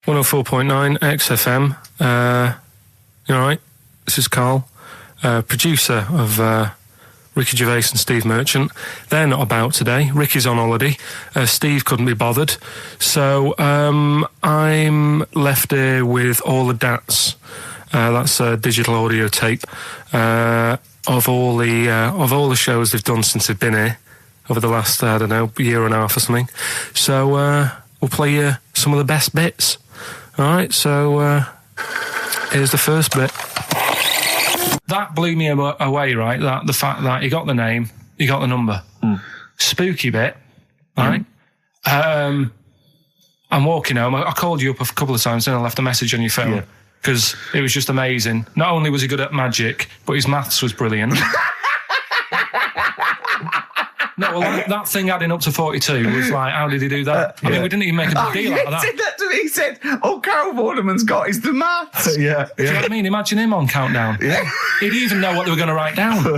104.9 XFM. You all right? This is Karl, producer of Ricky Gervais and Steve Merchant. They're not about today. Ricky's on holiday. Steve couldn't be bothered. So I'm left here with all the DATs. That's a digital audio tape of all the shows they've done since they've been here over the last, I don't know, year and a half or something. So we'll play you some of the best bits. All right, so here's the first bit. That blew me away, right? That the fact that he got the name, he got the number. Spooky bit, right? I'm walking home. I called you up a couple of times and I left a message on your phone because it was just amazing. Not only was he good at magic, but his maths was brilliant. No, well, that thing adding up to 42 was like, how did he do that? I mean, we didn't even make a big deal out of that. He said that to me. He said, all Karl Vorderman's got is the maths. Do you know what I mean? Imagine him on Countdown. Yeah. He'd even know what they were going to write down. Do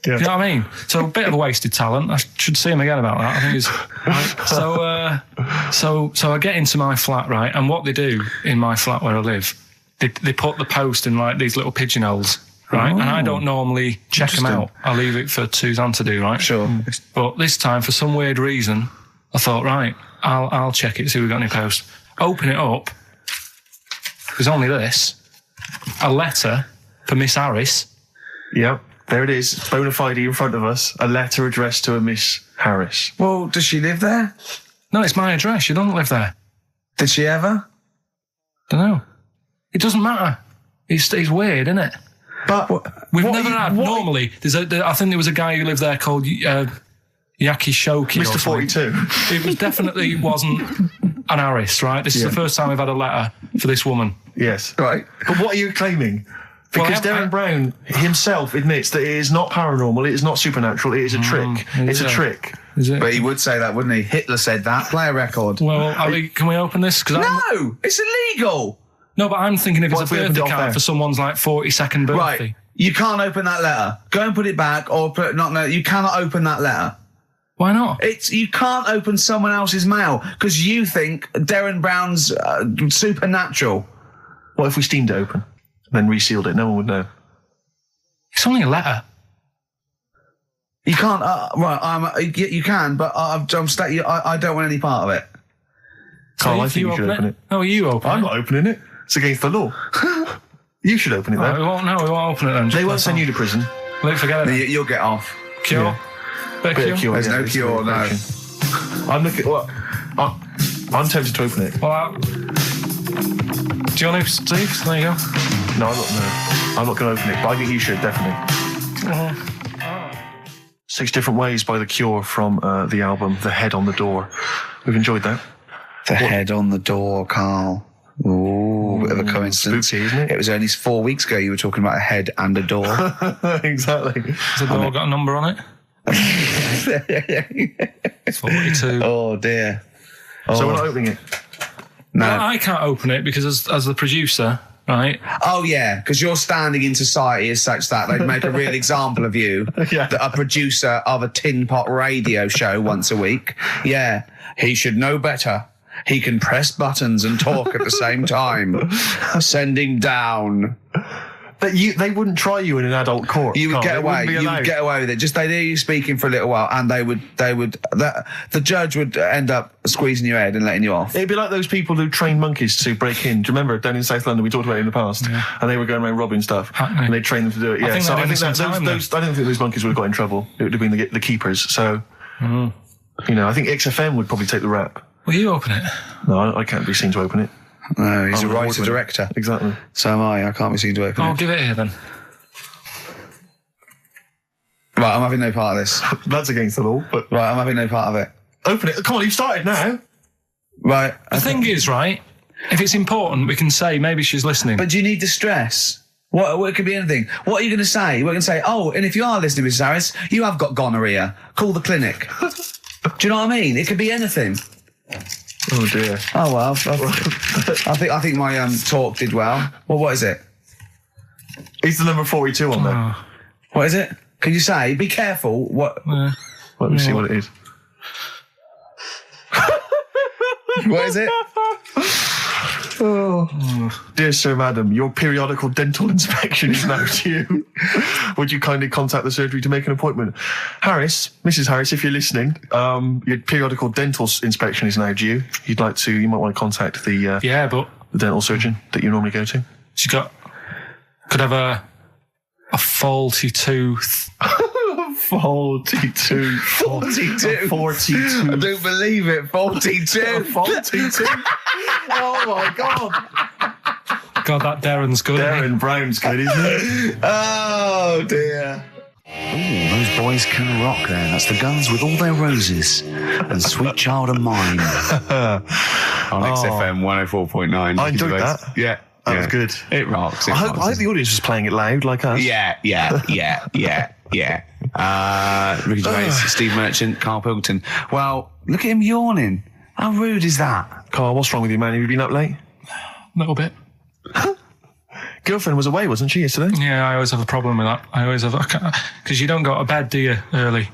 you know what I mean? So a bit of a wasted talent. I should see him again about that. I think he's... Right. So I get into my flat, right, and what they do in my flat where I live, they put the post in like these little pigeonholes. Right, and I don't normally check them out. I leave it for Suzanne to do, right? Sure. But this time, for some weird reason, I thought, right, I'll check it, see if we've got any posts. Open it up. There's only this. A letter for Miss Harris. Yep, there it is. Bona fide in front of us. A letter addressed to a Miss Harris. Well, does she live there? No, it's my address. She doesn't live there. Did she ever? Don't know. It doesn't matter. It's weird, isn't it? But we've never had. Normally, I think there was a guy who lived there called Yaki Shoki. Mr. 42. It was definitely wasn't an Harris, right? This is the first time we've had a letter for this woman. Yes. Right. But what are you claiming? Because Darren Brown himself admits that it is not paranormal, it is not supernatural, it is a trick. It's a trick. Is it? But he would say that, wouldn't he? Hitler said that. Play a record. Well, can we open this? No! It's illegal! No, but I'm thinking if it's a birthday card for someone's like 42nd birthday. Right, you can't open that letter. Go and put it back, or you cannot open that letter. Why not? You can't open someone else's mail because you think Darren Brown's supernatural. What if we steamed it open and then resealed it? No one would know. It's only a letter. You can't. You can, but I don't want any part of it. Carl, I think you should open it. No, you open it. I'm not opening it. It's against the law. You should open it, though. We won't open it then. They won't send you to prison. Forget it. You'll get off. Cure? Yeah. Bit of cure? There's no cure, no. I'm looking... Well, I'm tempted to open it. Well, do you want to, Steve? There you go. No, I'm not going to open it, but I think you should, definitely. 6 Different Ways by The Cure from the album The Head on the Door. We've enjoyed that. The Head on the Door, Karl. Ooh, bit of a coincidence. Spooky, isn't it? It was only 4 weeks ago you were talking about a head and a door. Exactly. Has the door got a number on it? 42. Oh, dear. So we're not opening it? No. Well, I can't open it because as the producer, right? Oh, yeah, because your standing in society is such that they'd make a real example of you, a producer of a tin pot radio show once a week. Yeah, he should know better. He can press buttons and talk at the same time. Sending down. But they wouldn't try you in an adult court. You would get away. You would get away with it. Just they'd hear you speaking for a little while, and the judge would end up squeezing your head and letting you off. It'd be like those people who train monkeys to break in. Do you remember down in South London? We talked about it in the past, and they were going around robbing stuff, and they trained them to do it. Yeah, I don't think those monkeys would have got in trouble. It would have been the keepers. So, I think XFM would probably take the rap. Will you open it? No, I can't be seen to open it. No, he's a writer-director. Exactly. So am I. I can't be seen to open it. I'll give it here then. Right, I'm having no part of this. That's against the law, but... Right, I'm having no part of it. Open it. Come on, you've started now. Right. The thing is, right, if it's important, we can say maybe she's listening. But do you need the stress? What it could be anything. What are you going to say? We're going to say, oh, and if you are listening, Mrs. Harris, you have got gonorrhea. Call the clinic. Do you know what I mean? It could be anything. Oh dear. Oh well, I think my talk did well. Well, what is it? Is the number 42 on there? What is it? Can you say? Be careful. What? Let me see what it is. What is it? Dear Sir, Madam, your periodical dental inspection is now due. Would you kindly contact the surgery to make an appointment? Harris, Mrs. Harris, if you're listening, your periodical dental inspection is now due. You might want to contact the dental surgeon that you normally go to. She could have a faulty tooth. 42. 42. 42. I don't believe it. 42. 42. Oh my God. God, that Darren's good. Darren Brown's good, isn't it? Oh dear. Ooh, those boys can rock there. That's the Guns with All Their Roses and Sweet Child of Mine. On XFM 104.9. I enjoyed that. Yeah. That was good. It rocks. I hope the audience was playing it loud like us. Yeah. Ricky Gervais, Steve Merchant, Karl Pilkington. Well, look at him yawning. How rude is that? Carl, what's wrong with you, man? Have you been up late? A little bit. Girlfriend was away, wasn't she, yesterday? Yeah, I always have a problem with that. Because you don't go to bed, do you, early?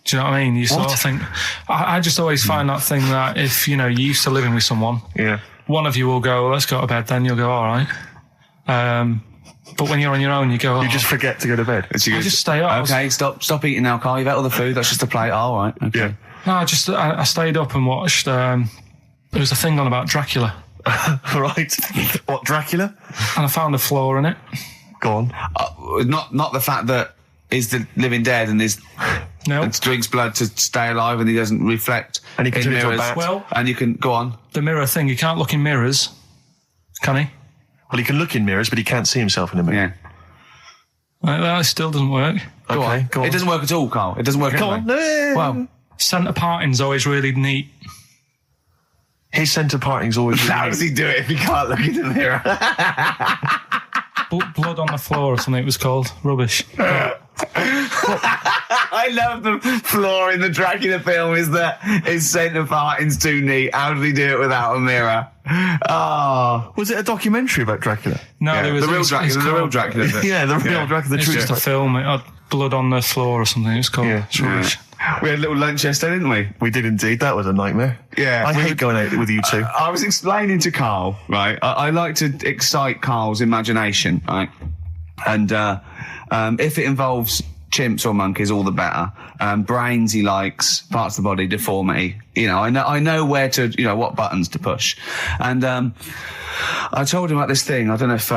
Do you know what I mean? You sort of think... I just always find that thing that if, you're used to living with someone... Yeah. One of you will go, let's go to bed, then you'll go, all right. But when you're on your own, you go... You just forget to go to bed. I just stay up. Okay, stop eating now, Carl. You've ate all the food. That's just a plate. All right. Okay. Yeah. No, I stayed up and watched... there was a thing on about Dracula. Right. What, Dracula? And I found a flaw in it. Go on. Not the fact that he's the living dead and drinks blood to stay alive and he doesn't reflect and he can in turn into a mirrors. bat. Well, and you can go on. The mirror thing, you can't look in mirrors, can he? Well, he can look in mirrors, but he can't see himself in a mirror. Yeah. That still doesn't work. Go on. It doesn't work at all, Carl. It doesn't work at all. Go on. No. Well, centre parting's always really neat. His centre parting's always really how does he do it if he can't look in the mirror? Blood on the floor or something it was called. Rubbish. I love the flaw in the Dracula film is that his centre parting's too neat. How did he do it without a mirror? Oh. Was it a documentary about Dracula? No, yeah, there was the real Dracula. Yeah, the real Dracula. It's just a film. It had blood on the floor or something. It's called. Yeah. It's rubbish. We had a little lunch yesterday, didn't we? We did indeed. That was a nightmare. Yeah. I hate going out with you two. I was explaining to Carl, right? I like to excite Carl's imagination, right? And if it involves chimps or monkeys, all the better. Brains he likes, parts of the body, deformity. I know where to, what buttons to push. And I told him about this thing. I don't know if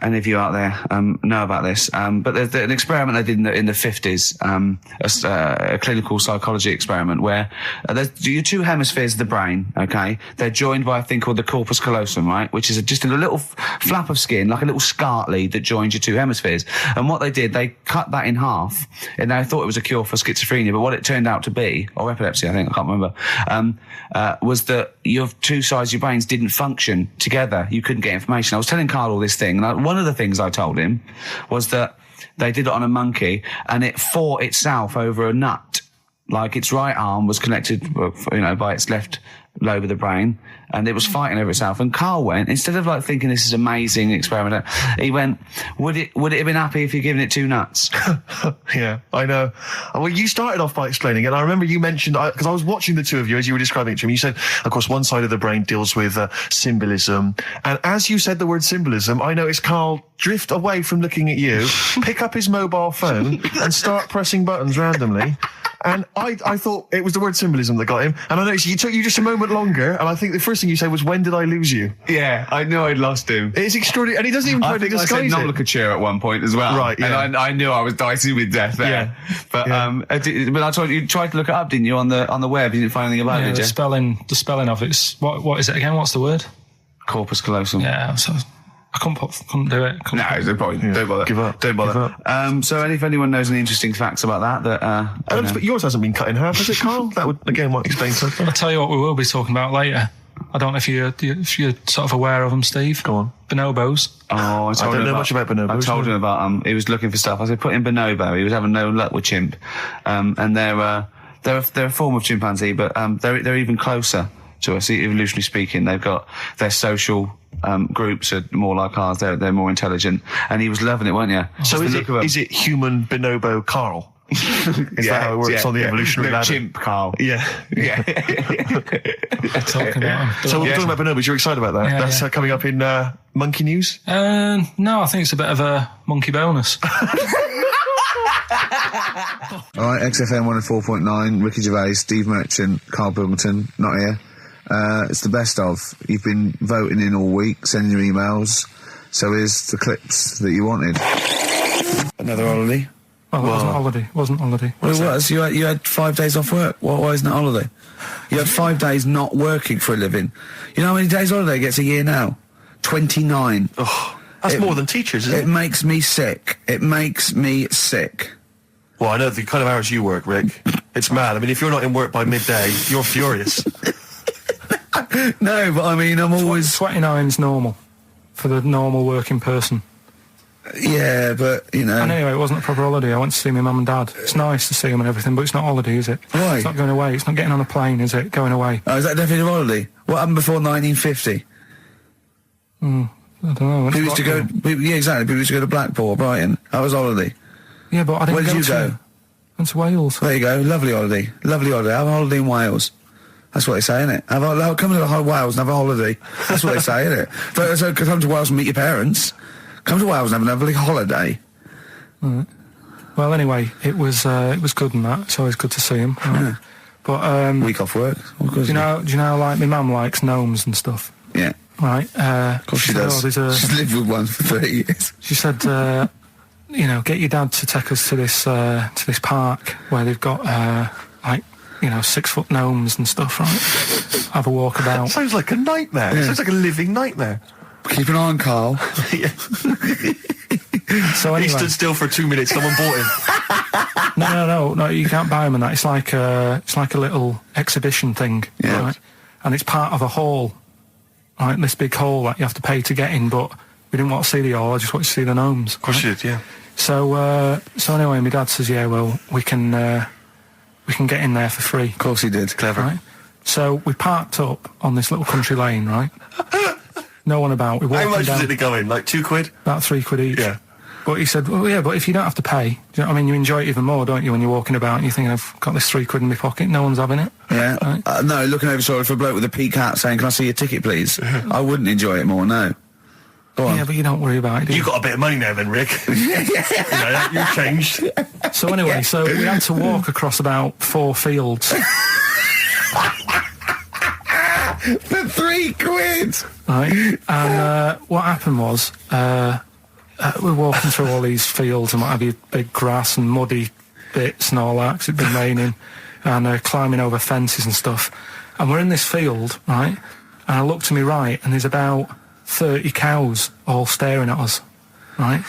any of you out there know about this, but there's an experiment they did in the 50s, a clinical psychology experiment where there's your two hemispheres of the brain, okay? They're joined by a thing called the corpus callosum, right? Which is just a little flap of skin, like a little scarlet lead that joins your two hemispheres. And what they did, they cut that in half, and they thought it was a cure for schizophrenia, but what it turned out to be, or epilepsy, I think, I can't remember, was that your two sides of your brains didn't function together. You couldn't get information. I was telling Carl all this thing, and one of the things I told him was that they did it on a monkey, and it fought itself over a nut. Like its right arm was connected, by its left lobe of the brain, and it was fighting over itself. And Carl went, instead of thinking this is amazing experiment, he went, would it have been happy if you'd given it two nuts? Yeah, I know. Well, you started off by explaining it. I remember you mentioned, because I was watching the two of you as you were describing it to me, you said, of course, one side of the brain deals with symbolism. And as you said the word symbolism, I noticed Carl drift away from looking at you, pick up his mobile phone and start pressing buttons randomly. And I thought it was the word symbolism that got him. And I noticed you took you just a moment longer. And I think the first thing you said was, when did I lose you? Yeah, I knew I'd lost him. It's extraordinary. And he doesn't even try to disguise it. I said nomenclature at one point as well. Right, yeah. And I knew I was dicey with death there. Yeah. But, but I told you tried to look it up, didn't you, on the web? You didn't find anything about it, did you? The spelling of it's, what is it again? What's the word? Corpus callosum. Yeah, so I couldn't do it. No, there's no point. Yeah. Don't bother. Give up. Don't bother. So if anyone knows any interesting facts about that but yours hasn't been cut in half, has it, Carl? That would again might explain something. I'll tell you what we will be talking about later. I don't know if you're sort of aware of them, Steve. Go on. Bonobos. Oh, I don't know much about bonobos. I told him about he was looking for stuff. I said, put in bonobo. He was having no luck with chimp. And they're a form of chimpanzee, but they're even closer to us, evolutionarily speaking. They've got their social groups are more like ours. They're more intelligent. And he was loving it, weren't you? So is it human bonobo Carl? Is that how it works on the evolutionary ladder? Chimp, Karl. Yeah. Yeah. Talking about him. So we're talking about bonobos. You're excited about that? That's coming up in monkey news? No, I think it's a bit of a monkey bonus. All right, XFM 104.9, Ricky Gervais, Steve Merchant, Karl Pilkington, not here. It's the best of. You've been voting in all week, sending your emails. So here's the clips that you wanted. Another holiday. Well, it wasn't holiday. Well, it was. You had 5 days off work. Why isn't it holiday? You had 5 days not working for a living. You know how many days holiday gets a year now? 29. Oh, that's more than teachers, isn't it? It makes me sick. It makes me sick. Well, I know the kind of hours you work, Rick. It's mad. I mean, if you're not in work by midday, you're furious. No, but I mean, I'm always... 29's normal for the normal working person. Yeah, but, you know... And anyway, it wasn't a proper holiday. I went to see my mum and dad. It's nice to see them and everything, but it's not holiday, is it? Why? It's not going away. It's not getting on a plane, is it? Going away. Oh, is that definitely a holiday? What happened before 1950? I don't know. People used to go... Yeah, exactly. People used to go to Blackpool or Brighton. That was holiday. Yeah, but I didn't Where did you go? Went to Wales. There you go. Lovely holiday. Lovely holiday. Have a holiday in Wales. That's what they say, innit? Come to Wales and have a holiday. That's what they say, innit? So come to Wales and meet your parents. Come to Wales and have a lovely holiday. Right. Well, anyway, it was good and that. It's always good to see him. Right? Yeah. But week off work. Do you know? Like my mum likes gnomes and stuff. Yeah. Right. Of course she does. She's lived with one for 30 years. She said, get your dad to take us to this park where they've got 6-foot gnomes and stuff. Right. Have a walk about. Sounds like a nightmare. Yeah. Sounds like a living nightmare. Keep an eye on Karl. Yeah. So anyway, he stood still for 2 minutes. Someone bought him. No. You can't buy them and that. It's like a little exhibition thing, yeah. Right? And it's part of a hall, right? This big hall that you have to pay to get in. But we didn't want to see the hall. I just wanted to see the gnomes. Of course you did, yeah. So anyway, my dad says, yeah, well, we can get in there for free. Of course he did. Clever. Right? So we parked up on this little country lane, right? No one about. How much was it to go in? Like £2? About £3 each. Yeah. But he said, well, yeah, but if you don't have to pay, do you know what I mean? You enjoy it even more, don't you, when you're walking about and you think, I've got this £3 in my pocket, no one's having it. Yeah. Right? No, looking over for a bloke with a peak hat saying, can I see your ticket, please? I wouldn't enjoy it more, no. Go on. Yeah, but you don't worry about it, do you? You got a bit of money now then, Rick. You've changed. So anyway, so we had to walk across about 4 fields. For £3, right? And what happened was we're walking through all these fields and what have you, big grass and muddy bits and all that because it'd been raining, and climbing over fences and stuff. And we're in this field, right? And I look to my right, and there's about 30 cows all staring at us, right?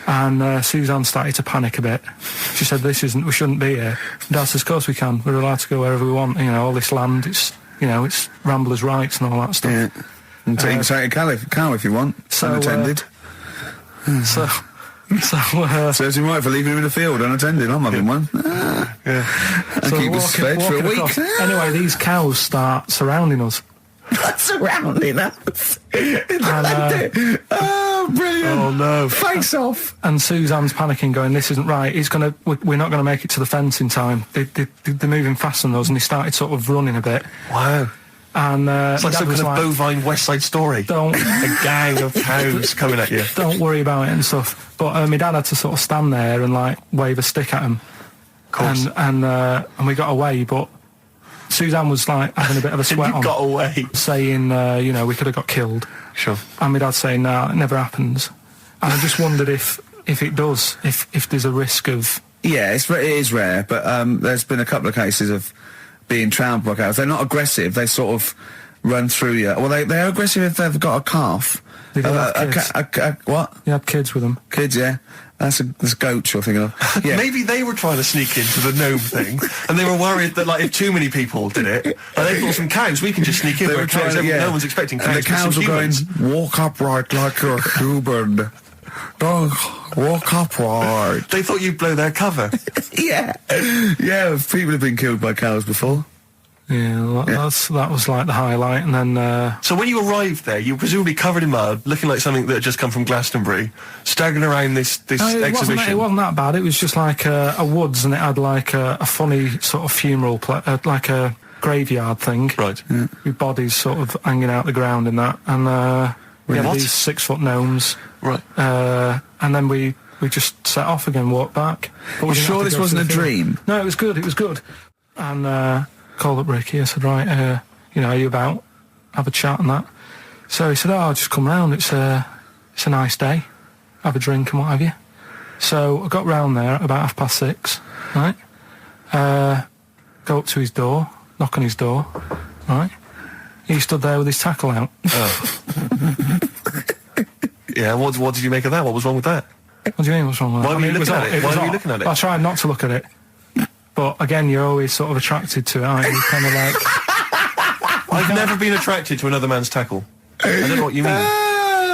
And Suzanne started to panic a bit. She said, we shouldn't be here. Dad says, of course we can. We're allowed to go wherever we want. All this land, it's ramblers' rights and all that stuff. Yeah. And take a cow if you want, unattended. Serves him right for leaving him in the field unattended. I'm having one. Yeah. And keep us fed for a week. Anyway, these cows start surrounding us. Surrounding us. Oh, brilliant. Oh, no. Face off. And Suzanne's panicking, going, this isn't right. We're not going to make it to the fence in time. They're moving faster than us, and he started sort of running a bit. Wow. And it's like some kind of bovine West Side Story. A gang of cows coming at you. Don't worry about it and stuff. But my dad had to sort of stand there and wave a stick at him. Of course. And we got away, but Suzanne was having a bit of a sweat on. Got away. Saying, we could have got killed. Sure. And my dad saying, no, it never happens. And I just wondered if it does, if there's a risk of... Yeah, it is rare, but there's been a couple of cases of being trampled by cows. They're not aggressive. They sort of run through you. Well, they're aggressive if they've got a calf. They've got kids. What? You had kids with them. Kids, yeah. That's goats you're thinking of. Yeah. Maybe they were trying to sneak into the gnome thing, and they were worried that if too many people did it, and they thought some cows, we can just sneak in. They were cows, no one's expecting cows. And the cows were going, walk upright like you're a human. Don't walk upright. They thought you'd blow their cover. Yeah. Yeah, people have been killed by cows before. Yeah, that was like the highlight, and then... So when you arrived there, you were presumably covered in mud, looking like something that had just come from Glastonbury, staggering around this exhibition. It wasn't that bad. It was just like a woods, and it had like a funny sort of funeral, like a graveyard thing. Right. Yeah. With bodies sort of hanging out the ground and that, and we had these 6-foot gnomes. Right. And then we just set off again, walked back. But you sure this wasn't a dream? No, it was good. It was good. And called up Ricky. I said, right, are you about? Have a chat and that. So he said, I'll just come round. It's a nice day. Have a drink and what have you. So I got round there at about 6:30, right? Go up to his door, knock on his door, right? He stood there with his tackle out. Oh. Yeah, what did you make of that? What was wrong with that? What do you mean, what's wrong with that? Why were you looking at it? Why were you looking at it? I tried not to look at it. But again, you're always sort of attracted to it, aren't you? Kind of like... I've never been attracted to another man's tackle. I don't know what you mean.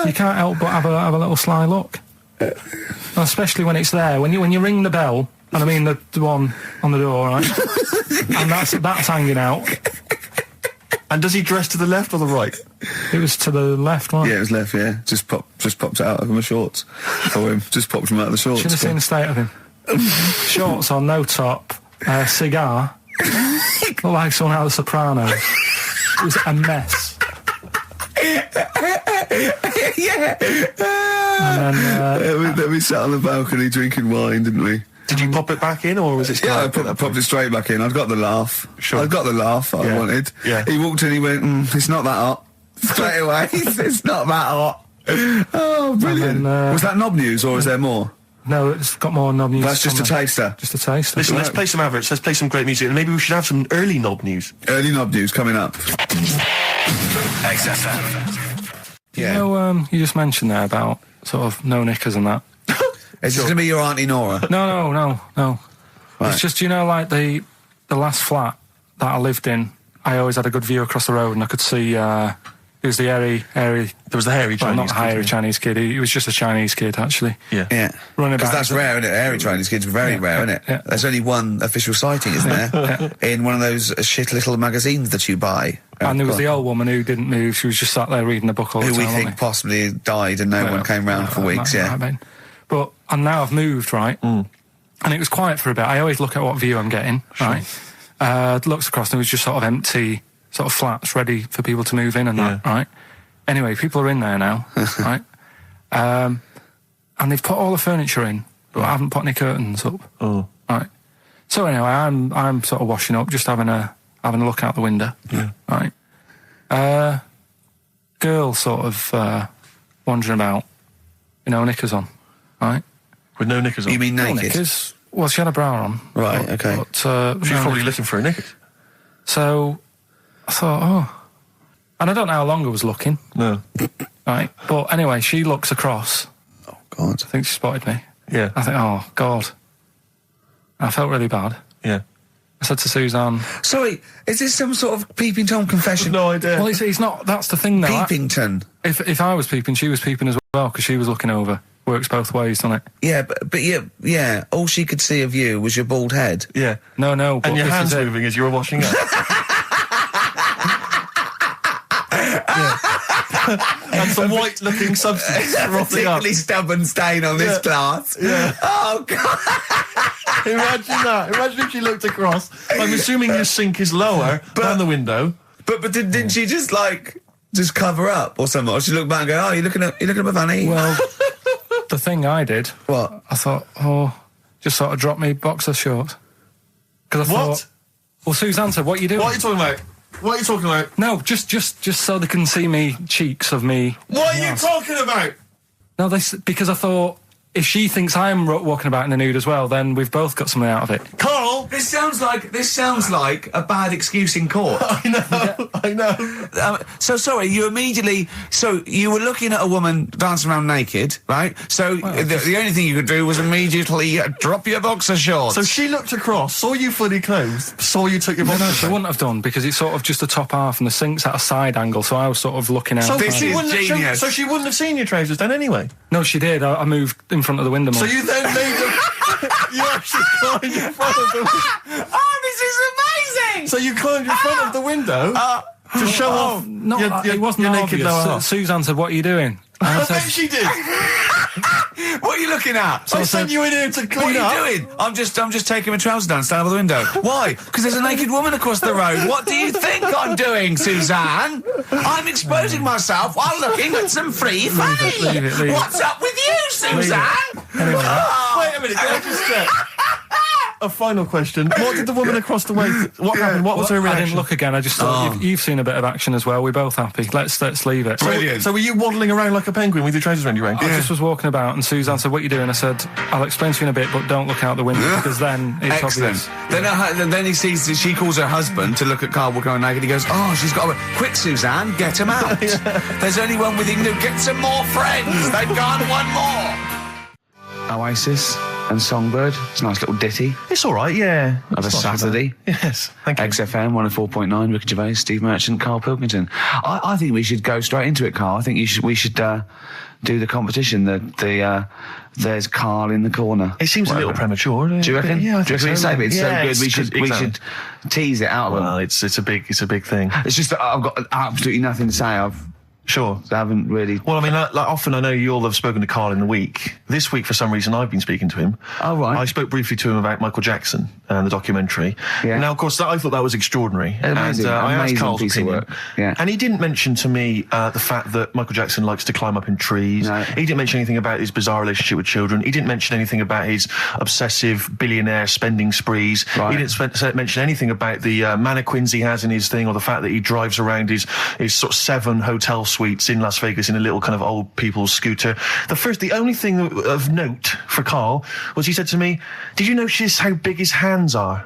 You can't help but have a little sly look. And especially when it's there. When you ring the bell, and I mean the one on the door, right? And that's hanging out. And does he dress to the left or the right? It was to the left, right? Yeah, it was left, yeah. Just popped it out of my shorts. For him. Just popped him out of the shorts. Should have seen the state of him. Shorts on, no top, cigar. Looked like someone out of The Sopranos. It was a mess. Yeah. And then... we sat on the balcony drinking wine, didn't we? Did you pop it back in, or was it... Yeah, I popped it straight back in. I'd got the laugh. Sure. I'd got the laugh I wanted. Yeah. He walked in, he went, it's not that hot. Straight away, it's not that hot. Oh, brilliant. Then, was that knob news, or is there more? No, it's got more knob news. That's just a taster. Just a taster. Listen, let's play some adverts, let's play some great music, and maybe we should have some early knob news. Early knob news coming up. XFM. Yeah. You know, you just mentioned there about sort of no knickers and that. Is this going to be your Auntie Nora? No. Right. It's just, like the last flat that I lived in, I always had a good view across the road, and I could see, it was the hairy... There was the hairy Chinese not the hairy Chinese kid, he was just a Chinese kid, actually. Yeah. Running Because back. that's rare, isn't it? Hairy Chinese kids are very rare, isn't it? Yeah. There's only one official sighting, isn't there? In one of those shit little magazines that you buy. And there was the old woman who didn't move, she was just sat there reading a book all the time. Who we think possibly died and no one came round for weeks, But and now I've moved, right? And it was quiet for a bit. I always look at what view I'm getting, right? Looks across, and it was just sort of empty, sort of flats ready for people to move in and that, right? Anyway, people are in there now, right? And they've put all the furniture in, but I haven't put any curtains up. Oh. Right. So anyway, I'm sort of washing up, just having a look out the window. Yeah. Right. Girl sort of wandering about, knickers on. Right. With no knickers on? You mean naked? No knickers. Well, she had a bra on. Right, okay. But, she was probably looking for a knickers. So I thought, and I don't know how long I was looking. No. Right. But anyway, she looks across. Oh, God. I think she spotted me. Yeah. I think, oh, God. I felt really bad. Yeah. I said to Suzanne... Sorry, is this some sort of Peeping Tom confession? No idea. Well, he's not... That's the thing, though. Peepington. If I was peeping, she was peeping as well, because she was looking over. Works both ways, doesn't it? Yeah, but yeah, all she could see of you was your bald head. Yeah. No. But and your hands moving as you were washing up. And some white-looking substance frothing up. Particularly stubborn stain on this glass. Yeah. Oh, God. Imagine that. Imagine if she looked across. I'm assuming your sink is lower than the window. But didn't she just cover up or something? Or she looked back and go, oh, you're looking at my fanny? Well, the thing I did... What? I thought, just sort of drop me boxer shorts. Because I thought... Well, Suzanne said, what are you doing? What are you talking about? What are you talking about? No, just so they can see me cheeks of me. What are you talking about? No, because I thought if she thinks I'm walking about in the nude as well, then we've both got something out of it. Carl, This sounds like a bad excuse in court. I know. So sorry, you were looking at a woman dancing around naked, right? So the only thing you could do was immediately drop your boxer shorts. So she looked across, saw you fully clothed, saw you took your boxer No, she wouldn't have done, because it's sort of just the top half and the sink's at a side angle, so I was sort of looking out. So This she is wouldn't genius. so she wouldn't have seen your trousers then anyway? No, she did. I moved in front of the window. So you then made You actually climbed in front of the... Oh, this is amazing! So you climbed in front of the window to show off it wasn't your naked lower half. Suzanne said, "What are you doing?" And I bet she did. What are you looking at? So I sent you in here to clean What up. are you doing? I'm just taking my trousers down, standing by the window. Why? Because there's a naked woman across the road. What do you think I'm doing, Suzanne? I'm exposing myself while looking at some free fame. Leave it. What's up with you, Suzanne? Anyway. Wait a minute, can I just check? A final question. What did the woman across the way... What happened? What was her I reaction? didn't look again. I just thought you've seen a bit of action as well. We're both happy. Let's leave it. Brilliant. So were you waddling around like a penguin with your trousers around your ankles? I just was walking about, and Suzanne said, "What are you doing?" I said, "I'll explain to you in a bit, but don't look out the window because then it's Excellent. obvious." Then he sees. She calls her husband to look at Karl walking around naked. He goes, "Oh, she's got a quick, Suzanne, get him out. There's only one with him. Get some more friends. They've gone one more." Oasis and Songbird. It's a nice little ditty It's all right, yeah. of a It's not too Saturday. bad. Yes, thank you. XFM 104.9. Ricky Gervais, Steve Merchant, Karl Pilkington. I think we should go straight into it, Karl. I think we should do the competition. There's Karl in the corner. It seems a little premature. Do you reckon? Yeah, I Do you think reckon so. it's so good? It's Yeah, so good. We should tease it out of them. Well, it's a big thing. It's just that I've got absolutely nothing to say. Sure. I haven't really. Well, I mean, like often I know you all have spoken to Karl in the week. This week, for some reason, I've been speaking to him. Oh, right. I spoke briefly to him about Michael Jackson and the documentary. Yeah. Now, of course, I thought that was extraordinary. Amazing, and I asked amazing Karl's piece of opinion. work. Yeah. And he didn't mention to me the fact that Michael Jackson likes to climb up in trees. No. He didn't mention anything about his bizarre relationship with children. He didn't mention anything about his obsessive billionaire spending sprees. Right. He didn't mention anything about the mannequins he has in his thing, or the fact that he drives around his sort of 7 hotel suites in Las Vegas in a little kind of old people's scooter. The only thing of note for Karl was he said to me, "Did you notice how big his hands are?"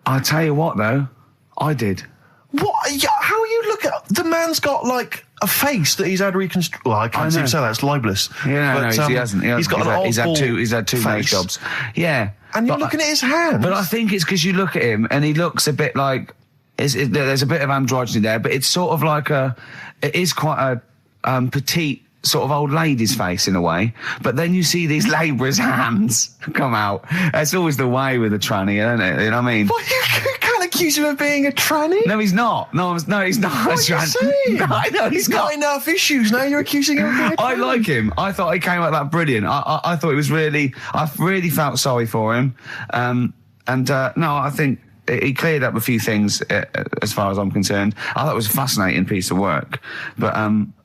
I'll tell you what, though, I did. What? Yeah, how you look at the man's got like a face that he's had reconstructed. Well, I can't even say that; it's libelous. Yeah, But, he hasn't. He's got He's had two nose face. jobs. Yeah, And you're looking at his hands. But I think it's because you look at him and he looks a bit like there's a bit of androgyny there, but it's sort of like it is quite a petite sort of old lady's face in a way, but then you see these labourers' hands come out. That's always the way with a tranny, isn't it? You know what I mean? Well, you can't accuse him of being a tranny. No, he's not. No, he's not. What are you saying? No, I know He's got enough issues. Now you're accusing him of being a tranny. I like him. I thought he came out that brilliant. I thought it was really. I really felt sorry for him. No, I think he cleared up a few things as far as I'm concerned. I thought it was a fascinating piece of work, but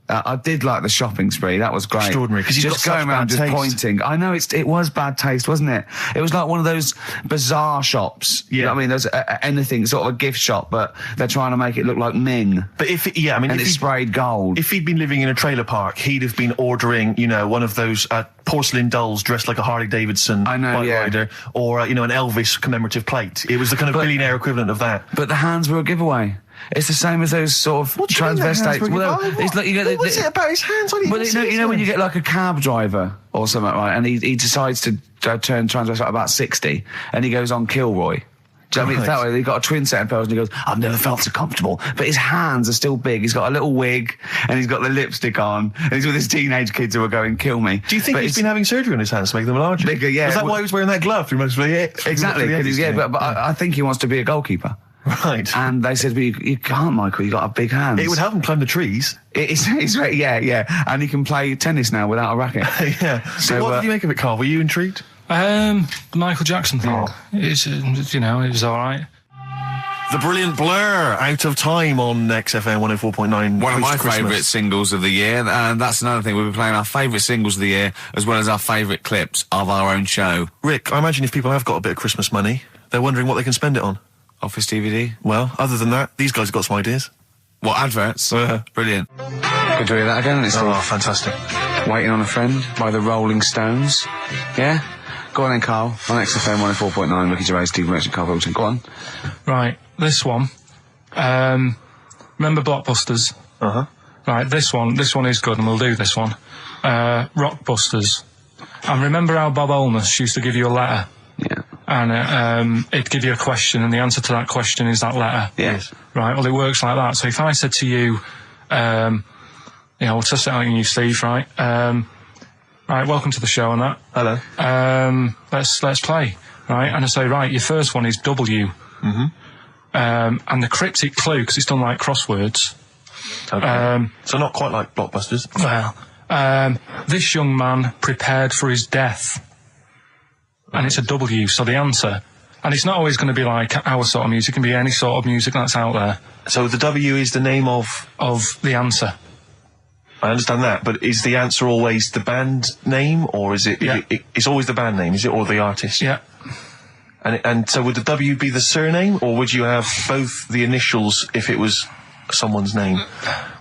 I did like the shopping spree. That was great. Extraordinary, because he's just got going such around bad just taste. pointing. I know it was bad taste, wasn't it? It was like one of those bazaar shops. Yeah. You know what I mean? There's anything, sort of a gift shop, but they're trying to make it look like Ming. But and And it's sprayed gold. If he'd been living in a trailer park, he'd have been ordering, one of those porcelain dolls dressed like a Harley Davidson bike rider, or an Elvis commemorative plate. It was the kind of billionaire equivalent of that. But the hands were a giveaway. It's the same as those sort of transvestites. Well, it's like you get. What was it about his hands? Well, you know when you get like a cab driver or something, right? And he decides to turn transvestite about 60, and he goes on Kilroy. Do you know what I mean? It's that way. He got a twin set of pearls, and he goes, "I've never felt so comfortable." But his hands are still big. He's got a little wig, and he's got the lipstick on, and he's with his teenage kids who are going, "Kill me." Do you think he's been having surgery on his hands to make them larger? Bigger, yeah. Is that why he was wearing that glove through most of the Exactly. But I think he wants to be a goalkeeper. Right. And they said, well, you can't, Michael, you got a big hands. It would help him climb the trees. Yeah. And he can play tennis now without a racket. Yeah. So what did you make of it, Karl? Were you intrigued? The Michael Jackson thing. It's, it was all right. The brilliant Blur, Out of Time on XFM 104.9. One of my Christmas. favourite singles of the year, and that's another thing. We'll be playing our favourite singles of the year, as well as our favourite clips of our own show. Rick, I imagine if people have got a bit of Christmas money, they're wondering what they can spend it on. Office DVD. Well, other than that, these guys have got some ideas. What, adverts? Brilliant. Good to hear that again. It's fantastic. Waiting on a Friend by the Rolling Stones. Yeah? Go on then, Karl. On XFM 104.9, Ricky Gervais, Steve Merchant, Karl Pilkington. Go on. Right, this one. Remember Blockbusters? Uh-huh. Right, this one is good, and we'll do this one. Rockbusters. And remember how Bob Holness used to give you a letter? Yeah. And it'd give you a question, and the answer to that question is that letter. Yes. Right, well, it works like that. So if I said to you, what's I say to you, Steve, right? Right, welcome to the show and that. Hello. Let's play. Right, and I say, right, your first one is W. Mm-hmm. And the cryptic clue, because it's done like crosswords. Okay. So not quite like Blockbusters. Well, this young man prepared for his death. And it's a W, so the answer... And it's not always going to be like our sort of music, it can be any sort of music that's out there. So the W is the name of the answer. I understand that, but is the answer always the band name, or is it... Yeah. It's always the band name, is it, or the artist? Yeah. And so would the W be the surname, or would you have both the initials if it was someone's name?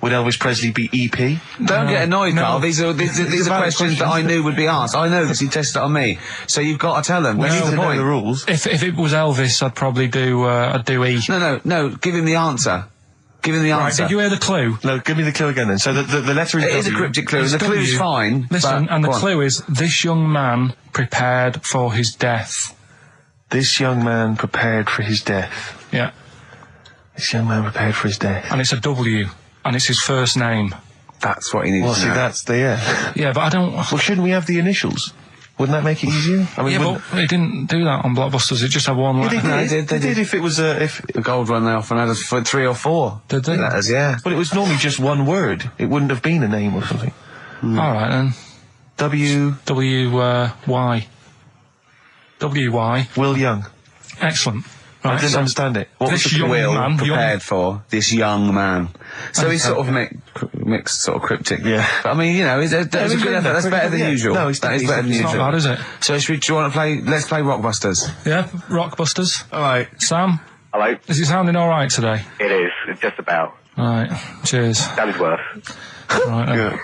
Would Elvis Presley be EP? Don't get annoyed, Carl. No. These are questions that I knew would be asked. I know because you tested it on me. So you've got to tell them. We That's need the to know point. the rules. If it was Elvis, I'd probably do E. No. Give him the answer. Give him the Right, answer. did you hear the clue? No, give me the clue again then. So the letter is It is a W. cryptic clue. It's The clue's W. fine. Listen, but and the go on. clue is, this young man prepared for his death. This young man prepared for his death. Yeah. This young man prepared for his death. And it's a W. And it's his first name. That's what he needs Well, to see, know. that's the... Yeah. Yeah, but I don't... Well, shouldn't we have the initials? Wouldn't that make it easier? I mean, Yeah, wouldn't- but it didn't do that on Blockbusters. It just had one letter. No, they They did if it was if... The gold one, they often had us for 3 or 4. Did they? Letters, yeah. But it was normally just one word. It wouldn't have been a name or something. All right, then. W... Y. W-Y. Will Young. Excellent. I Right, didn't so understand it. What was this the young Will man... prepared for this young man. So he's sort of mixed sort of cryptic. Yeah. But, I mean, you know, that's a good effort. That's better than usual. No, it's that is better than It's not usual. bad, is it? So do you want to play? Let's play Rockbusters. Yeah, Rockbusters. All right. Sam, Hello. is it sounding all right today? It is. It's just about. All right, cheers. That is worth. Right, then. Yeah.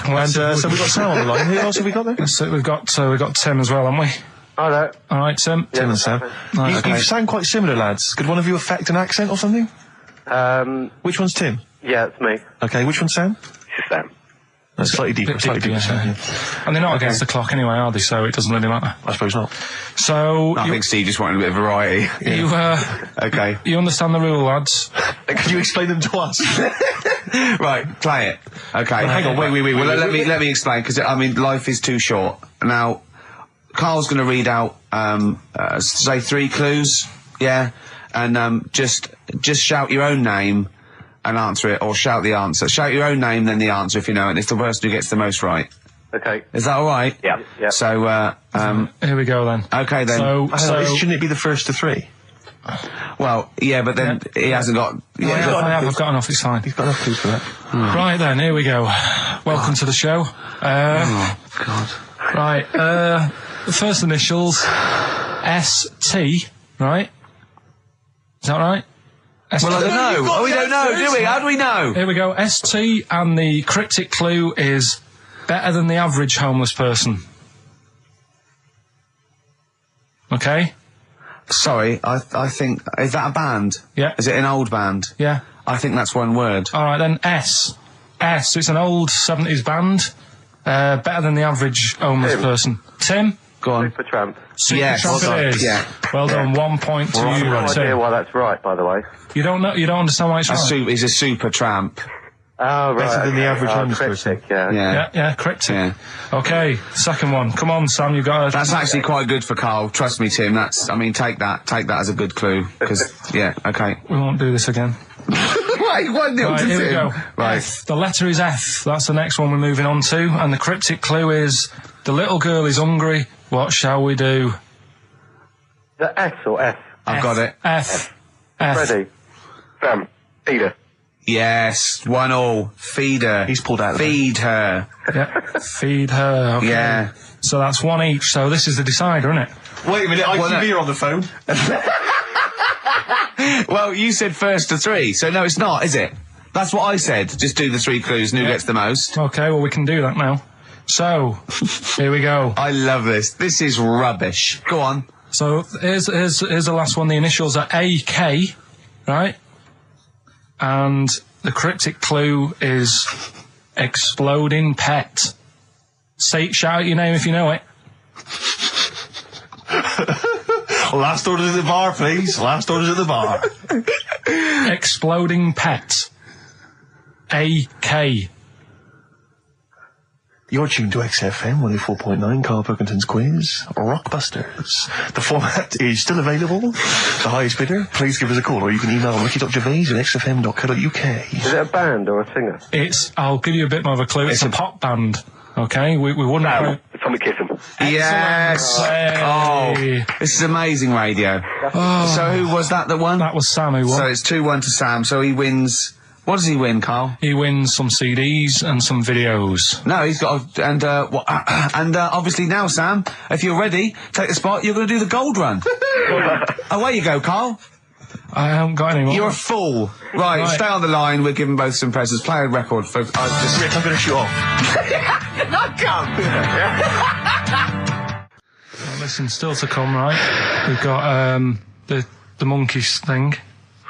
Well, And so we've got Sam on the line. Who else have we got there? so we've got Tim as well, haven't we? Hello. All right, Tim. Tim and Sam. Right, You sound quite similar, lads. Could one of you affect an accent or something? Which one's Tim? Yeah, it's me. Okay, which one's Sam? It's Sam. That's slightly deeper. Bit Slightly deeper, deeper. yeah. Sam, yeah. And they're not against the clock anyway, are they? So it doesn't really matter. I suppose not. So I think Steve just wanted a bit of variety. Okay. you understand the rule, lads? Could you explain them to us? Right, play it. Okay. Hang on. Wait. Well, let me explain because I mean, life is too short. Now, Carl's going to read out say 3 clues. Yeah, and just shout your own name and answer it, or shout the answer. Shout your own name, then the answer if you know it. It's the person who gets the most right. Okay. Is that all right? Yeah. Yeah. So, Here we go then. okay then. So Shouldn't it be the first to 3? Well, yeah, but then he hasn't got. I've got enough. It's fine. You've got enough clues for that. Right then, here we go. Welcome to the show. Oh God. Right, the first initials, S-T, right? Is that right? Well, I don't know. Oh, we don't know, do we? How do we know? Here we go, S-T, and the cryptic clue is better than the average homeless person. Okay? Sorry, I think... Is that a band? Yeah. Is it an old band? Yeah. I think that's one word. All right, then, S. It's an old 70s band. Better than the average homeless person. Tim? Go on. Supertramp. Yes. Supertramp Well it done. is. Yeah. Well done, 1 point to I have you, no idea Tim. why that's right, by the way. You don't understand why it's right? He's a super tramp. Oh, right. Better than the average homeless cryptic, person. Yeah. Yeah. Cryptic. Yeah. Okay, second one. Come on, Sam, you got That's actually quite good for Carl. Trust me, Tim. Take that as a good clue. Because, yeah, okay. We won't do this again. Wait, 1-0 Right, to here we Tim. go. Right. F. The letter is F. That's the next one we're moving on to. And the cryptic clue is, the little girl is hungry. What shall we do? The S or F? I've got it. F. Freddy. Sam. Peter. Yes, 1-1. Feed her. He's pulled out of Feed her. Yeah. Feed her. Okay. Yeah. So that's 1 each. So this is the decider, isn't it? Wait a minute, ITV are on the phone. Well, you said first to 3, so no, it's not, is it? That's what I said. Just do the 3 clues and who gets the most. Okay, well, we can do that now. So, here we go. I love this. This is rubbish. Go on. So here's the last one. The initials are AK, right? And the cryptic clue is exploding pet. Shout your name if you know it. Last orders at the bar, please. Last orders at the bar. Exploding pet. AK. You're tuned to XFM 104.9, Karl Pilkington's quiz, Rockbusters. The format is still available. The highest bidder, please give us a call, or you can email ricky.gervais at xfm.co.uk. Is it a band or a singer? I'll give you a bit more of a clue. It's a pop band. Okay, we wouldn't. No, Tommy Kissam. Yes. Hey. Oh, this is amazing radio. So who was that won? That was Sam who won. So it's 2-1 to Sam. So he wins. What does he win, Karl? He wins some CDs and some videos. No, he's got obviously now, Sam, if you're ready, take the spot. You're going to do the gold run. Away you go, Karl. I haven't got any more. You're a fool. Right, stay on the line. We're giving both some presents. Play a record for. Rick, I'm going to shoot off. Well, listen, still to come, right? We've got the monkeys thing.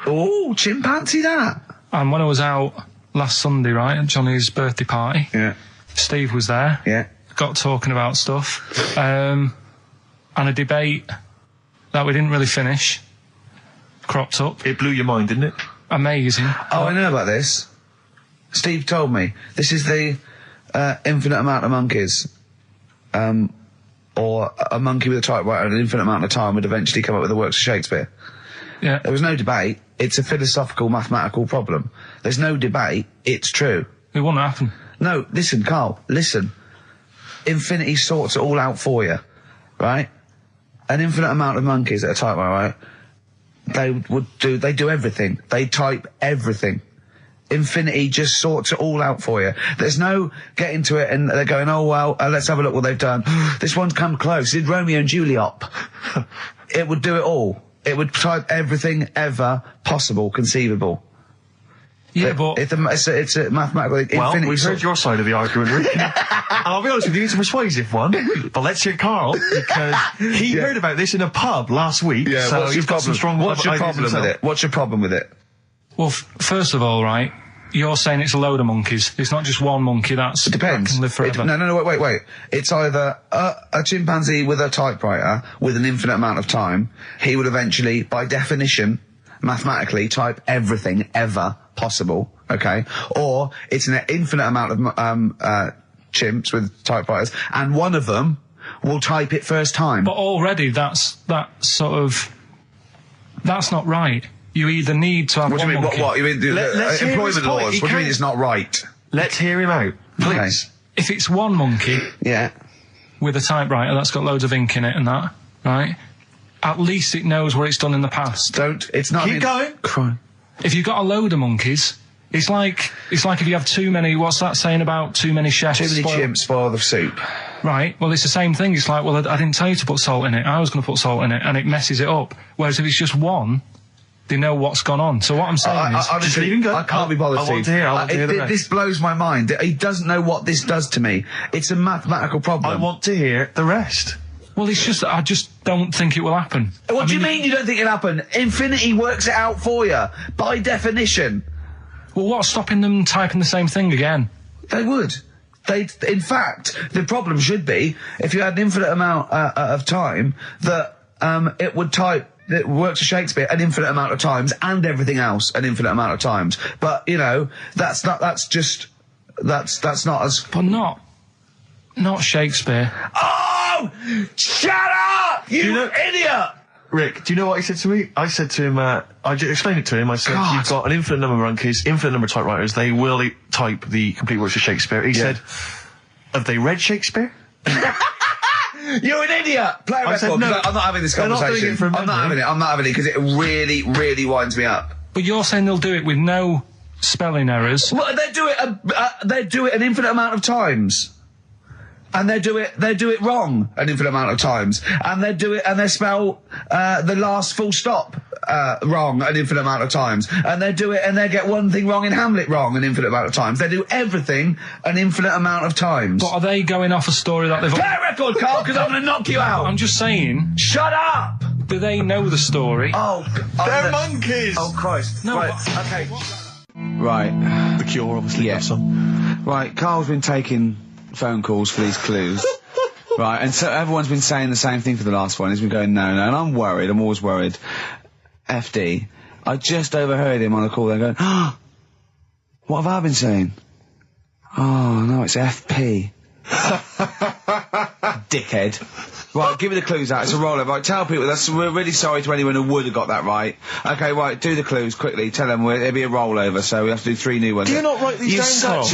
Oh, chimpanzee that. And when I was out last Sunday, right, at Johnny's birthday party, Steve was there. Yeah. Got talking about stuff. And a debate that we didn't really finish cropped up. It blew your mind, didn't it? Amazing. Oh, I know about this. Steve told me. This is the infinite amount of monkeys. Or a monkey with a typewriter an infinite amount of time would eventually come up with the works of Shakespeare. Yeah. There was no debate. It's a philosophical, mathematical problem. There's no debate. It's true. It wouldn't happen. No, listen, Karl, listen. Infinity sorts it all out for you, right? An infinite amount of monkeys at a typewriter, right? They do everything. They type everything. Infinity just sorts it all out for you. There's no getting to it and they're going, oh, well, let's have a look what they've done. This one's come close. Did Romeo and Juliet. It would do it all. It would type everything ever possible, conceivable. Yeah, but it's a mathematical infinity. Well, we've heard your side of the argument, Rick. And I'll be honest with you, it's a persuasive one. But let's hear Karl, because he heard about this in a pub last week. Yeah, so he's got some strong What's your ideas problem with himself. it? What's your problem with it? well, first of all, right, you're saying it's a load of monkeys. It's not just one monkey. It Depends. can live forever. No, wait. It's either a chimpanzee with a typewriter with an infinite amount of time. He would eventually, by definition, mathematically, type everything ever possible. Okay, or it's an infinite amount of chimps with typewriters, and one of them will type it first time. But already, that's not right. You either need to have What do one you mean? monkey. What? You mean Let's hear his employment point. laws? He What do you mean can't- it's not right? Let's hear him out, please. Okay. If it's one monkey Yeah. with a typewriter that's got loads of ink in it and that, right? At least it knows what it's done in the past. It's not. Keep going. Crime. If you've got a load of monkeys, it's like if you have too many. What's that saying about too many chefs? Too many chimps spoil the soup. Right. Well, it's the same thing. It's like, well, I didn't tell you to put salt in it. I was going to put salt in it, and it messes it up. Whereas if it's just one, they know what's gone on. So what I'm saying is, honestly, leave him go. I can't be bothered. I want to hear. I want to hear the rest. This blows my mind. He doesn't know what this does to me. It's a mathematical problem. I want to hear the rest. well, it's just I just don't think it will happen. What do you mean you don't think it'll happen? Infinity works it out for you by definition. Well, what's stopping them typing the same thing again? They would. In fact, the problem should be if you had an infinite amount of time that it would type. It works for Shakespeare an infinite amount of times and everything else an infinite amount of times. But you know, that's not as. But not Shakespeare. Oh, shut up, you idiot! Rick, do you know what he said to me? I said to him, I explained it to him. I said, God. you've got an infinite number of monkeys, infinite number of typewriters. They will type the complete works of Shakespeare. He said, have they read Shakespeare? You're an idiot! Play a record. said no. I'm not having this They're not doing conversation. it from I'm not having it because it really, really winds me up. But you're saying they'll do it with no spelling errors. Well, they do it an infinite amount of times. And they do it wrong an infinite amount of times. And they spell the last full stop wrong an infinite amount of times. And they do it and they get one thing wrong in Hamlet wrong an infinite amount of times. They do everything an infinite amount of times. But are they going off a story that they've... Play a record, Karl, because I'm going to knock you out. I'm just saying, Shut up! do they know the story? Oh, They're monkeys! Oh, Christ. No, Right, but- okay. Right. The Cure, obviously, Yeah. love song. Right, Carl's been taking phone calls for these clues. Right, and so everyone's been saying the same thing for the last one. He's been going, no, and I'm worried, I'm always worried. FD, I just overheard him on a call there going, what have I been saying? Oh, no, it's FP. Dickhead. Right, give me the clues out. It's a rollover. Right, tell people we're really sorry to anyone who would have got that right. Okay, right, do the clues quickly. Tell them it'll be a rollover, so we have to do 3 new ones. Do you not write these down,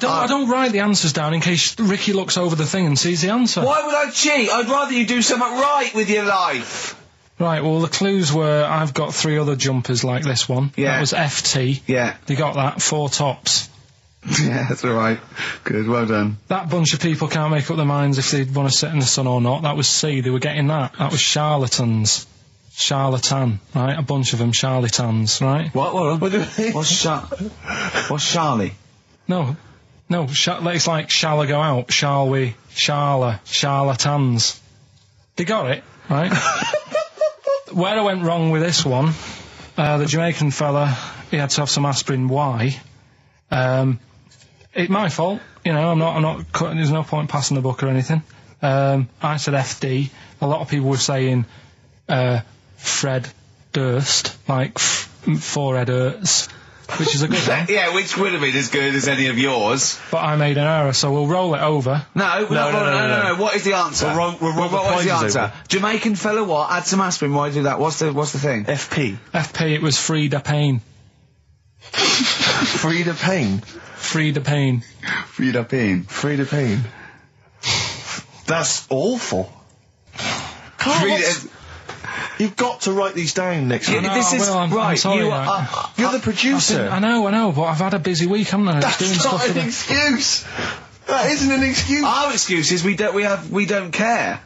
I don't write the answers down in case Ricky looks over the thing and sees the answer. Why would I cheat? I'd rather you do something right with your life. Right, well, the clues were I've got 3 other jumpers like this one. Yeah. That was FT. Yeah. They got that, 4 tops. Yeah, that's all right. Good, well done. That bunch of people can't make up their minds if they want to sit in the sun or not. That was C, they were getting that. That was charlatans. Charlatan, right? A bunch of them charlatans, right? What do you mean? What's Charlie? No, it's like, shall I go out? Shall we? Charlatans. They got it, right? Where I went wrong with this one, the Jamaican fella, he had to have some aspirin. Why? It's my fault, you know, I'm not there's no point passing the book or anything. I said FD. A lot of people were saying, Fred Durst, like, forehead hurts, which is a good one. Yeah, which would have been as good as any of yours. But I made an error, so we'll roll it over. No. What is the answer? What is the answer? Jamaican fella what? Add some aspirin, why do that? What's the thing? FP. It was Frida Payne. Frida Payne? Frida Payne. Frida Payne. Frida Payne. That's awful. You've got to write these down next week. I'm sorry, you're the producer. I know, but I've had a busy week, haven't I? That's not an excuse. That isn't an excuse. Our excuse is we don't care.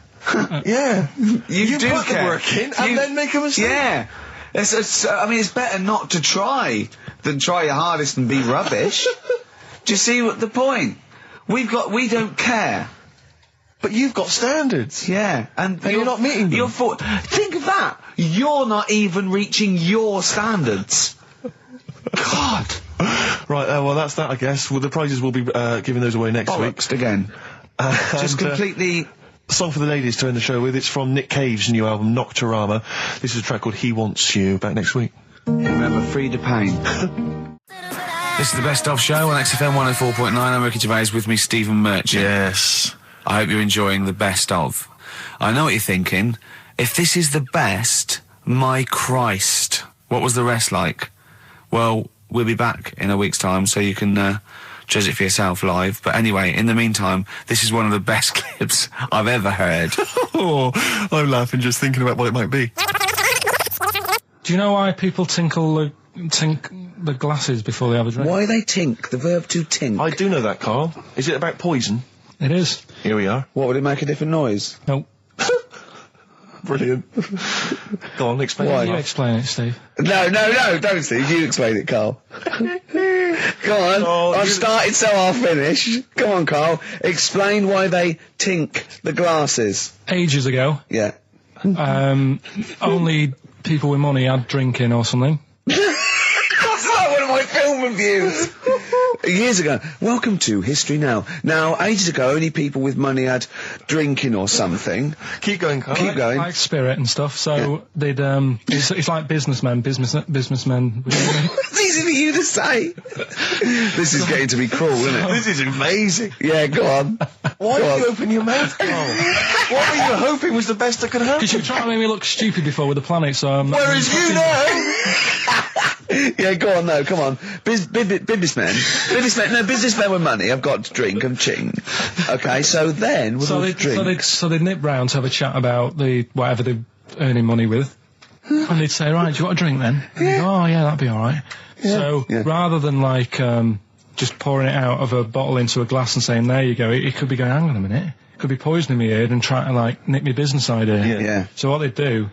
Yeah. You do put care. the work in and then make a mistake. Yeah. It's better not to try than try your hardest and be rubbish. Do you see what the point? We don't care. But you've got standards. Yeah. And you're not meeting them. Think of that. You're not even reaching your standards. God. Right, well, that's that, I guess. Well, the prizes will be giving those away next week. Again. Just completely... Song for the ladies to end the show with. It's from Nick Cave's new album, Nocturama. This is a track called He Wants You. Back next week. Remember, Frida Payne. This is the Best Of Show on XFM 104.9. I'm Ricky Gervais, with me, Stephen Merchant. Yes. I hope you're enjoying the Best Of. I know what you're thinking. If this is the best, my Christ, what was the rest like? Well, we'll be back in a week's time, so you can judge it for yourself live. But anyway, in the meantime, this is one of the best clips I've ever heard. Oh, I'm laughing just thinking about what it might be. Do you know why people tink the glasses before they have a drink? Why they tink? The verb to tink. I do know that, Carl. Is it about poison? It is. Here we are. What, would it make a different noise? Nope. Brilliant. Go on, explain Why? it. You explain it, Steve. No, don't, Steve. You explain it, Carl. Go on. Oh, I've started, so I'll finish. Go on, Carl. Explain why they tink the glasses. Ages ago, Yeah. only people with money had drinking or something. That's like one of my film reviews. Years ago. Welcome to History Now. Now, ages ago, only people with money had drinking or something. Keep going, Carl. Keep going. Like spirit and stuff, so they'd, it's like businessmen. It's easy for you to say. This is getting to be cruel, isn't it? This is amazing. Yeah, go on. Why did you open your mouth, Carl? What were you hoping was the best that could happen? Because you were trying to make me look stupid before with the planet, so I'm... Whereas you know... Yeah, go on, no, come on. Businessmen with money have got to drink and ching. Okay, so then, with all the drink... So they'd nip round to have a chat about whatever they're earning money with. And they'd say, right, do you want a drink then? And they'd go, oh, yeah, that'd be alright. Yeah. So, rather than, like, just pouring it out of a bottle into a glass and saying, there you go, it could be going, hang on a minute, it could be poisoning me head and trying to, like, nick my business idea. Yeah. So what they'd do,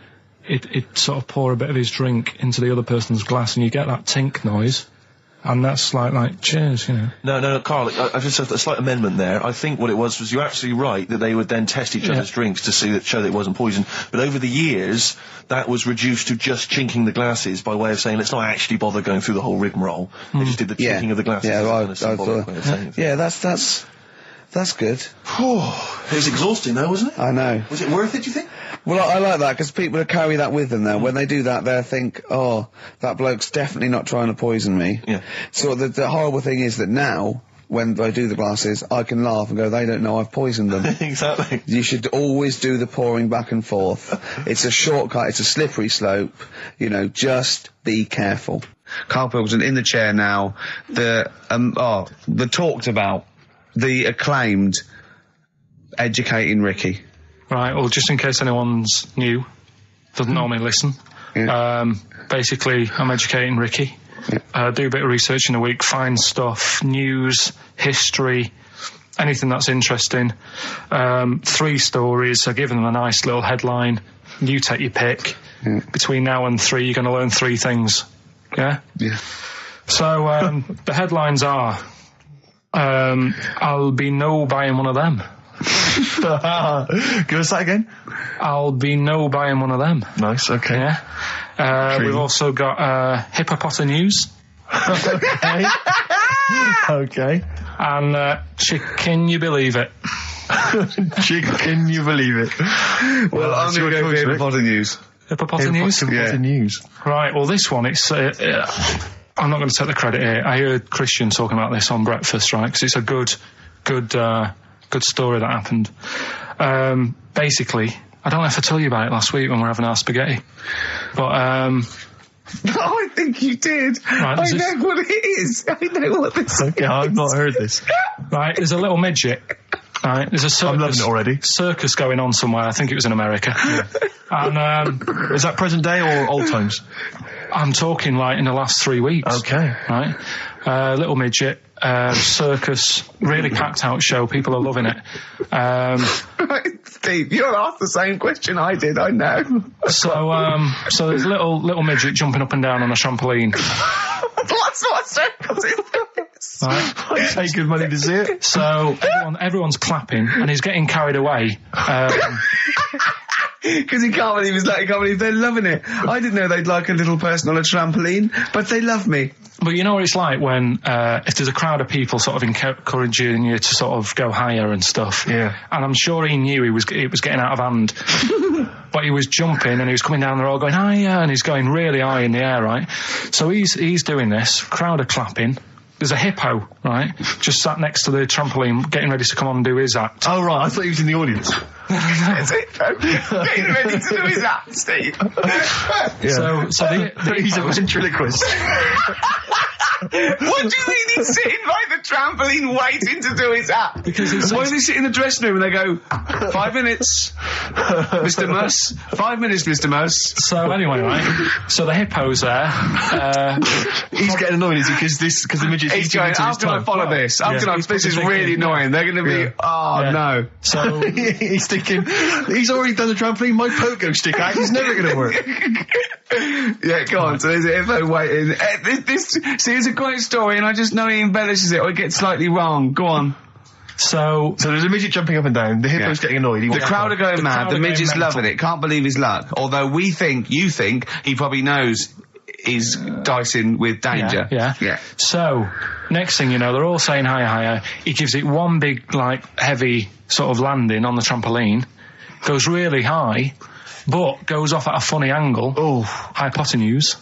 it'd sort of pour a bit of his drink into the other person's glass and you get that tink noise. And that's like, cheers, you know. No, Carl, I just have a slight amendment there. I think what it was you're absolutely right that they would then test each other's drinks to show that it wasn't poison. But over the years, that was reduced to just chinking the glasses by way of saying, let's not actually bother going through the whole rigmarole. They just did the chinking of the glasses. Yeah, that's good. It was exhausting though, wasn't it? I know. Was it worth it, do you think? Well, I like that, because people carry that with them now. When they do that, they'll think, oh, that bloke's definitely not trying to poison me. Yeah. So the horrible thing is that now, when I do the glasses, I can laugh and go, they don't know I've poisoned them. Exactly. You should always do the pouring back and forth. It's a shortcut, it's a slippery slope. You know, just be careful. Karl Pilkington in the chair now. The talked about, the acclaimed Educating Ricky. Right, well, just in case anyone's new, doesn't normally listen. Yeah. Basically, I'm educating Ricky. Yeah. Do a bit of research in a week, find stuff, news, history, anything that's interesting. 3 stories, I give them a nice little headline. You take your pick. Yeah. Between now and 3, you're going to learn 3 things. Yeah? Yeah. So, the headlines are, I'll be no buying one of them. Give us that again. I'll be no buying one of them. Nice, okay. Yeah. We've also got hippopotamus news. Okay. Okay. And can you believe it? Can you believe it? Well, I'm going to go for hippopotamus news. Hippopotamus news? Hippopotamus news. Right, well, this one, it's... I'm not going to take the credit here. I heard Christian talking about this on breakfast, right? Because it's a good story that happened. Basically, I don't know if I told you about it last week when we were having our spaghetti, but I think you did. Right, I know what it is. I know what this is. Okay, I've not heard this. Right, there's a little midget. Right, there's a circus. I'm loving it already. Circus going on somewhere. I think it was in America. Yeah. And is that present day or old times? I'm talking like in the last 3 weeks. Okay. Right, little midget. Circus, really packed out show. People are loving it. Right, Steve, you asked the same question I did. I know. So there's a little midget jumping up and down on a trampoline. That's what circus is. Right, I pay good money to see it. So everyone's clapping, and he's getting carried away. Because he can't believe they're loving it. I didn't know they'd like a little person on a trampoline, but they love me. But you know what it's like when, if there's a crowd of people sort of encouraging you to sort of go higher and stuff. Yeah. And I'm sure he knew it was getting out of hand. But he was jumping and he was coming down the road going higher, and he's going really high in the air, right? So he's doing this, crowd are clapping. There's a hippo, right, just sat next to the trampoline, getting ready to come on and do his act. Oh, right, I thought he was in the audience. There's a hippo getting ready to do his act, Steve. Yeah. So he's a ventriloquist. What do you mean he's sitting by the trampoline waiting to do his act? Because why does he sit in the dressing room and they go, 5 minutes, Mr. Muss, 5 minutes, Mr. Muss. So anyway, right, so the hippo's there. He's getting annoyed, is he? Because the midget's... He's going, how can I follow this? This is really annoying. They're going to be, no. So he's thinking, he's already done the trampoline, my pogo stick out, he's never going to work. Yeah, go on. So there's a hippo waiting. See, it's a great story, and I just know he embellishes it or it gets slightly wrong. Go on. So there's a midget jumping up and down. The hippo's getting annoyed. The crowd are going mad. The midget's loving it. Can't believe his luck. Although you think he probably knows he's dicing with danger. Yeah. So next thing you know, they're all saying higher. He gives it one big, like, heavy sort of landing on the trampoline. Goes really high, but goes off at a funny angle. Oh, hypotenuse.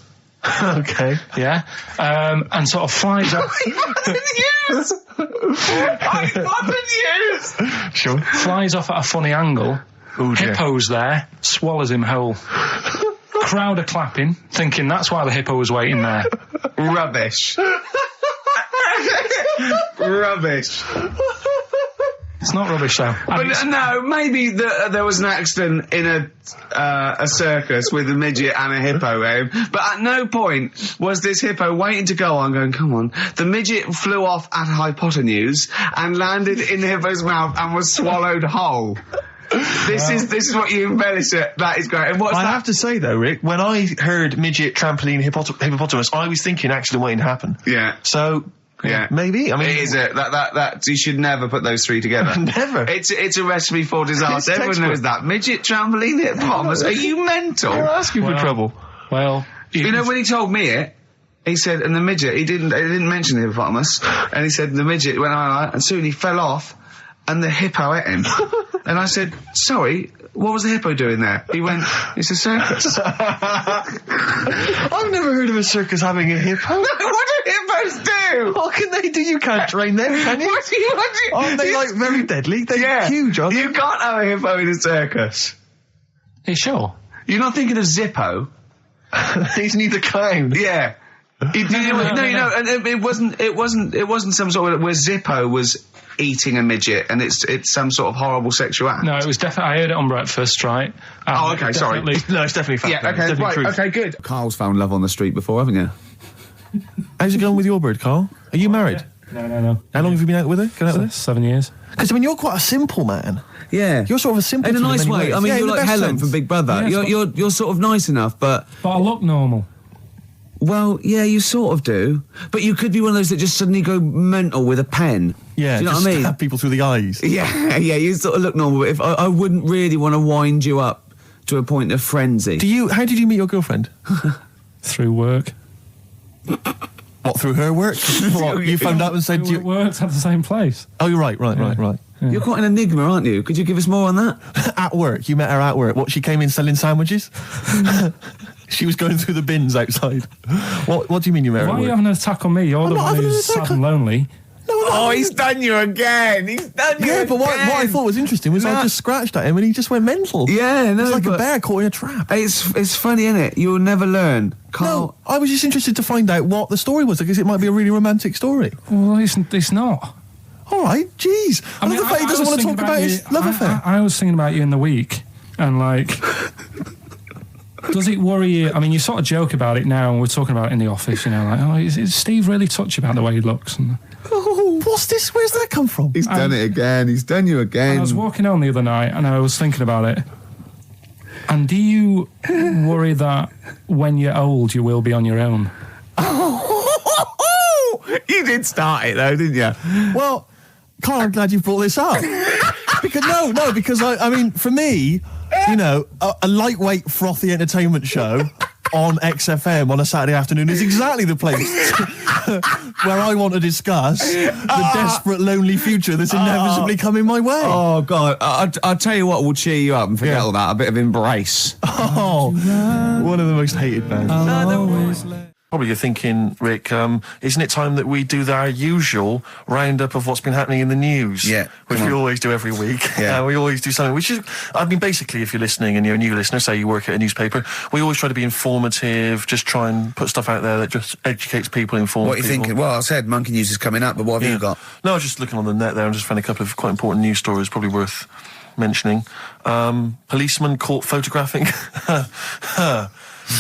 Okay. Yeah. And sort of flies off. Hypotenuse! Sure. Flies off at a funny angle. Ooh, Hippo's there, swallows him whole. Crowd are clapping, thinking that's why the hippo was waiting there. Rubbish. Rubbish. It's not rubbish, though. But no, maybe there was an accident in a circus with a midget and a hippo, but at no point was this hippo waiting to go on, going, come on. The midget flew off at hypotenuse and landed in the hippo's mouth and was swallowed whole. This is what you embellish it. That is great. And what's I have to say, though, Rick, when I heard midget, trampoline, hippopotamus, I was thinking accident waiting to happen. Yeah. So... Yeah, maybe. I mean, it is that you should never put those three together. Never. It's a recipe for disaster. Everyone knows that. Midget, trampoline, hippopotamus. Are you mental? You're asking for trouble. Well, you know when he told me it, he said, and the midget. He didn't mention the hippopotamus, and he said the midget went on, and soon he fell off, and the hippo ate him. And I said, sorry, what was the hippo doing there? He went, it's a circus. I've never heard of a circus having a hippo. What do hippos do? What can they do? You can't train them, can you? What do you... Aren't they, like, very deadly? They're huge, aren't they? You can't have a hippo in a circus. Are you sure? You're not thinking of Zippo? He's neither clown. Yeah. And it wasn't some sort of where Zippo was eating a midget and it's some sort of horrible sexual act. No, it was definitely. I heard it on breakfast, right? Oh, okay, sorry. No, it's definitely fact. Yeah, okay, right, truth. okay, good. Carl's found love on the street before, haven't you? How's it going with your bird, Carl? Are you married? No. How long have you been out with her? 7 years. Because, I mean, you're quite a simple man. Yeah. You're sort of a simple in a nice way. ways. I mean, yeah, you're like Helen sense. from Big Brother. Yeah, you're sort of nice enough, but I look normal. Well, yeah, you sort of do. But you could be one of those that just suddenly go mental with a pen. Yeah, do you know what I mean? Stab people through the eyes. Yeah, you sort of look normal. But if I wouldn't really want to wind you up to a point of frenzy. How did you meet your girlfriend? Through work. What, through her work? What, you phoned up and said We worked at the same place. Oh, you're right. Yeah. You're quite an enigma, aren't you? Could you give us more on that? At work, you met her at work. What, she came in selling sandwiches? She was going through the bins outside. What do you mean you met her at Why work? are you having an attack on me? You're the one who's sad and lonely. Oh, he's done you again. Yeah, but what I thought was interesting was I just scratched at him and he just went mental. Yeah, no, it's like a bear caught in a trap. It's funny, isn't it? You'll never learn. Carl. No, I was just interested to find out what the story was, because it might be a really romantic story. Well, it's not. All right, jeez. I love the fact he doesn't want to talk about his love affair. I was thinking about you in the week, and like, does it worry you? I mean, you sort of joke about it now, and we're talking about it in the office, you know, like, oh, is Steve really touchy about the way he looks? And, oh, what's this? Where's that come from? He's done it again. He's done you again. I was walking home the other night, and I was thinking about it. And do you worry that when you're old, you will be on your own? You did start it, though, didn't you? Well, Carl, I'm glad you brought this up. because I mean, for me, you know, a lightweight, frothy entertainment show on XFM on a Saturday afternoon is exactly the place where I want to discuss the desperate, lonely future that's inevitably coming my way. Oh, God. I'll tell you what will cheer you up and forget all that. A bit of Embrace. Oh, one of the most hated bands. Probably you're thinking, Rick, isn't it time that we do our usual roundup of what's been happening in the news? Yeah. Which we always do every week. Yeah. We always do something, which is, I mean, basically, if you're listening and you're a new listener, say you work at a newspaper, we always try to be informative, just try and put stuff out there that just educates people, informs people. What are you thinking? Well, I said Monkey News is coming up, but what have you got? No, I was just looking on the net there and just found a couple of quite important news stories, probably worth mentioning. Policeman caught photographing. I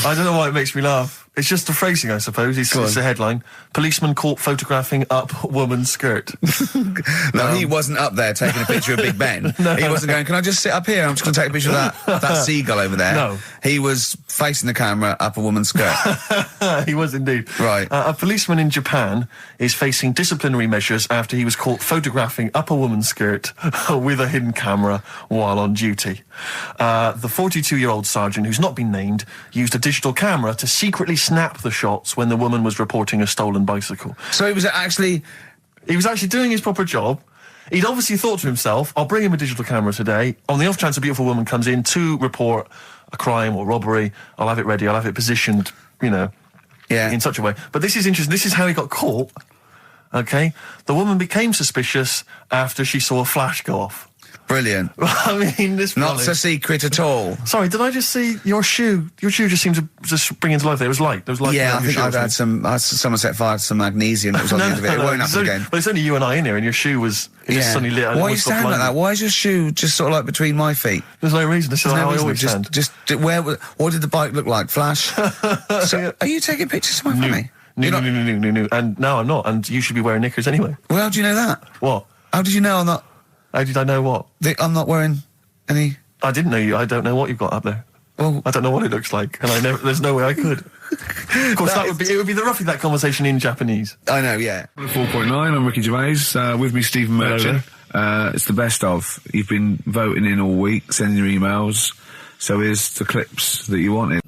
don't know why it makes me laugh. It's just the phrasing, I suppose. It's the headline. Policeman caught photographing up woman's skirt. No, he wasn't up there taking a picture of Big Ben. He wasn't going, can I just sit up here? I'm just going to take a picture of that seagull over there. No. He was facing the camera up a woman's skirt. He was indeed. Right. A policeman in Japan is facing disciplinary measures after he was caught photographing up a woman's skirt with a hidden camera while on duty. The 42-year-old sergeant, who's not been named, used a digital camera to secretly snap the shots when the woman was reporting a stolen bicycle. So he was actually doing his proper job. He'd obviously thought to himself, I'll bring him a digital camera today. On the off chance a beautiful woman comes in to report a crime or robbery, I'll have it ready, I'll have it positioned, you know, in such a way. But this is interesting. This is how he got caught. Okay? The woman became suspicious after she saw a flash go off. brilliant. I mean, this not so secret at all. Sorry, did I just see your shoe? Your shoe just seemed to just spring into life there. It was light. There was light. Yeah, I think I've had someone set fire to some magnesium that was on the end of it. It won't happen again. But it's only you and I in here, and your shoe was just suddenly lit. Why are you standing like that? Why is your shoe just sort of like between my feet? There's no reason. This is how I always stand. What did the bike look like? Flash? So, are you taking pictures of my family? No. And no, I'm not. And you should be wearing knickers anyway. Well, how do you know that? What? How did you know I'm not? How did I know what? I'm not wearing any... I didn't know you. I don't know what you've got up there. Well, I don't know what it looks like, and there's no way I could. Of course, it would be roughly that conversation in Japanese. I know, yeah. 4.9, I'm Ricky Gervais, with me Stephen Merchant. It's the best of. You've been voting in all week, sending your emails, so here's the clips that you wanted.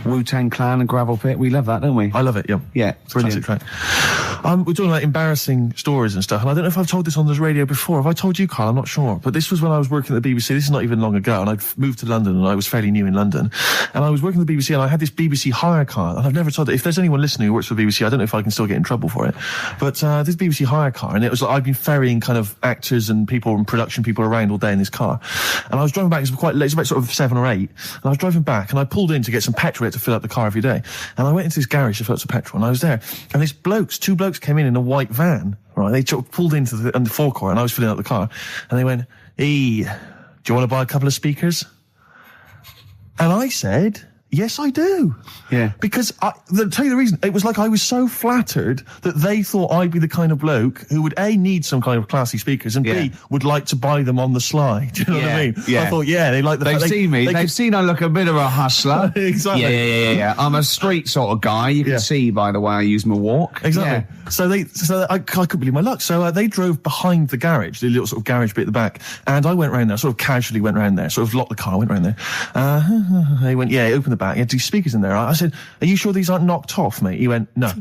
Wu-Tang Clan and Gravel Pit, we love that, don't we? I love it, yeah. Yeah, brilliant. Classic track. We're talking about embarrassing stories and stuff, and I don't know if I've told this on the radio before. Have I told you, Karl? I'm not sure. But this was when I was working at the BBC. This is not even long ago, and I'd moved to London, and I was fairly new in London. And I was working at the BBC, and I had this BBC hire car, and I've never told it. If there's anyone listening who works for the BBC, I don't know if I can still get in trouble for it. But this BBC hire car, and it was like I'd been ferrying kind of actors and people and production people around all day in this car. And I was driving back, it was quite late, it was about sort of 7 or 8, and I was driving back, and I pulled in to get some petrol to fill up the car every day. And I went into this garage to fill up some petrol, and I was there, and these two blokes came in a white van, right? They pulled into the forecourt, and I was filling up the car, and they went, "Hey, do you want to buy a couple of speakers?" And I said, "Yes, I do." Yeah. Because, to tell you the reason, it was like I was so flattered that they thought I'd be the kind of bloke who would, A, need some kind of classy speakers, and B, would like to buy them on the sly. Do you know what I mean? Yeah. I thought, they like the They've seen me. They've seen I look a bit of a hustler. Exactly. Yeah. I'm a street sort of guy. You can see by the way I use my walk. Exactly. Yeah. So I couldn't believe my luck. So they drove behind the garage, the little sort of garage bit at the back, and I went round there, sort of casually went round there, sort of locked the car, went round there. They went, open the back. You had 2 speakers in there. I said, "Are you sure these aren't knocked off, mate?" He went, No.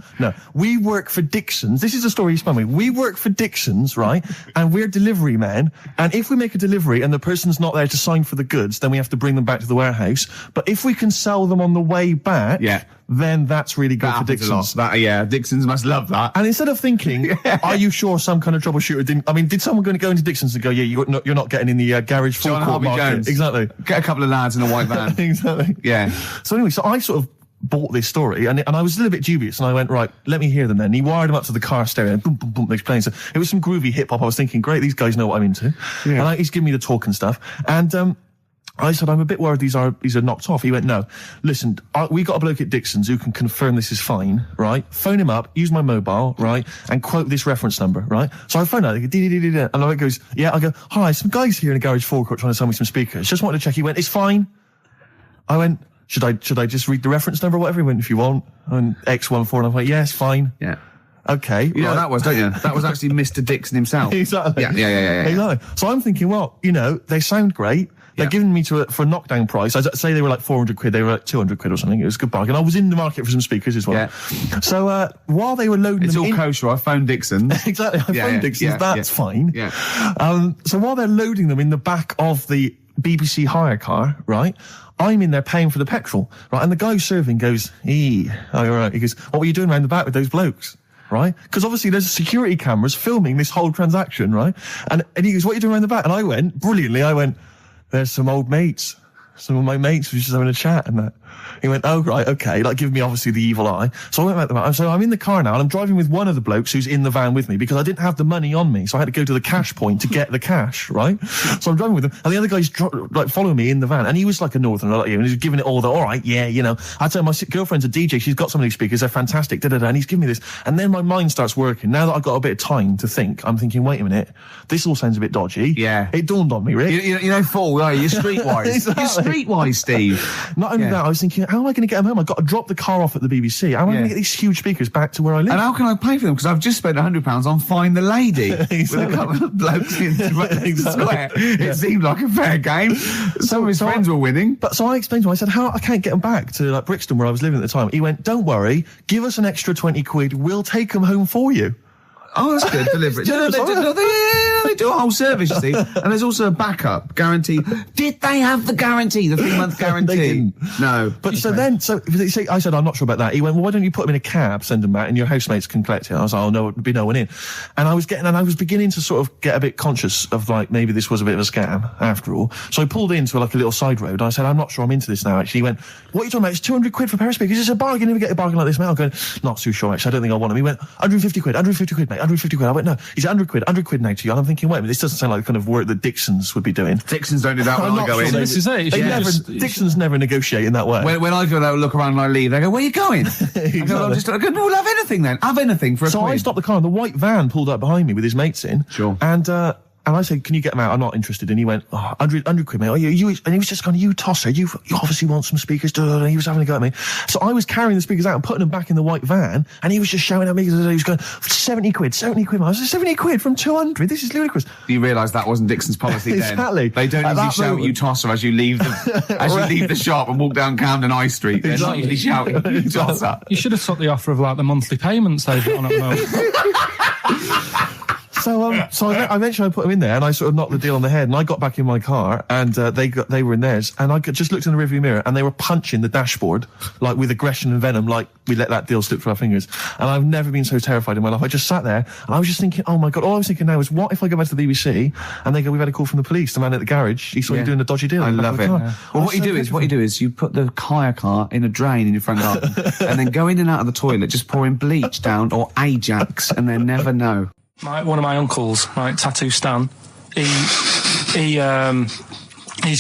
We work for Dixon's. This is the story he spun me. We work for Dixon's, right? And we're delivery men. And if we make a delivery and the person's not there to sign for the goods, then we have to bring them back to the warehouse. But if we can sell them on the way back, then that's really good for Dixon's. Dixon's must love that. And instead of thinking, are you sure some kind of troubleshooter didn't... I mean, did someone going to go into Dixon's and go, you're not getting in the garage forecourt market? Jones. Exactly. Get a couple of lads in a white van. Exactly. Yeah. So anyway, I sort of bought this story, and I was a little bit dubious, and I went, right, let me hear them then. And he wired them up to the car stereo, and boom, boom, boom, they're playing. So it was some groovy hip-hop. I was thinking, great, these guys know what I'm into. Yeah. And he's giving me the talk and stuff. And I said, I'm a bit worried these are knocked off. He went, no, listen, we got a bloke at Dixon's who can confirm this is fine, right? Phone him up, use my mobile, right? And quote this reference number, right? So I phoned out, and I goes, I go, hi, some guys here in the garage forecourt trying to sell me some speakers. Just wanted to check. He went, it's fine. I went, should I just read the reference number or whatever? He went, if you want. And X14, and I went, yeah, it's fine. Yeah. Okay. You know that was, don't you? That was actually Mr. Dixon himself. Exactly. Yeah. Exactly. So I'm thinking, well, they sound great. They're giving me for a knockdown price. I'd say they were like 400 quid. They were like 200 quid or something. It was a good bargain. I was in the market for some speakers as well. Yeah. So while they were loading them in... It's all kosher. I phoned Dixon. Exactly. I phoned Dixon. That's fine. Yeah. So while they're loading them in the back of the BBC hire car, right, I'm in there paying for the petrol, right, and the guy who's serving goes, all right. He goes, what were you doing around the back with those blokes? Right? Because obviously there's security cameras filming this whole transaction, right? And he goes, what are you doing around the back? And I went, brilliantly, there's some old mates. Some of my mates were just having a chat and that. He went, oh, right, okay, like giving me obviously the evil eye. So I went back to the van. So I'm in the car now, and I'm driving with one of the blokes who's in the van with me because I didn't have the money on me. So I had to go to the cash point to get the cash, right? So I'm driving with him, and the other guy's following me in the van, and he was like a northerner like you, and he's giving it all the, all right, I tell him, my girlfriend's a DJ, she's got some of these speakers, they're fantastic, and he's giving me this. And then my mind starts working. Now that I've got a bit of time to think, I'm thinking, wait a minute, this all sounds a bit dodgy. Yeah. It dawned on me, Rick. You fool, are you? You're streetwise. Exactly. You're streetwise, Steve. Not only that, I was thinking, how am I going to get them home? I've got to drop the car off at the BBC. How am I going to get these huge speakers back to where I live? And how can I pay for them? Because I've just spent £100 on Find the Lady with a couple of blokes in the square. It seemed like a fair game. Some of his friends were winning. So I explained to him, I said, I can't get them back to Brixton where I was living at the time. He went, don't worry, give us an extra 20 quid, we'll take them home for you. Oh, that's good. Deliberate. They do a whole service, you see. And there's also a backup guarantee. Did they have the guarantee, the 3-month guarantee? They didn't. No. But I said, I'm not sure about that. He went, well, why don't you put them in a cab, send them back, and your housemates can collect it? I was like, oh, no, there'd be no one in. And I was beginning to sort of get a bit conscious of maybe this was a bit of a scam after all. So I pulled into a little side road. I said, I'm not sure I'm into this now, actually. He went, what are you talking about? It's 200 quid for a pair of speakers. It's a bargain. You never get a bargain like this, mate. I'm going, not too sure, actually. I don't think I want them. He went, 150 quid, mate. 150 quid. I went, no, he's 100 quid now to you. And I'm thinking, wait a minute, this doesn't sound like the kind of work that Dixon's would be doing. Dixon's don't do that when I go in. This is it. Dixon's never negotiate in that way. When I go there, look around and I leave, they go, where are you going? Exactly. I go, we'll have anything then. Have anything for a So quid. I stopped the car and the white van pulled up behind me with his mates in. Sure. And And I said, can you get them out? I'm not interested. And he went, 100 quid, mate. Oh, you, and he was just going, you tosser, you obviously want some speakers. And he was having a go at me. So I was carrying the speakers out and putting them back in the white van. And he was just shouting at me. He was going, 70 quid. I was like, 70 quid from 200? This is ludicrous. You realise that wasn't Dixon's policy then. Exactly. They don't usually shout you tosser as you leave the shop and walk down Camden High Street. They're not usually shouting you tosser. You should have took the offer of like the monthly payments they've got on at the moment. So I eventually put them in there, and I sort of knocked the deal on the head, and I got back in my car, and they were in theirs, and I just looked in the rearview mirror, and they were punching the dashboard, like with aggression and venom, like we let that deal slip through our fingers. And I've never been so terrified in my life. I just sat there, and I was just thinking, oh my God, all I was thinking now is, what if I go back to the BBC, and they go, we've had a call from the police, the man at the garage, he saw you doing a dodgy deal. I love it. Yeah. Well, what you do is you put the hire car in a drain in your front garden, and then go in and out of the toilet, just pouring bleach down, or Ajax, and they never know. One of my uncles, like Tattoo Stan, he's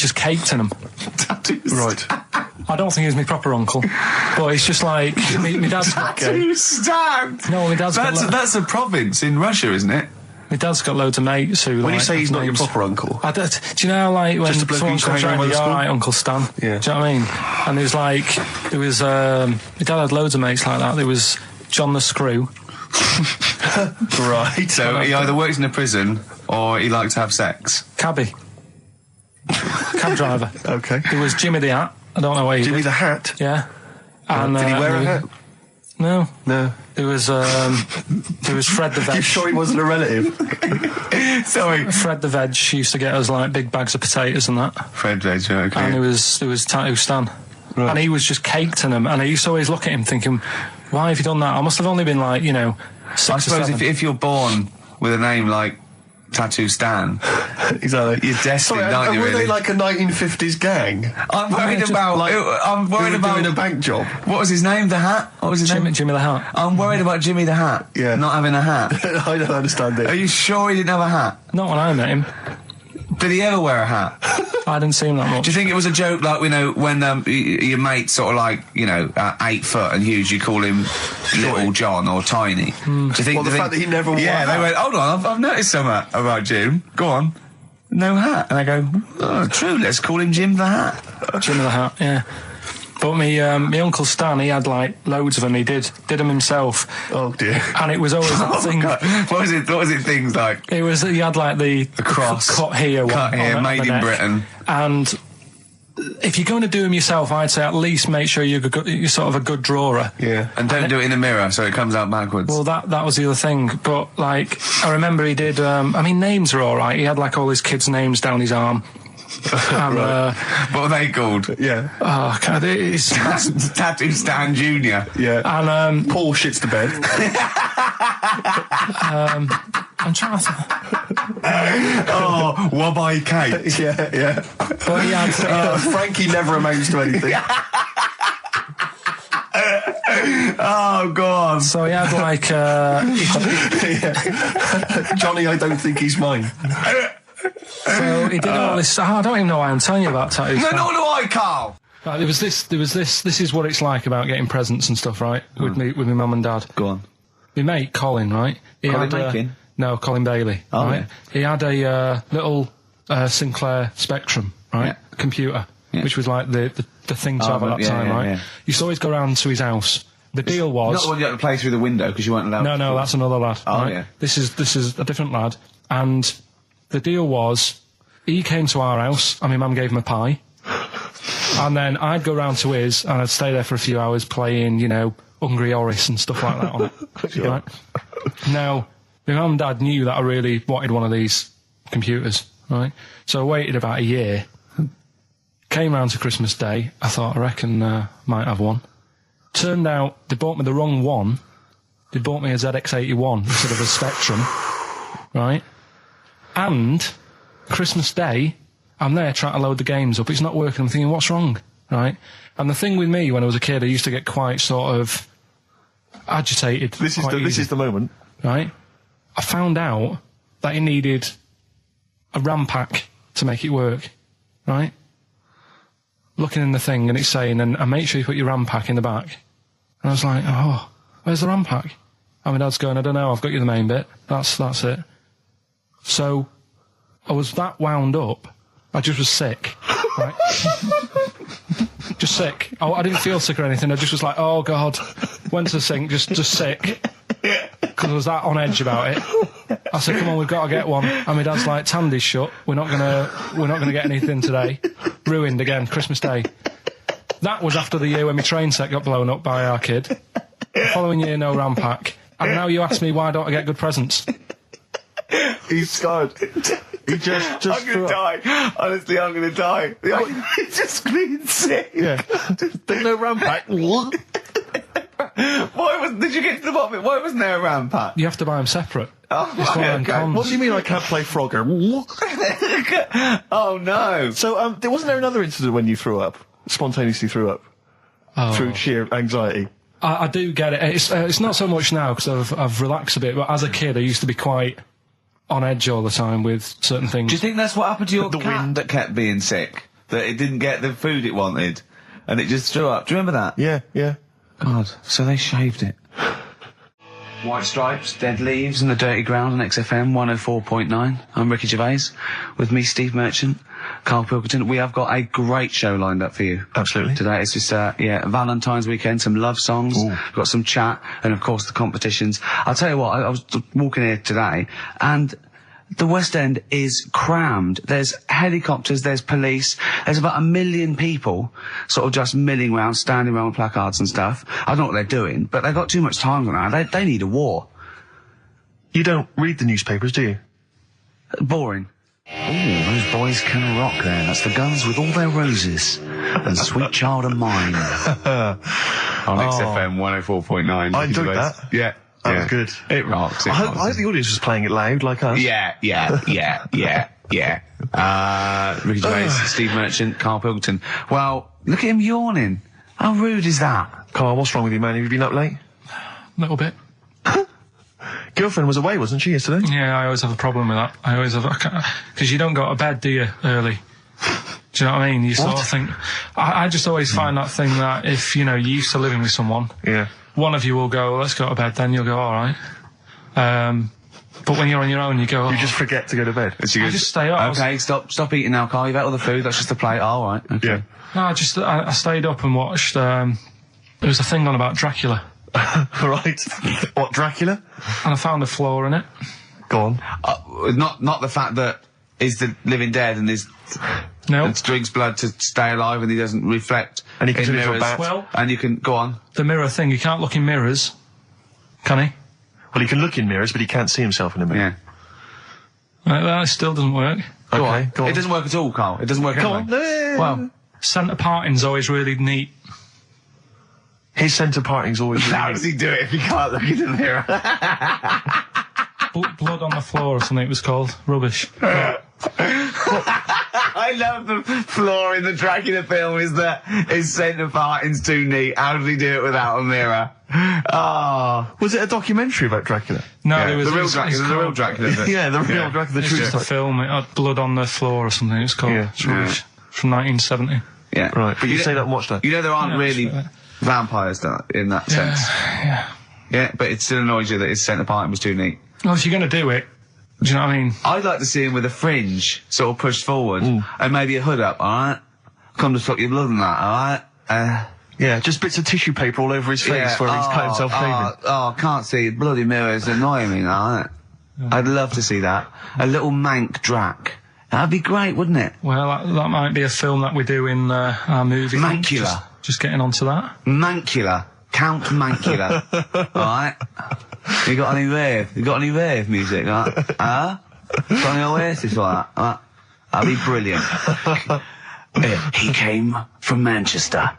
just caked in them. Tattoo Right. I don't think he's my proper uncle, but it's just like my dad's got Tattoo Stan. No, my dad's that's a province in Russia, isn't it? My dad's got loads of mates who. When like, you say he's not your proper uncle, do you know like when just a bloke someone who used to comes hang around around, with all school? right, Uncle Stan. Yeah. Do you know what I mean? And my dad had loads of mates like that. There was John the Screw. Right. So he either works in a prison or he likes to have sex. Cabbie. Cab driver. Okay. There was Jimmy the Hat. I don't know where he Jimmy did. the Hat? Yeah. And, did he wear a hat? No. No. There was Fred the Veg. You sure he wasn't a relative? Sorry. Fred the Veg used to get us like big bags of potatoes and that. Fred Veg, okay. And there was Tattoo Stan. Right. And he was just caked in them. And I used to always look at him thinking, why have you done that? I must have only been like, 6 I or suppose 7. if you're born with a name like Tattoo Stan, Exactly. you're destined, aren't you, were really? they like a 1950s gang? I'm worried about... I'm worried Who were about... doing a bank job? What was his name? The Hat? What was his name? Jimmy the Hat. I'm worried about Jimmy the Hat. Yeah. Not having a hat. I don't understand it. Are you sure he didn't have a hat? Not when I met him. Did he ever wear a hat? I didn't see him that much. Do you think it was a joke, like, when your mate's sort of like, 8 foot and huge, you call him Little John or Tiny? Do you think... Well, the fact that he never wore a hat. They went, hold on, I've noticed something about Jim. Go on. No hat. And I go, oh, true, let's call him Jim the Hat. Jimmy the Hat, yeah. But my Uncle Stan, he had like loads of them. He did them himself. Oh dear. And it was always that thing. God. What was it things like? He had like the cross. cut here, Made in Britain. And if you're going to do them yourself, I'd say at least make sure you're sort of a good drawer. Yeah. And don't do it in a mirror so it comes out backwards. Well, that was the other thing. But like, I remember he did. Names are all right. He had like all his kids' names down his arm. And, what were they called? Yeah. Oh, God, it's Tattoo Stan Jr. Yeah. And Paul shits the bed. I'm trying to. Oh, Wabbai Kate. Yeah. But he had. Frankie never amounts to anything. Oh, God. So he had like. Johnny, I don't think he's mine. So he did all this. I don't even know why I'm telling you about tattoos. No, nor do I, Carl. Right, there was this. This is what it's like about getting presents and stuff, right? With my mum and dad. Go on. My mate Colin, right? Colin Makin? No, Colin Bailey. Oh, right? yeah. He had a little Sinclair Spectrum, right? Yeah. Computer, Yeah. which was like the thing to have at that time, right? Yeah. You used to always go round to his house. The deal was Not the one you had to play through the window because you weren't allowed. no, that's another lad. Oh, right? yeah. This is a different lad, and the deal was he came to our house, and my mum gave him a pie, and then I'd go round to his, and I'd stay there for a few hours playing, Hungry Horace and stuff like that on it. Sure. Right? Now, my mum and dad knew that I really wanted one of these computers, right? So I waited about a year. Came round to Christmas Day. I thought, I reckon might have one. Turned out they bought me the wrong one. They bought me a ZX81 instead of a Spectrum, right? And Christmas Day, I'm there trying to load the games up. It's not working. I'm thinking, what's wrong, right? And the thing with me when I was a kid, I used to get quite sort of agitated. This is the moment. Right? I found out that it needed a RAM pack to make it work, right? Looking in the thing and it's saying, and make sure you put your RAM pack in the back. And I was like, oh, where's the RAM pack? And my dad's going, I don't know, I've got you the main bit. That's it. So I was that wound up, I just was sick. Right? Just sick. I didn't feel sick or anything. I just was like, oh God. Went to the sink, just sick. Because I was that on edge about it. I said, come on, we've got to get one. And my dad's like, Tandy's shut. We're not gonna get anything today. Ruined again, Christmas Day. That was after the year when my train set got blown up by our kid. The following year, no RAM pack. And now you ask me why don't I get good presents? He's scarred. He just I'm gonna die. Honestly, I'm gonna die. He's just clean sick. Yeah. There's no RAM pack. Did you get to the bottom of it? Why wasn't there a RAM pack? You have to buy them separate. Oh, It's one of them okay. cons. What do you mean I can't play Frogger? Oh no. So, wasn't there another incident when you threw up? Spontaneously threw up? Through sheer anxiety? I do get it. It's not so much now because I've relaxed a bit, but as a kid I used to be quite on edge all the time with certain things. Do you think that's what happened to your cat that kept being sick? That it didn't get the food it wanted? And it just threw up? Do you remember that? Yeah. God, so they shaved it. White Stripes, Dead Leaves and the Dirty Ground on XFM 104.9. I'm Ricky Gervais. With me, Steve Merchant, Karl Pilkington. We have got a great show lined up for you. Absolutely. Today it's just, Valentine's weekend, some love songs, we've got some chat, and of course the competitions. I'll tell you what, I was walking here today, and the West End is crammed. There's helicopters, there's police, there's about 1 million people sort of just milling around, standing around with placards and stuff. I don't know what they're doing, but they've got too much time on that. They need a war. You don't read the newspapers, do you? Boring. Ooh, those boys can rock there. That's the Guns with All Their Roses and Sweet Child of Mine. On XFM 104.9. I enjoyed that. Yeah. That was good. It rocks. I hope the audience was playing it loud, like us. Yeah. Ricky Gervais, Steve Merchant, Karl Pilkington. Well, look at him yawning. How rude is that? Carl, what's wrong with you, man? Have you been up late? A little bit. Girlfriend was away, wasn't she, yesterday? Yeah, I always have a problem with that. I always have, because you don't go to bed, do you, early? Do you know what I mean? You sort of think, I just always find that thing that if, you're used to living with someone, Yeah. one of you will go, let's go to bed, then you'll go, alright. But when you're on your own, you go, You just forget to go to bed. I just stay up. Okay, stop eating now, Carl. You've ate all the food. That's just a plate. All right. Okay. Yeah. No, I stayed up and watched, there was a thing on about Dracula, Right. What, Dracula? and I found a flaw in it. Go on. Not the fact that he's the living dead and No. and drinks blood to stay alive and he doesn't reflect And he can in turn into a mirrors. bat. Well, And you can go on. the mirror thing, you can't look in mirrors, can he? Well, he can look in mirrors, but he can't see himself in a mirror. Yeah. That still doesn't work. Okay, go on. It doesn't work at all, Carl. It doesn't work Go anyway. on. Well, Centre parting's always really neat. His centre parting's always how does he do it if he can't look in the mirror? Blood on the floor or something it was called. Rubbish. I love the flaw in the Dracula film is that his centre parting's too neat. How does he do it without a mirror? Oh. Was it a documentary about Dracula? No, Yeah, there was the real it's Dracula. The real called- Dracula. Is it? Yeah, the real Dracula, the It's true just a story. film. It had blood on the floor or something. It's called. Yeah. It's rubbish. From 1970. Yeah. Right, but you know- say that and watch that. You know there aren't Yeah, really sure. vampires in that sense. Yeah. Yeah, but it still annoys you that his centre parting was too neat. Well, if you're going to do it, do you know what I mean? I'd like to see him with a fringe sort of pushed forward and maybe a hood up, alright? Come to stop your blood and that, alright? Yeah, just bits of tissue paper all over his face where he's cut himself shaving. Can't see. Bloody mirrors annoying me, alright? I'd love to see that. A little mank Drac. That'd be great, wouldn't it? Well, that might be a film that we do in our movie. Mancula. Just getting onto that. Mancula. Count Mancula. Alright? You got any rave music, like? Huh? Got any Oasis like that? That'd be brilliant. He came from Manchester.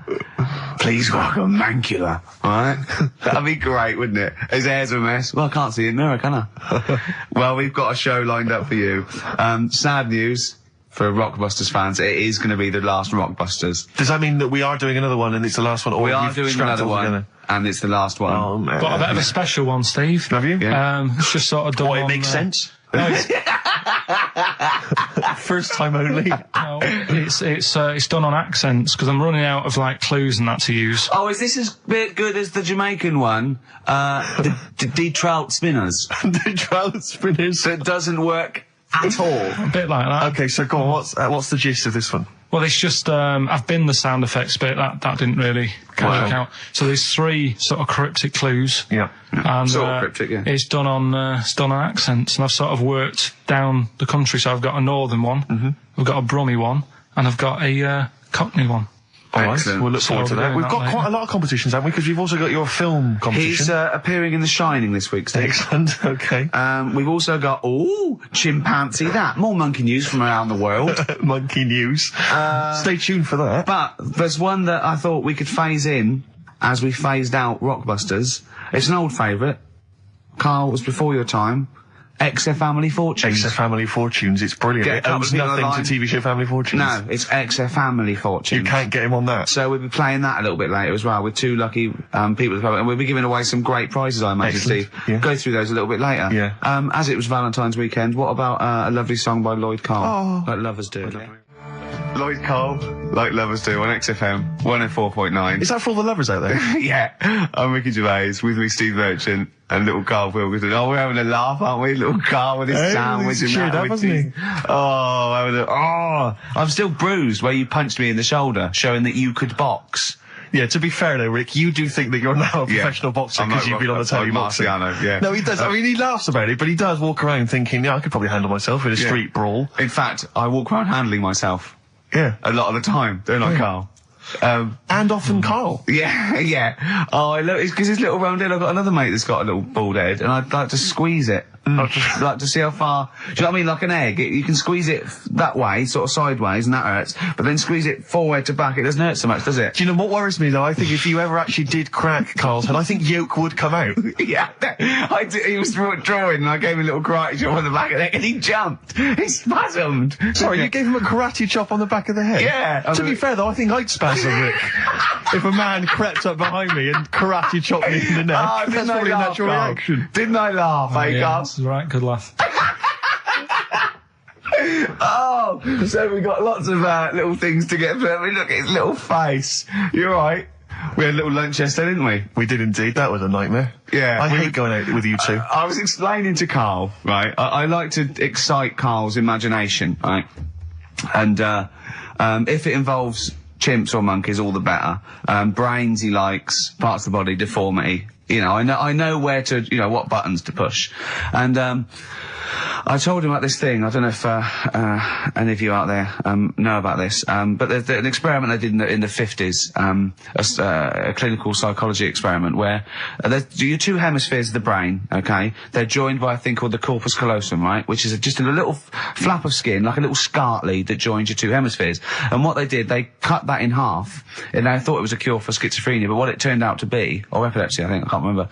Please welcome Mancula. Alright? That'd be great, wouldn't it? His hair's a mess. Well, I can't see in the mirror, can I? Well, we've got a show lined up for you. Sad news for Rockbusters fans. It is going to be the last Rockbusters. Does that mean that we are doing another one and it's the last one? Or We are you've doing scrapped another it all one, together? and it's the last one. Oh, man. Got a bit of a special one, Steve. Have you? Yeah. It's just sort of done. What, it on, makes sense? No, it's, First time only. no, it's done on accents because I'm running out of like clues and that to use. Oh, is this as good as the Jamaican one? The trout spinners. The trout spinners. That doesn't work at all. A bit like that. Okay, so go on. What's the gist of this one? Well, it's just I've been the sound effects bit. That didn't really work out. So there's 3 sort of cryptic clues. Yeah. And Sort of cryptic, yeah. it's done on accents, and I've sort of worked down the country. So I've got a northern one, I've got a Brummie one, and I've got a Cockney one. All right, Excellent. we'll look forward to that. We've got quite a lot of competitions, haven't we? Because we've also got your film competition. He's appearing in The Shining this week, Steve. Excellent, okay. We've also got, chimpanzee that. More monkey news from around the world. Monkey news. Stay tuned for that. But there's one that I thought we could phase in as we phased out Rockbusters. It's an old favourite. Carl, was before your time. XFM Family Fortunes. XFM Family Fortunes, it's brilliant. It owes nothing to TV show Family Fortunes. No, it's XFM Family Fortunes. You can't get him on that. So we'll be playing that a little bit later as well with 2 lucky people at the public, and we'll be giving away some great prizes, I imagine, Steve. Yeah. Go through those a little bit later. Yeah. As it was Valentine's weekend, what about a lovely song by Lloyd Cole? Like Lovers Do. Lloyd Cole, Like Lovers Do, on XFM 104.9. Is that for all the lovers out there? Yeah. I'm Ricky Gervais, with me Steve Merchant and little Karl Pilkington. Oh, we're having a laugh, aren't we? Little Karl with his sandwich and cheered that. up, hasn't he? I'm still bruised where you punched me in the shoulder, showing that you could box. Yeah, to be fair though, Rick, you do think that you're now a professional boxer because you've been on the telly boxing. Marciano, yeah. No, he does. I mean, he laughs about it, but he does walk around thinking, I could probably handle myself in a street brawl. In fact, I walk around handling myself. Yeah. A lot of the time, don't I, Carl? And often Carl. Yeah, yeah. Oh, I love it because his little round head. I've got another mate that's got a little bald head, and I'd like to squeeze it. I'd just like to see how far. Do you know what I mean? Like an egg, you can squeeze it that way, sort of sideways, and that hurts. But then squeeze it forward to back, it doesn't hurt so much, does it? Do you know what worries me though? I think if you ever actually did crack Carl's head, I think yolk would come out. Yeah, I did. He was drawing, and I gave him a little karate chop on the back of the neck, and he jumped. He spasmed. Sorry, you gave him a karate chop on the back of the head? Yeah. To be fair though, I think I'd spasm, Rick. If a man crept up behind me and karate chopped me in the neck, that's probably a natural reaction. Didn't I laugh, Yeah, Carl? that's right. Good laugh. So we got lots of little things to get through. I mean, look at his little face. You're right. We had a little lunch yesterday, didn't we? We did indeed. That was a nightmare. Yeah. I hate going out with you two. I was explaining to Carl, right? I like to excite Carl's imagination, right? And if it involves chimps or monkeys, all the better. Brains he likes, parts of the body, deformity. You know, I know where to, what buttons to push. And I told him about this thing. I don't know if any of you out there know about this, but there's an experiment they did in the 50s, a clinical psychology experiment where your 2 hemispheres of the brain, okay, they're joined by a thing called the corpus callosum, right, which is just a little flap of skin, like a little scarlet lead that joins your 2 hemispheres. And what they did, they cut that in half, and they thought it was a cure for schizophrenia, but what it turned out to be, or epilepsy, I think, I can't remember,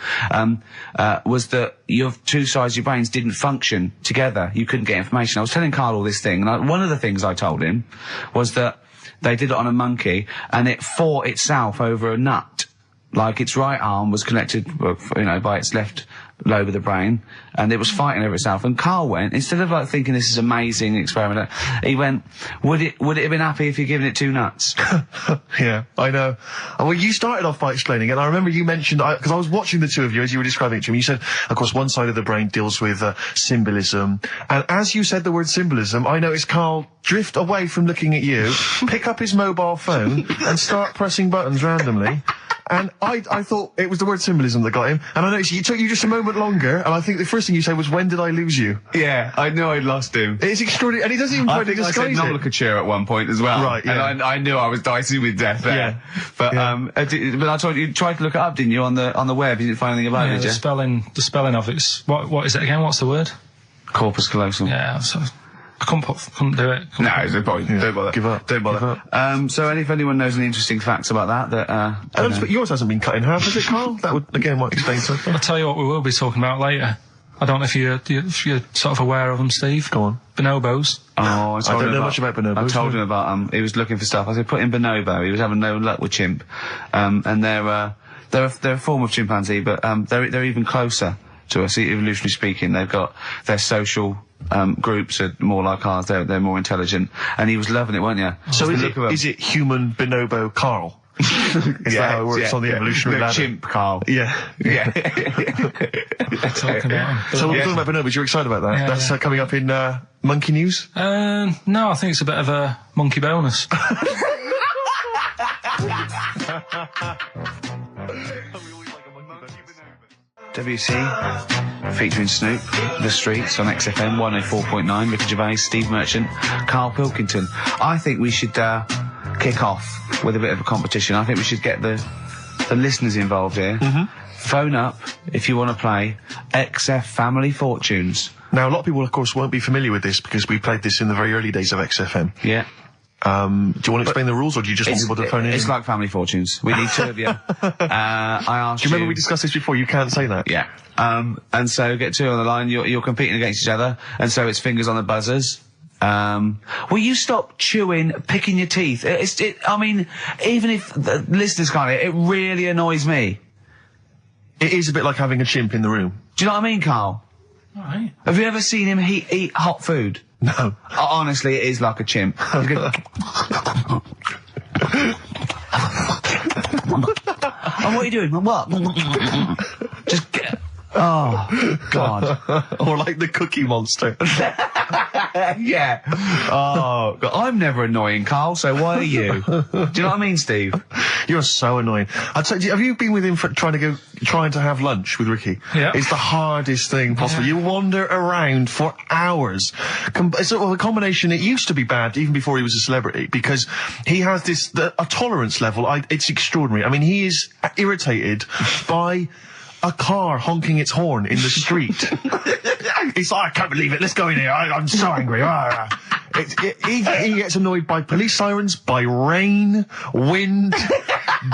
was that your 2 sides of your brains didn't function together. You couldn't get information. I was telling Carl all this thing, and one of the things I told him was that they did it on a monkey, and it fought itself over a nut. Like its right arm was connected, by its left lobe of the brain, and it was fighting over itself. And Carl went, instead of like thinking this is amazing experiment, he went, would it have been happy if you'd given it 2 nuts? Yeah, I know. Well, you started off by explaining it, and I remember you mentioned, because I was watching the 2 of you as you were describing it to me, you said, of course, one side of the brain deals with symbolism, and as you said the word symbolism, I noticed Carl drift away from looking at you, pick up his mobile phone, and start pressing buttons randomly. And I thought it was the word symbolism that got him. And I noticed it took you just a moment longer. And I think the first thing you said was, when did I lose you? Yeah, I knew I'd lost him. It's extraordinary. And he doesn't even try to disguise it. I said nomenclature at one point as well. Right, yeah. And I knew I was dicey with death there. Yeah. But, but I told you tried to look it up, didn't you, on the web? You didn't find anything about it, did you? The spelling of it's, what is it again? What's the word? Corpus callosum. Yeah, so I couldn't do it. No, it's no point. Yeah. Don't bother. Give up. Don't bother. So if anyone knows any interesting facts about that, but yours hasn't been cut in half, has it, Carl? That would, again, might explain something. I'll tell you what we will be talking about later. I don't know if you're sort of aware of them, Steve. Go on. Bonobos. Oh, I don't know much about bonobos. I told him about he was looking for stuff. I said, put in bonobo. He was having no luck with chimp. And they're a form of chimpanzee, but they're even closer to us, evolutionarily speaking. They've got their social groups are more like ours. They're more intelligent. And he was loving it, weren't you? So is it human bonobo Carl? Is that how it works on the evolutionary ladder? Chimp, Carl. Yeah. Yeah. Talking about him. So we're talking about bonobos. You're excited about that? That's coming up in Monkey News? No, I think it's a bit of a monkey bonus. WC featuring Snoop, The Streets on XFM 104.9. Ricky Gervais, Steve Merchant, Karl Pilkington. I think we should kick off with a bit of a competition. I think we should get the listeners involved here. Phone up if you want to play XF Family Fortunes. Now, a lot of people, of course, won't be familiar with this because we played this in the very early days of XFM. Yeah. Do you want to explain the rules, or do you just want people to phone in? It's like Family Fortunes. We need two of you. I asked you... Do you remember we discussed this before? You can't say that. Yeah. And so get two on the line. You're competing against each other, and so it's fingers on the buzzers. Will you stop chewing, picking your teeth? I mean, even if the listeners can't hear, it really annoys me. It is a bit like having a chimp in the room. Do you know what I mean, Carl? All right. Have you ever seen him eat hot food? No. Honestly, it is like a chimp. And what are you doing? What? Just get... Oh, God. Or like the Cookie Monster. Yeah. Oh, God. I'm never annoying, Carl, so why are you? Do you know what I mean, Steve? You're so annoying. I'd say, have you been with him for trying to have lunch with Ricky? Yeah. It's the hardest thing possible. You wander around for hours. It's sort of a combination. It used to be bad even before he was a celebrity because he has a tolerance level. It's extraordinary. I mean, he is irritated by a car honking its horn in the street. He's like, I can't believe it. Let's go in here. I'm so angry. He gets annoyed by police sirens, by rain, wind,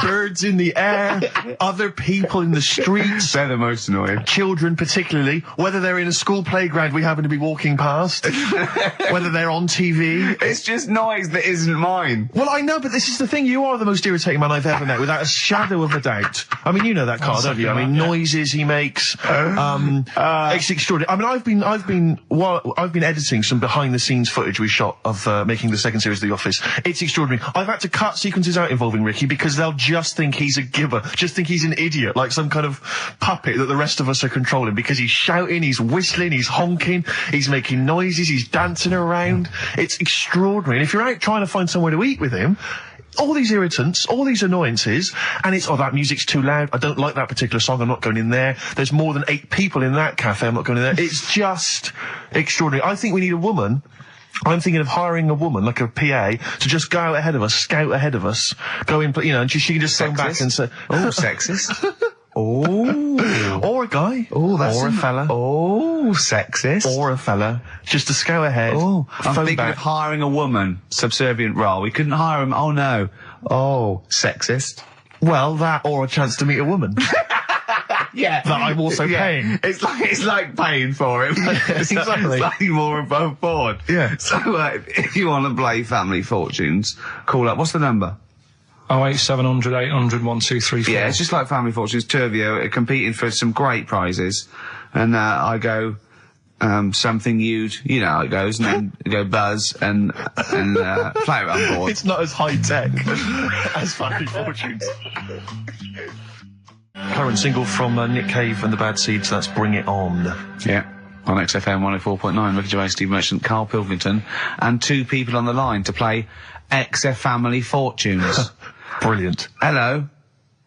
birds in the air, other people in the streets. They're the most annoying. Children particularly, whether they're in a school playground we happen to be walking past, whether they're on TV. It's just noise that isn't mine. Well, I know, but this is the thing. You are the most irritating man I've ever met, without a shadow of a doubt. I mean, you know that, Carl, don't you? I mean, noises he makes. It's extraordinary. I mean, I've been editing some behind-the-scenes footage we shot of making the second series of The Office. It's extraordinary. I've had to cut sequences out involving Ricky because they'll just think he's a gibber, just think he's an idiot, like some kind of puppet that the rest of us are controlling, because he's shouting, he's whistling, he's honking, he's making noises, he's dancing around. It's extraordinary. And if you're out trying to find somewhere to eat with him, all these irritants, all these annoyances, and it's, that music's too loud, I don't like that particular song, I'm not going in there, there's more than 8 people in that cafe, I'm not going in there. It's just extraordinary. I think we need a woman. I'm thinking of hiring a woman, like a PA, to just go out ahead of us, scout ahead of us, go in, and she can just phone back and say... Oh, sexist. Oh. Or a guy. Oh, that's... Or a fella. Oh, sexist. Or a fella. Just to scout ahead. Oh, I'm thinking back. of hiring a woman, subservient role. We couldn't hire him. Oh, no. Oh, sexist. Well, that or a chance to meet a woman. Yeah. That I'm also paying. It's like paying for him. It's Exactly. slightly more above board. Yeah. So, if you want to play Family Fortunes, call up. What's the number? 08700 800 1234. Yeah, it's just like Family Fortunes. Two of you are competing for some great prizes. And, I go, something you know how it goes, and then you go buzz and play it on board. It's not as high tech as Family Fortunes. Current single from Nick Cave and the Bad Seeds, that's Bring It On. Yeah, on XFM 104.9, Ricky Gervais, Steve Merchant, Karl Pilkington, and 2 people on the line to play XF Family Fortunes. Brilliant. Hello.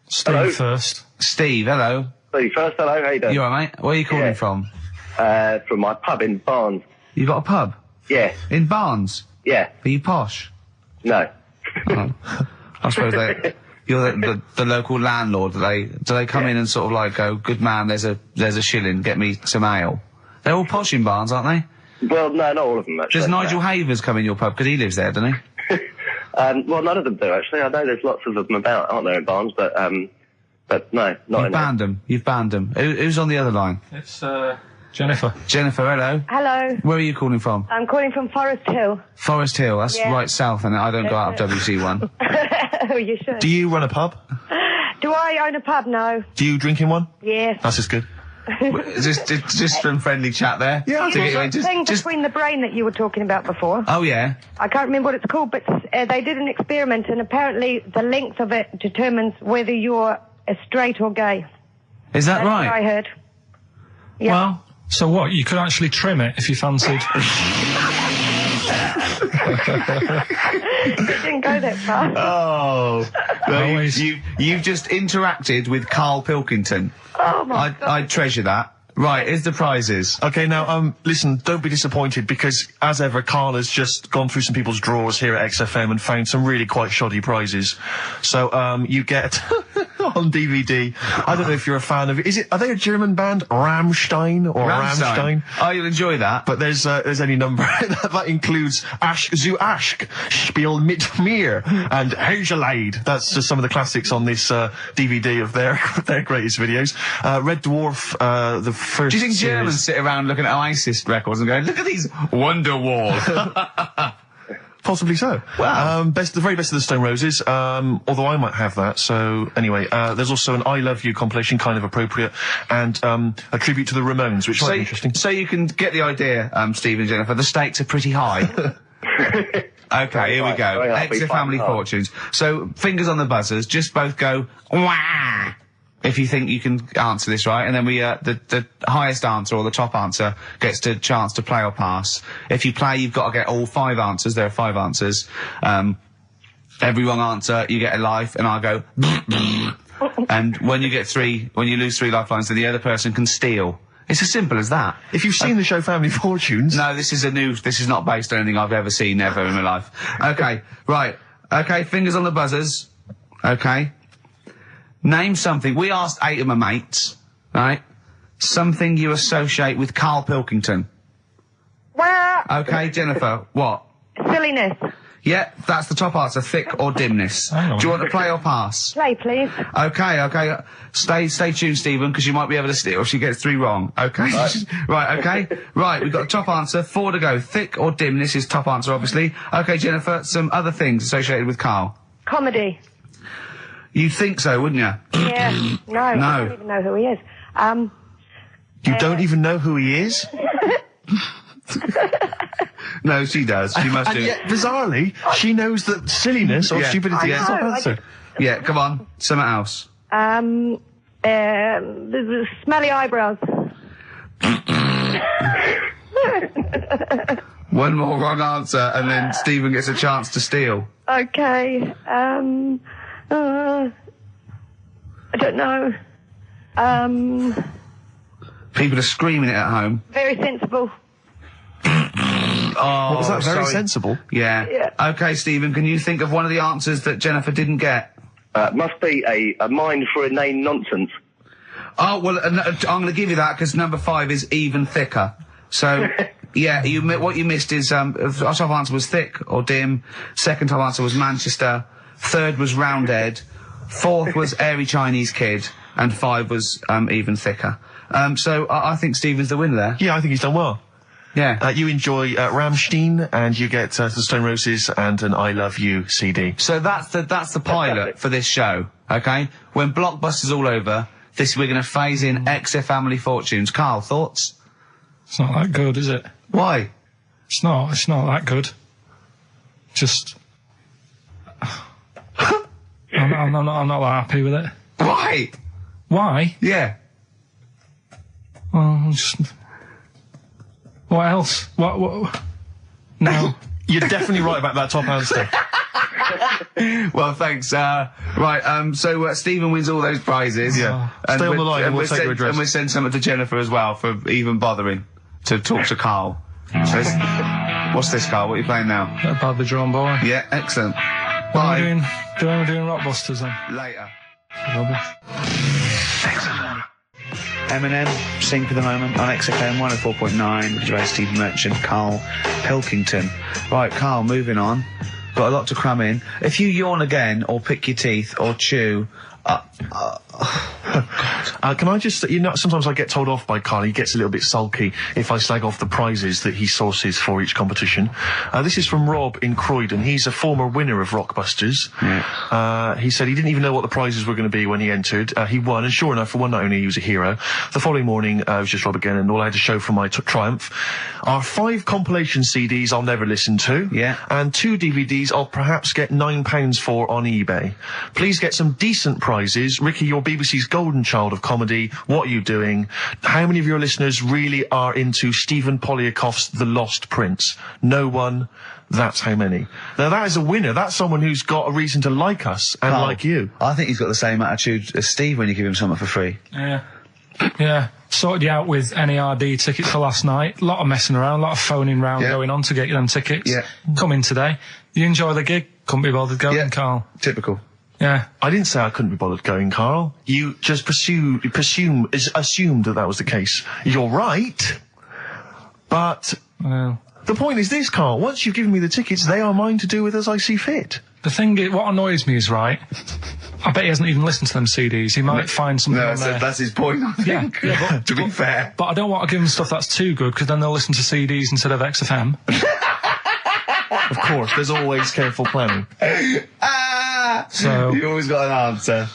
Steve first. Steve, hello. Steve first, hello, how you doing? You alright, mate? Where are you calling from? From my pub in Barnes. You got a pub? Yeah. In Barnes? Yeah. Are you posh? No. Oh. I suppose you're the local landlord. Do they come in and sort of like go, good man, there's a shilling, get me some ale? They're all posh in Barnes, aren't they? Well, no, not all of them, actually. Does Nigel Havers come in your pub? Because he lives there, doesn't he? Well, none of them do, actually. I know there's lots of them about, aren't there, in Barnes, but no, not You've in banned them. You've banned them. Who's on the other line? It's, Jennifer. Jennifer, hello. Hello. Where are you calling from? I'm calling from Forest Hill. Forest Hill, that's right south, and I don't go out of WC1. Oh, you should. Do you run a pub? Do I own a pub? No. Do you drink in one? Yes. That's just good. just some friendly chat there. Yeah, thing between the brain that you were talking about before. Oh, yeah. I can't remember what it's called, but they did an experiment, and apparently the length of it determines whether you're straight or gay. Is that right? That's what I heard. Yeah. Well, so what? You could actually trim it if you fancied. It didn't go that far. Oh. Well, you've just interacted with Karl Pilkington. Oh, my God. I treasure that. Right, here's the prizes. Okay, now, listen, don't be disappointed, because, as ever, Karl has just gone through some people's drawers here at XFM and found some really quite shoddy prizes. So, you get, on DVD, I don't know if you're a fan of it. Are they a German band? Rammstein? Or Rammstein? Oh, you'll enjoy that. But there's any number. that includes Asch zu Asch, Spiel mit mir, and Hergelade. That's just some of the classics on this, DVD of their greatest videos. Red Dwarf, the first. Do you think series. Germans sit around looking at ISIS records and going, look at these Wonderwall? Possibly so. Wow. The very best of the Stone Roses, although I might have that. So anyway, there's also an I Love You compilation, kind of appropriate, and a tribute to the Ramones, which might be interesting. So you can get the idea, Steve and Jennifer, the stakes are pretty high. Okay, here we go. Extra family fortunes. So, fingers on the buzzers, just both go, wah! If you think you can answer this right, and then we, the highest answer or the top answer gets the chance to play or pass. If you play, you've got to get all 5 answers. There are 5 answers. Every wrong answer, you get a life, and I'll go, and when you lose 3 lifelines, then the other person can steal. It's as simple as that. If you've seen the show Family Fortunes. No, this is not based on anything I've ever seen ever in my life. Okay, right. Okay, fingers on the buzzers. Okay. Name something. We asked 8 of my mates, right? Something you associate with Karl Pilkington. Okay, Jennifer, what? Silliness. Yeah, that's the top answer. Thick or dimness. Do you want to play or pass? Play, please. Okay. Stay tuned, Stephen, because you might be able to steal if she gets 3 wrong. Okay? Right, okay. Right, we've got a top answer. 4 to go. Thick or dimness is top answer, obviously. Okay, Jennifer, some other things associated with Karl. Comedy. You'd think so, wouldn't you? Yeah. No. I don't even know who he is. You don't even know who he is? No, she does. She must do. And yet, bizarrely, she knows that silliness or stupidity is the top answer. Yeah, come on. Something else. Smelly eyebrows. One more wrong answer, and then Stephen gets a chance to steal. Okay. I don't know. People are screaming it at home. Very sensible. Oh, what was that? Very sorry. sensible. Yeah. Okay, Stephen, can you think of one of the answers that Jennifer didn't get? Must be a mind for inane nonsense. Oh, well, I'm going to give you that because number 5 is even thicker. So, yeah, what you missed is, our top answer was thick or dim. Second top answer was Manchester. Third was Roundhead. 4th was airy Chinese kid. And 5 was, even thicker. So I think Stephen's the winner there. Yeah, I think he's done well. Yeah. You enjoy Rammstein, and you get the Stone Roses and an I Love You CD. So that's the pilot for this show, okay? When Blockbuster's all over, we're going to phase in XF Family Fortunes. Karl, thoughts? It's not that good, is it? Why? It's not that good. Just... I'm not that happy with it. Why? Why? Yeah. Well, just... What else? What? No. You're definitely right about that top answer. Well, thanks. Right, so Stephen wins all those prizes. Yeah. Stay on the line and we'll take your address. And we'll send something to Jennifer as well for even bothering to talk to Karl. So what's this, Karl? What are you playing now? A badly drawn boy. Yeah, excellent. What am I doing Rockbusters then? Later. Rubbish. Excellent. Eminem, Sing for the Moment on XFM 104.9, Ricky Gervais, Steve Merchant, Karl Pilkington. Right, Karl, moving on. Got a lot to cram in. If you yawn again, or pick your teeth, or chew... Oh, God. Can I just, sometimes I get told off by Karl. He gets a little bit sulky if I slag off the prizes that he sources for each competition. This is from Rob in Croydon. He's a former winner of Rockbusters. Yeah. He said he didn't even know what the prizes were going to be when he entered. He won, and sure enough, for one night only, he was a hero. The following morning, it was just Rob again, and all I had to show for my triumph are 5 compilation CDs I'll never listen to, and 2 DVDs I'll perhaps get £9 for on eBay. Please get some decent prizes. Ricky, you're BBC's golden child of comedy. What are you doing? How many of your listeners really are into Stephen Polyakoff's The Lost Prince? No one. That's how many. Now, that is a winner. That's someone who's got a reason to like us and like you. I think he's got the same attitude as Steve when you give him something for free. Yeah. Sorted you out with NERD tickets for last night. A lot of messing around, a lot of phoning round going on to get you them tickets. Yeah. Come in today. You enjoy the gig? Couldn't be bothered going, Karl. Typical. Yeah. I didn't say I couldn't be bothered going, Karl. You just assumed that was the case. You're right, but the point is this, Karl. Once you've given me the tickets, they are mine to do with as I see fit. The thing is, what annoys me is, right, I bet he hasn't even listened to them CDs. He might find something on there. That's his point, I think. Yeah, to be fair. But I don't want to give them stuff that's too good, because then they'll listen to CDs instead of XFM. Of course, there's always careful planning. So you always got an answer.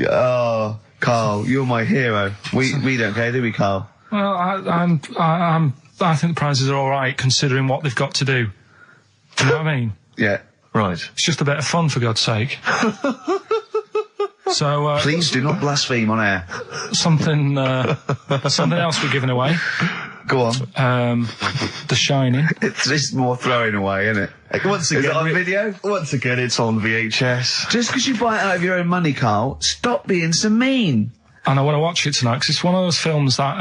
Oh, Karl, you're my hero. We don't care, do we, Karl? Well, I think the prizes are all right considering what they've got to do. Do you know what I mean? Yeah. Right. It's just a bit of fun, for God's sake. So please do not blaspheme on air. Something else we're giving away. Go on. The Shining. It's just more throwing away, isn't it? Once again, is it on video? Once again, it's on VHS. Just because you buy it out of your own money, Karl, stop being so mean. And I want to watch it tonight, because it's one of those films that...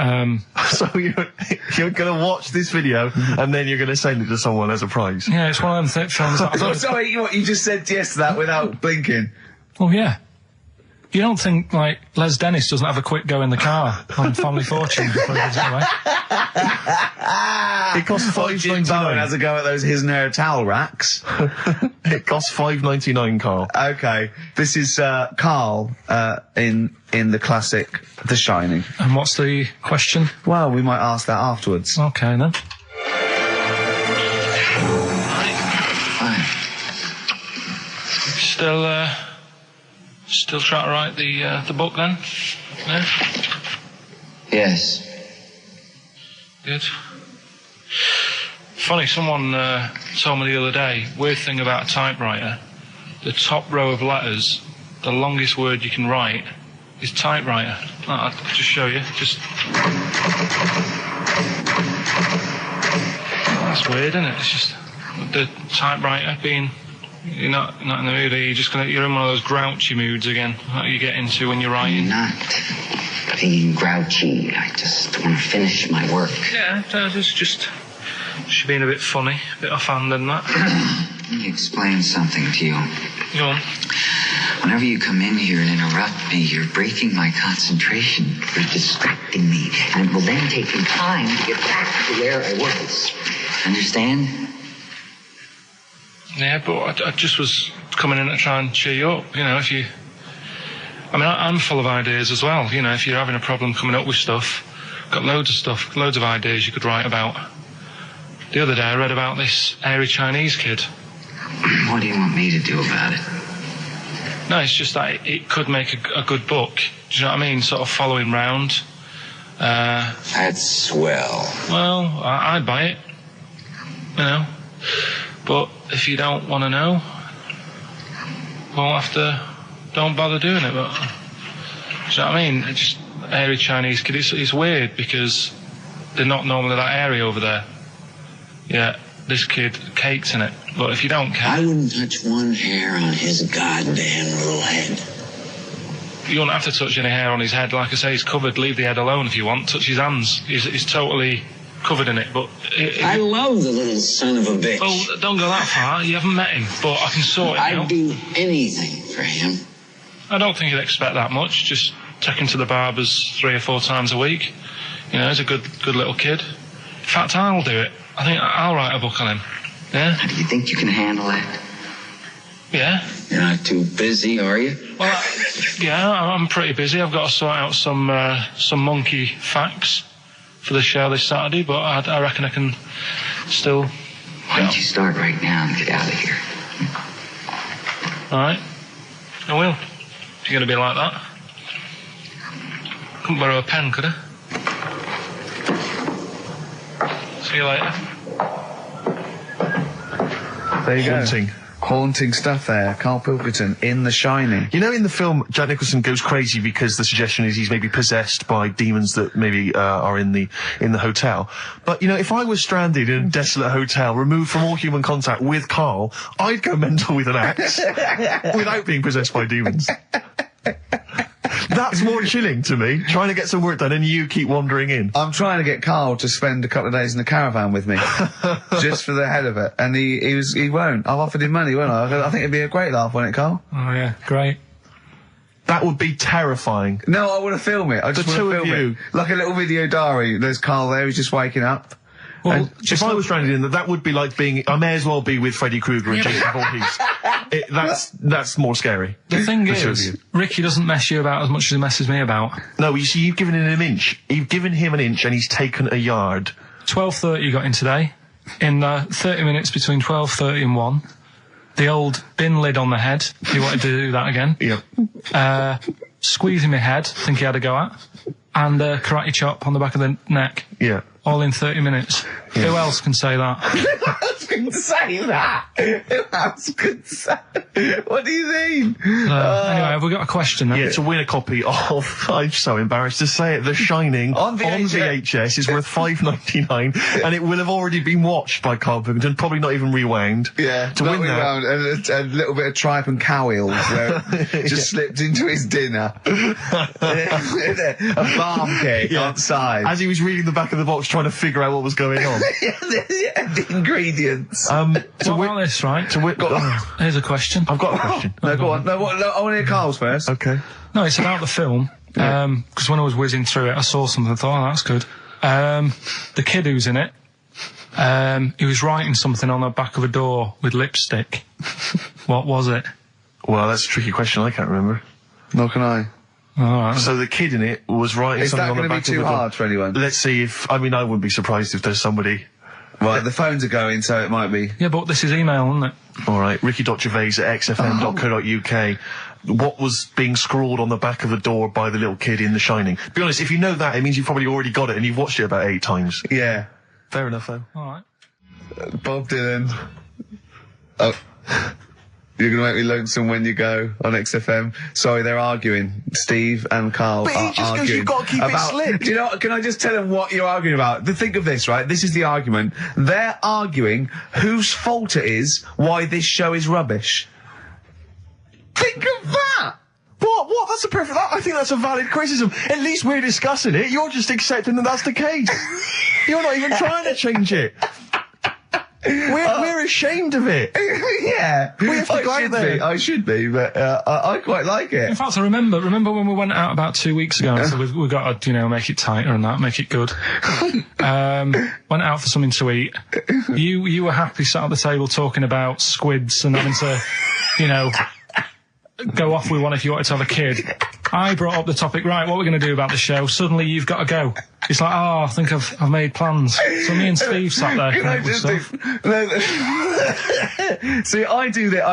So you're going to watch this video, and then you're going to send it to someone as a prize? Yeah, it's one of them films that... Sorry, what, you just said yes to that without blinking? Oh, yeah. You don't think, like, Les Dennis doesn't have a quick go in the car on Family Fortune before he gives it away? It costs $5.99. Bowen has a go at those his and her towel racks. It costs $5.99, Karl. Okay, this is Karl in the classic The Shining. And what's the question? Well, we might ask that afterwards. Okay, then. Still trying to write the book, then? Yeah? Yes. Good. Funny, someone told me the other day, weird thing about a typewriter, the top row of letters, the longest word you can write is typewriter. I'll just show you. That's weird, isn't it? It's just the typewriter being... You're not in the mood, are you? You're in one of those grouchy moods again, that you get into when you're writing. I'm not being grouchy. I just want to finish my work. Yeah, it's just being a bit funny, a bit offhand and that. Let me explain something to you. Go on. Whenever you come in here and interrupt me, you're breaking my concentration. You're distracting me. And it will then take me time to get back to where I was. Understand? Yeah, but I just was coming in to try and cheer you up, if you... I mean, I'm full of ideas as well, if you're having a problem coming up with stuff, got loads of ideas you could write about. The other day I read about this airy Chinese kid. What do you want me to do about it? No, it's just that it could make a good book, do you know what I mean, sort of following round. That's swell. Well, I'd buy it, But if you don't want to know, don't bother doing it. But, do you know what I mean? It's just airy Chinese kid. It's weird because they're not normally that airy over there. Yeah, this kid cakes in it. But if you don't care... I wouldn't touch one hair on his goddamn little head. You won't have to touch any hair on his head. Like I say, he's covered. Leave the head alone if you want. Touch his hands. He's totally... covered in it, but... I love the little son of a bitch. Well, don't go that far. You haven't met him, but I can sort it out. I'd do anything for him. I don't think you'd expect that much. Just take him to the barbers 3 or 4 times a week. He's a good little kid. In fact, I'll do it. I think I'll write a book on him. Yeah? How do you think you can handle that? Yeah. You're not too busy, are you? Well, I'm pretty busy. I've got to sort out some monkey facts for the show this Saturday, but I reckon I can still... Why don't you start right now and get out of here? All right. I will. If you're going to be like that. Couldn't borrow a pen, could I? See you later. There you Haunting. go. Haunting stuff there. Karl Pilkington in The Shining. You know, in the film, Jack Nicholson goes crazy because the suggestion is he's maybe possessed by demons that maybe are in the hotel. But, you know, if I was stranded in a desolate hotel, removed from all human contact with Karl, I'd go mental with an axe without being possessed by demons. That's more chilling to me, trying to get some work done and you keep wandering in. I'm trying to get Karl to spend a couple of days in the caravan with me, just for the hell of it. And he won't. I've offered him money, won't I? I think it'd be a great laugh, won't it, Karl? Oh, yeah, great. That would be terrifying. No, I want to film it. I just want to film it. Like a little video diary. There's Karl there, he's just waking up. Well, if I was stranded in that would be like being... I may as well be with Freddy Krueger and Jason Voorhees. That's more scary. The thing is, Ricky doesn't mess you about as much as he messes me about. No, you see, you've given him an inch. You've given him an inch and he's taken a yard. 12:30 you got in today. In 30 minutes between 12:30 and 1. The old bin lid on the head. He wanted to do that again. Yeah. Squeezing my head, think he had a go at. And karate chop on the back of the neck. Yeah. All in 30 minutes. Yeah. Who else can say that? Who else can say that? Who else can say? What do you mean? Anyway, have we got a question then? Yeah, to win a copy of, I'm so embarrassed to say it, The Shining on VHS is worth $5.99 and it will have already been watched by Karl Pilkington, probably not even rewound. Yeah, to win that. And a little bit of tripe and cow eels where it just slipped into his dinner. A barm cake outside. As he was reading the back of the box trying to figure out what was going on. The ingredients. To win this, right? Here's a question. I've got a question. No, go on. No, I want to hear Karl's first. Okay. No, it's about the film. Because when I was whizzing through it, I saw something and thought, oh, that's good. The kid who's in it, he was writing something on the back of a door with lipstick. What was it? Well, that's a tricky question. I can't remember. Nor can I. Oh, so the kid in it was writing something on the back of the door. Is that going to be too hard for anyone? Let's see if... I mean, I wouldn't be surprised if there's somebody... Right, the phones are going, so it might be. Yeah, but this is email, isn't it? All right, ricky.gervais@xfm.co.uk. What was being scrawled on the back of the door by the little kid in The Shining? Be honest, if you know that, it means you've probably already got it and you've watched it about 8 times. Yeah. Fair enough, though. All right. Bob Dylan. Oh. You're going to make me lonesome when you go on XFM. Sorry, they're arguing. Steve and Karl are arguing. But he just goes, you've got to keep it slick. Do you know what? Can I just tell them what you're arguing about? Think of this, right? This is the argument. They're arguing whose fault it is why this show is rubbish. Think of that! What? That's a perfect... I think that's a valid criticism. At least we're discussing it. You're just accepting that that's the case. You're not even trying to change it. We're ashamed of it. Yeah. We have to go out there. I should be, but I quite like it. In fact, I remember when we went out about 2 weeks ago, so we've got to, make it tighter and that, make it good. Went out for something to eat. You were happy sat at the table talking about squids and having to, go off with one if you wanted to have a kid. I brought up the topic, right, what we're going to do about the show. Suddenly you've got to go. It's like, I think I've made plans. So me and Steve sat there. Can I just see, I do that.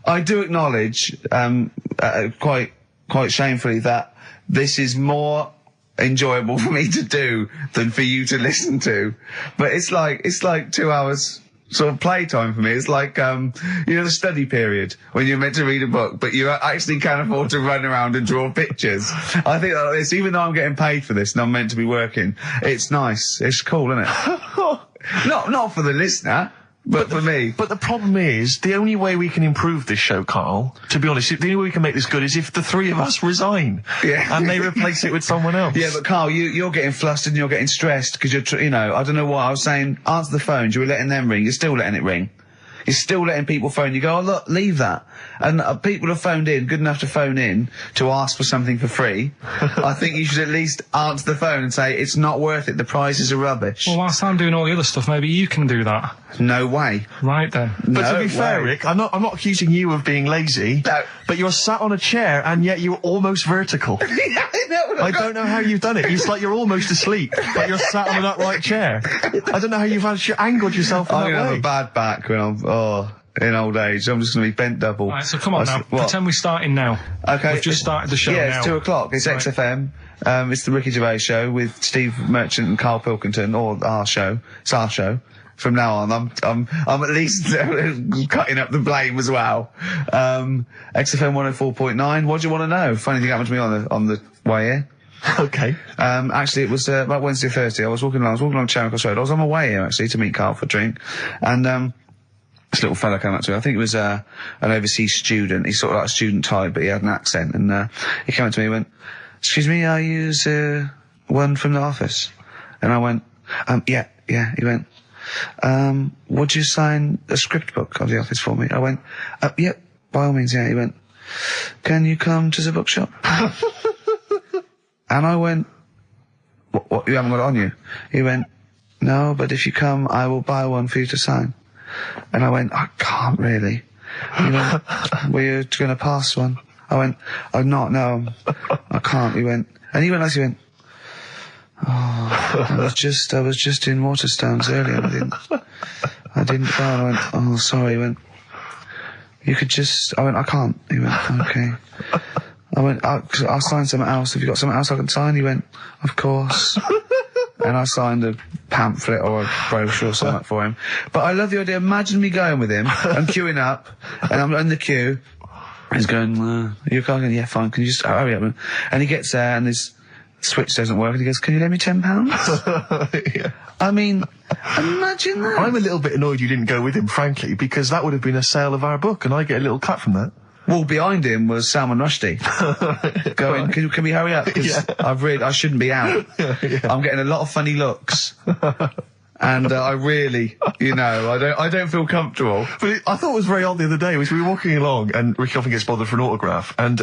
I do acknowledge, quite shamefully, that this is more enjoyable for me to do than for you to listen to. But it's like 2 hours sort of playtime for me. It's like, the study period when you're meant to read a book, but you actually can't afford to run around and draw pictures. I think that this, even though I'm getting paid for this and I'm meant to be working, it's nice. It's cool, isn't it? Not for the listener, but for me. But the problem is, the only way we can improve this show, Karl, to be honest, the only way we can make this good is if the three of us resign. Yeah. And they replace it with someone else. Yeah, but Karl, you're getting flustered and you're getting stressed because you're, I don't know what I was saying. Answer the phones. You were letting them ring. You're still letting it ring. You're still letting people phone. You go, oh, look, leave that. And people have phoned in, good enough to phone in to ask for something for free. I think you should at least answer the phone and say, it's not worth it, the prizes are rubbish. Well, whilst I'm doing all the other stuff, maybe you can do that. No way. Right then. But to be fair, Rick, I'm not accusing you of being lazy, but you're sat on a chair and yet you're almost vertical. I don't know how you've done it. It's like you're almost asleep, but you're sat on an upright chair. I don't know how you've angled yourself in that way. I'm going to have a bad back when in old age. I'm just going to be bent double. Right, so come on now. Pretend we're starting now. Okay. We've just started the show now. Yeah, it's 2 o'clock. It's right. XFM. It's the Ricky Gervais Show with Steve Merchant and Karl Pilkington, or our show. It's our show. From now on, I'm at least cutting up the blame as well. XFM 104.9. What do you want to know? Funny thing happened to me on the way here. Okay. Actually, it was about Wednesday or Thursday. I was walking along Charing Cross Road. I was on my way here actually to meet Karl for a drink, and this little fella came up to me. I think it was an overseas student. He's sort of like a student type, but he had an accent, and he came up to me and went, "Excuse me, are you one from the office?" And I went, yeah. He went, would you sign a script book of the office for me? I went, yeah, by all means, yeah. He went, can you come to the bookshop? And I went, what, you haven't got it on you? He went, no, but if you come, I will buy one for you to sign. And I went, I can't really. He went, were you going to pass one? I went, I'm not, no, I can't. He went, oh, I was just in Waterstones earlier. I didn't go. I went, oh, sorry. He went, you could just. I went, I can't. He went, okay. I went, I'll sign something else. Have you got something else I can sign? He went, of course. And I signed a pamphlet or a brochure or something for him. But I love the idea. Imagine me going with him and queuing up, and I'm in the queue. He's going, you're going, yeah, fine. Can you just hurry up? And he gets there, and his switch doesn't work, and he goes, can you lend me £10? Yeah. I mean, imagine that. I'm a little bit annoyed you didn't go with him, frankly, because that would have been a sale of our book, and I get a little cut from that. Well, behind him was Salman Rushdie going, can we hurry up? Because I shouldn't be out. Yeah. I'm getting a lot of funny looks. And I really, I don't feel comfortable. But I thought it was very odd the other day, was we were walking along, and Ricky often gets bothered for an autograph, and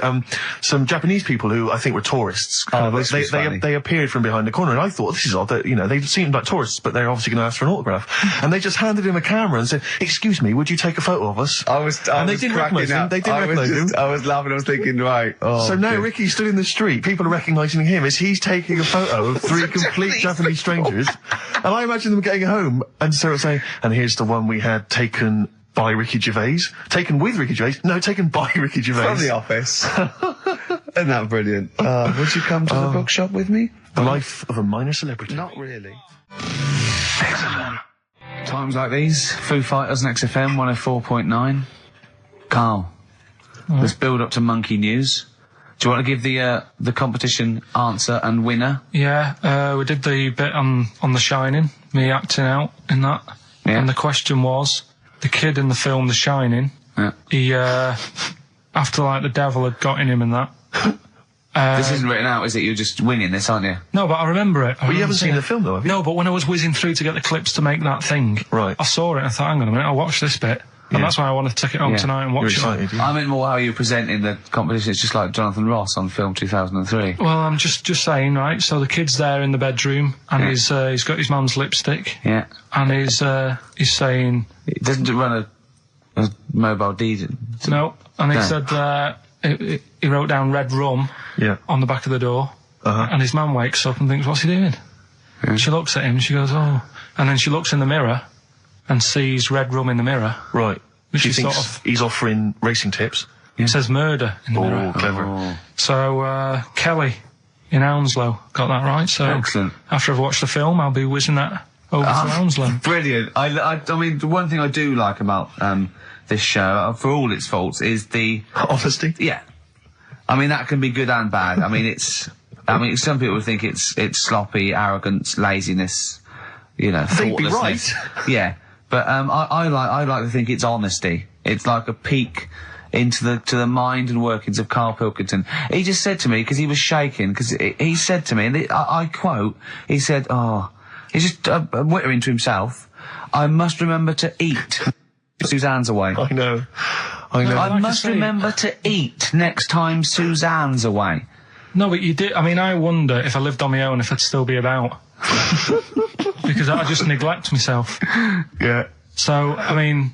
some Japanese people who I think were tourists, they appeared from behind the corner, and I thought, this is odd, that, they seemed like tourists, but they're obviously going to ask for an autograph. And they just handed him a camera and said, excuse me, would you take a photo of us? They didn't recognise him. They didn't recognise him. I was laughing, I was thinking, right. Oh, so now Ricky stood in the street, people are recognising him as he's taking a photo of 3 complete Japanese strangers, and I imagine them getting home and sort of saying, and here's the one we had taken by Ricky Gervais. Taken with Ricky Gervais? No, taken by Ricky Gervais. From the office. Isn't that brilliant? Would you come to the bookshop with me? The life of a minor celebrity. Not really. XFM. Times like these, Foo Fighters and XFM 104.9. Karl, let's build up to Monkey News. Do you want to give the competition answer and winner? Yeah, we did the bit on The Shining, me acting out in that. Yeah. And the question was, the kid in the film The Shining, he, after like the devil had got in him and that. This isn't written out, is it? You're just winging this, aren't you? No, but I remember it. But you haven't seen the film though, have you? No, but when I was whizzing through to get the clips to make that thing, right, I saw it and I thought, hang on a minute, I'll watch this bit. And that's why I want to take it home tonight and watch it. I meant more how you presenting the competition. It's just like Jonathan Ross on film 2003. Well, I'm just saying, right, so the kid's there in the bedroom, and he's got his mum's lipstick. Yeah. And he's saying... He doesn't run a mobile DJ. No. And he said, he wrote down red rum on the back of the door. And his mum wakes up and thinks, what's he doing? Yeah. She looks at him and she goes, oh. And then she looks in the mirror and sees red rum in the mirror. Right. Which she thinks he's offering racing tips. It says murder in the mirror. Oh, clever. So, Kelly in Hounslow got that right. So, excellent. After I've watched the film, I'll be whizzing that over to Hounslow. Brilliant. I mean, the one thing I do like about this show, for all its faults, is the... honesty? Yeah. I mean, that can be good and bad. I mean, some people think it's sloppy, arrogance, laziness, They'd be right. Yeah. But I like to think it's honesty. It's like a peek into the mind and workings of Karl Pilkington. He just said to me, because he was shaking, because he said to me, and I quote, he said, he's just wittering to himself, I must remember to eat. Suzanne's away. I know. I must remember to eat next time Suzanne's away. No, but you did. I mean, I wonder if I lived on my own if I'd still be about. Because I just neglect myself. Yeah. So, I mean,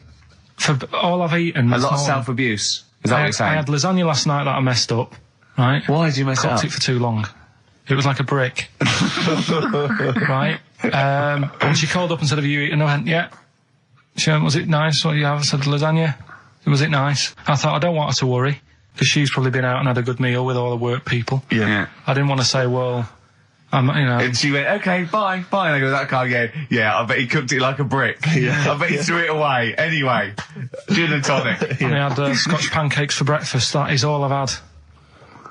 for all I've eaten... A lot of self-abuse. Is that what you're saying? I had lasagna last night that I messed up, right? Why did you mess it up? Cooked it for too long. It was like a brick. Right? And she called up and said, have you eaten? I went, yeah. She went, was it nice? What do you have? I said, lasagna. Was it nice? I thought, I don't want her to worry, because she's probably been out and had a good meal with all the work people. Yeah. I didn't want to say, well, And she went, okay, bye. And I go, that guy again. Yeah, I bet he cooked it like a brick. Yeah. I bet he threw it away. Anyway, gin and tonic. I had Scotch pancakes for breakfast. That is all I've had.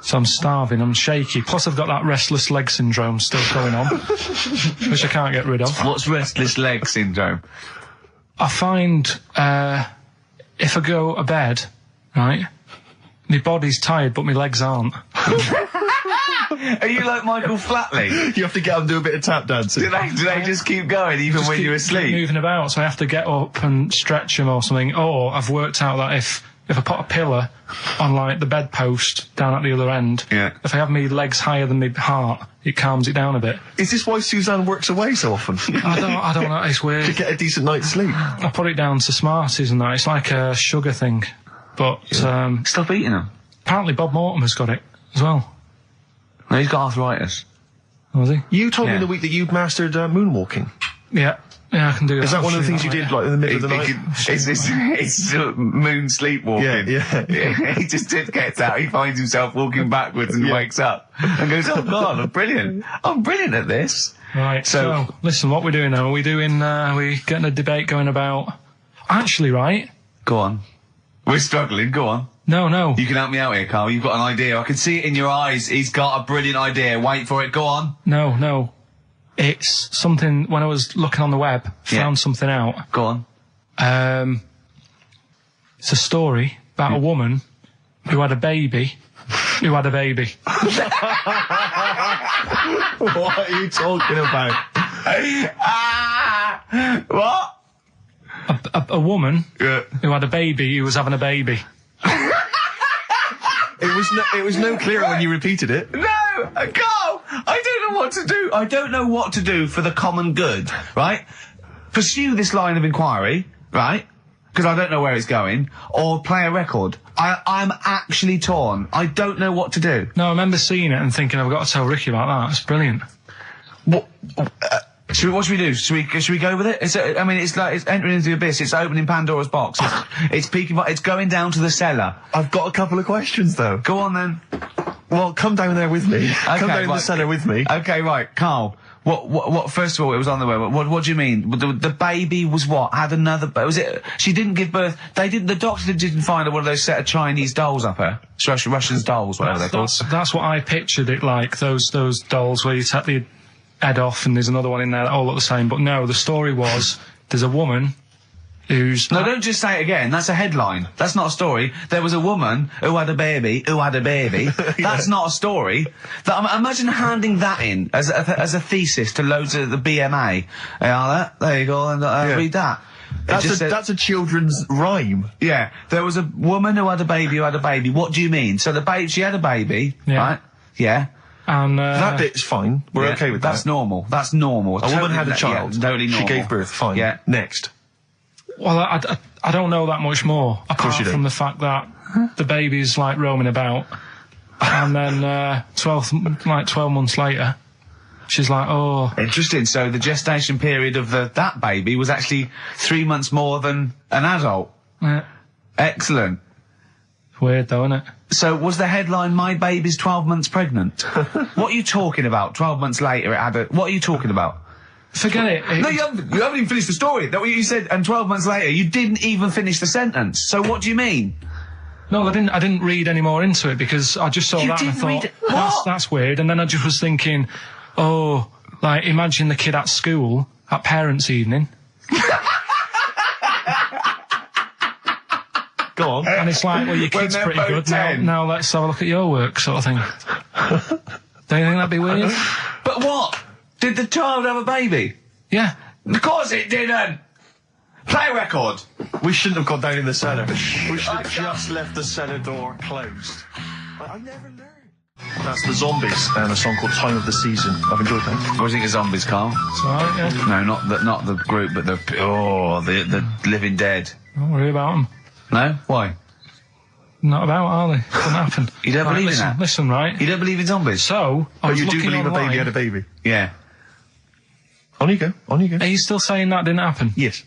So I'm starving, I'm shaky. Plus I've got that restless leg syndrome still going on, which I can't get rid of. What's restless leg syndrome? I find, if I go to bed, right, my body's tired but my legs aren't. Are you like Michael Flatley? You have to get up and do a bit of tap dancing. Do they just keep going even when you're asleep? Moving about, so I have to get up and stretch them or something. Or I've worked out that if I put a pillar on like the bedpost down at the other end, if I have my legs higher than my heart, it calms it down a bit. Is this why Suzanne works away so often? I don't know, it's weird. To get a decent night's sleep. I put it down to Smarties and that. It's like a sugar thing. But stop eating them. Apparently Bob Mortimer's got it as well. No, he's got arthritis. Was he? You told me the week that you'd mastered moonwalking. Yeah, I can do that. Is that one of the things you did, like, in the middle of the night? It's moon sleepwalking. Yeah. He just gets out, he finds himself walking backwards and wakes up and goes, oh God, I'm brilliant at this. Right, so listen, what we're doing now, we're getting a debate going about... Actually, right? Go on. We're struggling, go on. No. You can help me out here, Carl. You've got an idea. I can see it in your eyes. He's got a brilliant idea. Wait for it. Go on. No. It's something, when I was looking on the web, found something out. Go on. It's a story about a woman who had a baby. What are you talking about? What? A woman who had a baby who was having a baby. It was no clearer when you repeated it. No, Carl, I don't know what to do. I don't know what to do for the common good, right? Pursue this line of inquiry, right? Because I don't know where it's going, or play a record. I'm actually torn. I don't know what to do. No, I remember seeing it and thinking, I've got to tell Ricky about that. It's brilliant. What should we do? Should we go with it? It's entering into the abyss. It's opening Pandora's box. It's peeking. It's going down to the cellar. I've got a couple of questions though. Go on then. Well, come down there with me. Come down the cellar with me. Okay, right, Carl. What? First of all, it was on the web. What do you mean? The baby was what? Had another? Was it? She didn't give birth. The doctor didn't find one of those set of Chinese dolls up her. Russian dolls, whatever they're called. That's what I pictured it like. Those dolls where you take the head off and there's another one in there that all look the same. But no, the story was there's a woman who's... No, don't just say it again. That's a headline. That's not a story. There was a woman who had a baby who had a baby. That's not a story. Imagine handing that in as a thesis to loads of the BMA. There you go, and read that. That's a children's rhyme. Yeah. There was a woman who had a baby who had a baby. What do you mean? So she had a baby, right? Yeah. And that bit's fine. We're okay with that. That's normal. That's normal. A woman had a child. Yeah, totally normal. She gave birth. Fine. Yeah. Next. Well, I don't know that much more, apart from the fact that the baby's like roaming about, and then 12 months later, she's like, oh. Interesting. So the gestation period of that baby was actually 3 months more than an adult. Yeah. Excellent. Weird though, isn't it? So was the headline, "My baby's 12 months pregnant"? What are you talking about? 12 months later it had a... What are you talking about? Forget it. No, you haven't even finished the story. That's what you said, and 12 months later, you didn't even finish the sentence. So what do you mean? No, I didn't read any more into it because I just saw that and I thought, that's weird. And then I just was thinking, oh, like, imagine the kid at school at parents' evening. Go on. And it's like, well, your kid's pretty good. Now let's have a look at your work, sort of thing. Don't you think that'd be weird? But what? Did the child have a baby? Yeah. Of course it didn't! Play a record! We shouldn't have gone down in the cellar. We should have just left the cellar door closed. I've never learned. That's the Zombies and a song called Time of the Season. I've enjoyed that. What do you think of Zombies, Carl? It's alright, yeah. No, not the group, but the Living Dead. Don't worry about them. No? Why? Not about, are they? Couldn't happen. You don't believe in that? Listen, right? You don't believe in zombies? So, but you do believe a baby had a baby? Yeah. On you go. On you go. Are you still saying that didn't happen? Yes.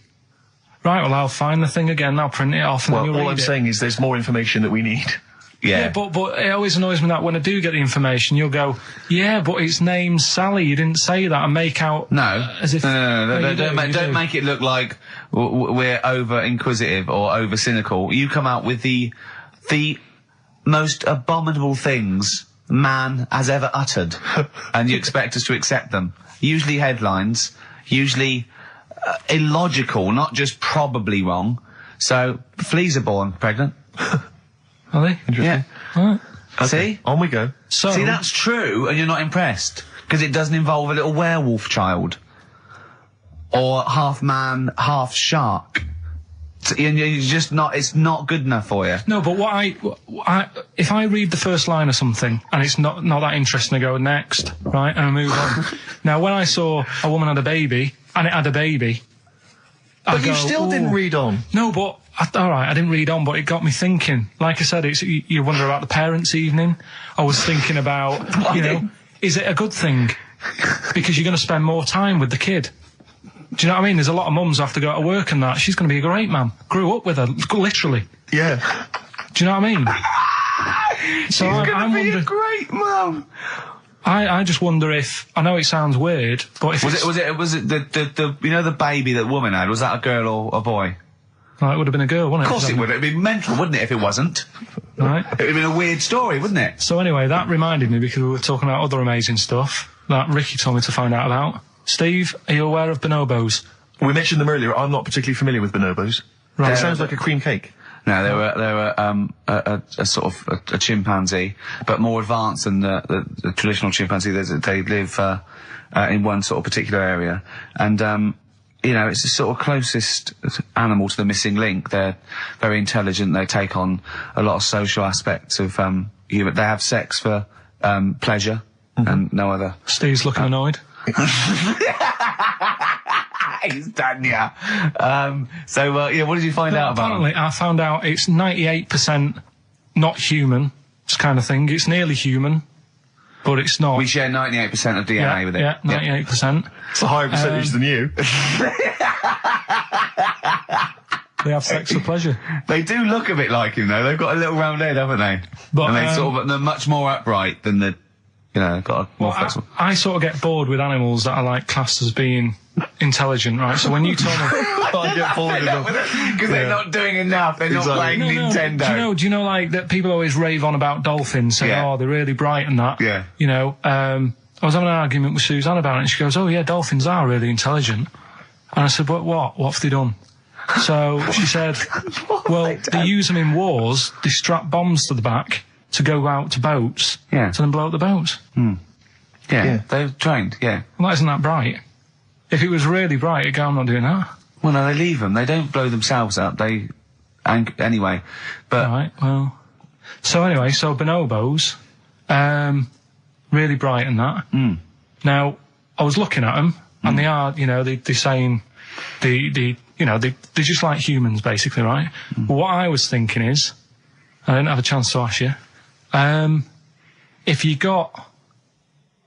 Right, well, I'll find the thing again, I'll print it off, and then you'll read it. All I'm saying is there's more information that we need. Yeah, but it always annoys me that when I do get the information, you'll go, yeah, but it's named Sally, you didn't say that, and make out... No. As if... No, don't make it look like we're over-inquisitive or over-cynical. You come out with the most abominable things man has ever uttered, and you expect us to accept them. Usually headlines, usually illogical, not just probably wrong. So, fleas are born pregnant. Are they? Interesting. Yeah. Right. Okay. See? On we go. So, see, that's true, and you're not impressed, because it doesn't involve a little werewolf child. Or half man, half shark. You're just not, it's not good enough for you. No, but if I read the first line of something, and it's not that interesting, I go next, right, and I move on. Now, when I saw a woman had a baby, and it had a baby, but you still didn't read on. No, but alright, I didn't read on, but it got me thinking. Like I said, you wonder about the parents' evening. I was thinking about, is it a good thing? Because you're going to spend more time with the kid. Do you know what I mean? There's a lot of mums who have to go to work and that. She's going to be a great mum. Grew up with her, literally. Yeah. Do you know what I mean? So she's going to be a great mum. I just wonder if, I know it sounds weird, but if was it the the baby that woman had, was that a girl or a boy? Well, it would have been a girl, wouldn't it? Of course it would. It'd be mental, wouldn't it, if it wasn't? Right. It would have been a weird story, wouldn't it? So anyway, that reminded me, because we were talking about other amazing stuff that Ricky told me to find out about. Steve, are you aware of bonobos? We mentioned them earlier. I'm not particularly familiar with bonobos. Right. It sounds like a cream cake. No, they were a sort of a chimpanzee, but more advanced than the traditional chimpanzee. They live in one sort of particular area, and it's the sort of closest animal to the missing link. They're very intelligent. They take on a lot of social aspects of human. They have sex for pleasure and no other. Steve's looking annoyed. He's done, yeah. What did you find out about apparently, I found out it's 98% not human, this kind of thing. It's nearly human, but it's not. We share 98% of DNA with it. Yeah, 98%. It's a higher percentage than you. They have sex for pleasure. They do look a bit like him, though. They've got a little round head, haven't they? But, and they're much more upright than the... got a more flexible. I sort of get bored with animals that are like classed as being intelligent, right? So when you told me, I get bored with them because they're not doing enough. They're not playing Nintendo. Do you know like that? People always rave on about dolphins, saying, "Oh, they're really bright and that." Yeah. I was having an argument with Suzanne about it, and she goes, "Oh yeah, dolphins are really intelligent." And I said, "But what? What have they done?" So she said, "Well, they use them in wars. They strap bombs to the back to go out to boats, to then blow up the boats." Yeah, they're trained. Yeah. Well, that isn't that bright. If it was really bright, it'd go, "I'm not doing that." Well, no, they leave them. They don't blow themselves up. Anyway, but right. Well, so bonobos, really bright and that. Now, I was looking at them, and they are, they're saying, they're just like humans, basically, right? But what I was thinking is, I didn't have a chance to ask you, if you got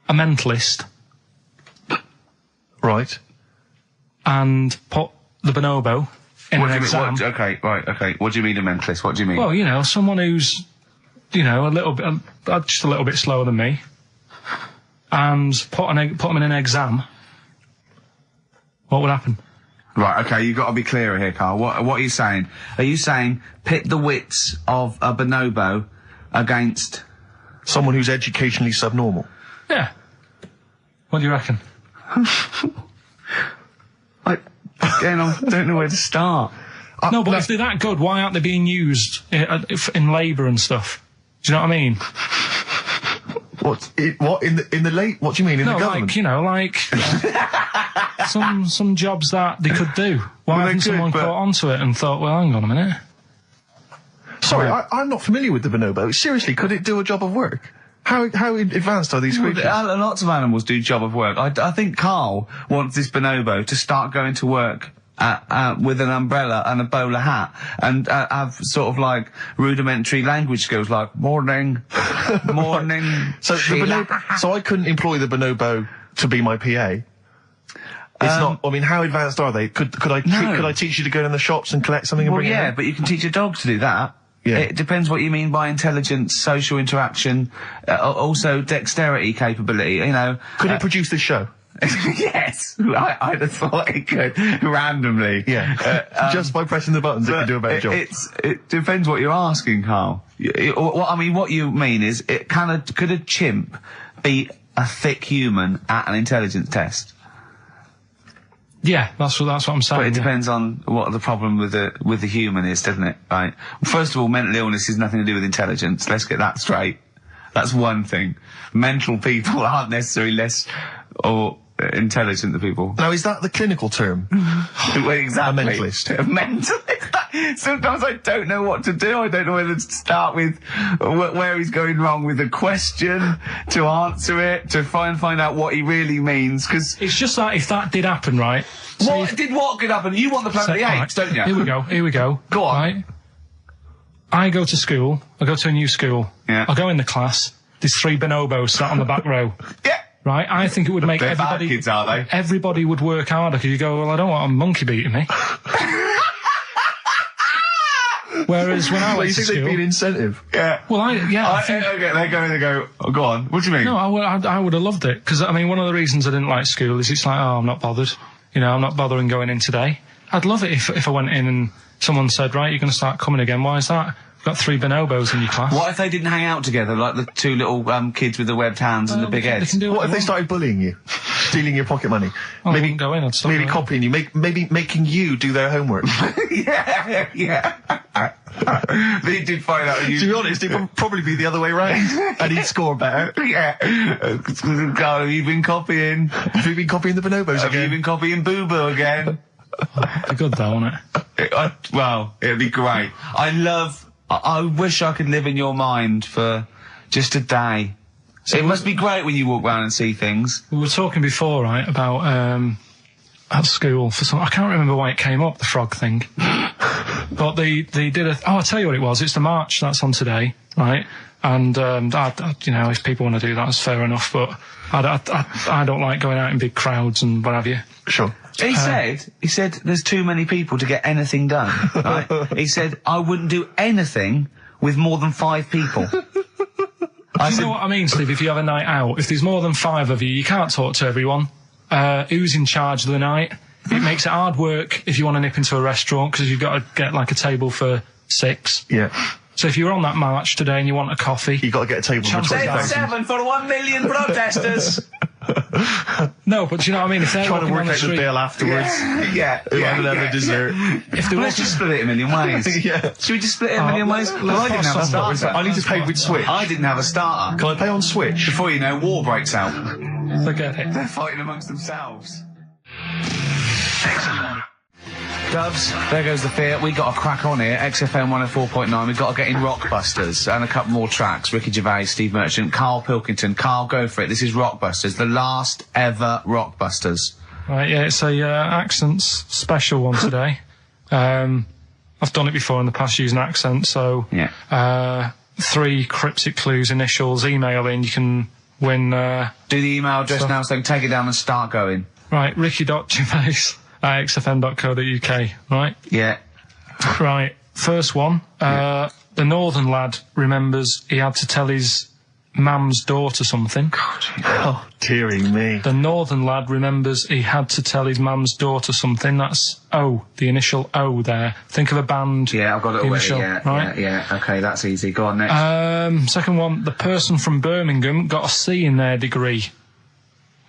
a mentalist, right, and put the bonobo in an exam. Okay. What do you mean a mentalist? What do you mean? Well, someone who's, a little bit, just a little bit slower than me, and put them in an exam. What would happen? Right, okay, you've got to be clearer here, Carl. What are you saying? Are you saying pit the wits of a bonobo against... someone who's educationally subnormal? Yeah. What do you reckon? I don't know where to start. No, but if they're that good, why aren't they being used in labour and stuff? Do you know what I mean? What in the late? What do you mean in the government? some jobs that they could do. Why hasn't someone caught onto it and thought, well, hang on a minute? Sorry, I'm not familiar with the bonobo. Seriously, could it do a job of work? How advanced are these creatures? Lots of animals do job of work. I think Karl wants this bonobo to start going to work with an umbrella and a bowler hat and have sort of like rudimentary language skills like morning. So I couldn't employ the bonobo to be my PA. It's not. I mean, how advanced are they? Could I teach you to go in the shops and collect something and bring it in? But you can teach a dog to do that. Yeah. It depends what you mean by intelligence, social interaction, also dexterity capability, you know. Could it produce this show? Yes, I'd have thought it could, randomly. Yeah. Just by pressing the buttons, it can do a better job. It depends what you're asking, Karl. What you mean is, could a chimp beat a thick human at an intelligence test? Yeah, that's what I'm saying. But it depends on what the problem with the human is, doesn't it? Right. First of all, mental illness has nothing to do with intelligence. Let's get that straight. That's one thing. Mental people aren't necessarily less or intelligent than people. Now, is that the clinical term? Well, exactly. A mentalist. A mentalist. Sometimes I don't know what to do. I don't know whether to start with where he's going wrong with the question, to answer it, to find out what he really means, because... It's just like, if that did happen, right? What could happen? You want the Planet of the Apes, don't you? Here we go. Go on. Right? I go to school. I go to a new school. Yeah. I go in the class. There's 3 bonobos sat on the back row. Yeah. Right? I think it would make They're everybody... bad kids, are they? Everybody would work harder, because you go, well, I don't want a monkey beating me. Whereas when I went to school... You think they'd be an incentive? Yeah. Well, I think... Okay, they go, oh, go on. What do you mean? No, I would have loved it. Because, I mean, one of the reasons I didn't like school is it's like, oh, I'm not bothered. You know, I'm not bothering going in today. I'd love it if I went in and someone said, right, you're going to start coming again. Why is that? You've got 3 bonobos in your class. What if they didn't hang out together, like the 2 little kids with the webbed hands and the big heads? What if they started bullying you? Stealing your pocket money? Oh, maybe go in. Maybe copying you. Maybe making you do their homework. Yeah. They did find out. To be honest, it would probably be the other way round. And he'd score better. Yeah. Karl, have you been copying? Have you been copying the bonobos again? Have you been copying Boo Boo again? It'd be good though, wouldn't it? Well, it'd be great. I wish I could live in your mind for just a day. So it must be great when you walk around and see things. We were talking before, right, about at school for some... I can't remember why it came up, the frog thing. But they did a... Oh, I'll tell you what it was. It's the march that's on today, right? And, you know, if people want to do that, that's fair enough. But I don't like going out in big crowds and what have you. Sure. He said there's too many people to get anything done, right? He said, I wouldn't do anything with more than 5 people. Do you know what I mean, Steve? If you have a night out, if there's more than 5 of you, you can't talk to everyone. Who's in charge of the night? It makes it hard work if you want to nip into a restaurant, because you've got to get like a table for 6. Yeah. So if you're on that march today and you want a coffee... You've got to get a table for 20,000. 7 for 1 million protesters! No, but you know what I mean? If they're trying to work out the bill afterwards. Yeah. Another dessert. Let's just split it a million ways. Yeah. Should we just split it a million ways? Well, I didn't have a starter. I need to pay with Switch. I didn't have a starter. Can I pay on Switch? Before you know, war breaks out. Forget it. They're fighting amongst themselves. Excellent. Doves, there goes the fear. We got a crack on here. XFM 104.9. We've got to get in Rockbusters and a couple more tracks. Ricky Gervais, Steve Merchant, Karl Pilkington. Karl, go for it. This is Rockbusters, the last ever Rockbusters. Right, yeah, it's a accents special one today. I've done it before in the past using accents, so yeah. 3 cryptic clues, initials, email in, you can win. Do the email address now, so take it down and start going. Right, ricky.gervais at xfm.co.uk, right? Yeah. Right, first one. The northern lad remembers he had to tell his mum's daughter something. God, oh, dearie me. The northern lad remembers he had to tell his mum's daughter something. That's O, the initial O there. Think of a band. Yeah, I've got it away. Initial, Yeah, right? yeah. Okay, that's easy. Go on, next. Second one. The person from Birmingham got a C in their degree.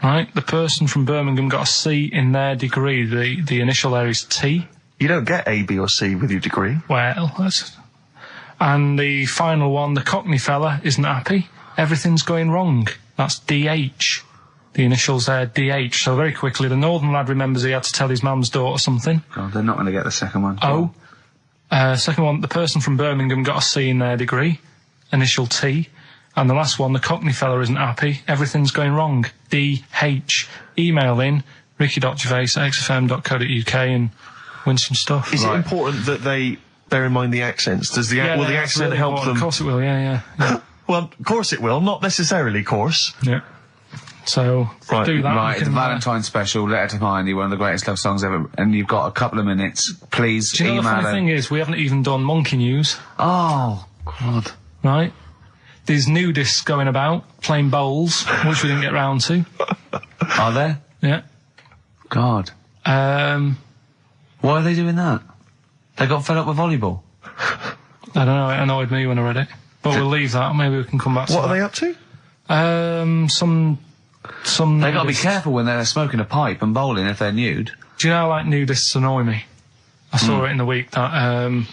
Right? The person from Birmingham got a C in their degree. The initial there is T. You don't get A, B or C with your degree. Well, that's... And the final one, the Cockney fella isn't happy. Everything's going wrong. That's DH. The initials there, DH. So very quickly, the northern lad remembers he had to tell his mum's daughter something. God, they're not going to get the second one. O. Second one, the person from Birmingham got a C in their degree. Initial T. And the last one, the Cockney fella isn't happy. Everything's going wrong. DH. Email in ricky.gervais@xfm.co.uk and win some stuff. Is it important that they bear in mind the accents? Will the accent really help them? Of course it will, yeah. Well, of course it will. Not necessarily, of course. Yeah. So, do that. Right, it's a Valentine's special, Letter to Mindy, one of the greatest love songs ever, and you've got a couple of minutes. Please do you know email the funny thing is, we haven't even done monkey news. Oh, God. Right? There's nudists going about, playing bowls, which we didn't get round to. Are there? Yeah. God. Why are they doing that? They got fed up with volleyball? I don't know, it annoyed me when I read it. But we'll leave that, maybe we can come back to that. What are they up to? Some they gotta be careful when they're smoking a pipe and bowling if they're nude. Do you know how, like, nudists annoy me? I saw it in the week that,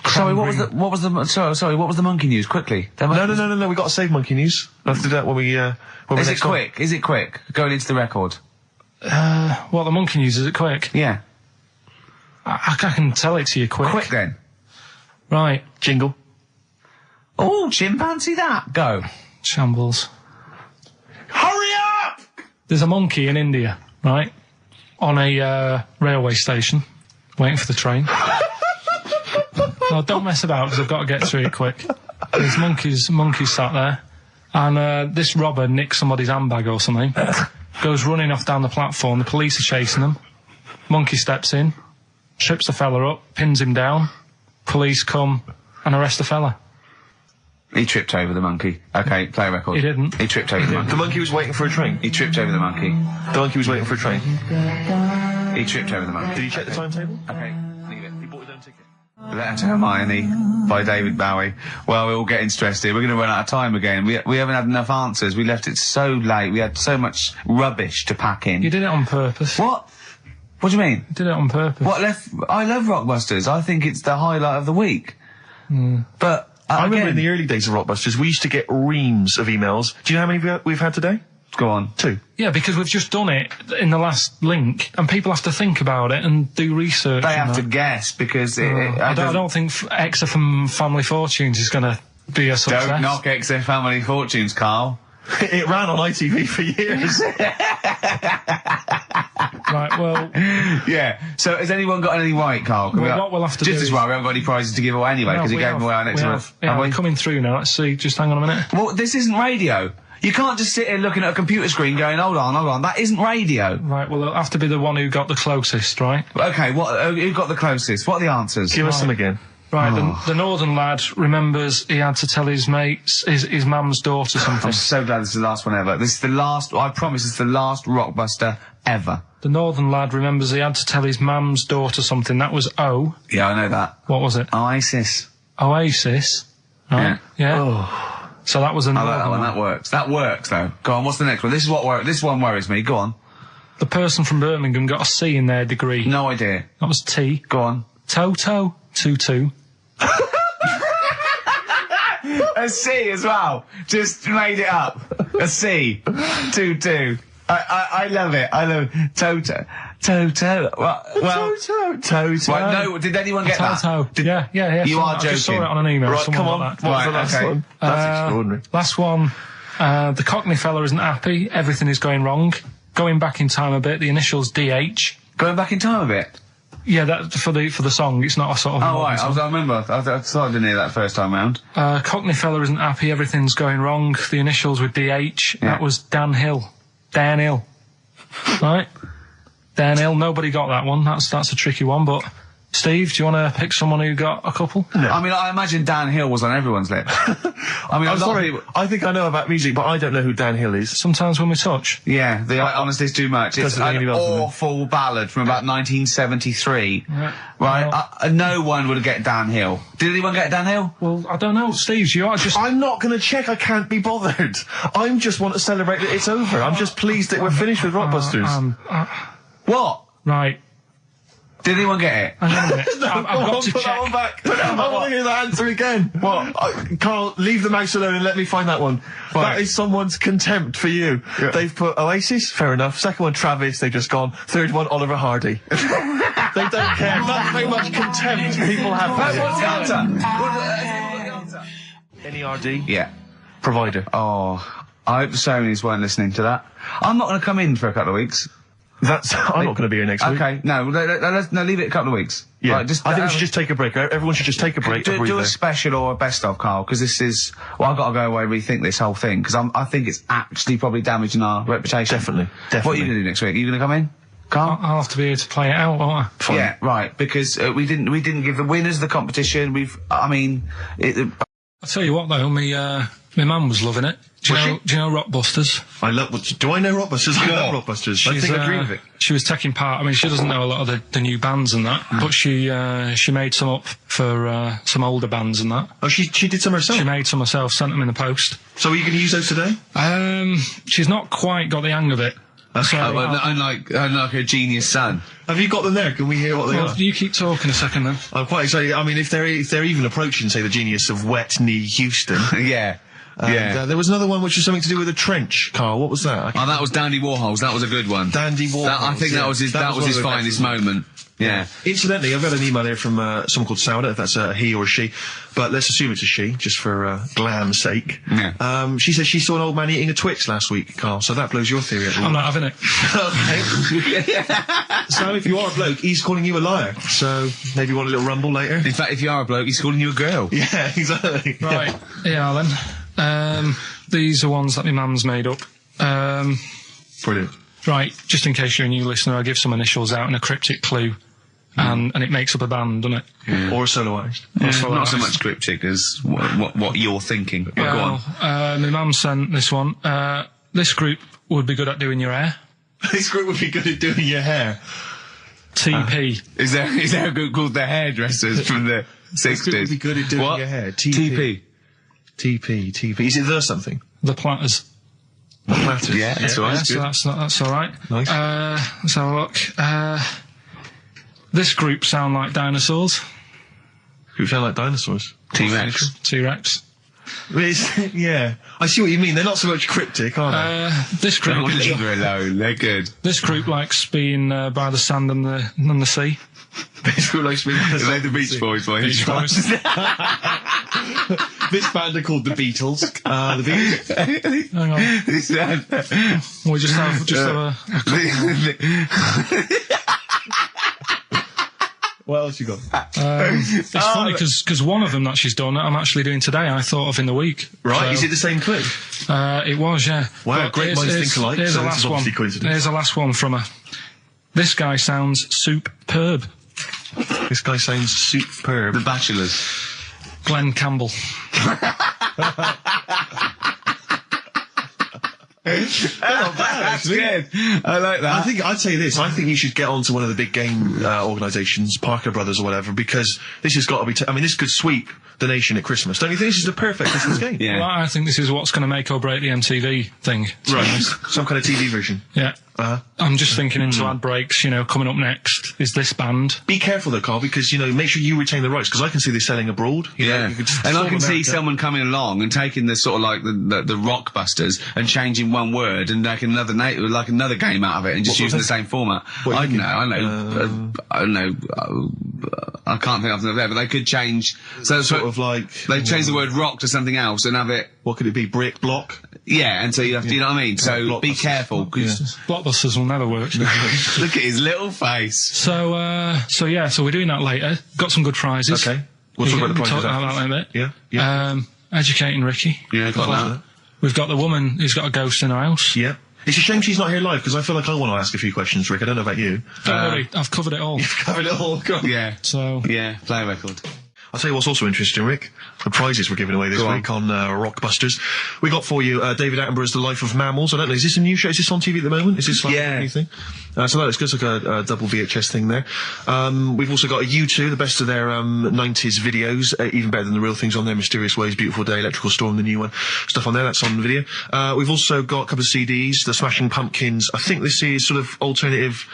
Sorry, what was the monkey news? Quickly. No, we got to save monkey news. We'll have to do that when we, Is it quick? Is it quick? Going into the record. What, the monkey news, is it quick? Yeah. I can tell it to you quick. Quick then. Right. Jingle. Oh, chimpanzee that. Go. Shambles. Hurry up! There's a monkey in India, right? On a, railway station, waiting for the train. No, don't mess about, because I've got to get through it quick. There's monkeys sat there, and, this robber nicks somebody's handbag or something, goes running off down the platform, the police are chasing them, monkey steps in, trips the fella up, pins him down, police come and arrest the fella. He tripped over the monkey. Okay, play a record. He didn't. He tripped over the monkey. The monkey was waiting for a train. He tripped over the monkey. The monkey was waiting for a train. He tripped over the monkey. Did he check the timetable? Okay, leave it. He bought his own ticket. Letter to Hermione by David Bowie. Well, we're all getting stressed here. We're going to run out of time again. We haven't had enough answers. We left it so late. We had so much rubbish to pack in. You did it on purpose. What? What do you mean? You did it on purpose. I love Rockbusters. I think it's the highlight of the week. But I remember in the early days of Rockbusters, we used to get reams of emails. Do you know how many we've had today? Go on. 2. Yeah, because we've just done it in the last link, and people have to think about it and do research. They have to guess, because I don't think XFM Family Fortunes is going to be a success. Don't knock XFM Family Fortunes, Carl. It ran on ITV for years. Right, well... Yeah, so has anyone got any right, Carl? What we'll have to do just as well, we haven't got any prizes to give away anyway, because he gave them away our next month. Yeah, we're coming through now. Let's see, just hang on a minute. Well, this isn't radio. You can't just sit here looking at a computer screen going, hold on, that isn't radio. Right, well, it'll have to be the one who got the closest, right? Okay, who got the closest? What are the answers? Give us them again. Right, the northern lad remembers he had to tell his mates, his mum's daughter something. I'm so glad this is the last one ever. This is the last, I promise it's the last Rockbuster ever. The northern lad remembers he had to tell his mum's daughter something. That was O. Yeah, I know that. What was it? Oasis. Oasis. Right. Yeah. Oh. So that was a northern I like that one, lad. that works. That works, though. Go on, what's the next one? This one worries me. Go on. The person from Birmingham got a C in their degree. No idea. That was T. Go on. Toto. 2-2. A C as well. Just made it up. A C. 2-2. I love it. I love it. Toto. Well, Toto. Right, no, did anyone get Toto. that? Yeah. You are I joking. just saw it on an email. Right, come on. Like What was the last one? That's extraordinary. Last one. The Cockney fella isn't happy. Everything is going wrong. Going back in time a bit. The initials DH. Going back in time a bit? Yeah, that for the song. It's not a sort of. Oh, right. I remember. I thought I didn't hear that first time round. Cockney fella isn't happy. Everything's going wrong. The initials with DH. Yeah. That was Dan Hill. Dan Hill. Right? Dan Hill. Nobody got that one. That's a tricky one, but... Steve, do you want to pick someone who got a couple? No. I mean, I imagine Dan Hill was on everyone's lips. I mean, I'm sorry, I think I know about music, but I don't know who Dan Hill is. Sometimes When We Touch. Yeah, honestly, it's too much. It's an awful ballad from about 1973. Yeah. Right? Well, no one would get Dan Hill. Did anyone get Dan Hill? Well, I don't know. Steve, you are just... I'm not going to check. I can't be bothered. I just want to celebrate that it's over. I'm just pleased that we're finished with Rockbusters. What? Right. Did anyone get it? Hang on a minute. I've got to put check. that one back. I want to hear the answer again. What? Carl, leave the mouse alone and let me find that one. Right. That is someone's contempt for you. Yeah. They've put Oasis, fair enough. Second one, Travis, they've just gone. Third one, Oliver Hardy. They don't care. That's how much contempt people have for you. What's the answer? NERD? Yeah. Provider. Oh, I hope the Sonys weren't listening to that. I'm not going to come in for a couple of weeks. I'm not going to be here next week. Okay, no, leave it a couple of weeks. Yeah, Right, I think we should just take a break. Everyone should just take a break. do a special or a best of, Carl, because this is. Well, I've got to go away and rethink this whole thing because I think it's actually probably damaging our reputation. Definitely. What are you going to do next week? Are you going to come in, Carl? I'll have to be here to play it out, won't I? Fine. Yeah, right. Because we didn't give the winners of the competition. I'll tell you what though, my mum was loving it. Do you know Rockbusters? Do I know Rockbusters? I love Rockbusters. I think I dream of it. She was taking part. I mean, she doesn't know a lot of the new bands and that, but she made some up for some older bands and that. Oh, she did some herself? She made some herself, sent them in the post. So are you going to use those today? She's not quite got the hang of it. So unlike her genius son. Have you got them there? Can we hear what they are? You keep talking a second then. I'm quite excited. I mean, if they're even approaching, say, the genius of Wet Knee Houston. Yeah. There was another one which was something to do with a trench, Carl. What was that? That was Dandy Warhols. That was a good one. Dandy Warhols. I think that was his finest moment. Yeah. Incidentally, I've got an email here from someone called Sauda, if that's a he or a she, but let's assume it's a she, just for glam's sake. Yeah. She says she saw an old man eating a Twix last week, Carl, so that blows your theory out. I'm not having it. Okay. So if you are a bloke, he's calling you a liar, so maybe you want a little rumble later? In fact, if you are a bloke, he's calling you a girl. Yeah, exactly. Right. Yeah, then. These are ones that my mum's made up. Brilliant. Right, just in case you're a new listener, I'll give some initials out and a cryptic clue. And it makes up a band, doesn't it? Yeah. Or a soloist. Yeah, not so much cryptic as what you're thinking. Go on. My mum sent this one. This group would be good at doing your hair. This group would be good at doing your hair. TP. Is there a group called the Hairdressers from the 60s? This group would be good at doing your hair. TP. Is it the something? The Platters. The Platters. Yeah, that's all right. So that's all right. Nice. Let's have a look. This group sound like dinosaurs. Group sound like dinosaurs? T-Rex. T-Rex. Yeah, I see what you mean. They're not so much cryptic, are they? This group. Don't leave her alone. They're good. This group likes being by the sand and the sea. This group likes being by the sand the Beach Boys, boy. Beach Boys. This band are called the Beatles. The Beatles. Hang on. We just have a What else you got? It's funny because one of them that she's done, I'm actually doing today. I thought of in the week. Right? So, is it the same clue? It was, yeah. Wow, But great minds think alike. Here's So the this is last obviously one. coincidence. Here's the last one from her. This guy sounds superb. This guy sounds superb. The Bachelors. Glenn Campbell. That's good. I like that. I'd say this. I think you should get on to one of the big game organisations, Parker Brothers or whatever, because this has got to be. This could sweep the nation at Christmas. Don't you think this is the perfect Christmas game? Yeah. Well, I think this is what's going to make or break the MTV thing. Right. Some kind of TV version. Yeah. Uh-huh. I'm just thinking into ad breaks, coming up next is this band. Be careful though, Carl, because, make sure you retain the rights, because I can see this selling abroad. And I can see someone coming along and taking the sort of like the Rockbusters and changing one word and making another game out of it and just using the same format. I don't know. I can't think of something there, but they could change. So sort of like they change the word rock to something else and have it. What could it be? Brick, block. Yeah, and so you have to, you know what I mean? So be careful, because Blockbusters will never work. Look at his little face. So we're doing that later. Got some good prizes. Okay. We'll talk about the prizes Talk about that in a bit. Yeah. Educating Ricky. Yeah, got that. We've got the woman who's got a ghost in her house. Yeah. It's a shame she's not here live, because I feel like I want to ask a few questions, Rick. I don't know about you. Don't worry, I've covered it all. You've covered it all. Yeah. So. Yeah, play a record. I'll tell you what's also interesting, Rick. The prizes we're giving away this week on Rockbusters. We got for you David Attenborough's The Life of Mammals. I don't know, is this a new show? Is this on TV at the moment? Is this like a new thing? So that's good. It's like a double VHS thing there. We've also got a U2, the best of their 90s videos, even better than the real things on there. Mysterious Ways, Beautiful Day, Electrical Storm, the new one. Stuff on there, that's on video. We've also got a couple of CDs, The Smashing Pumpkins. I think this is sort of alternative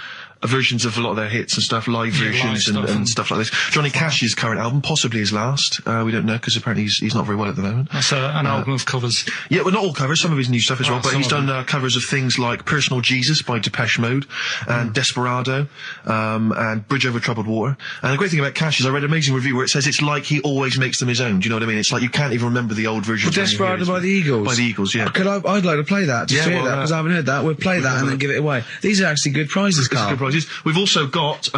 versions of a lot of their hits and stuff, live versions and stuff like this. Johnny Cash's current album, possibly his last. We don't know, because apparently he's not very well at the moment. That's an album of covers. Yeah, well, not all covers, some of his new stuff as well, but he's done covers of things like Personal Jesus by Depeche Mode, and Desperado, and Bridge Over Troubled Water. And the great thing about Cash is I read an amazing review where it says it's like he always makes them his own. Do you know what I mean? It's like you can't even remember the old version. Desperado by the Eagles? By the Eagles, yeah. I'd like to play that, just hear that, because I haven't heard that. We'll play that and then give it away. These are actually good prizes, Carl. Good prizes. We've also got,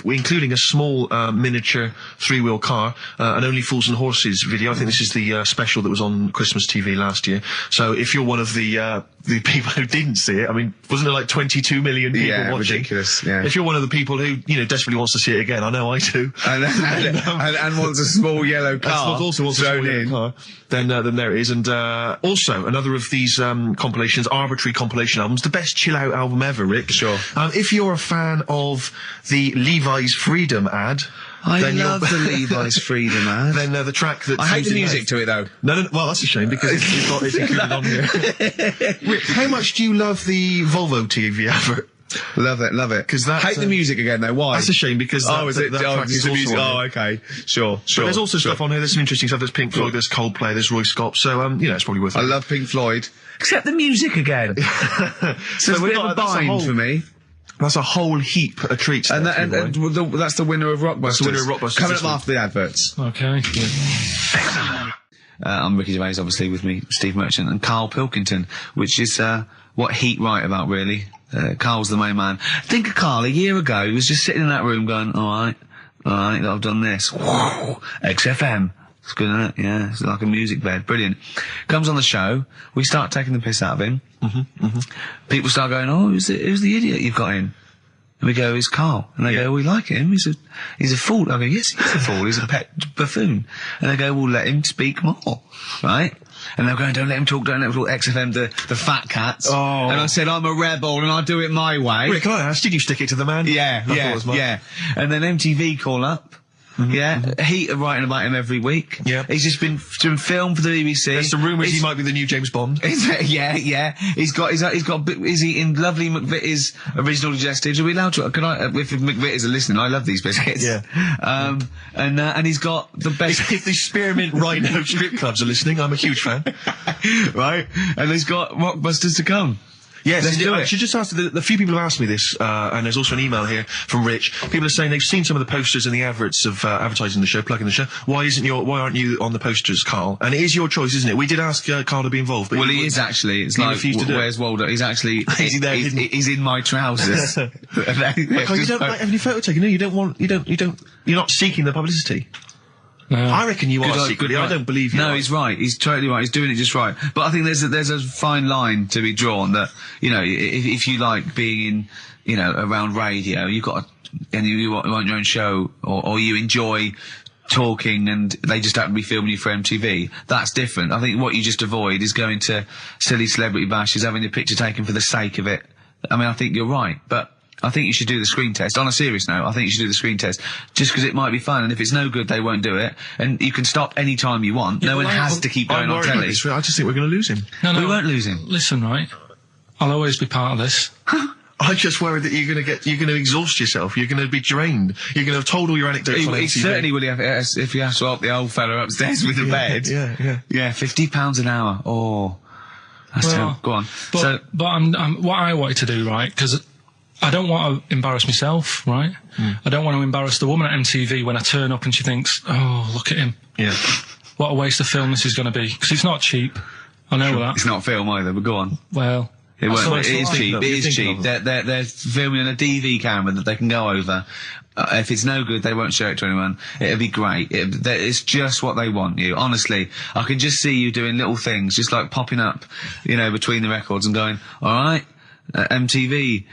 including a small miniature three-wheel car, an Only Fools and Horses video. I think this is the special that was on Christmas TV last year. So if you're one of the people who didn't see it, I mean, wasn't there like 22 million people watching? Ridiculous, yeah. If you're one of the people who, desperately wants to see it again, I know I do. And wants a small yellow car also wants a small yellow car, then there it is. And also, another of these compilations, arbitrary compilation albums, the best chill-out album ever, Rick. Sure. If you're a fan of the Levi's Freedom ad... I love the Levi's Freedom ad. Then the track that... I hate the music to it, though. No, well, that's a shame, because it's included on here. Rick, how much do you love the Volvo TV advert? Love it. Because hate the music again, though. Why? That's a shame, because that track is also on here. Okay. Sure. But there's also stuff on here. There's some interesting stuff. There's Pink Floyd, there's Coldplay, there's Roy Scott. So, it's probably worth it. I love Pink Floyd. Except the music again. So it's a bit of a bind for me. That's a whole heap of treats. And that's the winner of Rockbusters. That's the winner of Rockbusters. Coming up after the adverts. Okay. Yeah. I'm Ricky Gervais, obviously, with me, Steve Merchant, and Karl Pilkington, which is what Heat write about, really. Karl's the main man. Think of Karl, a year ago, he was just sitting in that room going, all right, I've done this. Whoa, XFM. It's good, isn't it? Yeah, it's like a music bed. Brilliant. Comes on the show, we start taking the piss out of him. People start going, oh, who's the idiot you've got in? And we go, it's Karl. And they go, we like him. He's a fool. I go, yes, he's a fool. He's a pet buffoon. And they go, well, let him speak more. Right? And they're going, don't let him talk, XFM, the fat cats. Oh. And I said, I'm a rebel and I do it my way. Rick, can I ask, did you stick it to the man? Yeah. And then MTV call up. Yeah, Heat are writing about him every week. Yeah, he's just been doing film for the BBC. There's some rumours he might be the new James Bond. Yeah. He's got. Is he in lovely McVitie's original digestives? Are we allowed to? Can I? If McVitie's are listening, I love these biscuits. Yeah. And he's got the best. If the Spearmint Rhino strip clubs are listening, I'm a huge fan. Right, and he's got Rockbusters to come. Yes, I should just ask, the few people have asked me this, and there's also an email here from Rich. People are saying they've seen some of the posters and the adverts of advertising the show, plugging the show. Why aren't you on the posters, Karl? And it is your choice, isn't it? We did ask Karl to be involved. But he is actually. It's like, where's Waldo? He's actually, he's in my trousers. You don't like have any photo taken? No, you don't want, you're not seeking the publicity. No. I reckon you are secretly. I don't believe you. No, he's right. He's totally right. He's doing it just right. But I think there's a fine line to be drawn that, if you like being in, around radio, you've got and you want your own show, or you enjoy talking and they just happen to be filming you for MTV, that's different. I think what you just avoid is going to silly celebrity bashes, having a picture taken for the sake of it. I mean, I think you're right, but I think you should do the screen test. On a serious note, I think you should do the screen test. Just because it might be fun, and if it's no good, they won't do it. And you can stop any time you want. No one has to keep going on telly. I just think we're going to lose him. No, we won't lose him. Listen, right? I'll always be part of this. I'm just worried that you're going to exhaust yourself. You're going to be drained. You're going to have told all your anecdotes on MTV. He certainly will if you have to help the old fella upstairs with the bed. Yeah, £50 an hour. Oh, that's terrible. Go on. But I'm what I wanted to do, right? Because I don't want to embarrass myself, right? I don't want to embarrass the woman at MTV when I turn up and she thinks, oh, look at him. Yeah. What a waste of film this is going to be. Because it's not cheap. I know that. It's not film either, but go on. Well... It is cheap. It is cheap. They're filming on a DV camera that they can go over. If it's no good, they won't show it to anyone. It'll be great. It's just what they want you. Honestly, I can just see you doing little things, just like popping up, between the records and going, all right, MTV,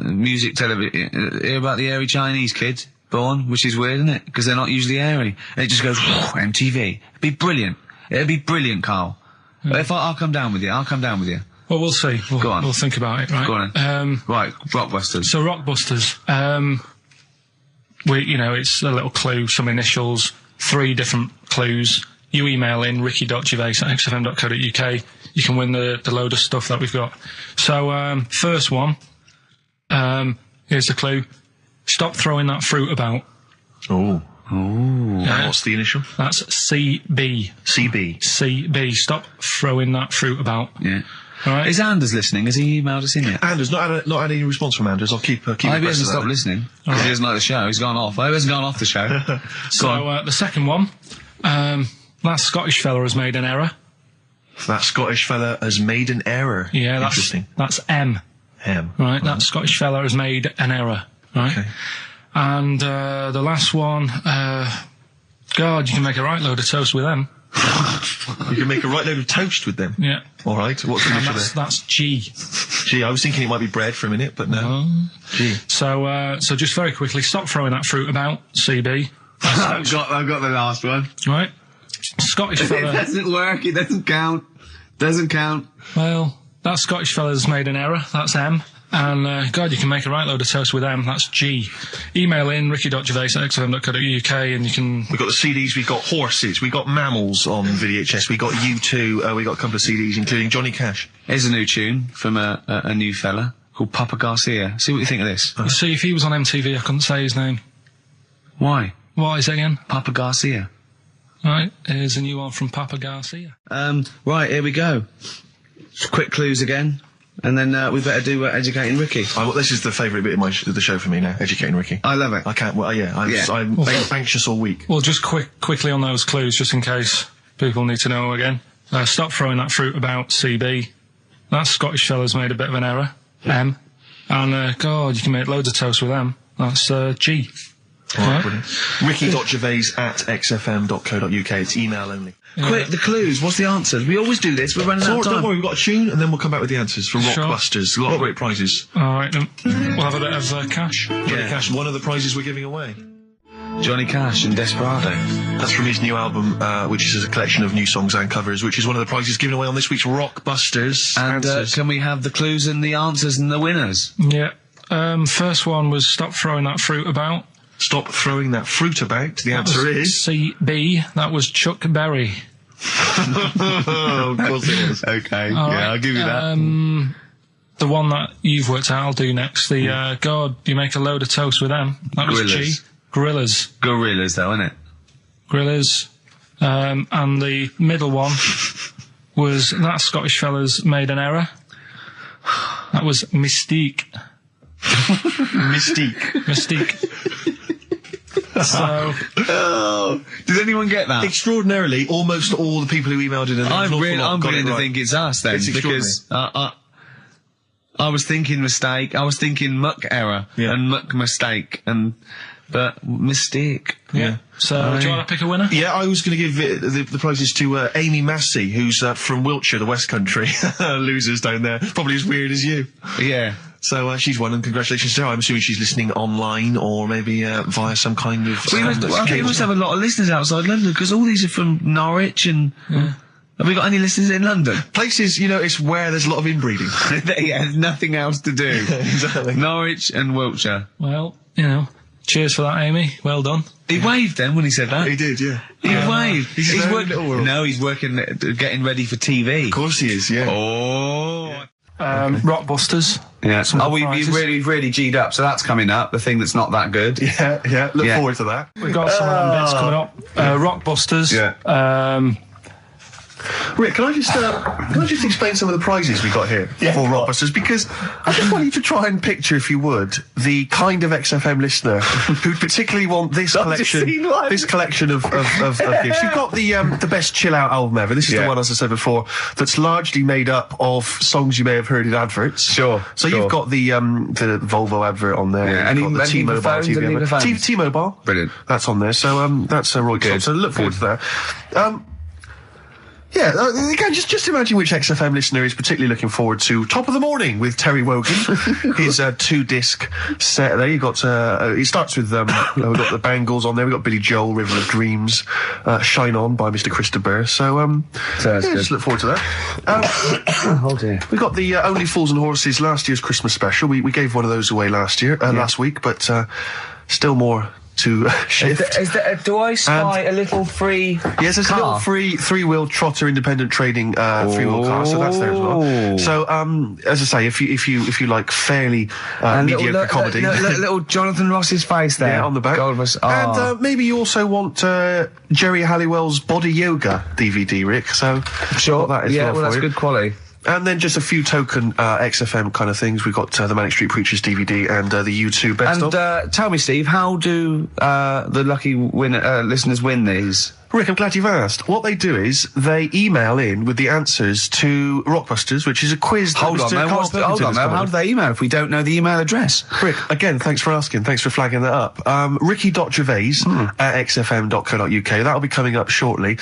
music television, hear about the airy Chinese kid born, which is weird, isn't it? Because they're not usually airy. And it just goes, MTV. It'd be brilliant. It'd be brilliant, Karl. If I'll come down with you. I'll come down with you. Well, we'll see. Go on. We'll think about it, right? Go on. Right, Rockbusters. So Rockbusters, it's a little clue, some initials, 3 different clues. You email in ricky.gervais@xfm.co.uk. You can win the load of stuff that we've got. So, first one, Here's the clue. Stop throwing that fruit about. Oh. Ooh. Yeah. What's the initial? That's CB. CB. CB. Stop throwing that fruit about. Yeah. All right. Is Anders listening? Has he emailed us in yet? Anders, not had any response from Anders. I'll keep I hope he hasn't stopped listening. Because he doesn't like the show. He's gone off. I hope he hasn't gone off the show. So, the second one, that Scottish fella has made an error. That Scottish fella has made an error. Yeah, Interesting. That's M. M. Right, that Scottish fella has made an error. Right. Okay. And the last one, God, you can make a right load of toast with them. You can make a right load of toast with them. Yeah. All right. What's the initial there? That's G. G. I was thinking it might be bread for a minute, but no. G. So just very quickly, stop throwing that fruit about. CB. I've got the last one. Right. Scottish fella. It doesn't work. It doesn't count. Doesn't count. Well, that Scottish fella's made an error. That's M. And, God, you can make a right load of toast with them. That's G. Email in ricky.gervais@xfm.co.uk and you can... We've got the CDs, we've got horses, we've got mammals on VHS, we've got U2, we've got a couple of CDs, including Johnny Cash. Here's a new tune from a new fella called Papa Garcia. See what you think of this. You see, if he was on MTV, I couldn't say his name. Why? What is it again? Papa Garcia. Right, here's a new one from Papa Garcia. Right, here we go. Quick clues again. And then we better do Educating Ricky. This is the favourite bit of the show for me now, Educating Ricky. I love it. I can't... Well, yeah, I'm anxious all week. Well, just quickly on those clues, just in case people need to know again. Stop throwing that fruit about. CB. That Scottish fella's made a bit of an error. M. And, God, you can make loads of toast with them. That's G. All right, brilliant. Ricky.gervais@xfm.co.uk. It's email only. Yeah. Quick, the clues. What's the answers? We always do this. We're running out of time. Don't worry, we've got a tune, and then we'll come back with the answers from Rockbusters. A lot of great prizes. All right, then. We'll have a bit of cash. Johnny Cash, one of the prizes we're giving away. Johnny Cash and Desperado. That's from his new album, which is a collection of new songs and covers, which is one of the prizes given away on this week's Rockbusters. And can we have the clues and the answers and the winners? Yeah. First one was stop throwing that fruit about. Stop throwing that fruit about. The answer is... CB. That was Chuck Berry. Of course it was. Okay, I'll give you that. The one that you've worked out, I'll do next. The, God, you make a load of toast with them. That was G. Gorillas. Gorillas, though, isn't it? Gorillas. And the middle one was that Scottish fella's made an error. That was Mystique. Mystique. So, did anyone get that? Extraordinarily, almost all the people who emailed in. I'm beginning to think it's us then, because I was thinking mistake, I was thinking muck error and muck mistake, but mistake. Yeah. So, do you want to pick a winner? Yeah, I was going to give the prizes to Amy Massey, who's from Wiltshire, the West Country. Losers down there, probably as weird as you. Yeah. So she's won, and congratulations to her. I'm assuming she's listening online or maybe via some kind of... We must have a lot of listeners outside London, because all these are from Norwich and... Have we got any listeners in London? Places, it's where there's a lot of inbreeding. Yeah, there's nothing else to do. Exactly. Norwich and Wiltshire. Well, cheers for that, Amy. Well done. He waved then when he said that. He did, yeah. He waved. He's working... No, he's working, getting ready for TV. Of course he is, yeah. Oh... Rockbusters. Yeah. We've really G'd up, so that's coming up, the thing that's not that good. Yeah. Look forward to that. We've got some of them bits coming up. Rockbusters. Yeah. Rick, can I just explain some of the prizes we got here for Rockbusters? Because I just want you to try and picture, if you would, the kind of XFM listener who'd particularly want this collection of gifts. You've got the best chill out album ever. This is the one, as I said before, that's largely made up of songs you may have heard in adverts. Sure. So you've got the Volvo advert on there. Yeah. You've got the T-Mobile T-Mobile. Brilliant. That's on there. So that's Roy Good. So look forward to that. Yeah, again, just imagine which XFM listener is particularly looking forward to Top of the Morning with Terry Wogan, his 2-disc set there. You've got, it starts with, we've got the Bangles on there, we've got Billy Joel, River of Dreams, Shine On by Mr. Chris de Burgh, so just look forward to that. Oh dear. We got the Only Fools and Horses last year's Christmas special. We gave one of those away last week, but still more to shift. Do I spy a little free Yes, there's a little free three-wheel trotter independent trading three-wheel car, so that's there as well. So, as I say, if you like fairly mediocre comedy, little Jonathan Ross's face there on the back, and maybe you also want Jerry Halliwell's Body Yoga DVD, Rick. So sure, that is that's good quality. And then just a few token XFM kind of things. We've got the Manic Street Preachers DVD and the U2 Best of. And tell me, Steve, how do the lucky listeners win these? Rick, I'm glad you've asked. What they do is they email in with the answers to Rockbusters, which is a quiz. Hold on, how do they email if we don't know the email address? Rick, again, thanks for asking. Thanks for flagging that up. Ricky.Gervais at xfm.co.uk. That'll be coming up shortly.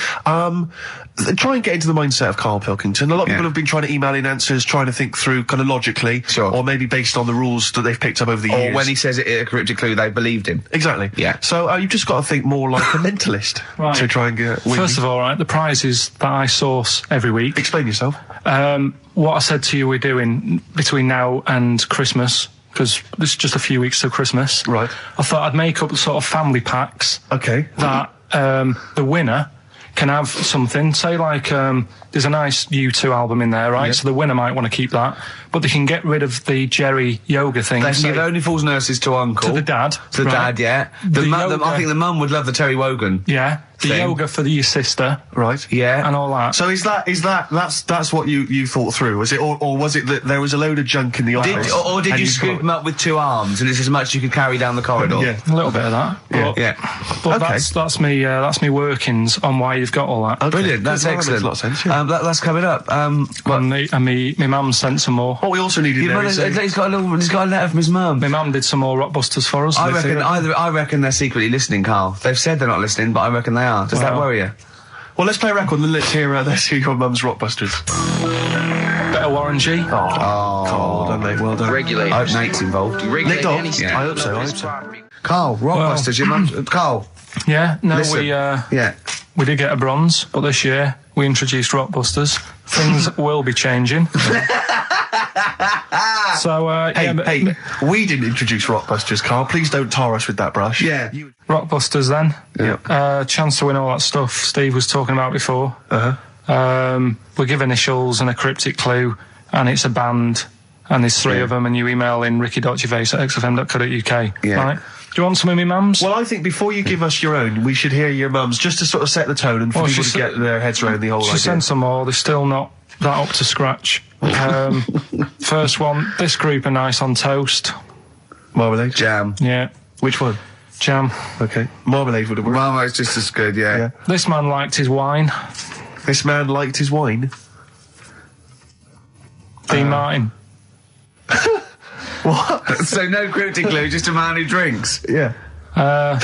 Try and get into the mindset of Karl Pilkington. A lot of people have been trying to email in answers, trying to think through kind of logically, or maybe based on the rules that they've picked up over the years. Or when he says it in a cryptic clue, they believed him. Exactly. Yeah. So you've just got to think more like a mentalist to try and get win. First of all, right, the prizes that I source every week. Explain yourself. What I said to you we're doing between now and Christmas, because there's just a few weeks till Christmas. Right. I thought I'd make up sort of family packs. Okay. That the winner can have something, say like there's a nice U2 album in there, right? Yep. So the winner might want to keep that, but they can get rid of the Jerry yoga thing. They can give Only Fools Nurses to Uncle. To the dad. To the dad, yeah. I think the mum would love the Terry Wogan. Yeah. The yoga for your sister. Right. Yeah. And all that. So that's what you thought through, was it? Or was it that there was a load of junk in the office? Or did you scoop them up with two arms and it's as much as you could carry down the corridor? Yeah. A little bit of that. But that's me workings on why you've got all that. Okay. Brilliant. That's excellent. That makes a lot of sense, yeah. That's coming up. And me mum sent some more. What we also needed there is he's got a letter from his mum. My mum did some more Rockbusters for us. I reckon they're secretly listening, Karl. They've said they're not listening, but I reckon they are. Does that worry you? Well, let's play a record and let's hear your mum's Rockbusters. Better warranty. Cool, done, mate. Well done. Regulate. I hope Nate's involved. Nick Dobbs? Yeah. I hope so. Karl, Rockbusters, your mum's... Karl. Yeah, no, listen. We did get a bronze, but this year we introduced Rockbusters. Things will be changing. So, hey, we didn't introduce Rockbusters, Karl. Please don't tar us with that brush. Yeah. Rockbusters, then. Yeah. Chance to win all that stuff Steve was talking about before. We give initials and a cryptic clue, and it's a band, and there's three of them, and you email in ricky.gervais@xfm.co.uk. Yeah. Right? Do you want some of my mums? Well, I think before you give us your own, we should hear your mums, just to sort of set the tone and for people to get their heads around the whole idea. She sent some more. They're still not that up to scratch. First one, this group are nice on toast. Marmalade? Jam. Yeah. Which one? Jam. Okay. Marmalade would have worked. Marmalade's just as good, yeah. This man liked his wine. This man liked his wine? Dean Martin. What? So no cryptic clue, just a man who drinks? Yeah. But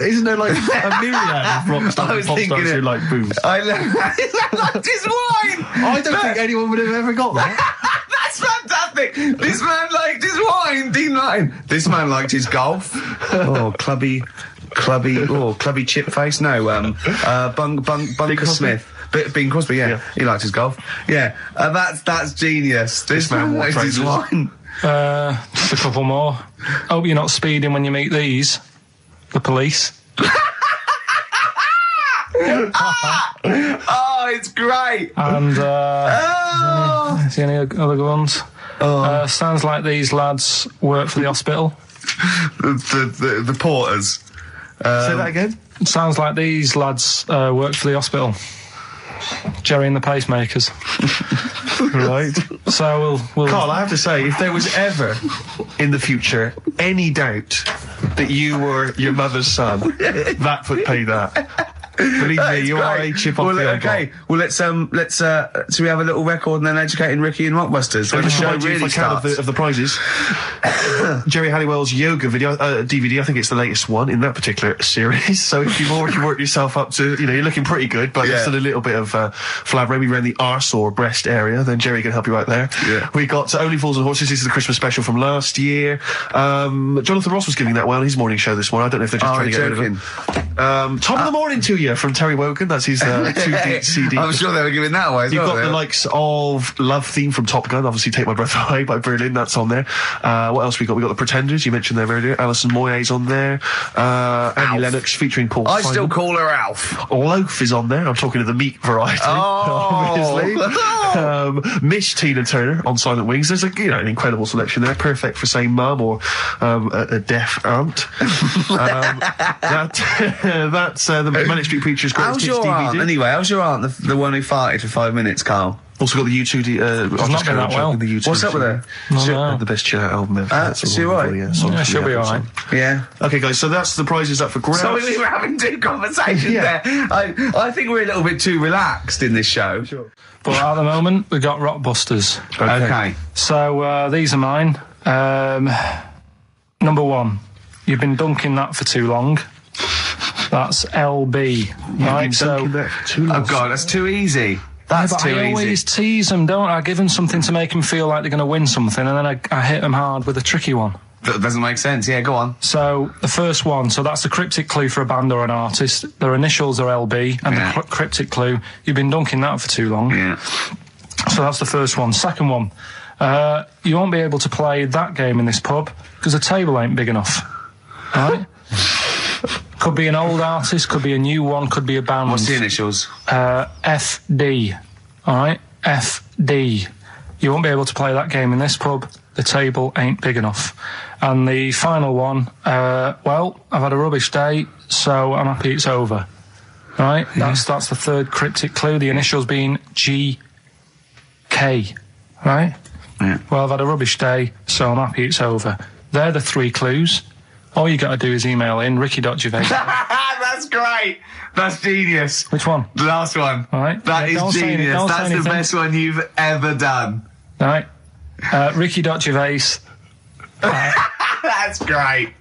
isn't there like a myriad of rock stars who like booze? I liked his wine! I don't think anyone would have ever got that. That's fantastic! This man liked his wine, Dean Martin. This man liked his golf. Clubby chip face. No, Bunker Smith. Bing Crosby, yeah. He liked his golf. Yeah, that's genius. This man liked his wine. Just a couple more. Hope you're not speeding when you meet these. The police. It's great. And is there any other ones? Sounds like these lads work for the hospital. The porters. Say that again. Sounds like these lads work for the hospital. Jerry and the Pacemakers. Right. So we'll... Karl, I have to say, if there was ever, in the future, any doubt that you were your mother's son, that would pay that. Believe me, you are a chip off the old block. Well, let's so we have a little record and then educating Ricky and Rockbusters when the show really starts. Of the prizes. Jerry Halliwell's yoga video DVD. I think it's the latest one in that particular series. So if you've already worked yourself up to, you're looking pretty good, but there's still a little bit of flab maybe around the arse or breast area, then Jerry can help you out there. Yeah. We got Only Fools and Horses. This is the Christmas special from last year. Jonathan Ross was giving that well on his morning show this morning. I don't know if they're just trying to get rid of him. Top of the morning to you. Utopia from Terry Wogan. That's his 2D CD. I'm sure they were giving that away. You've got the likes of Love Theme from Top Gun, obviously Take My Breath Away by Berlin, that's on there. What else we got? We got the Pretenders, you mentioned them earlier. Alison Moyet's on there. Annie Lennox featuring Paul Simon. Still call her Alf. Loaf is on there. I'm talking of the meat variety, obviously. Miss Tina Turner on Silent Wings. There's an incredible selection there, perfect for saying mum or a deaf aunt. That's the Manic Street Preacher's greatest hits DVD. How's your aunt, anyway? How's your aunt, the one who farted for 5 minutes, Carl? Also got the U2. I've not been that well. The U2 What's up with her? The best chill out album ever. Is she right? Yeah, she'll be alright. Yeah. Okay, guys, so that's the prizes up for grabs. Sorry, we were having two conversations there. I think we're a little bit too relaxed in this show. Sure. But at the moment, we've got Rockbusters. Okay. So, these are mine. Number 1, you've been dunking that for too long. That's LB. Right, so... Oh, God, that's too easy. That's too easy. I always tease them, don't I? I give them something to make them feel like they're going to win something, and then I hit them hard with a tricky one. That doesn't make sense. Yeah, go on. So, the first one, so that's the cryptic clue for a band or an artist. Their initials are LB, and the cryptic clue, you've been dunking that for too long. Yeah. So that's the first one. Second one, you won't be able to play that game in this pub, because the table ain't big enough. Right? Could be an old artist, could be a new one, could be a band. What's the initials? FD. Alright? FD. You won't be able to play that game in this pub. The table ain't big enough. And the final one, well, I've had a rubbish day, so I'm happy it's over. Right? That's the third cryptic clue. The initials being GK. Right? Yeah. Well, I've had a rubbish day, so I'm happy it's over. They're the 3 clues. All you got to do is email in Ricky.Gervais. That's great. That's genius. Which one? The last one. All right. That is genius. That's the best one you've ever done. All right. Ricky.Gervais. That's great.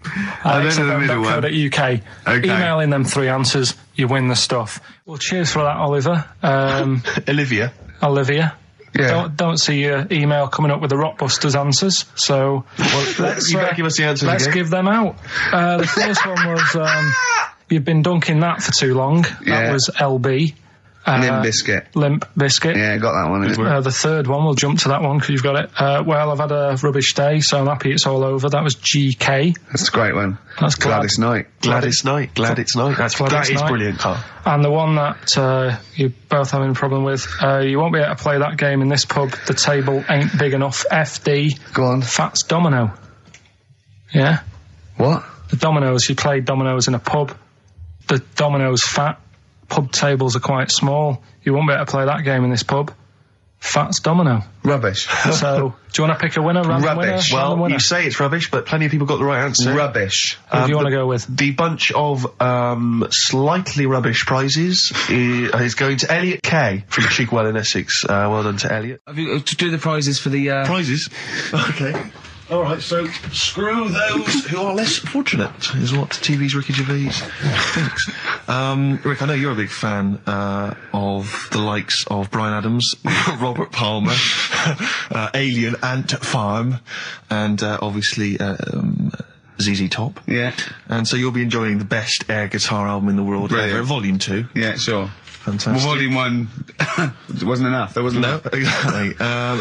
I don't know the middle one. .UK. Okay. Email in them 3 answers. You win the stuff. Well, cheers for that, Oliver. Olivia. Yeah. Don't see your email coming up with the Rockbusters answers, so let's you better give us the answers. Let's give them out. The first one was you've been dunking that for too long. That was LB. Limp Bizkit. Yeah, got that one. The third one, we'll jump to that one because you've got it. Well, I've had a rubbish day, so I'm happy it's all over. That was GK. That's a great one. That's Gladys Knight. Glad it's night. That is brilliant, Carl. And the one that you're both having a problem with, you won't be able to play that game in this pub. The table ain't big enough. FD. Go on. Fats Domino. Yeah? What? The dominoes. You played dominoes in a pub. The dominoes fat. Pub tables are quite small. You won't be able to play that game in this pub. Fats Domino. Rubbish. So, do you want to pick a winner? Rubbish. Well, you say it's rubbish, but plenty of people got the right answer. Rubbish. Who do you want to go with? The bunch of slightly rubbish prizes is going to Elliot K from Chigwell in Essex. Well done to Elliot. Have you to do the prizes for the prizes? Okay. All right, so screw those who are less fortunate, is what TV's Ricky Gervais thinks. Rick, I know you're a big fan of the likes of Bryan Adams, Robert Palmer, Alien Ant Farm, and obviously ZZ Top. Yeah. And so you'll be enjoying the best air guitar album in the world ever, Volume 2. Yeah, sure. Fantastic. Well, Volume 1 wasn't enough. There wasn't enough. Exactly.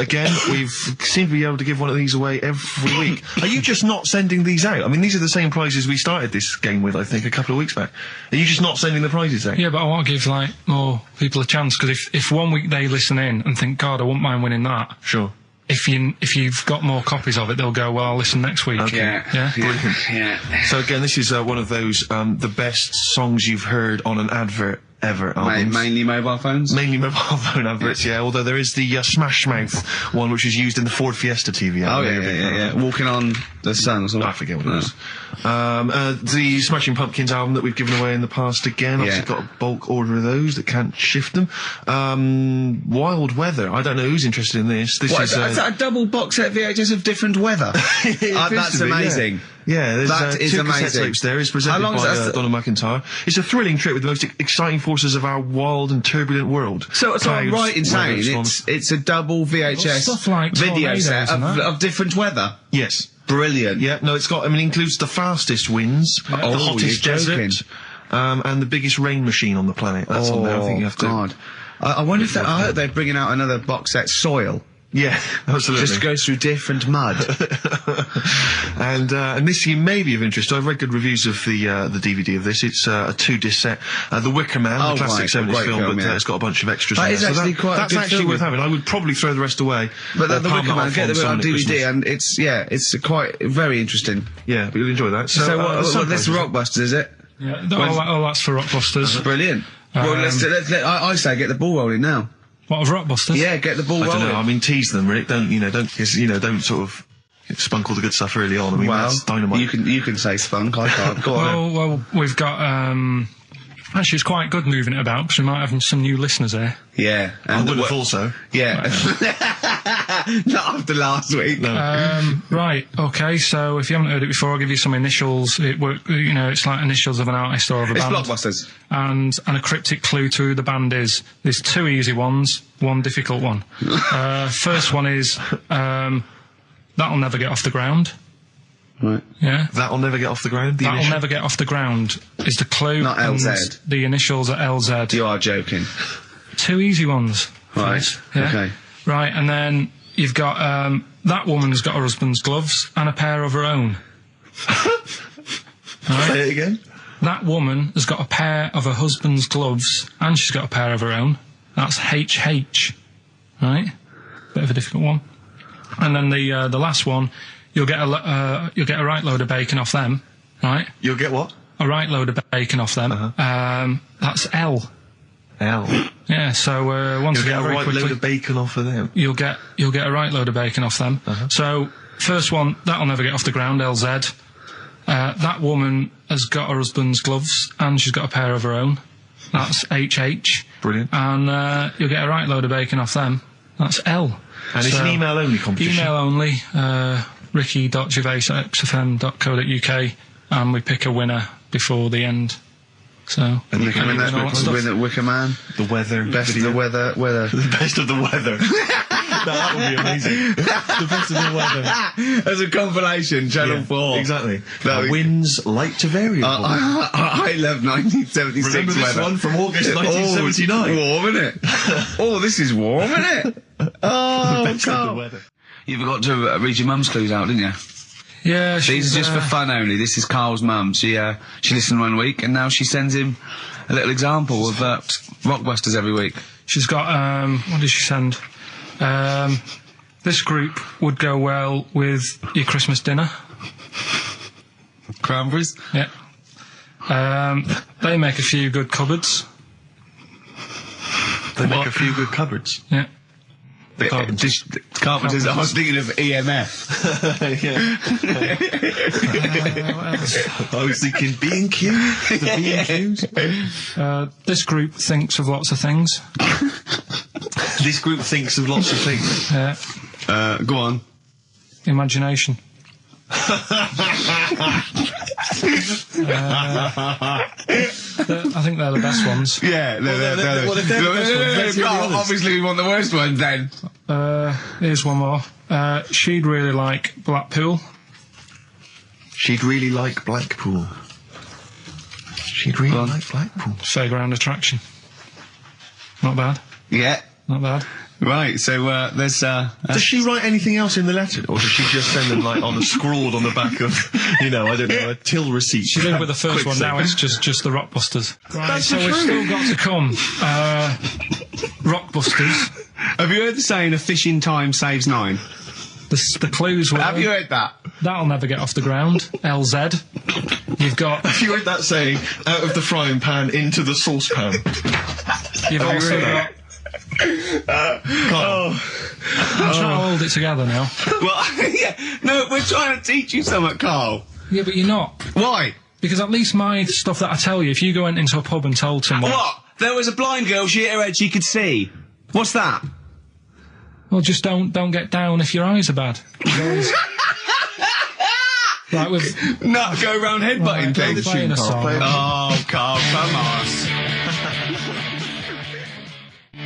Again, we've seemed to be able to give one of these away every week. Are you just not sending these out? I mean, these are the same prizes we started this game with, I think, a couple of weeks back. Are you just not sending the prizes out? Yeah, but I want to give, more people a chance, because if 1 week they listen in and think, God, I wouldn't mind winning that. Sure. If you've got more copies of it, they'll go, well, I'll listen next week. Okay. Yeah? Brilliant. Yeah. So again, this is one of those, the best songs you've heard on an advert ever albums. Mainly mobile phones? Mainly mobile phone adverts, yeah. Although there is the Smash Mouth one, which is used in the Ford Fiesta TV. Oh, yeah. Walking on the Sun or something. I forget what it was. The Smashing Pumpkins album that we've given away in the past again. Obviously got a bulk order of those that can't shift them. Wild Weather. I don't know who's interested in this. Is that a double box set VHS of different weather? That's amazing. Yeah, there's that is two amazing. cassette tapes there. It's presented by Donna McIntyre. It's a thrilling trip with the most exciting forces of our wild and turbulent world. So I'm right in saying it's a double VHS video set of different weather? Yes. Brilliant. Yeah, no, it's got, includes the fastest winds, the hottest desert, and the biggest rain machine on the planet. That's on there. I think you have to. God. I wonder if I hope they're bringing out another box set, Soil. Yeah, absolutely. Just goes through different mud. And this may be of interest. I've read good reviews of the DVD of this. It's a 2-disc set. The Wicker Man, the classic 70s film, but it's got a bunch of extras in there. That's actually worth having. I would probably throw the rest away. But the Wicker Man, get it on DVD, and it's quite very interesting. Yeah, but you'll enjoy that. So this is Rockbusters, is it? Yeah, that's for Rockbusters. Brilliant. Well, I say get the ball rolling now. What, of Rockbusters? Yeah, get the ball rolling. I don't know. I mean, tease them, Rick. Don't sort of spunk all the good stuff early on. I mean, that's dynamite. You can say spunk. I can't. Go on. Well, we've got. Actually, it's quite good moving it about because we might have some new listeners here. Yeah, I would have thought so. Yeah, not after last week. No. Right. Okay. So if you haven't heard it before, I'll give you some initials. It's like initials of an artist or of a band. It's Blockbusters. And a cryptic clue to who the band is. There's 2 easy ones, 1 difficult one. First one is That'll Never Get Off the Ground. Right. Yeah. That'll Never Get Off the Ground. That'll Never Get Off the Ground is the clue. Not LZ. The initials are LZ. You are joking. 2 easy ones. Right. Yeah? Okay. Right, and then you've got that woman's got her husband's gloves and a pair of her own. Right? Say it again. That woman has got a pair of her husband's gloves and she's got a pair of her own. That's HH. Right? Bit of a difficult one. And then the last one, you'll get a right load of bacon off them. Right? You'll get what? A right load of bacon off them. That's L. L. Yeah, so once you again, get a right quickly, load of bacon off of them. You'll get a right load of bacon off them. So first one, That'll Never Get Off the Ground, LZ. That woman has got her husband's gloves and she's got a pair of her own. That's HH. Brilliant. And you'll get a right load of bacon off them. That's L. And it's an email only competition. Email only. ricky.gervais@xfm.co.uk, and we pick a winner before the end. So, and you can win that Wicker Man, the weather, best of the weather, the best of the weather. That would be amazing. The best of the weather as a compilation, Channel 4. Exactly. Winds light to variable. I love 1976 Remember this weather. one from August 1979. Warm, isn't it? Oh, this is warm, isn't it? Oh, the best of the weather. You forgot to read your mum's clues out, didn't you? Yeah, these are just for fun only. This is Carl's mum. She listened one week and now she sends him a little example of Rockbusters every week. She's got what did she send? This group would go well with your Christmas dinner. Cranberries? Yeah. They make a few good cupboards. They make a few good cupboards? Yeah. The Carpenters. I was thinking of EMF. I was thinking B&Q. The B&Qs. This group thinks of lots of things. This group thinks of lots of things. Yeah. Go on. Imagination. I think they're the best ones. Yeah, they're the best ones. Obviously, we want the worst ones then. Here's one more. She'd really like Blackpool. She'd really like Blackpool. She'd really like Blackpool. Fairground attraction. Not bad. Yeah. Not bad. Right, so there's does she write anything else in the letter, or does she just send them like on a scrawled on the back of, I don't know, a till receipt? She did with the first one. Now it's just the Rockbusters. Right, that's so we've still got to come. Rockbusters. Have you heard the saying "a fish in time saves 9"? The clues were. Have you heard that? That'll Never Get Off the Ground. LZ. You've got. Have you heard that saying? Out of the frying pan into the saucepan. You've also got. I'm trying to hold it together now. Well, yeah, no, we're trying to teach you something, Carl. Yeah, but you're not. Why? Because at least my stuff that I tell you, if you go into a pub and told someone... What? There was a blind girl, she hit her head, she could see. What's that? Well, just don't get down if your eyes are bad. Like with... Not go around headbutting things. Playing a song. Oh, Carl, come on.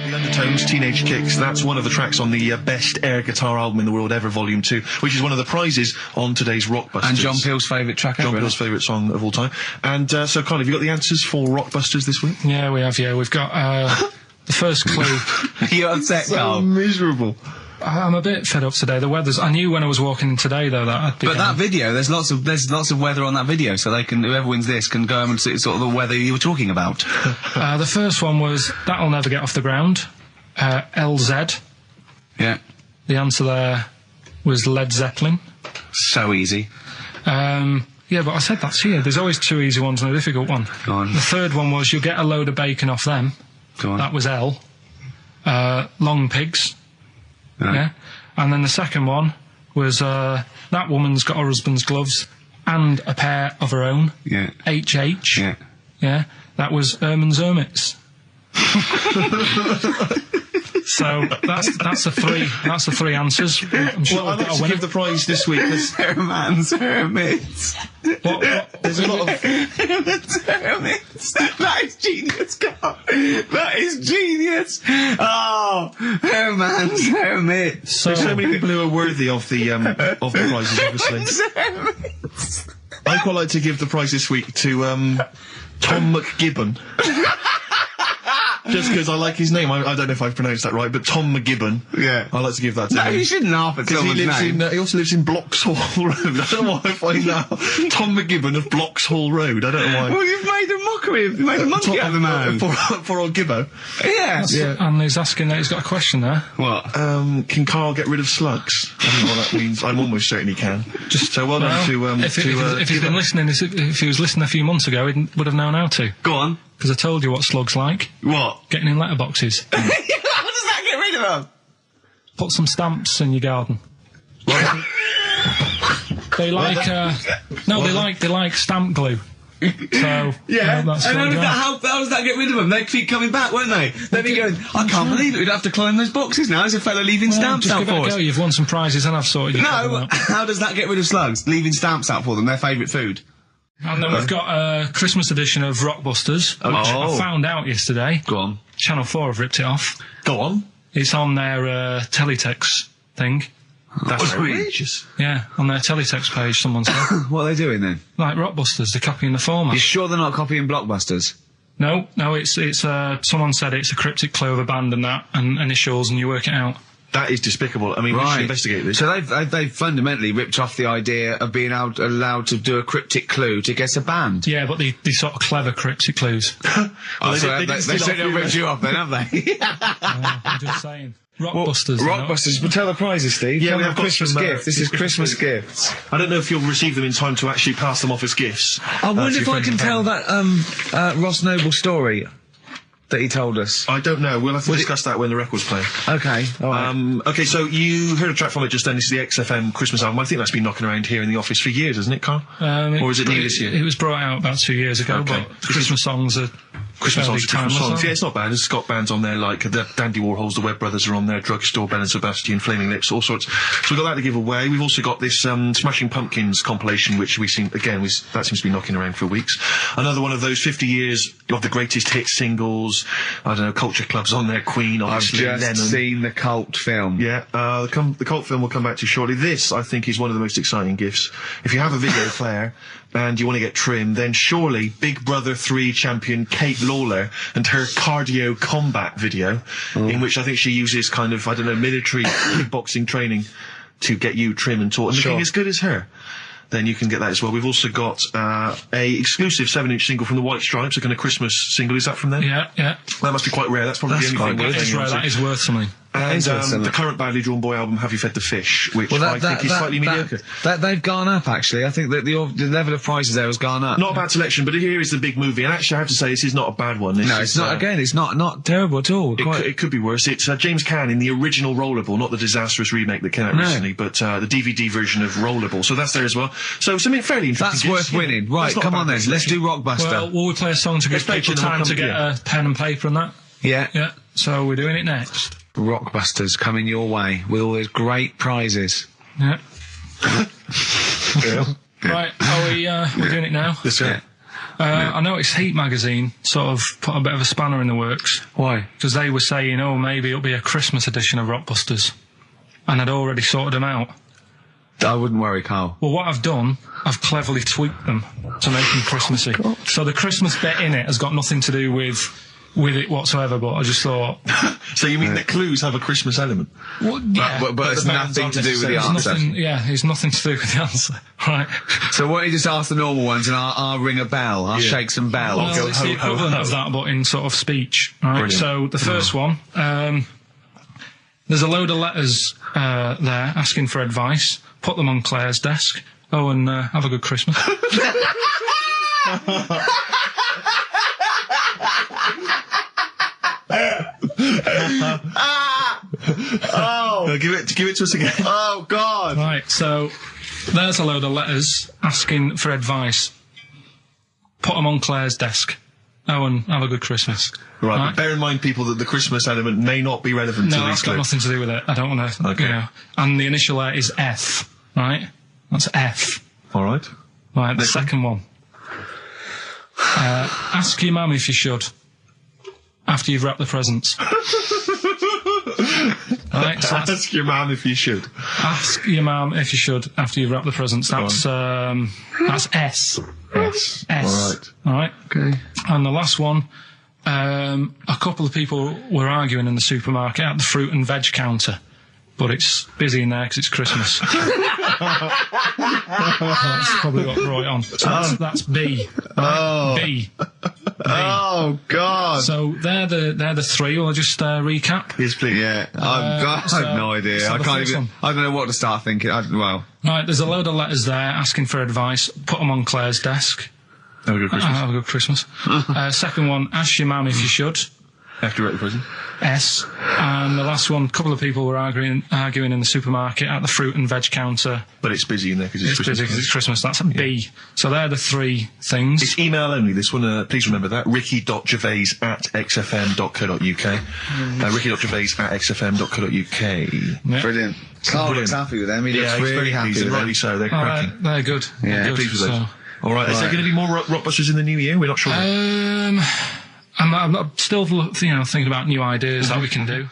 The Tones, Teenage Kicks. That's one of the tracks on the best air guitar album in the world ever, Volume 2, which is one of the prizes on today's Rockbusters. And John Peel's favourite track ever. John Peel's favourite song of all time. And so, Carl, have you got the answers for Rockbusters this week? Yeah, we have, yeah. We've got the first clue. You're upset, Carl. So miserable. I'm a bit fed up today. The weather's... I knew when I was walking in today, though, that I'd be... But that video, there's lots of weather on that video, so they can, whoever wins this can go home and see sort of the weather you were talking about. The first one was, that'll never get off the ground. LZ. Yeah. The answer there was Led Zeppelin. So easy. Yeah, but I said that to you. There's always two easy ones and a difficult one. Go on. The third one was, you'll get a load of bacon off them. Go on. That was L. Long Pigs. Right. Yeah. And then the second one was, that woman's got her husband's gloves and a pair of her own. Yeah. HH. Yeah. Yeah. That was Erman's Hermits. So that's the three answers. I'm sure I'd like to give the prize this week. Herman's Hermits. What? There's a lot of... Herman's Hermits. That is genius, Carl. That is genius. Oh, Herman's Hermits. So, there's so many people who are worthy of the prizes, obviously. Herman's. I'd quite like to give the prize this week to Tom McGibbon. Just because I like his name. I don't know if I've pronounced that right, but Tom McGibbon. Yeah. I'd like to give that to him. No, you shouldn't laugh at someone's name. He also lives in Bloxhall Road. I don't know why I find that. Tom McGibbon of Bloxhall Road. I don't know why. Well, you've made a mockery. You've made a monkey out of the man. For old Gibbo. Yes. Yeah. And he's asking that he's got a question there. What? Can Carl get rid of slugs? I don't know what that means. I'm almost certain he can. Just so well done to if he's been listening, if he was listening a few months ago, he would have known how to. Go on. Because I told you what slugs like. What? Getting in letterboxes. How does that get rid of them? Put some stamps in your garden. They like, they like stamp glue. So, yeah, that's and how how does that get rid of them? They'd keep coming back, won't they? They'd be going, I can't believe it, we'd have to climb those boxes now. There's a fella leaving stamps out for us. Go. You've won some prizes and I've sorted you. No, how does that get rid of slugs? Leaving stamps out for them, their favourite food. And then we've got a Christmas edition of Rockbusters, which I found out yesterday. Go on. Channel 4 have ripped it off. Go on. It's on their teletext thing. That's outrageous. Yeah, on their teletext page, someone said. What are they doing then? Like Rockbusters, they're copying the format. You sure they're not copying Blockbusters? No, it's someone said it's a cryptic clue of a band and that, and initials, and you work it out. That is despicable. I mean, we should investigate this. So they've fundamentally ripped off the idea of being allowed to do a cryptic clue to guess a band. Yeah, but these sort of clever cryptic clues. They certainly have ripped you off then, have they? I'm just saying. Rockbusters. Rockbusters, but tell the prizes, Steve. Yeah, we have Christmas gifts. This is Christmas gifts. I don't know if you'll receive them in time to actually pass them off as gifts. I wonder if I can tell that Ross Noble story that he told us. I don't know. We'll have to discuss that when the record's playing. Okay. All right. Okay, so you heard a track from it just then. This is the XFM Christmas album. I think that's been knocking around here in the office for years, hasn't it, Carl? Or is it new this year? It was brought out about 2 years ago, but Christmas songs are Christmas songs. Yeah, it's not bad. There's Scott bands on there, like the Dandy Warhols, the Webb Brothers are on there, Drugstore, Ben and Sebastian, Flaming Lips, all sorts. So we've got that to give away. We've also got this Smashing Pumpkins compilation, which we've seen, again, that seems to be knocking around for weeks. Another one of those 50 years of the greatest hit singles. I don't know, Culture Club's on there, Queen, obviously, I've just seen the Cult film. Yeah, the Cult film we'll come back to shortly. This, I think, is one of the most exciting gifts. If you have a video player and you want to get trim, then surely Big Brother 3 champion Kate Lawler and her cardio combat video, in which I think she uses kind of, I don't know, military kickboxing training to get you trim and taut and looking as good as her, then you can get that as well. We've also got a exclusive 7-inch single from the White Stripes, a kind of Christmas single. Is that from them? Yeah. That must be quite rare. That's probably the only thing. That is rare. That is worth something. And the current Badly Drawn Boy album, Have You Fed the Fish, which I think is slightly mediocre. They've gone up, actually. I think that the level of prices there has gone up. Not a bad selection, but here is the big movie. And actually, I have to say, this is not a bad one. No, it's not. Again, it's not terrible at all. It could be worse. It's James Caan in the original Rollerball, not the disastrous remake that came out recently, but the DVD version of Rollerball. So that's there as well. So something fairly interesting. That's worth winning. Right, come on then. Let's do Rockbuster. Well, will we play a song to give people time to get a pen and paper and that? Yeah. So we're doing it next. Rockbusters coming your way with all those great prizes. Yeah. Right, are we doing it now? Yes, sir. I noticed Heat magazine sort of put a bit of a spanner in the works. Why? Because they were saying, oh, maybe it'll be a Christmas edition of Rockbusters. And I'd already sorted them out. I wouldn't worry, Carl. Well, what I've done, I've cleverly tweaked them to make them Christmassy. So the Christmas bit in it has got nothing to do with it whatsoever, but I just thought... So you mean the clues have a Christmas element? Well, yeah. But it's nothing to do with the answer. It's nothing to do with the answer. Right. So why don't you just ask the normal ones and I'll ring a bell. I'll shake some bells. Well, it's the equivalent of that, but in sort of speech. Right. Brilliant. So the first one, there's a load of letters there asking for advice. Put them on Claire's desk. Oh, and have a good Christmas. Give it to us again. Oh God! Right, so there's a load of letters asking for advice. Put them on Claire's desk. Oh, and have a good Christmas. Right, but bear in mind, people, that the Christmas element may not be relevant to these. No, that's got nothing to do with it. I don't want to. Okay. And the initial letter is F. Right, that's F. All right. Right, the second one. Ask your mum if you should. After you've wrapped the presents. Right, so ask your mum if you should. Ask your mum if you should after you've wrapped the presents. That's S. S. All right. Okay. And the last one, a couple of people were arguing in the supermarket at the fruit and veg counter, but it's busy in there because it's Christmas. That's probably what brought it on. So that's B. Right? B. Oh God! So they're the three. Will I just recap? Yes, please. Yeah, I have no idea. So I can't even. I don't know what to start thinking. Right, there's a load of letters there asking for advice. Put them on Claire's desk. Have a good Christmas. Have a good Christmas. Second one, ask your mum if you should. After you're at the prison. S. And the last one, a couple of people were arguing in the supermarket at the fruit and veg counter. But it's busy in there because it's Christmas. Busy because it's Christmas. That's a B. So they're the three things. It's email only, this one. Please remember that. ricky.gervais@xfm.co.uk. ricky.gervais@xfm.co.uk. Yeah. Brilliant. Carl looks happy with them. He looks really happy with them. Rightly so. They're cracking. They're good. Yeah, they're good, pleased with those. All right. Is there going to be more Rockbusters in the new year? We're not sure. I'm still, thinking about new ideas that we can do.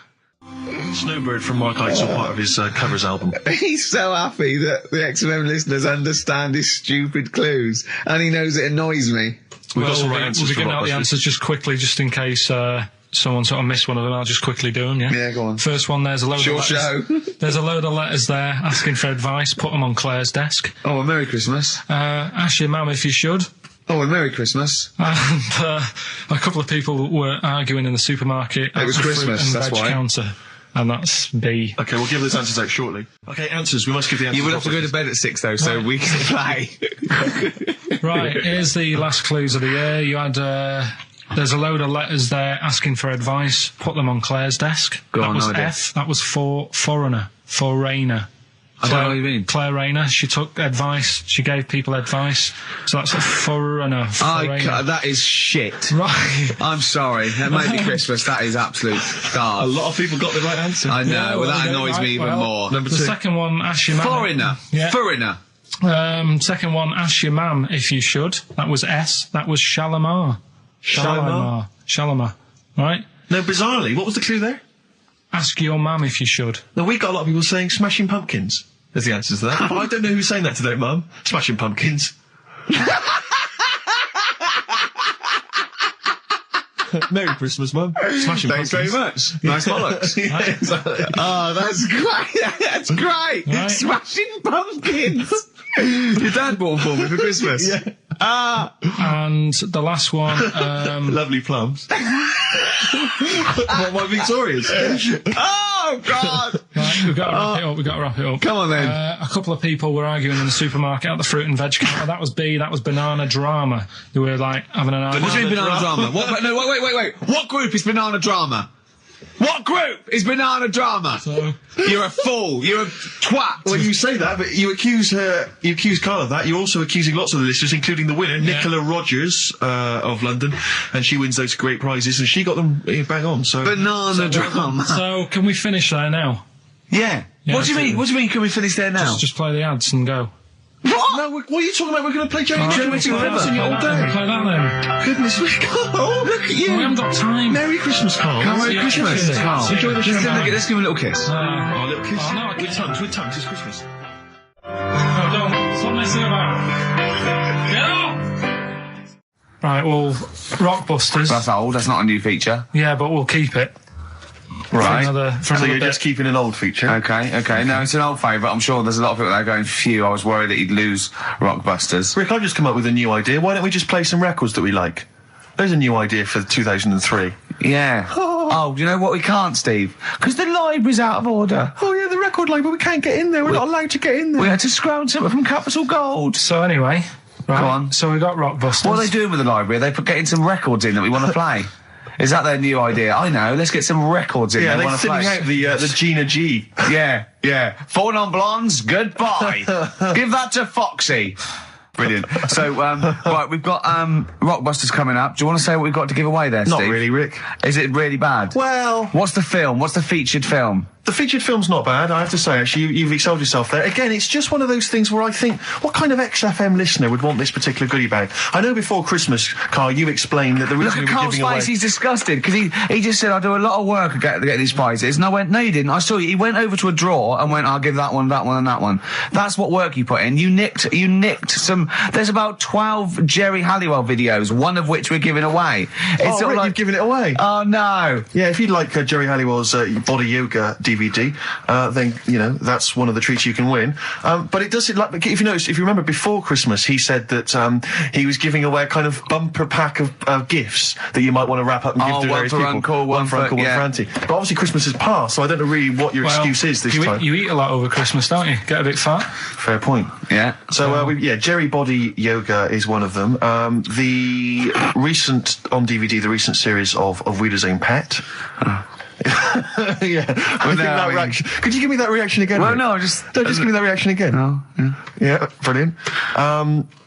Snowbird from Mark Heights are part of his covers album. He's so happy that the XFM listeners understand his stupid clues, and he knows it annoys me. We've got some right answers. We'll be getting out the answers just quickly, just in case someone sort of missed one of them. I'll just quickly do them. Yeah, go on. First one. There's a load of letters. There's a load of letters there asking for advice. Put them on Claire's desk. Oh, and Merry Christmas. Ask your mum if you should. Oh, and Merry Christmas. And a couple of people were arguing in the supermarket. It was Christmas, that's why. Counter, and that's B. Okay, we'll give those answers out shortly. Okay, answers. We must give the answers. You would have to go to bed at 6, though, so we can play. Right, here's the last clues of the year. You had... there's a load of letters there asking for advice. Put them on Claire's desk. That was F. That was for foreigner. Foreigner. I don't know what you mean. Claire Rayner, she took advice, she gave people advice, so that's a foreigner. That is shit. Right. I'm sorry, that might be Christmas, that is absolute garbage. A lot of people got the right answer. I know, that annoys me even more. Number two. The second one, ask your mum. Foreigner. Yeah. Foreigner. Second one, ask your mum if you should. That was S, that was Shalimar. Shalimar. Right? No, bizarrely, what was the clue there? Ask your mum if you should. No, we got a lot of people saying Smashing Pumpkins as the answer to that. But I don't know who's saying that today, Mum. Smashing Pumpkins. Merry Christmas, Mum. Smashing Pumpkins. Thanks very much. Nice bollocks. Oh, that's great. That's great. Right. Smashing Pumpkins. Your dad bought them for me for Christmas. Yeah. And the last one, lovely plums. What, my Victorias? Oh God! Right, we've got to wrap it up. Come on then. A couple of people were arguing in the supermarket at the fruit and veg counter. That was B. That was Banana Drama. They were like having an argument. What do you mean Banana Drama? What? No, wait. What group is Banana Drama? What group is Banana Drama? So, you're a fool. You're a twat. Well, you say that, but you accuse Carl of that. You're also accusing lots of the listeners, including the winner, Nicola Rogers of London, and she wins those great prizes, and she got them bang on. So Banana Drama. So can we finish there now? Yeah. What do you mean? What do you mean? Can we finish there now? Just play the ads and go. What? No, what are you talking about? We're going to play Jerry River all day. Play that then. Goodness me, Carl, look at you. We haven't got time. Merry Christmas, Carl. Merry Christmas, Carl. Enjoy the show. Let's give him a little kiss. A little kiss. No, with tongues, it's Christmas. No, don't. Stop messing about. Get off! Right, well, Rockbusters. That's old, that's not a new feature. Yeah, but we'll keep it. Right. So you're just keeping an old feature? Okay. No, it's an old favourite. I'm sure there's a lot of people that are going, phew, I was worried that he'd lose Rockbusters. Rick, I've just come up with a new idea. Why don't we just play some records that we like? There's a new idea for 2003. Yeah. Oh, do you know what we can't, Steve? Because the library's out of order. Oh, yeah, the record library. We can't get in there. We're not allowed to get in there. We had to scrounge something from Capital Gold. So anyway, right. Go on. So we got Rockbusters. What are they doing with the library? Are they getting some records in that we want to play? Is that their new idea? I know. Let's get some records in. Yeah, they're thinning out the Gina G. Yeah. 4 non-blondes, goodbye. Give that to Foxy. Brilliant. So, right, we've got Rockbusters coming up. Do you want to say what we've got to give away there, Steve? Not really, Rick. Is it really bad? Well... What's the film? What's the featured film? The featured film's not bad, I have to say, actually. You've excelled yourself there. Again, it's just one of those things where I think, what kind of XFM listener would want this particular goodie bag? I know before Christmas, Carl, you explained that the reason we were giving away... He's disgusted, because he just said, I do a lot of work to get these prizes. And I went, no, you didn't. I saw you. He went over to a drawer and went, I'll give that one, and that one. That's what work you put in. You nicked some... There's about 12 Jerry Halliwell videos, one of which we're giving away. It's Rick, you've given it away. Oh, no. Yeah, if you'd like Jerry Halliwell's Body Yoga DVD... then, you know, that's one of the treats you can win. But it does, like, if you remember before Christmas, he said that he was giving away a kind of bumper pack of gifts that you might want to wrap up and give to various people. Uncle, one for Uncle, one for Auntie. But obviously Christmas has passed, so I don't know really what your excuse is this time. You eat a lot over Christmas, don't you? Get a bit fat. Fair point. Yeah. So, Jerry Body Yoga is one of them. The recent, on DVD, the recent series of Wiedersehen Pet. Yeah, I think that reaction. Could you give me that reaction again? Well, Rick? no, just give me that reaction again. No, yeah, brilliant.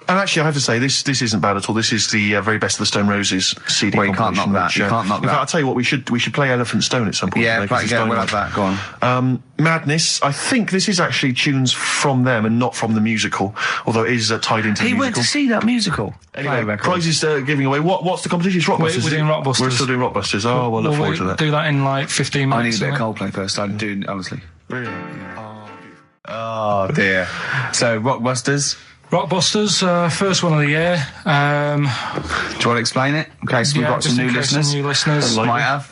And actually, I have to say, this isn't bad at all. This is the very best of the Stone Roses CD. Well, you can't knock that. You can't knock that. In fact, I'll tell you what, we should play Elephant Stone at some point. Yeah, we'll have that. Go on. Madness. I think this is actually tunes from them and not from the musical, although it is tied into the musical. He went to see that musical. Anyway, prizes giving away. What's the competition? It's Rockbusters. We're doing Rockbusters. We're still doing Rockbusters. Oh, well, look forward to that. Do that in like 15 minutes. I need a bit of Coldplay first. I do, honestly. Really? Oh, dear. So, Rockbusters. Rockbusters, first one of the year. Do you want to explain it? In case we've got some new listeners. Might have.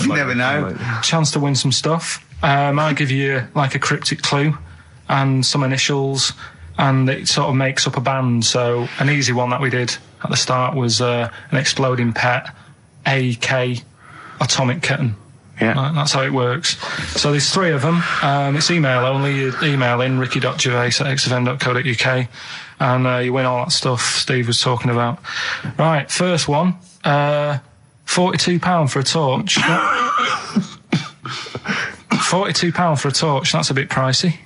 You never know. Chance to win some stuff. I give you like a cryptic clue and some initials, and it sort of makes up a band. So an easy one that we did at the start was an Exploding Pet, AK, Atomic Kitten. Yeah. That's how it works. So there's 3 of them. It's email only. You email in ricky.gervais@xfm.co.uk and you win all that stuff Steve was talking about. Right, first one, £42 for a torch. £42 for a torch, that's a bit pricey.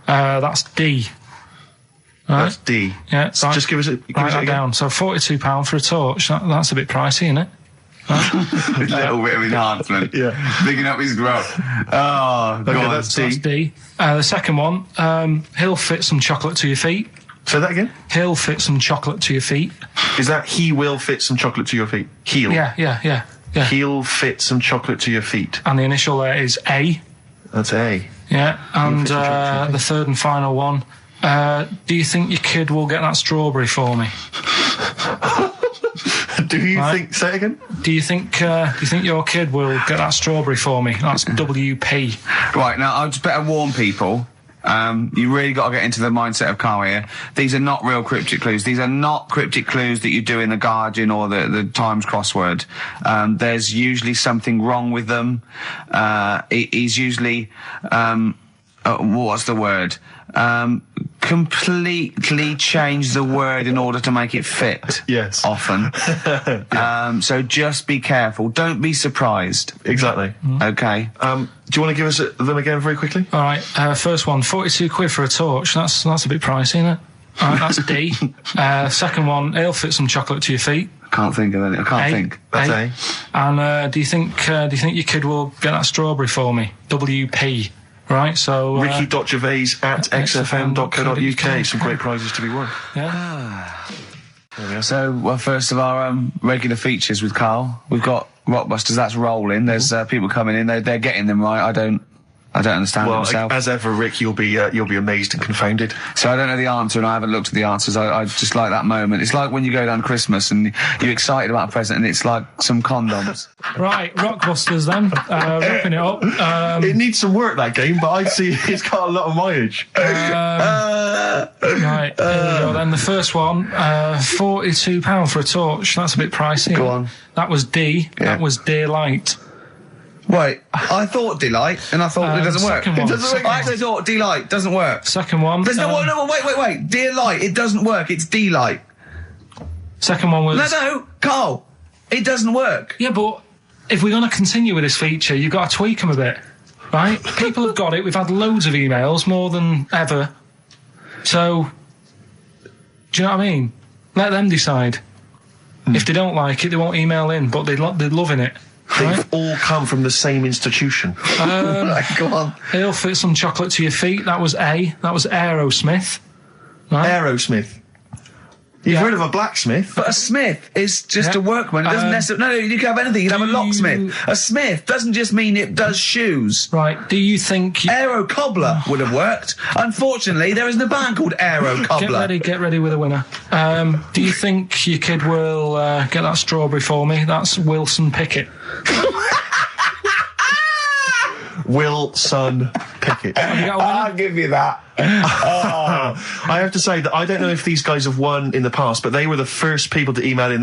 That's D. Right? That's D. Yeah. So just give us it down. So £42 for a torch, that's a bit pricey, isn't it? A little bit of enhancement. Yeah. Bigging up his growth. Oh, God. Okay, that's D. The second one, he'll fit some chocolate to your feet. Say that again? He'll fit some chocolate to your feet. Is that he will fit some chocolate to your feet? He'll? Yeah. He'll fit some chocolate to your feet. And the initial there is A. That's A. Yeah, and the third and final one, do you think your kid will get that strawberry for me? Do you think? Say it again. Do you think your kid will get that strawberry for me? That's WP. Right, now I just better warn people. You really got to get into the mindset of Carl here. These are not real cryptic clues. These are not cryptic clues that you do in the Guardian or the Times crossword. There's usually something wrong with them. He's usually what's the word? Completely change the word in order to make it fit. Yes. Often. Yeah. So just be careful. Don't be surprised. Exactly. Okay. Do you want to give us them again very quickly? All right. First one, £42 for a torch. That's a bit pricey, isn't it? All right, that's D. Second one, he'll fit some chocolate to your feet. Can't think of any. I can't think. That's A. And do you think your kid will get that strawberry for me? WP. Right, so... Ricky.gervais@xfm.co.uk. Some great prizes to be won. Yeah. So, well, first of our regular features with Karl, we've got Rockbusters, that's rolling. There's people coming in, they're getting them right. I don't understand it myself. As ever, Rick, you'll be amazed and confounded. So I don't know the answer, and I haven't looked at the answers. I just like that moment. It's like when you go down Christmas and you're excited about a present, and it's like some condoms. Right, Rockbusters then. Wrapping it up. It needs some work, that game, but I'd see it's got a lot of mileage. Right, here we go then. The first one, £42 for a torch. That's a bit pricey. Go on. That was D. Yeah. That was Daylight. Wait, I thought Delight, and I thought it doesn't work. Second one. It doesn't work. I actually thought Delight doesn't work. Second one. There's no, wait. Dear Light, it doesn't work. It's Delight. Second one was... No, Karl, it doesn't work. Yeah, but if we're going to continue with this feature, you've got to tweak them a bit, right? People have got it. We've had loads of emails, more than ever. So, do you know what I mean? Let them decide. If they don't like it, they won't email in, but they're loving it. They've Right? all come from the same institution. Right, go on. He'll fit some chocolate to your feet. That was A. That was Aerosmith. Right? Aerosmith. You've heard of a blacksmith? But a smith is just a workman. It doesn't necessarily... No, you can have anything. You can have a locksmith. A smith doesn't just mean it does shoes. Right, do you think... Aero Cobbler would have worked. Unfortunately, there isn't a band called Aero Cobbler. Get ready with a winner. Do you think your kid will get that strawberry for me? That's Wilson Pickett. Wilson Pickett. Have you got a winner? I'll give you that. I have to say that I don't know if these guys have won in the past, but they were the first people to email in.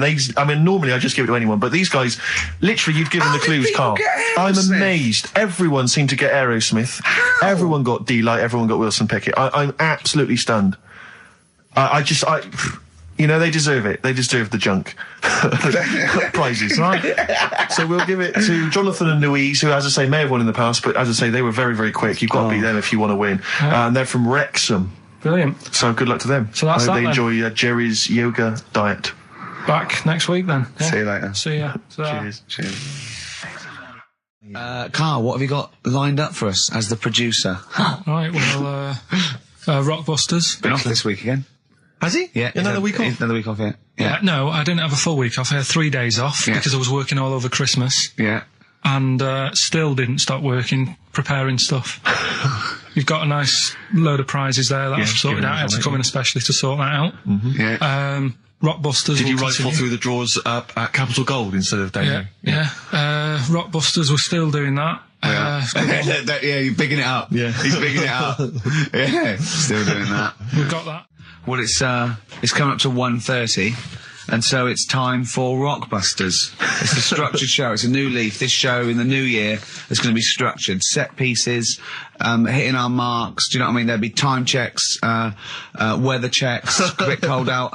Normally I just give it to anyone, but these guys, literally, you've given the clues, Karl. I'm amazed. Everyone seemed to get Aerosmith. How? Everyone got D-Light. Everyone got Wilson Pickett. I'm absolutely stunned. They deserve it. They deserve the junk prizes, right? So we'll give it to Jonathan and Louise, who, as I say, may have won in the past, but as I say, they were very, very quick. You've got to beat them if you want to win. And they're from Wrexham. Brilliant. So good luck to them. So that's I hope that they then. enjoy Jerry's yoga diet. Back next week then. Yeah? See you later. See ya. Cheers. Karl, what have you got lined up for us as the producer? Right, well, Rockbusters. Been off this week again. Has he? Yeah. Another week off? Another week off, yeah. No, I didn't have a full week off. I had 3 days off because I was working all over Christmas. Yeah. And still didn't stop working, preparing stuff. You've got a nice load of prizes there that I've sorted out. I had to come in especially to sort that out. Mm-hmm. Yeah. Rockbusters. Did you rifle through the drawers up at Capital Gold instead of down here? Yeah. Rockbusters, we're still doing that. You're bigging it up. Yeah. He's bigging it up. Yeah, still doing that. We've got that. Well, it's coming up to 1:30, and so it's time for Rockbusters. It's a structured show. It's a new leaf. This show in the new year is going to be structured. Set pieces, hitting our marks. Do you know what I mean? There'll be time checks, weather checks. A bit cold out.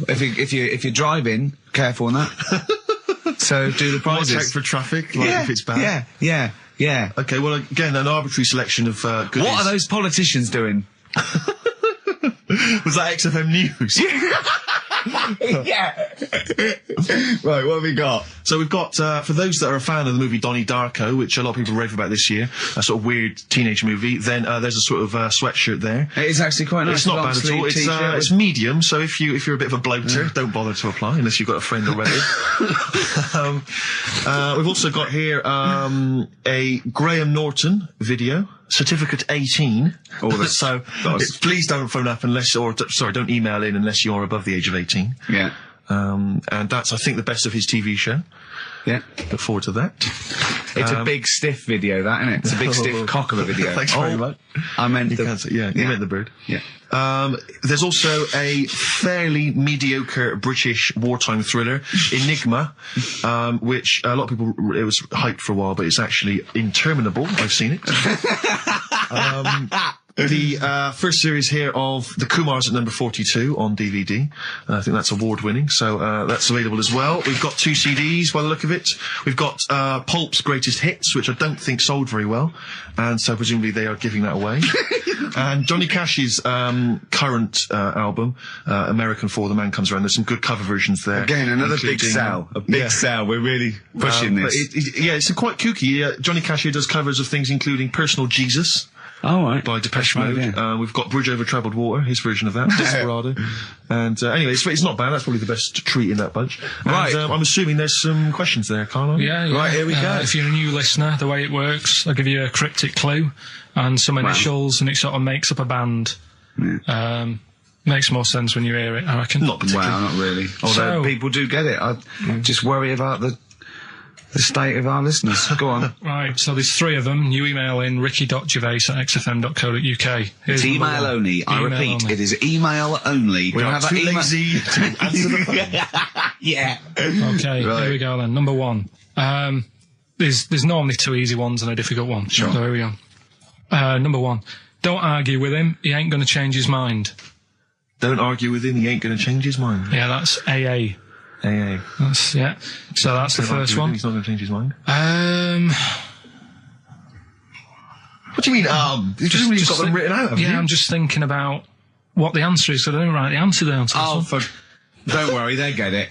If you're driving, careful on that. So do the prizes. Check for traffic, if it's bad. Yeah. Okay, well, again, an arbitrary selection of goodies. What are those politicians doing? Was that XFM News? Yeah. Right, what have we got? So we've got, for those that are a fan of the movie Donnie Darko, which a lot of people rave about this year, a sort of weird teenage movie, then there's a sort of sweatshirt there. It is actually quite nice. It's not bad at all. It's medium, so if you're a bit of a bloater, don't bother to apply unless you've got a friend already. We've also got here a Graham Norton video. Certificate 18. So please don't phone up don't email in unless you're above the age of 18. Yeah. And that's, I think, the best of his TV show. Yeah. Look forward to that. It's a big stiff video, that, isn't it? It's a big stiff cock of a video. Thanks very much. I meant you meant the bird. Yeah. There's also a fairly mediocre British wartime thriller, Enigma, which a lot of people, it was hyped for a while, but it's actually interminable. I've seen it. The first series here of The Kumars at number 42 on DVD. I think that's award-winning, so that's available as well. We've got 2 CDs by the look of it. We've got Pulp's Greatest Hits, which I don't think sold very well, and so presumably they are giving that away. And Johnny Cash's current album, American For the Man Comes Around. There's some good cover versions there. Again, another big sell. A big sell. We're really pushing this. But it's quite kooky. Johnny Cash here does covers of things including Personal Jesus. Oh, right. By Depeche Mode. Yeah. We've got Bridge Over Troubled Water, his version of that, Desperado. And anyway, it's not bad. That's probably the best treat in that bunch. Right. And, I'm assuming there's some questions there, Karl. Yeah. Right, here we go. If you're a new listener, the way it works, I'll give you a cryptic clue and some initials, and it sort of makes up a band. Yeah. Makes more sense when you hear it, I reckon. Not particularly. Well, not really. Although people do get it. I just worry about the state of our listeners. Go on. Right, so there's 3 of them. You email in ricky.gervais@xfm.co.uk. It's email only. I repeat, it is email only. We are too lazy to answer the phone. Yeah. Okay, here we go then. Number 1. There's normally 2 easy ones and a difficult one. Sure. So here we go. Number 1. Don't argue with him. He ain't going to change his mind. Don't argue with him. He ain't going to change his mind. Yeah, that's AA. AA. So that's the first one. He's not going to change his mind. What do you mean, You just got them written out, haven't you? I'm just thinking about what the answer is, so I don't write the answer down. Don't worry, they get it.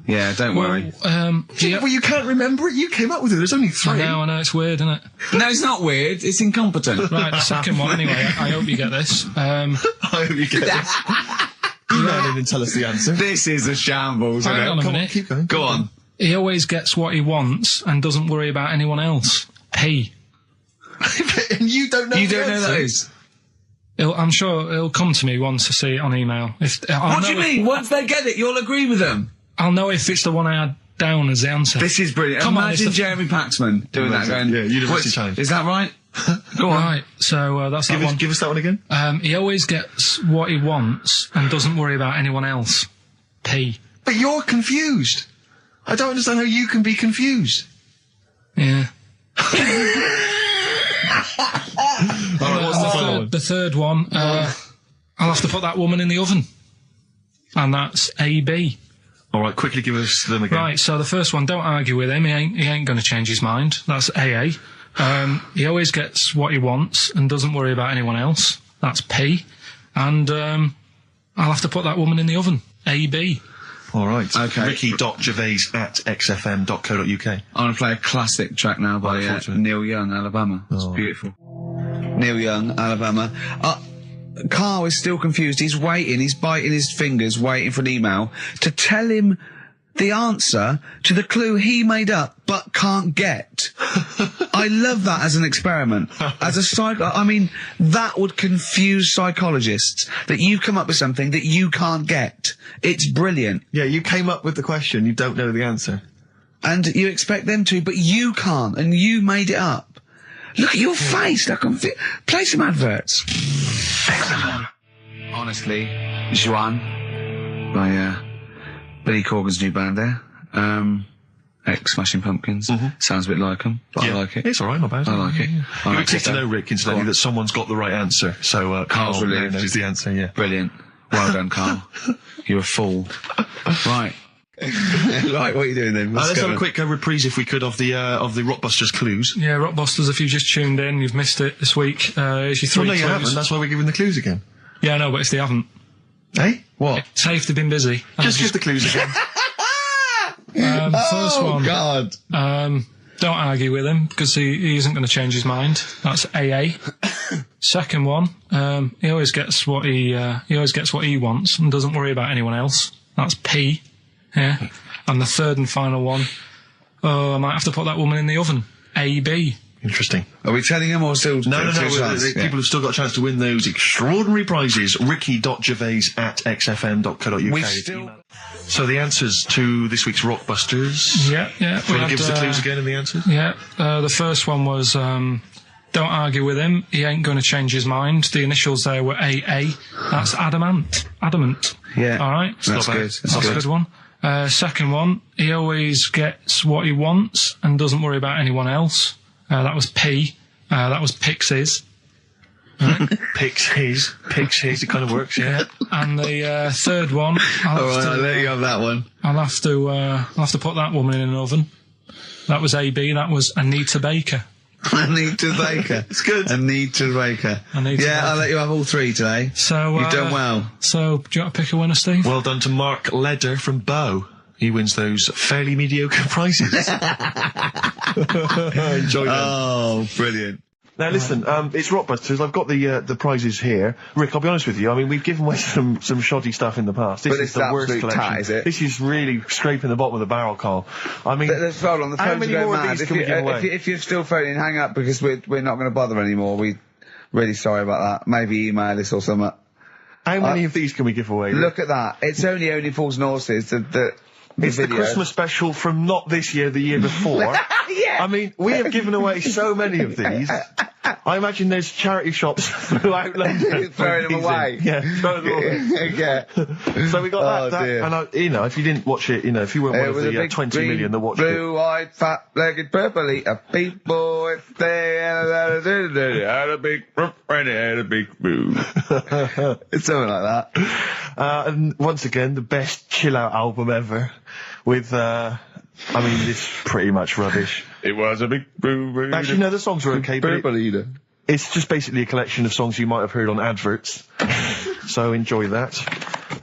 Yeah, don't worry. Well, you can't remember it. You came up with it. There's only 3. I know, it's weird, isn't it? No, it's not weird. It's incompetent. Right, the second one, anyway. I hope you get this. I hope you get this. Email in and tell us the answer. This is a shambles. Hang on a minute. Keep going. Go on. He always gets what he wants and doesn't worry about anyone else. He. And you don't know. You don't know those. I'm sure it'll come to me once I see it on email. What do you mean? Once they get it, you'll agree with them. I'll know if it's the one I had down as the answer. This is brilliant. Imagine Jeremy Paxman doing that. Going, yeah, University Challenge. Is that right? Go on. Right, so that's that one. Give us that one again. He always gets what he wants and doesn't worry about anyone else. P. But you're confused. I don't understand how you can be confused. Yeah. The third one, I'll have to put that woman in the oven. And that's AB. All right, quickly give us them again. Right, so the first one, don't argue with him. He ain't going to change his mind. That's AA. He always gets what he wants and doesn't worry about anyone else. That's P. And I'll have to put that woman in the oven. AB. All right. Okay. Ricky.gervais@xfm.co.uk. I'm going to play a classic track now by Neil Young, Alabama. It's beautiful. Neil Young, Alabama. Karl is still confused. He's waiting. He's biting his fingers, waiting for an email to tell him the answer to the clue he made up but can't get. I love that as an experiment. As a I mean, that would confuse psychologists, that you come up with something that you can't get. It's brilliant. Yeah, you came up with the question, you don't know the answer. And you expect them to, but you can't, and you made it up. Look at your face. Play some adverts. XFM. Honestly, Juan by Billy Corgan's new band there. Ex-Smashing Pumpkins. Sounds a bit like them, but I like it. It's all right, not bad. I like it. You expect to know, Rick, incidentally, that someone's got the right answer. So Karl knows the answer, yeah. Brilliant. Well done, Karl. You're a fool. Right. Right, what are you doing then? Let's have a quick reprise, if we could, of the Rockbusters clues. Yeah, Rockbusters, if you've just tuned in, you've missed it this week. Here's your 3 clues. No, you haven't. That's why we're giving the clues again. Yeah, I know, but if they haven't. Eh? What? Say if they've been busy. Just give the clues again. First one. God. Don't argue with him, because he isn't going to change his mind. That's AA. Second one, he always gets what he wants and doesn't worry about anyone else. That's P. Yeah. And the third and final one, I might have to put that woman in the oven. AB. Interesting. Are we telling him or still? No. People have still got a chance to win those extraordinary prizes. Ricky.gervais@xfm.co.uk. So the answers to this week's Rockbusters. Yeah. Do you want to give us the clues again and the answers? Yeah. The first one was, don't argue with him. He ain't going to change his mind. The initials there were AA. That's adamant. Yeah. All right. That's good. That's a good one. Second one, he always gets what he wants and doesn't worry about anyone else. That was P. That was Pixies. Right. Picks his. It kind of works, yeah. And the third one, I'll let you have that one. I'll have to put that woman in an oven. That was AB. That was Anita Baker. Anita Baker. It's good. Anita Baker. I'll let you have all 3 today. So you've done well. So do you want to pick a winner, Steve? Well done to Mark Leder from Bow. He wins those fairly mediocre prizes. Enjoy them. Oh, brilliant. Now listen, it's Rockbusters. I've got the prizes here. Rick, I'll be honest with you. I mean, we've given away some shoddy stuff in the past. This is the worst collection. Tat, is it? This is really scraping the bottom of the barrel, Carl. I mean, let's hold on. The how many more of these can we give away? If you're still phoning, hang up because we're not going to bother anymore. We're really sorry about that. Maybe email us or something. How many of these can we give away? Look at that. It's only Fools and Horses. It's the Christmas special from not this year, the year before. Yeah. I mean, we have given away so many of these. I imagine there's charity shops throughout London throwing them away. Yeah, throwing them away. Yeah. So we got that, and if you didn't watch it, if you weren't one of the 20 million that watched it. Blue-eyed, fat-legged, purple-eater people, if they had a big and had a big boo. It's something like that. And once again, the best chill-out album ever, with, it's pretty much rubbish. It was a big boo. Actually, no, the songs were okay, but it's just basically a collection of songs you might have heard on adverts. So enjoy that.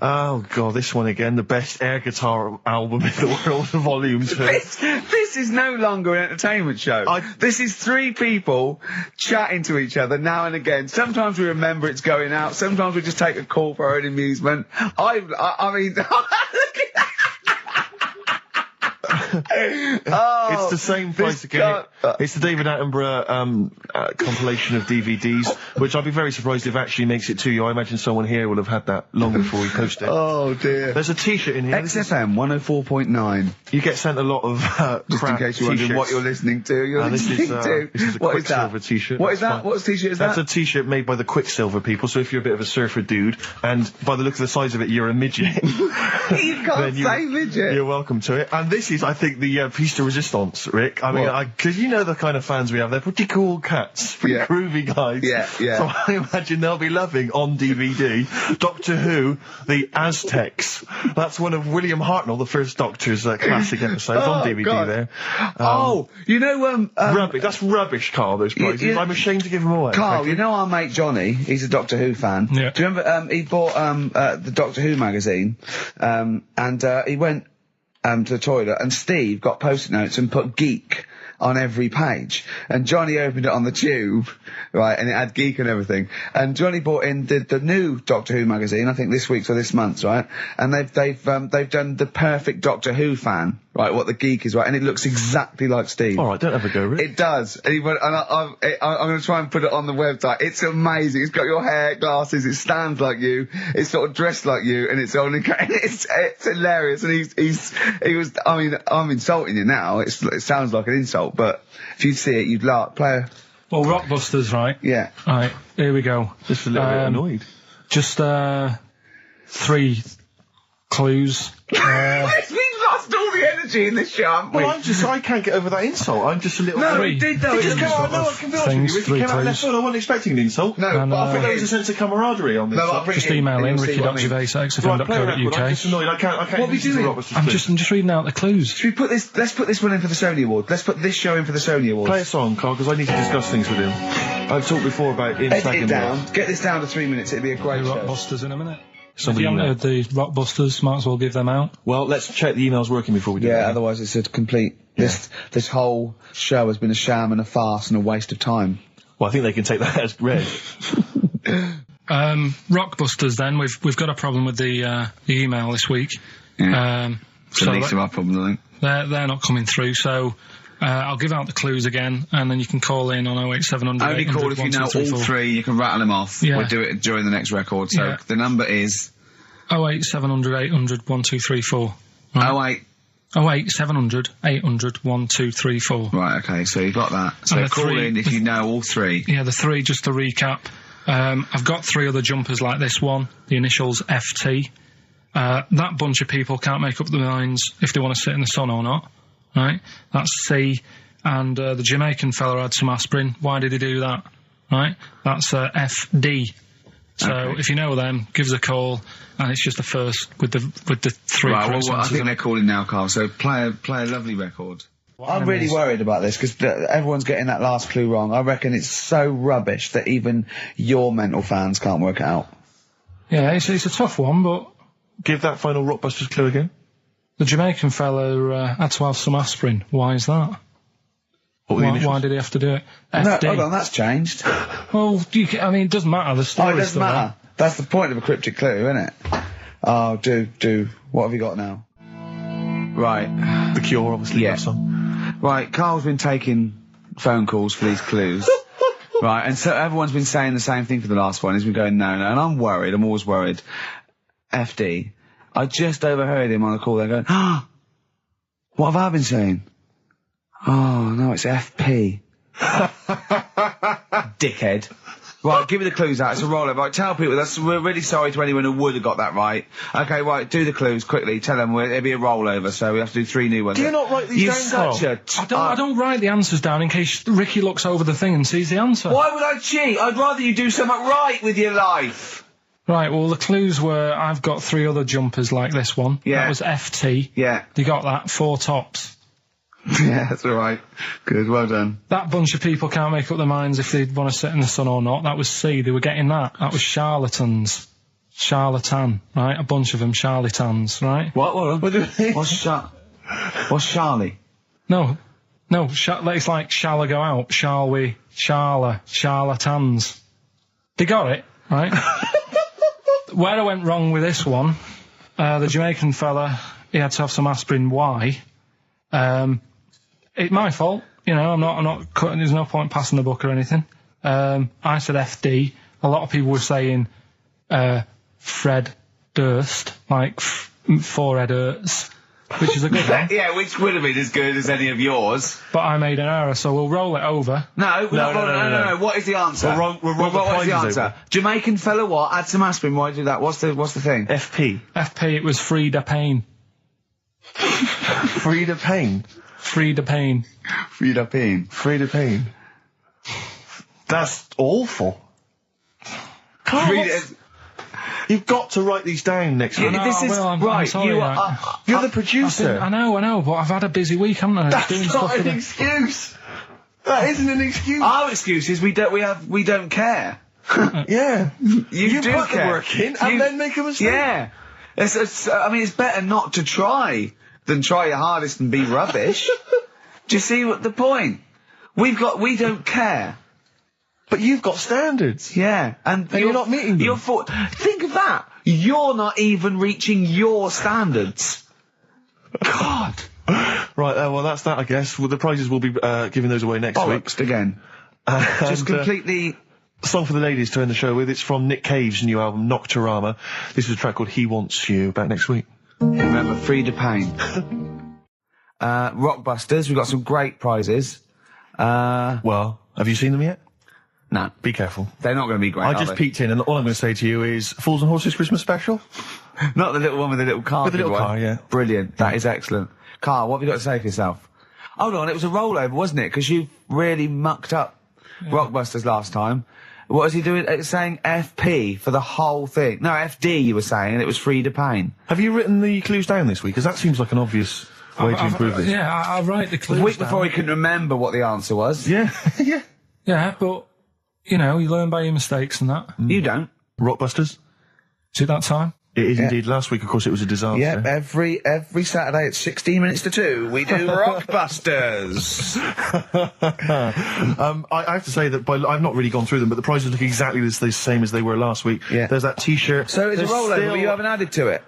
Oh god, this one again, the best air guitar album in the world, volume 2. This is no longer an entertainment show. This is three people chatting to each other now and again. Sometimes we remember it's going out. Sometimes we just take a call for our own amusement. I mean, look at that. It's the same price again. It's the David Attenborough compilation of DVDs, which I'd be very surprised if it actually makes it to you. I imagine someone here will have had that long before we post it. Oh dear. There's a t-shirt in here. XFM 104.9 You get sent a lot of just in case you're wondering what you're listening to. This is a Quicksilver t-shirt. What is that? What t-shirt is that? That's a t-shirt made by the Quicksilver people, so if you're a bit of a surfer dude, and by the look of the size of it, you're a midget. You can't say midget. You're welcome to it. And this is, I think, the piece de resistance, Rick. I mean, because you know the kind of fans we have. They're pretty cool cats, pretty groovy guys. Yeah. So I imagine they'll be loving on DVD Doctor Who, the Aztecs. That's one of William Hartnell, the first Doctor's classic episodes on DVD. God. There. You know, rubbish. That's rubbish, Carl. Those prizes. I'm ashamed to give them away. Carl, you know our mate Johnny. He's a Doctor Who fan. Yeah. Do you remember? He bought the Doctor Who magazine, and he went to the toilet, and Steve got post-it notes and put geek on every page. And Johnny opened it on the tube, right, and it had geek and everything. And Johnny bought in the new Doctor Who magazine, I think this week's or this month's, right? And they've done the perfect Doctor Who fan, right, what the geek is, right? And it looks exactly like Steve. All right, don't have a go, Rick. It does. And I'm going to try and put it on the website. It's amazing. It's got your hair, glasses, it stands like you, it's sort of dressed like you, and it's only, it's hilarious. And he was, I mean, I'm insulting you now. It sounds like an insult, but if you'd see it, you'd laugh. Well, Rockbusters, right? Yeah. Right, here we go. Just a little bit annoyed. Just 3 clues. We've lost all the energy in this show, haven't we? Well, I can't get over that insult. I'm just a little... No, we did though. It just came out, no, I can be honest with you. It came out left field. I wasn't expecting an insult. No, and, but I think there was a sense of camaraderie on this. Just email in ricky.gervais@xfm.co.uk. I'm just annoyed. I can't what are we doing? I'm just reading out the clues. Should we put this? Let's put this one in for the Sony Award. Let's put this show in for the Sony Awards. Play a song, Carl, because I need to discuss things with him. I've talked before about him Edit it down. Get this down to 3 minutes. It'd be a great show. Rockbusters in a minute. If you haven't heard the Rockbusters, might as well give them out. Well, let's check the emails working before we do that. Yeah, otherwise it's a complete... This whole show has been a sham and a farce and a waste of time. Well, I think they can take that as read. Rockbusters, then. We've got a problem with the email this week. Yeah. So the least of our problem, I think. They're not coming through, so... I'll give out the clues again, and then you can call in on 08700. Only call if you know all 3. You can rattle them off. Yeah. We'll do it during the next record. So the number is 08700 800 1234. Right? 08700 800 1234. Right. Okay. So you've got that. So call in if you know all 3. Yeah, the 3. Just to recap, I've got 3 other jumpers like this one. The initials FT. That bunch of people can't make up their minds if they want to sit in the sun or not. Right, that's C, and the Jamaican fella had some aspirin. Why did he do that? Right, that's FD. So if you know them, give us a call, and it's just the first with the 3. Right, well, I think they're calling now, Carl. So play a lovely record. I'm really worried about this because everyone's getting that last clue wrong. I reckon it's so rubbish that even your mental fans can't work it out. Yeah, it's a tough one, but give that final Rockbusters clue again. The Jamaican fellow had to have some aspirin. Why is that? Why did he have to do it? FD. No, hold on, that's changed. Well, it doesn't matter. The story. Oh, it doesn't matter. That's the point of a cryptic clue, isn't it? Oh, do. What have you got now? Right. The Cure, obviously. Yeah. That song. Right, Carl's been taking phone calls for these clues. Right, and so everyone's been saying the same thing for the last one. He's been going, no, and I'm worried. I'm always worried. FD. I just overheard him on the call. They're going, what have I been saying? Oh, no, it's FP. Dickhead. Right, give me the clues out. It's a rollover. Right, tell people, we're really sorry to anyone who would have got that right. Okay, right, do the clues quickly. Tell them it'll be a rollover, so we have to do 3 new ones. Do you not write these down, Carl? I don't write the answers down in case Ricky looks over the thing and sees the answer. Why would I cheat? I'd rather you do something right with your life. Right, well, the clues were, I've got 3 other jumpers like this one. Yeah. That was FT. Yeah. You got that, 4 tops. Yeah, that's all right. Good, well done. That bunch of people can't make up their minds if they want to sit in the sun or not. That was C. They were getting that. That was charlatans. Charlatan, right? A bunch of them charlatans, right? What do you mean? What's Charlie? No, it's like, shall I go out? Shall we? Charlatans. They got it, right? Where I went wrong with this one, the Jamaican fella, he had to have some aspirin. Why? It's my fault, I'm not cutting, there's no point passing the buck or anything. I said FD. A lot of people were saying, Fred Durst, like, forehead hurts, which is a good one. Yeah, which would have been as good as any of yours. But I made an error, so we'll roll it over. No. What is the answer? What is the answer? Over. Jamaican fella what? Add some aspirin, why do that? What's the thing? FP, it was Frida Payne. Frida Payne? Frida Payne. Frida Payne. Frida Payne. That's awful. You've got to write these down next week. I'm sorry, you're the producer. I know, but I've had a busy week, haven't I? That's not an excuse. That isn't an excuse. Our excuse is we don't care. Yeah. You do put care. the work in and then make a mistake. Yeah. It's better not to try than try your hardest and be rubbish. Do you see what the point? We don't care. But you've got standards. Yeah. And you're not meeting them. Think of that. You're not even reaching your standards. God. Right, well, that's that, I guess. Well, the prizes will be giving those away next week. Again. Just completely... Song for the ladies to end the show with. It's from Nick Cave's new album, Nocturama. This is a track called He Wants You. Back next week. Remember, Frida Payne. Rockbusters, we've got some great prizes. Well, have you seen them yet? No. Be careful. They're not going to be great, I just peeked in, and all I'm going to say to you is, Fools and Horses Christmas special? Not the little one with the little car. With the little car, yeah. Brilliant. That is excellent. Carl, what have you got to say for yourself? Hold on, it was a rollover, wasn't it? Because you really mucked up Rockbusters last time. What was he doing? It's saying FP for the whole thing. No, FD you were saying, and it was Frida Payne. Have you written the clues down this week? Because that seems like an obvious way to improve this. Yeah, I'll write the clues A week down. before he couldn't remember what the answer was. Yeah, yeah. Yeah, but, you learn by your mistakes and that. You don't. Rockbusters? Is it that time? It is indeed. Last week, of course, it was a disaster. Yeah, every Saturday at 16 minutes to 2, we do Rockbusters. I have to say that I've not really gone through them, but the prizes look exactly the same as they were last week. Yeah. There's that T-shirt. So it's a rollover, but you haven't added to it.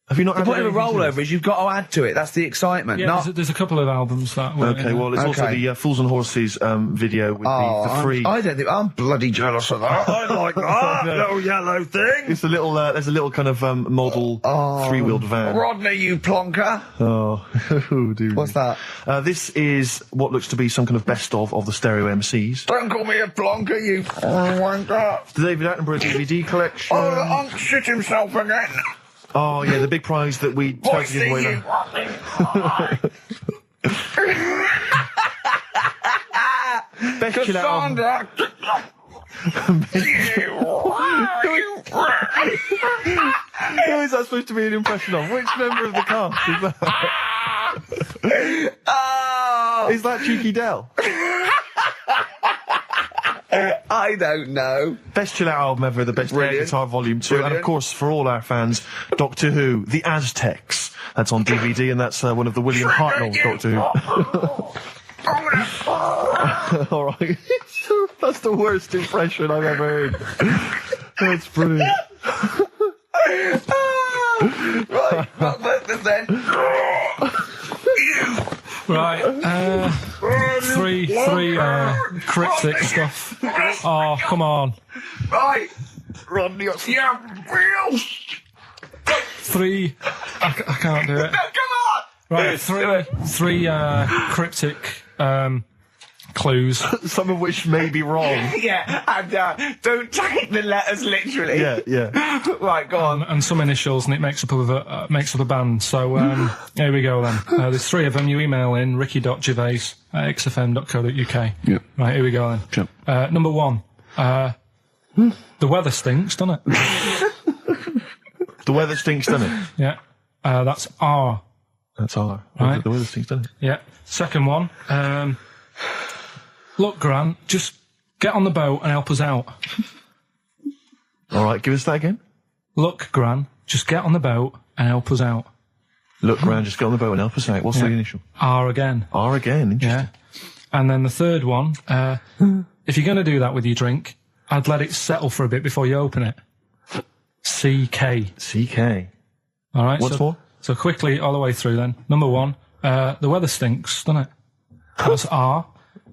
Have you not? The point of a rollover is you've got to add to it. That's the excitement. Yeah, there's a couple of albums that were. Okay, well, there's also the Fools and Horses video with the free. I don't think I'm bloody jealous of that. I like that little yellow thing. It's a little. There's a little kind of model 3-wheeled van. Rodney, you plonker. Oh, dude. What's that? This is what looks to be some kind of best of the stereo MCs. Don't call me a plonker, you wanker. The David Attenborough DVD collection. Oh, the Unc shit himself again. Oh, yeah, the big prize that we tried to give away. Best chill out. Who is that supposed to be an impression of? Which member of the cast is that? Is that Cheeky Dell? I don't know. Best chill out album ever, the best air guitar volume 2, and of course for all our fans, Doctor Who, The Aztecs. That's on DVD, and that's one of the William Hartnell Doctor Who. All right. That's the worst impression I've ever heard. That's brilliant. Right, then. Right, three cryptic stuff. Oh, come on. Right. Rodney, Three. I can't do it. No, come on. Right, three cryptic clues. Some of which may be wrong. Yeah, and don't take the letters literally. Yeah. Right, go on. And some initials, and it makes up a band. So here we go then. There's three of them. You email in ricky.gervais@xfm.co.uk. Yeah. Right, here we go then. Sure. Number one. The weather stinks, doesn't it? The weather stinks, doesn't it? Yeah. That's R. That's R. Right. The weather stinks, doesn't it? Yeah. Second one. Look, Grant, just get on the boat and help us out. All right, give us that again. Look, Gran, just get on the boat and help us out. Look, Gran, just get on the boat and help us out. What's the initial? R again. R again, interesting. Yeah. And then the third one, if you're going to do that with your drink, I'd let it settle for a bit before you open it. CK. CK. All right. What's more? So quickly, all the way through then. Number one, the weather stinks, doesn't it? That's R.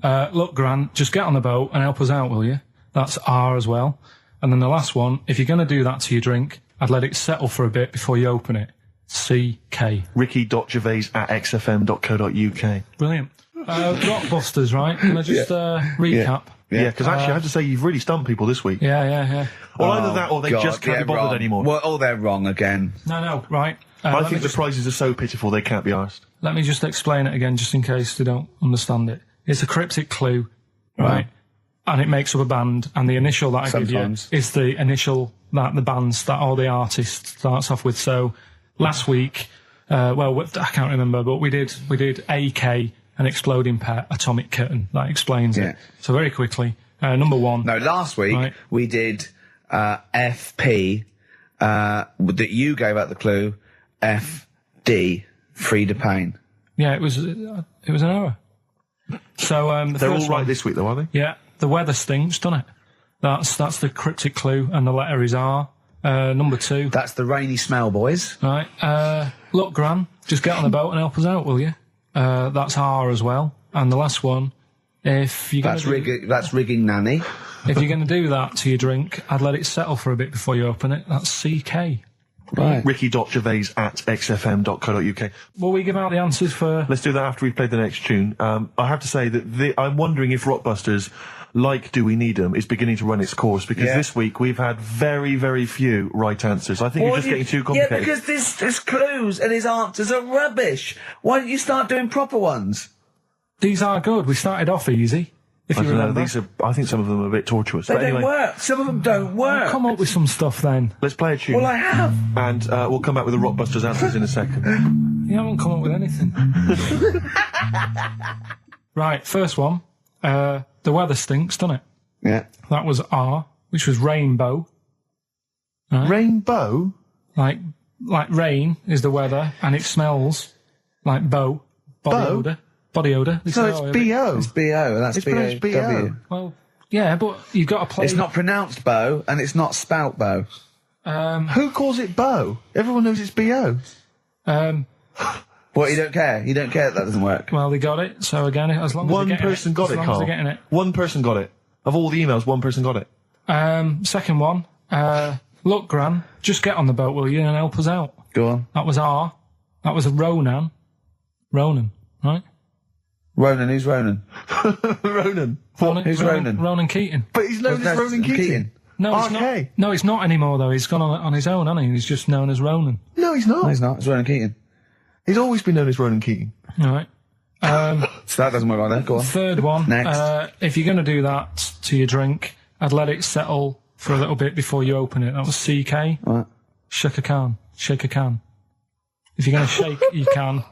Look, Gran, just get on the boat and help us out, will you? That's R as well. And then the last one, if you're going to do that to your drink, I'd let it settle for a bit before you open it. CK. Ricky.gervais@xfm.co.uk. Brilliant. Rockbusters, right? Can I just recap? Yeah, because actually I have to say you've really stumped people this week. Yeah. Well, either that or they just can't be bothered anymore. Well, oh, they're wrong again. No, right. I think the prizes are so pitiful they can't be asked. Let me just explain it again, just in case they don't understand it. It's a cryptic clue, right? And it makes up a band, and the initial that I give you is the initial that the band or the artist starts off with. So last week, I can't remember, but we did AK, an exploding pet, atomic kitten. That explains it. So very quickly, number one. No, last week we did FP, that you gave out the clue, FD, Frida Payne. Yeah, it was an error. So they're all right this week, though, are they? Yeah, the weather stinks, doesn't it? That's the cryptic clue, and the letter is R. Number two. That's the rainy smell, boys. Right. Look, Gran, just get on the boat and help us out, will you? That's R as well. And the last one, if you're that's rigging nanny. If you're going to do that to your drink, I'd let it settle for a bit before you open it. That's CK. Right. Ricky.gervais@xfm.co.uk. Will we give out the answers for... Let's do that after we've played the next tune. I have to say that I'm wondering if Rockbusters, like Do We Need 'Em, is beginning to run its course, because this week we've had very, very few right answers. I think you're just getting too complicated. Yeah, because his clues and his answers are rubbish. Why don't you start doing proper ones? These are good. We started off easy. If you remember. I think some of them are a bit tortuous. They don't work. Some of them don't work. Come up with some stuff then. Let's play a tune. Well, I have. And we'll come back with the Rockbusters answers in a second. You haven't come up with anything. Right, first one. The weather stinks, doesn't it? Yeah. That was R, which was rainbow. Right? Rainbow? Like rain is the weather, and it smells like body odour. Body odour. So it's B.O. It's B.O. That's B.O. Well, yeah, but you've got to play... It's not pronounced bow, and it's not spout bow. Who calls it bow? Everyone knows it's B.O. What, you don't care? You don't care that doesn't work? Well, they got it, so again, as long as one person got it, Carl. One person got it. Of all the emails, one person got it. Second one. Look, Gran, just get on the boat, will you, and help us out. Go on. That was R. That was a Ronan, right? Ronan, who's Ronan? Ronan. Who's Ronan? Ronan Keating. But he's known as Ronan Keating. No, he's not. No, he's not anymore, though. He's gone on his own, hasn't he? He's just known as Ronan. No, he's not. No, he's not. It's Ronan Keating. He's always been known as Ronan Keating. All right. So that doesn't work like that. Go on. Third one. Next. If you're going to do that to your drink, I'd let it settle for a little bit before you open it. That was CK. What? Shake a can. Shake a can. If you're going to shake, you can.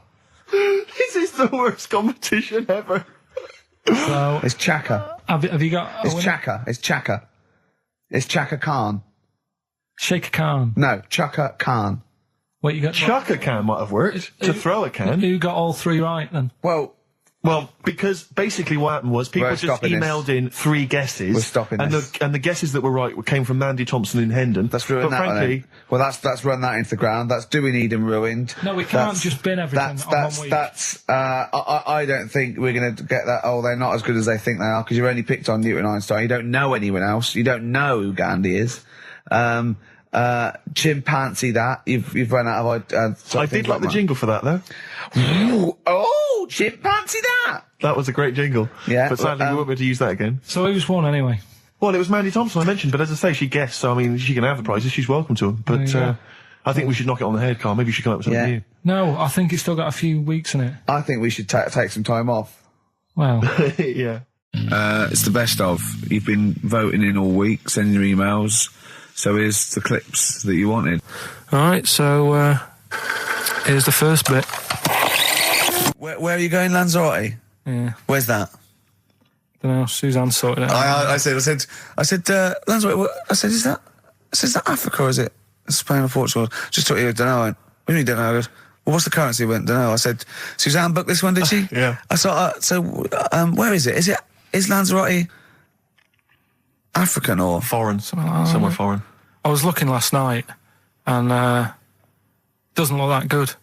This is the worst competition ever. So it's Chaka. Have you got? It's Chaka. It's Chaka. It's Chaka Khan. Shake a can. No, Chaka Khan. What you got? Chaka can might have worked. To throw a can. Who got all three right then? Well, Well, because basically what happened was people just emailed in 3 guesses. We're stopping and this. And the guesses that were right came from Mandy Thompson in Hendon. That's ruined that frankly, one, well, that's run that into the ground. That's doing Eden ruined. No, we can't just bin everything on 1 week. I don't think we're going to get that, they're not as good as they think they are, because you've only picked on Newton Einstein. You don't know anyone else. You don't know who Gandhi is. Chimpanzee that. You've run out of I did like the jingle for that, though. Oh, chimpanzee that! That was a great jingle. Yeah. But sadly, we won't be able to use that again. So who's won anyway? Well, it was Mandy Thompson I mentioned, but as I say, she guessed, so I mean, she can have the prizes, she's welcome to them. But I think we should knock it on the head, Carl. Maybe you should come up with something new. No, I think it's still got a few weeks in it. I think we should take some time off. Well. Yeah. It's the best of. You've been voting in all week, sending your emails. So here's the clips that you wanted. All right, so here's the first bit. Where are you going, Lanzarote? Yeah. Where's that? Don't know. Suzanne sorted it out. I said, Lanzarote. I said, is that Africa or is it Spain or Portugal? Just thought you don't know. What do you mean don't know? I goes, well, what's the currency? I went, don't know. I said, Suzanne booked this one, did she? Yeah. I thought, where is it? Is Lanzarote African or foreign? Somewhere foreign. I was looking last night, and doesn't look that good.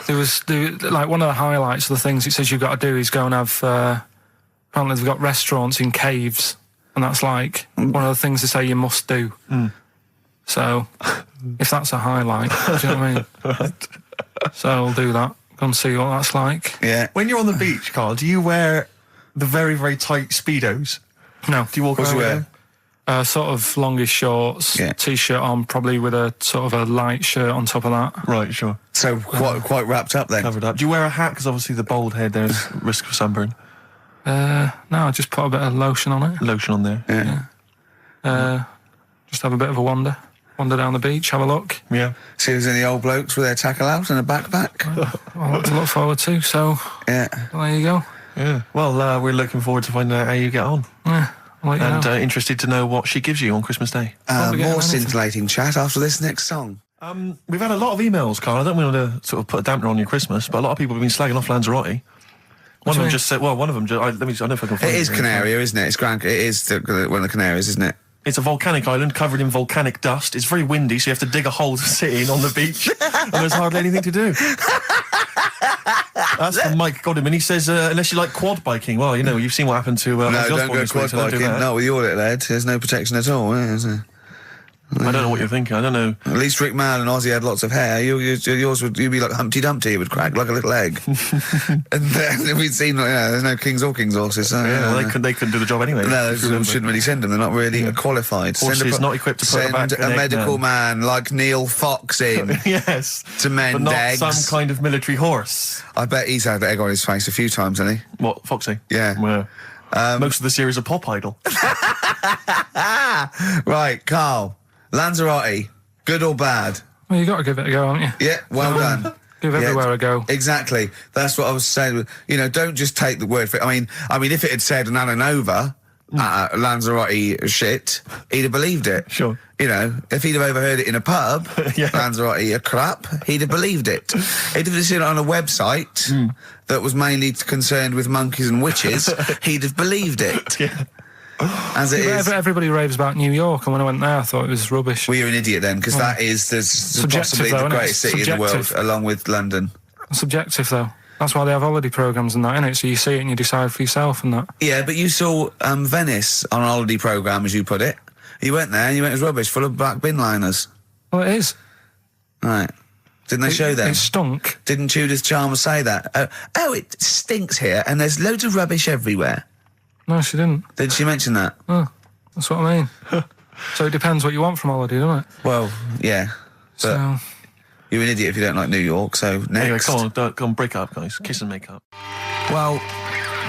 There was like one of the highlights of the things it says you've got to do is go and have. Apparently, they've got restaurants in caves, and that's like one of the things they say you must do. Mm. So, if that's a highlight, do you know what I mean? Right. So I'll do that. Go and see what that's like. Yeah. When you're on the beach, Carl, do you wear the very, very tight Speedos? No. Do you walk around with them? Sort of longish shorts, t-shirt on, probably with a sort of a light shirt on top of that. Right, sure. So quite wrapped up then. Covered up. Do you wear a hat? Because obviously the bald head, there's risk of sunburn. No, I just put a bit of lotion on it. Lotion on there. Yeah. Just have a bit of a wander down the beach, have a look. Yeah. See if there's any old blokes with their tackle out and a backpack. A lot to look forward to. So yeah, well, there you go. Yeah. Well, we're looking forward to finding out how you get on. Yeah. And interested to know what she gives you on Christmas Day. More scintillating chat after this next song. We've had a lot of emails, Carl. I don't want to sort of put a dampener on your Christmas, but a lot of people have been slagging off Lanzarote. One of them just said, well, one of them just, I don't know if I can find it. It is Canaria, isn't it? It is one of the Canaries, isn't it? It's a volcanic island covered in volcanic dust. It's very windy, so you have to dig a hole to sit in on the beach, and there's hardly anything to do. That's from Mike Godham, he says, unless you like quad biking. Well, you know, you've seen what happened to... no, don't go quad biking. No, with your little head, there's no protection at all, is there? I don't know what you're thinking. I don't know. At least Rick Mann and Ozzy had lots of hair. Yours would be like Humpty Dumpty. It would crack like a little egg. And then we'd seen, there's no kings or kings horses. So, well, they couldn't do the job anyway. No, they shouldn't really send them. They're not really qualified. Horses not equipped to put back a medical man like Neil Fox in. Yes. To mend but not eggs. Some kind of military horse. I bet he's had egg on his face a few times, hasn't he? What, Foxy? Yeah. Most of the series are Pop Idol. Right, Carl. Lanzarote, good or bad? Well, you got to give it a go, haven't you? Yeah, well done. Give everywhere a go. Exactly. That's what I was saying. Don't just take the word for it. I mean, if it had said an Alanova, Lanzarote shit, he'd have believed it. Sure. If he'd have overheard it in a pub, Lanzarote a crap, he'd have believed it. He'd have seen it on a website that was mainly concerned with monkeys and witches, he'd have believed it. Yeah. As it is. Everybody raves about New York, and when I went there, I thought it was rubbish. Well, you're an idiot then, because that is possibly the greatest city in the world, along with London. Subjective, though. That's why they have holiday programmes and that, innit? So you see it and you decide for yourself and that. Yeah, but you saw Venice on a holiday programme, as you put it. You went there and you went, it was rubbish, full of black bin liners. Well, it is. Right. Didn't they show them? It stunk. Didn't Judith Chalmers say that? Oh, it stinks here, and there's loads of rubbish everywhere. No, she didn't. Did she mention that? Oh, that's what I mean. So it depends what you want from holiday, doesn't it? Well, yeah. But you're an idiot if you don't like New York, so next. Anyway, come on, break up, guys. Kiss and make up. Well,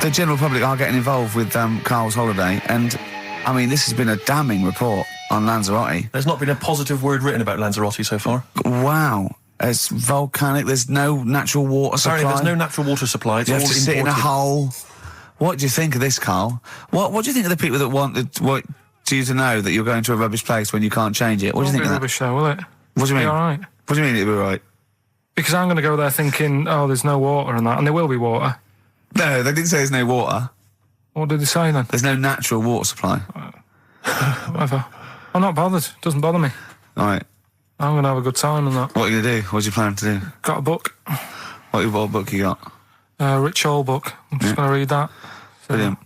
the general public are getting involved with Carl's holiday, and, I mean, this has been a damning report on Lanzarote. There's not been a positive word written about Lanzarote so far. Wow. It's volcanic, there's no natural water supply. Sorry, there's no natural water supply. It's you all have to sit in a hole. What do you think of this, Carl? What do you think of the people that want you to know that you're going to a rubbish place when you can't change it? What do you think of that? Rubbish though, will it? What do you mean? All right. What do you mean it'll be right? Because I'm going to go there thinking, there's no water and that, and there will be water. No, they didn't say there's no water. What did they say then? There's no natural water supply. Whatever. I'm not bothered. Doesn't bother me. All right. I'm going to have a good time and that. What are you going to do? What's your plan to do? Got a book. What book you got? Rich Hall book. I'm just going to read that. So, Brilliant.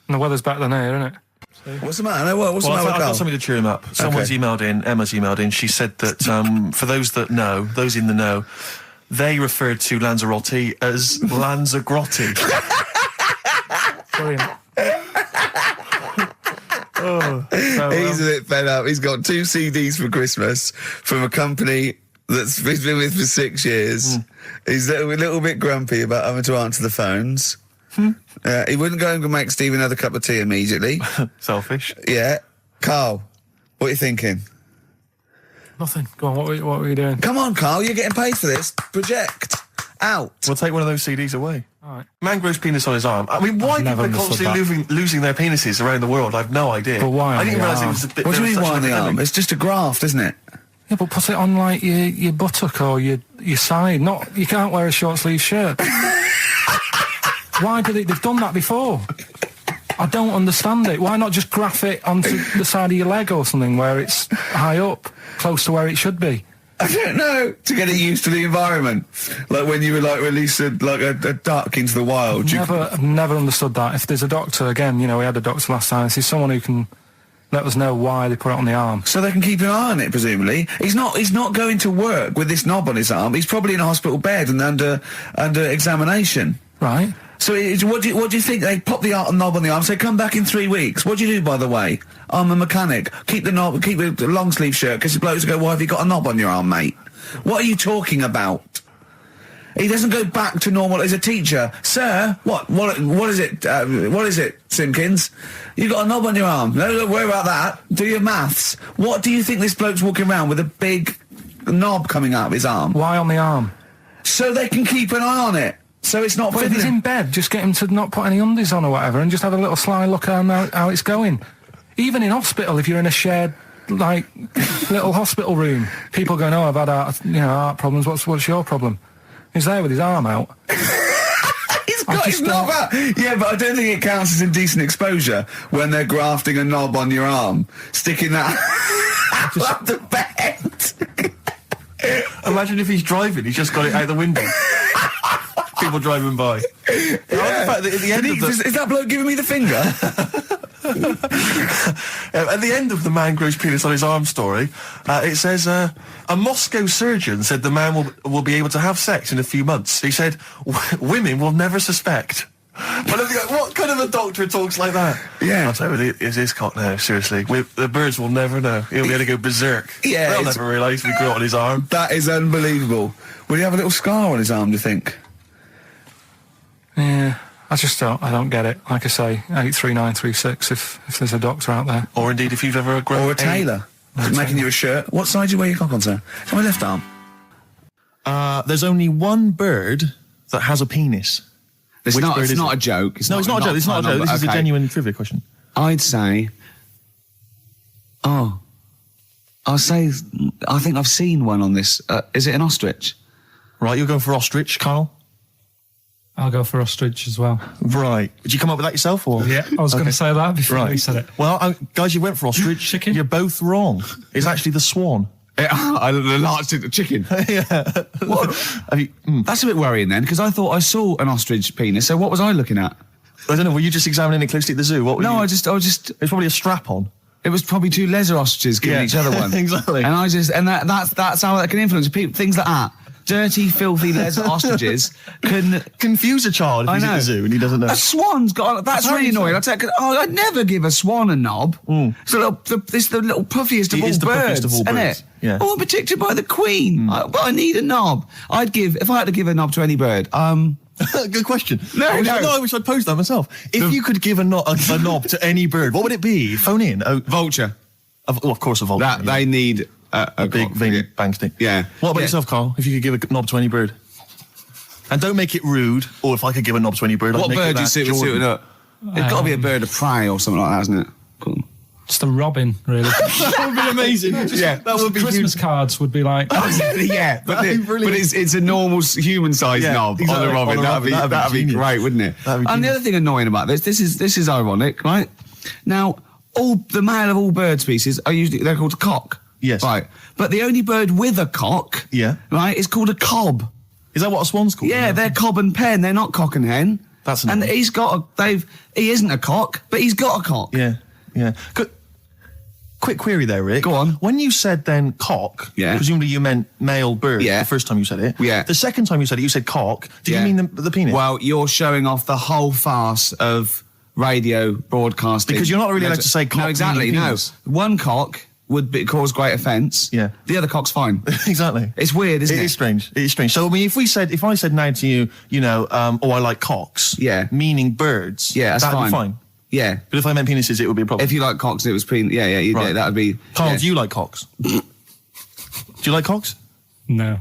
And the weather's better than here, isn't it? What's the matter? What's the matter, I've got something to cheer him up. Someone's emailed in, Emma's emailed in, she said that for those that know, those in the know, they referred to Lanzarote as Lanzagrotti. Brilliant. He's a bit fed up. He's got 2 CDs for Christmas from a company that's he's been with for 6 years. He's a little bit grumpy about having to answer the phones. He wouldn't go and make Steve another cup of tea immediately. Selfish. Yeah. Carl, what are you thinking? Nothing. Go on, what were you doing? Come on, Carl, you're getting paid for this. Project. Out. We'll take one of those CDs away. All right. Man grows penis on his arm. I mean, why people are constantly losing their penises around the world, I've no idea. But why I didn't realise it was a bit... What do you mean why on the arm? It's just a graft, isn't it? Yeah, but put it on, like, your buttock or your side. Not... You can't wear a short-sleeve shirt. Why do they've done that before? I don't understand it. Why not just graft it onto the side of your leg or something where it's high up, close to where it should be? I don't know. To get it used to the environment. Like when you were like released a duck into the wild. I've never understood that. If there's a doctor, again, we had a doctor last time, if there's someone who can let us know why they put it on the arm. So they can keep an eye on it, presumably. He's not going to work with this knob on his arm. He's probably in a hospital bed and under examination. Right. So what do you think? They pop the knob on the arm, say, come back in 3 weeks. What do you do, by the way? I'm a mechanic. Keep the knob, keep the long sleeve shirt, because the blokes go, why have you got a knob on your arm, mate? What are you talking about? He doesn't go back to normal as a teacher. Sir, what is it, Simpkins? You got a knob on your arm. No, don't worry about that. Do your maths. What do you think this bloke's walking around with a big knob coming out of his arm? Why on the arm? So they can keep an eye on it. So it's not... But if he's in bed, just get him to not put any undies on or whatever and just have a little sly look at how it's going. Even in hospital, if you're in a shared, like, little hospital room, people going, oh, I've had heart problems, what's your problem? He's there with his arm out. He's got his knob out. Yeah, but I don't think it counts as indecent exposure when they're grafting a knob on your arm, sticking that up the bed. Imagine if he's driving, he's just got it out the window. People driving by. Yeah. At the end is that bloke giving me the finger? At the end of the man grows penis on his arm story, it says, a Moscow surgeon said the man will be able to have sex in a few months. He said, women will never suspect. But what kind of a doctor talks like that? Yeah. I'll tell you, it's his cock now, seriously. The birds will never know. He'll be able to go berserk. Yeah. They'll never realise we grew it on his arm. That is unbelievable. Will he have a little scar on his arm, do you think? Yeah, I don't get it. Like I say, 83936 if there's a doctor out there. Or indeed if you've ever grown... Or a tailor. Making you a shirt. What side do you wear your cock on, sir? On my left arm. There's only one bird that has a penis. It's not a joke. It's not a joke. This is a genuine trivia question. I'd say... I think I've seen one on this. Is it an ostrich? Right, you're going for ostrich, Karl? I'll go for ostrich as well. Right. Did you come up with that yourself, or...? Yeah, I was going to say that before you said it. Well, guys, you went for ostrich. Chicken? You're both wrong. It's actually the swan. The large chicken. Yeah. What? That's a bit worrying then, because I thought I saw an ostrich penis, so what was I looking at? I don't know, were you just examining it closely at the zoo? I just... It was probably a strap-on. It was probably 2 leather ostriches giving each other one. Exactly. And that's how that can influence people. Things like that. Dirty, filthy leather ostriches can confuse a child if he's at the zoo and he doesn't know. A swan's got... That's really annoying. I'd never give a swan a knob. It's the little puffiest of all birds, isn't it? Yeah. Oh, I'm protected by the queen. But I need a knob. If I had to give a knob to any bird, Good question. No, I wish I'd posed that myself. If you could give a knob to any bird, what would it be? Phone in. Vulture. Of course a vulture. They need... a big bang stick. Yeah. What about yourself, Karl? If you could give a knob to any bird? And don't make it rude, or if I could give a knob to any bird, what bird do you suit up? It's got to be a bird of prey or something like that, isn't it? Cool. Just a robin, really. That would be amazing. That would be Christmas cards would be like. Yeah, but it's a normal human-sized knob on a robin. That'd be great, wouldn't it? And the other thing annoying about this is ironic, right? Now, the male of all bird species they're called a cock. Yes. Right. But the only bird with a cock, right, is called a cob. Is that what a swan's called? Yeah, they're cob and pen. They're not cock and hen. That's annoying. And he isn't a cock, but he's got a cock. Yeah. Quick query there, Rick. Go on. When you said then cock, presumably you meant male bird the first time you said it. Yeah. The second time you said it, you said cock. Did you mean the penis? Well, you're showing off the whole farce of radio broadcasting. Because you're not really allowed to say cock. No, exactly, no. One cock would cause great offence. Yeah. The other cock's fine. Exactly. It's weird, isn't it? It is strange. It is strange. So, I mean, if I said now to you, I like cocks. Yeah. Meaning birds. Yeah, that's that'd be fine. Yeah. But if I meant penises, it would be a problem. If you like cocks, it was penis. Yeah, that would be. Carl, do you like cocks? Do you like cocks? No.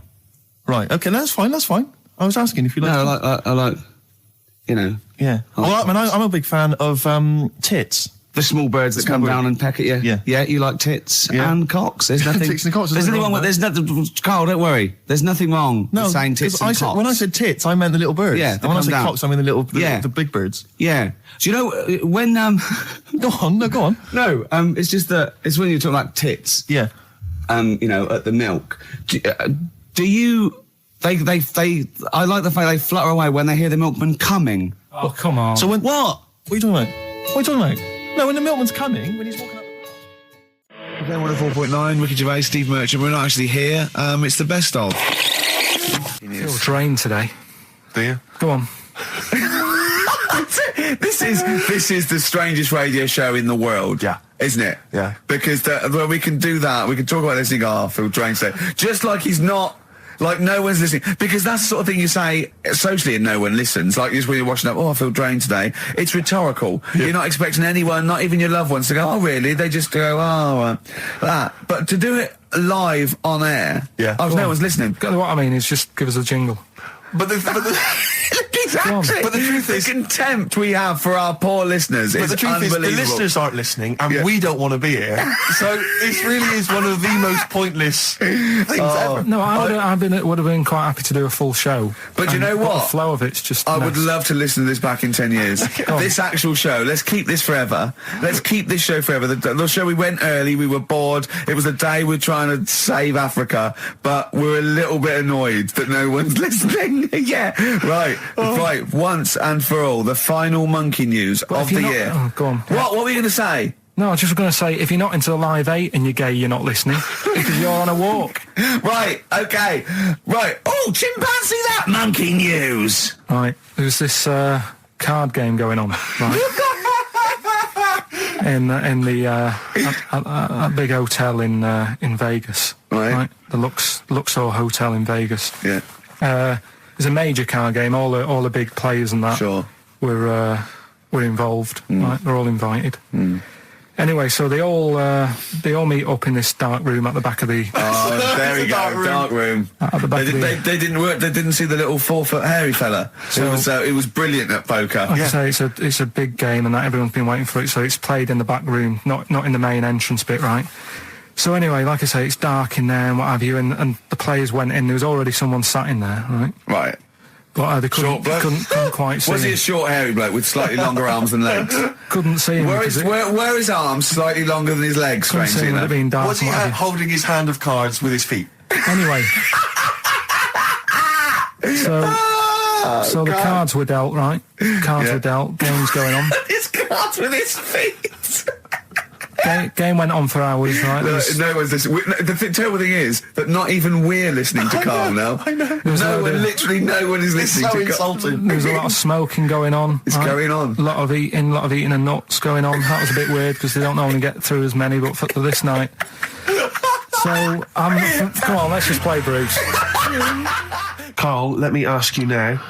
Right. Okay, that's fine. I was asking if you like. No, I like. Yeah. Well, I'm a big fan of tits. The small birds that come down and peck at you. Yeah. Yeah, you like tits and cocks. There's nothing. Tits and cocks. There's nothing wrong with. There's nothing. Carl, don't worry. There's nothing wrong with saying tits and cocks. When I said tits, I meant the little birds. Yeah. And when I said cocks, I mean the big birds. Yeah. Do you know when Go on. No. It's just that it's when you're talking about tits. Yeah. At the milk. Do you? I like the fact they flutter away when they hear the milkman coming. Oh, come on. So when what? What are you talking about? No, when the milkman's coming, when he's walking up. Okay, 104.9, Ricky Gervais, Steve Merchant. We're not actually here. It's the best of. I feel drained today. Do you? Go on. This is the strangest radio show in the world. Yeah. Isn't it? Yeah. Because we can do that. We can talk about this and go, I feel drained today. Just like he's not. Like, no one's listening. Because that's the sort of thing you say socially and no one listens. Like, just when you're watching up, I feel drained today. It's rhetorical. Yeah. You're not expecting anyone, not even your loved ones, to go, oh, really? They just go, that. But to do it live on air, no one's listening. What I mean is just give us a jingle. But exactly. But the truth is, the contempt we have for our poor listeners is unbelievable. The listeners aren't listening, and we don't want to be here. So this really is one of the most pointless things ever. No, would have been quite happy to do a full show. But you know what? The flow of it's just. I would love to listen to this back in 10 years. This actual show. Let's keep this forever. Let's keep this show forever. The show we went early. We were bored. It was a day we're trying to save Africa, but we're a little bit annoyed that no one's listening. Yeah, right. Right, once and for all, the final monkey news of the year. Oh, go on. What were you going to say? No, I was just going to say, if you're not into the Live 8 and you're gay, you're not listening, because you're on a walk. Right, okay. Right. Oh, chimpanzee that monkey news. Right, there's this card game going on, right? in the big hotel in Vegas. Right. The Luxor Hotel in Vegas. Yeah. It's a major card game. All the big players and that were involved. Right, they're all invited. Anyway, so they all meet up in this dark room at the back of the. Oh, there we go, dark room. At the back they didn't work. They didn't see the little 4-foot hairy fella. So it was brilliant at poker. Like I say, it's a big game, and that everyone's been waiting for it. So it's played in the back room, not in the main entrance bit, right? So anyway, like I say, it's dark in there and what have you, and the players went in. There was already someone sat in there, right? Right. But they couldn't quite see Was he a short, hairy bloke with slightly longer arms than legs? Couldn't see him. Were his arms slightly longer than his legs, strangely enough? Was he holding his hand of cards with his feet? Anyway. So the cards were dealt, right? Cards were dealt, game's going on. His cards with his feet! Game went on for hours, right? No one's listening. The terrible thing is that not even we're listening to Carl now. I know. Literally no one is listening to Carl. There was a lot of smoking going on. It's going on. A lot of eating and nuts going on. That was a bit weird because they don't normally get through as many, but for this night. So, come on, let's just play Bruce. Carl, let me ask you now.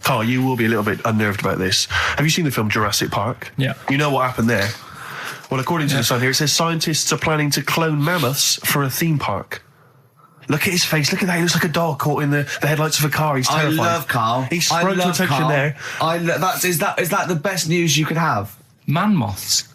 Carl, you will be a little bit unnerved about this. Have you seen the film Jurassic Park? Yeah. You know what happened there? Well, according to the sign here, it says scientists are planning to clone mammoths for a theme park. Look at his face. Look at that. He looks like a dog caught in the headlights of a car. He's terrified. I love Carl. He sprung to attention there. Is that the best news you could have? Man moths.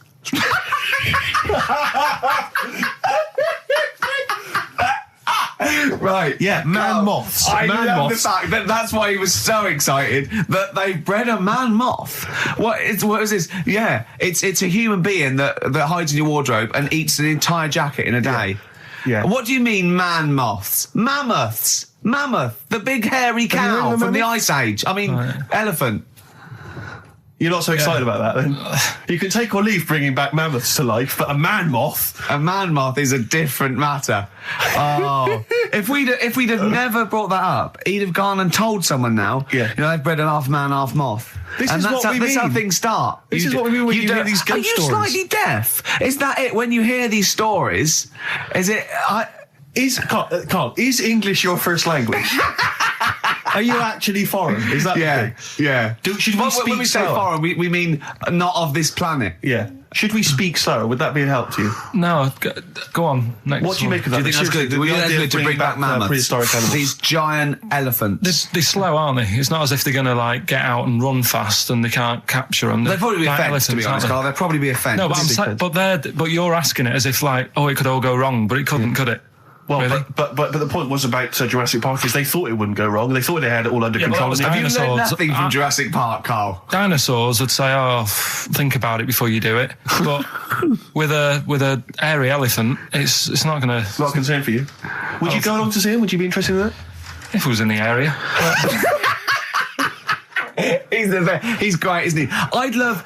Right, yeah, man moths. I love the fact that that's why he was so excited that they bred a man moth. What is this? Yeah, it's a human being that hides in your wardrobe and eats an entire jacket in a day. Yeah. What do you mean, man moths? Mammoths. Mammoth, the big hairy cow from the Ice Age. I mean, elephant. You're not so excited about that, then? You can take or leave bringing back mammoths to life, but a man moth... A man moth is a different matter. Oh. if we'd have never brought that up, he'd have gone and told someone now, they've bred an half man, half moth. That's how things start. This is what we mean when you do these ghost stories. Are you slightly deaf? Is that it? When you hear these stories, is it... Carl, is English your first language? Are you actually foreign? Is that the thing? Yeah. Should we speak when we say foreign, we mean not of this planet. Yeah. Should we speak slower? Would that be a help to you? No, go on. Next what do you make of that? Do you think that's good? We need to bring back mammoths. Prehistoric animals. These giant elephants. They're slow, aren't they? It's not as if they're going to like get out and run fast and they can't capture them. They'd probably be a fence, to be honest, Carl. They'd probably be a fence. No, but you're asking it as if like, it could all go wrong, but it couldn't, could it? Well, really? but the point was about Jurassic Park is they thought it wouldn't go wrong. They thought they had it all under control. Have you learned nothing from Jurassic Park, Carl? Dinosaurs would say, think about it before you do it. But with a hairy elephant, it's not going to... Not a concern for you. Would you go along to see him? Would you be interested in that? If it was in the area. He's great, isn't he? I'd love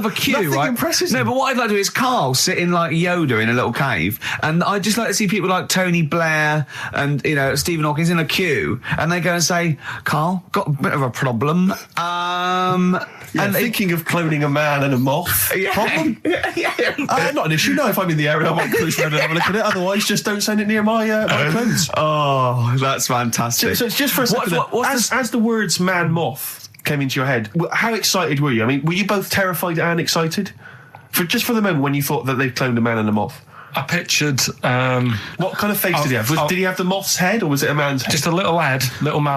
a queue, Nothing right? impresses no, him. but what I'd like to do is Carl sitting like Yoda in a little cave, and I'd just like to see people like Tony Blair and Stephen Hawking in a queue, and they go and say, "Carl, got a bit of a problem." And thinking of cloning a man and a moth. Problem? Not an issue. No, if I'm in the area, I might cruise around and have a look at it. Otherwise, just don't send it near my clothes. Oh, that's fantastic. So it's just for a second. As the words "man moth" came into your head, how excited were you? I mean, were you both terrified and excited? For the moment when you thought that they'd cloned a man and a moth? I pictured... what kind of face did he have? Did he have the moth's head, or was it a man's head? Just a little man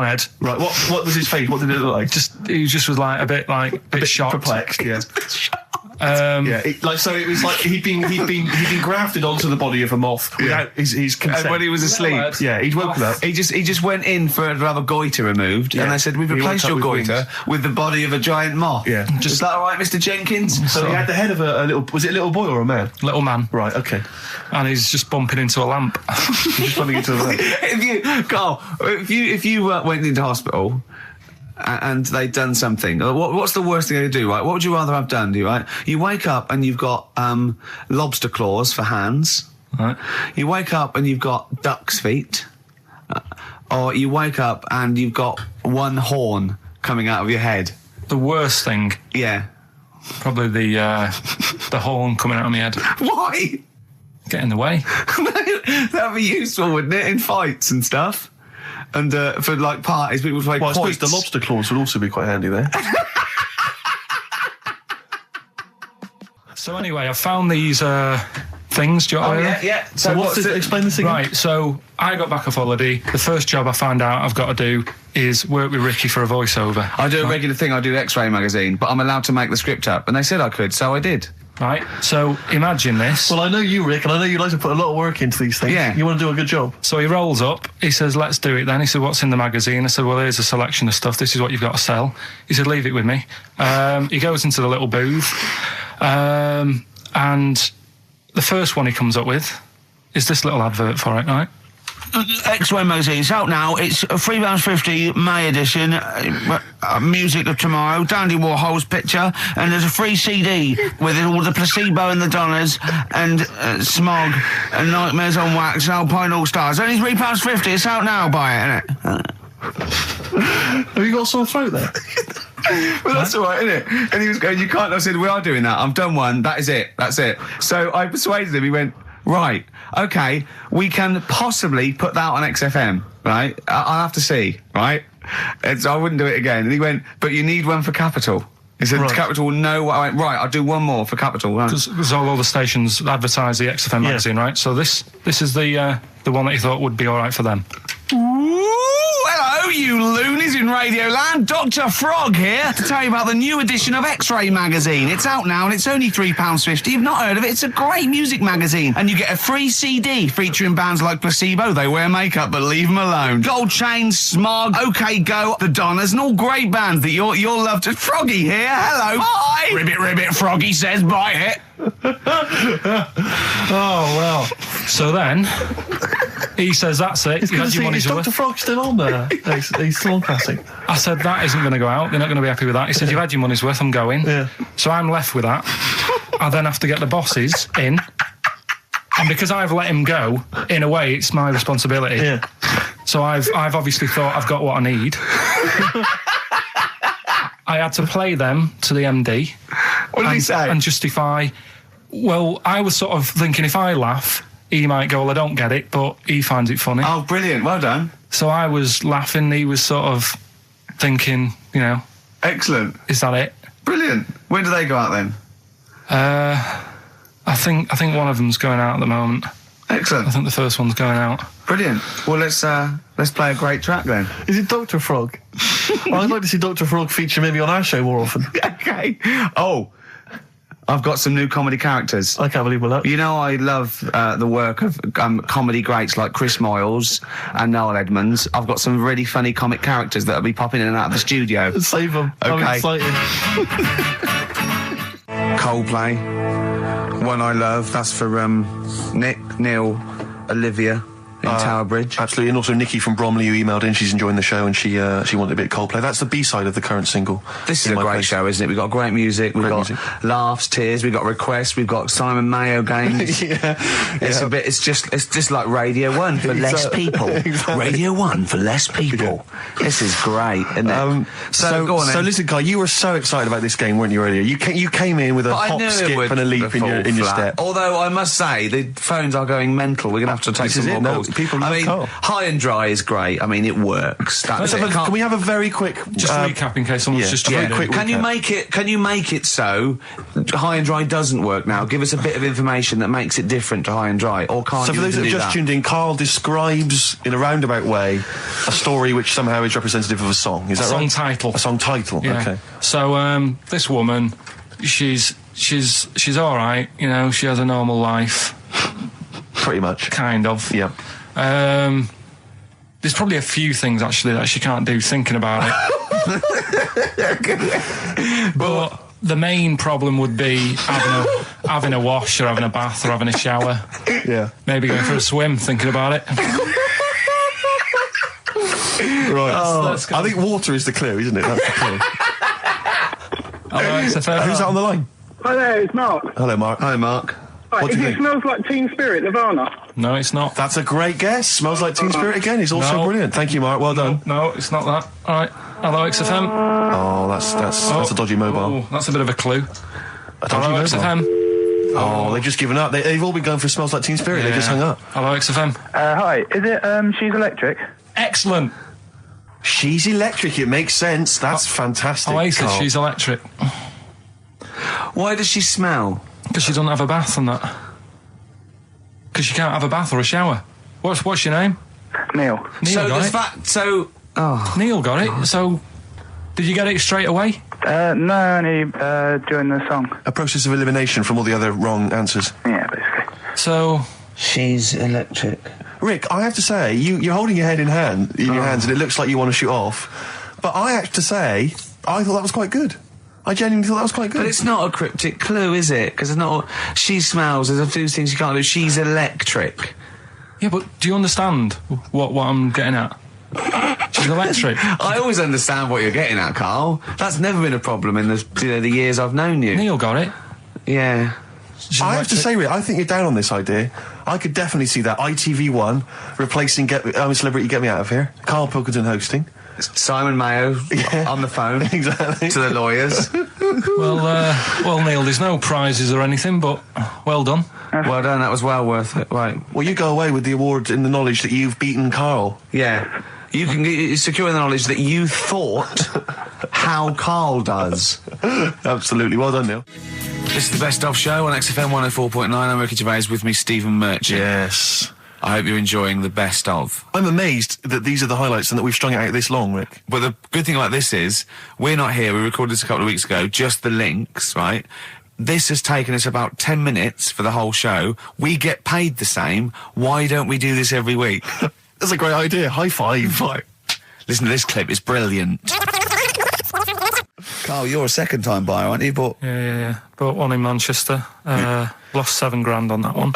head. Right, what was his face? What did it look like? He just was like a bit shocked. Perplexed, yeah. So it was like he'd been grafted onto the body of a moth without his consent. When he was asleep. He'd woken up. He just went in to have a goiter removed, and they said, "We've replaced your goiter with the body of a giant moth." Yeah. Is that all right, Mr. Jenkins? So he had the head of a little... Was it a little boy or a man? Little man. Right, okay. And he's just bumping into a lamp. He's just bumping into a lamp. If you went into hospital and they'd done something, what's the worst thing they do, right? What would you rather have done, right? You wake up and you've got lobster claws for hands. Right. You wake up and you've got duck's feet. Or you wake up and you've got one horn coming out of your head. The worst thing? Yeah. Probably the horn coming out of my head. Why? Get in the way. That'd be useful, wouldn't it, in fights and stuff? And for like parties, people would play I suppose the lobster claws would also be quite handy there. So anyway, I found these things. Do you want to yeah. So explain this again. Right, so I got back off holiday. The first job I found out I've got to do is work with Ricky for a voiceover. I do a regular thing. I do X-Ray magazine, but I'm allowed to make the script up. And they said I could, so I did. Right, so imagine this. Well, I know you, Rick, and I know you like to put a lot of work into these things. Yeah. You want to do a good job. So he rolls up, he says, let's do it then. He said, what's in the magazine? I said, well, here's a selection of stuff. This is what you've got to sell. He said, leave it with me. He goes into the little booth, and the first one he comes up with is this little advert for it, right? X-Ray magazine. It's out now. It's £3.50 May edition. Music of Tomorrow. Dandy Warhol's picture, and there's a free CD with all the Placebo and the Donners and Smog and Nightmares on Wax and Alpine All Stars. Only £3.50. It's out now. Buy it, innit? Have you got a sore throat there? Well, that's all right, isn't it? And he was going, you can't. I said, we are doing that. I've done one. That is it. That's it. So I persuaded him. He went, right, okay, we can possibly put that on XFM, right? I'll have to see, right? And so I wouldn't do it again. And he went, but you need one for Capital. He said, Capital will know what I went, right, I'll do one more for Capital. Because all the stations advertise the XFM magazine, right? So this is the one that you thought would be all right for them. Ooh, hello. Hello, you loonies in Radioland. Dr. Frog here to tell you about the new edition of X-Ray magazine. It's out now and it's only £3.50. You've not heard of it? It's a great music magazine. And you get a free CD featuring bands like Placebo, They Wear Makeup But Leave Them Alone, Gold Chain, Smog, OK Go, The Donners, and all great bands that you'll love to... Froggy here, hello. Bye. Ribbit, Froggy says bye it. Oh, well. So then, he says, that's it. You had your money's worth. Dr. Frog's still on there. He's still on Classic. I said, that isn't going to go out. They're not going to be happy with that. He said, you've had your money's worth. I'm going. Yeah. So I'm left with that. I then have to get the bosses in. And because I've let him go, in a way, it's my responsibility. Yeah. So I've obviously thought I've got what I need. I had to play them to the MD. What did he say? And justify... Well, I was sort of thinking if I laugh, he might go, well, I don't get it, but he finds it funny. Oh, brilliant. Well done. So I was laughing, he was sort of thinking, you know... Excellent. Is that it? Brilliant. When do they go out then? I think one of them's going out at the moment. Excellent. I think the first one's going out. Brilliant. Well, let's play a great track then. Is it Dr. Frog? I'd like to see Dr. Frog feature maybe on our show more often. Okay. Oh, I've got some new comedy characters. I can't believe that. You know, I love the work of comedy greats like Chris Moyles and Noel Edmonds. I've got some really funny comic characters that'll be popping in and out of the studio. Save them. Okay. I'm excited. Coldplay, One I Love. That's for Nick, Neil, Olivia in Tower Bridge. Absolutely, and also Nikki from Bromley who emailed in. She's enjoying the show and she wanted a bit of Coldplay. That's the B-side of the current single. This is a great show, isn't it? We've got great music, we've got laughs, tears, we've got requests, we've got Simon Mayo games. It's just like Radio 1 for less people. Exactly. Radio 1 for less people. This is great, isn't it? So go on then. So listen, Guy, you were so excited about this game, weren't you, earlier? You came in with a hop, skip and a leap in your step. Although I must say, the phones are going mental. We're going to have to take some more calls. People love High and Dry is great. I mean, it works. Can we have a very quick... Just recap in case someone's just... Very quick Can you make it so High and Dry doesn't work now? Give us a bit of information that makes it different to High and Dry, or can't you? So for those that have just tuned in, Karl describes, in a roundabout way, a story which somehow is representative of a song. Is that right? A song title. A song title, yeah. Okay. So, this woman, she's all right, you know, she has a normal life. Pretty much. Kind of. Yeah. There's probably a few things, actually, that she can't do thinking about it. But the main problem would be having a wash or having a bath or having a shower. Yeah. Maybe going for a swim, thinking about it. Right. I think water is the clue, isn't it? That's the clue. Who's that on the line? Hi there, it's Mark. Hello, Mark. Hi, Mark. Right, it smells like Teen Spirit, Nirvana. No, it's not. That's a great guess. Smells like Teen Spirit again. He's also brilliant. Thank you, Mark. Well done. No, it's not that. All right. Hello, XFM. Oh, that's a dodgy mobile. Oh, that's a bit of a clue. A dodgy Hello, mobile. XFM. Oh, they've just given up. They've all been going for Smells Like Teen Spirit. Yeah. They just hung up. Hello, XFM. Hi, is it She's Electric? Excellent. She's Electric. It makes sense. That's fantastic. Oasis, She's Electric. Why does she smell? Because she doesn't have a bath and that. Because she can't have a bath or a shower. What's your name? Neil. Neil got it. Neil got it. So, did you get it straight away? No, only during the song. A process of elimination from all the other wrong answers. Yeah, basically. So, She's Electric. Rick, I have to say, you're holding your head in your hands, and it looks like you want to shoot off. But I have to say, I thought that was quite good. I genuinely thought that was quite good. But it's not a cryptic clue, is it? Because it's not... She smells, there's a few things you can't do. She's electric. Yeah, but do you understand what I'm getting at? She's electric. I always understand what you're getting at, Karl. That's never been a problem in the years I've known you. Neil got it. Yeah. I have to say, Rick, I think you're down on this idea. I could definitely see that. ITV1 replacing I'm a Celebrity, Get Me Out of Here. Karl Pilkington hosting. Simon Mayo on the phone. Exactly. To the lawyers. Well, Neil, there's no prizes or anything, but well done. Well done, that was well worth it. Right. Well, you go away with the award in the knowledge that you've beaten Karl. Yeah. You can secure the knowledge that you thought how Karl does. Absolutely. Well done, Neil. This is the Best Of Show on XFM 104.9. I'm Ricky Gervais, with me, Stephen Merchant. Yes. I hope you're enjoying the best of. I'm amazed that these are the highlights and that we've strung it out this long, Rick. But the good thing like this is, we're not here, we recorded this a couple of weeks ago, just the links, right? This has taken us about 10 minutes for the whole show. We get paid the same. Why don't we do this every week? That's a great idea. High five. Listen to this clip, it's brilliant. Carl, you're a second-time buyer, aren't you? Yeah. Bought one in Manchester. Lost $7,000 on that one.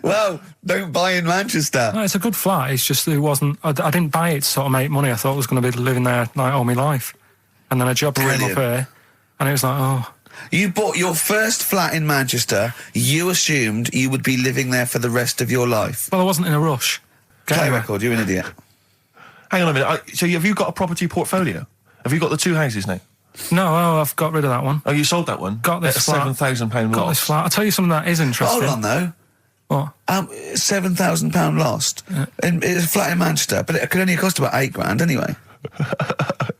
Well, don't buy in Manchester. No, it's a good flat. It's just it wasn't. I didn't buy it to sort of make money. I thought I was going to be living there like all my life, and then a job came up here, and it was like, oh. You bought your first flat in Manchester. You assumed you would be living there for the rest of your life. Well, I wasn't in a rush. Play record. You're an idiot. Hang on a minute. So have you got a property portfolio? Have you got the 2 houses now? No, I've got rid of that one. Oh, you sold that one? Got this flat. £7,000 loss. Got this flat. I'll tell you something that is interesting. Hold on, though. What? £7,000 lost. Yeah. It's a flat in Manchester, but it could only cost about £8,000 anyway.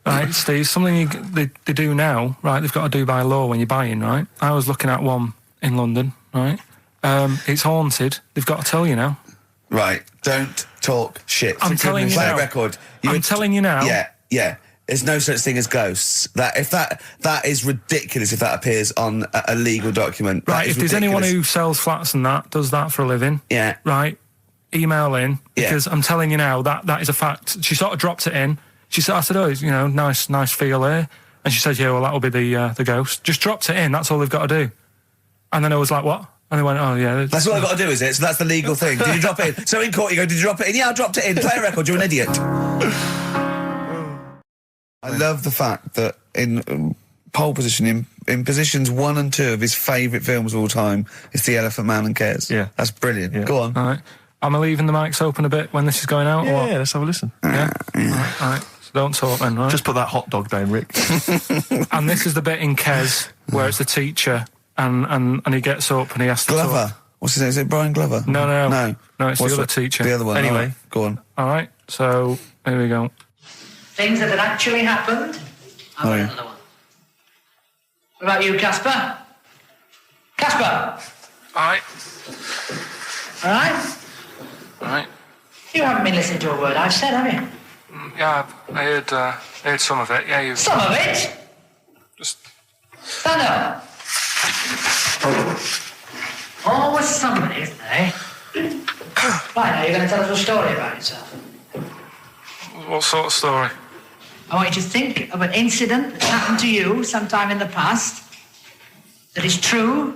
Right, Steve, something they do now, right, they've got to do by law when you're buying, right? I was looking at one in London, right? It's haunted. They've got to tell you now. Right, don't talk shit. I'm telling you now. Play a record. I'm telling you now. Yeah. There's no such thing as ghosts. That is ridiculous if that appears on a legal document. Right, if there's anyone who sells flats and does that for a living. Yeah. Right, email in, because I'm telling you now, that is a fact. She sort of dropped it in. I said, oh, nice feel here. And she said, yeah, well, that'll be the ghost. Just dropped it in, that's all they've got to do. And then I was like, what? And they went, oh, yeah. That's all I've got to do, is it? So that's the legal thing. Did you drop it in? So in court you go, did you drop it in? Yeah, I dropped it in. Play a record, you're an idiot. I love the fact that in pole position, in positions 1 and 2 of his favourite films of all time, is The Elephant Man and Kes. Yeah. That's brilliant. Yeah. Go on. All right. Am I leaving the mics open a bit when this is going out? Yeah, let's have a listen. Yeah? All right. So don't talk then, right? Just put that hot dog down, Rick. And this is the bit in Kes where it's the teacher and he gets up and he has to Glover. talk. What's his name? Is it Brian Glover? No, it's the other teacher. The other one. Anyway. Right. Go on. All right, so here we go. Things that had actually happened. I've got another one. What about you, Casper? Casper! All right. All right? All right. You haven't been listening to a word I've said, have you? Yeah, I heard some of it. Yeah, you. Some of it? Just stand up. Always somebody, isn't there? Right, now you're going to tell us a story about yourself. What sort of story? I want you to think of an incident that happened to you sometime in the past that is true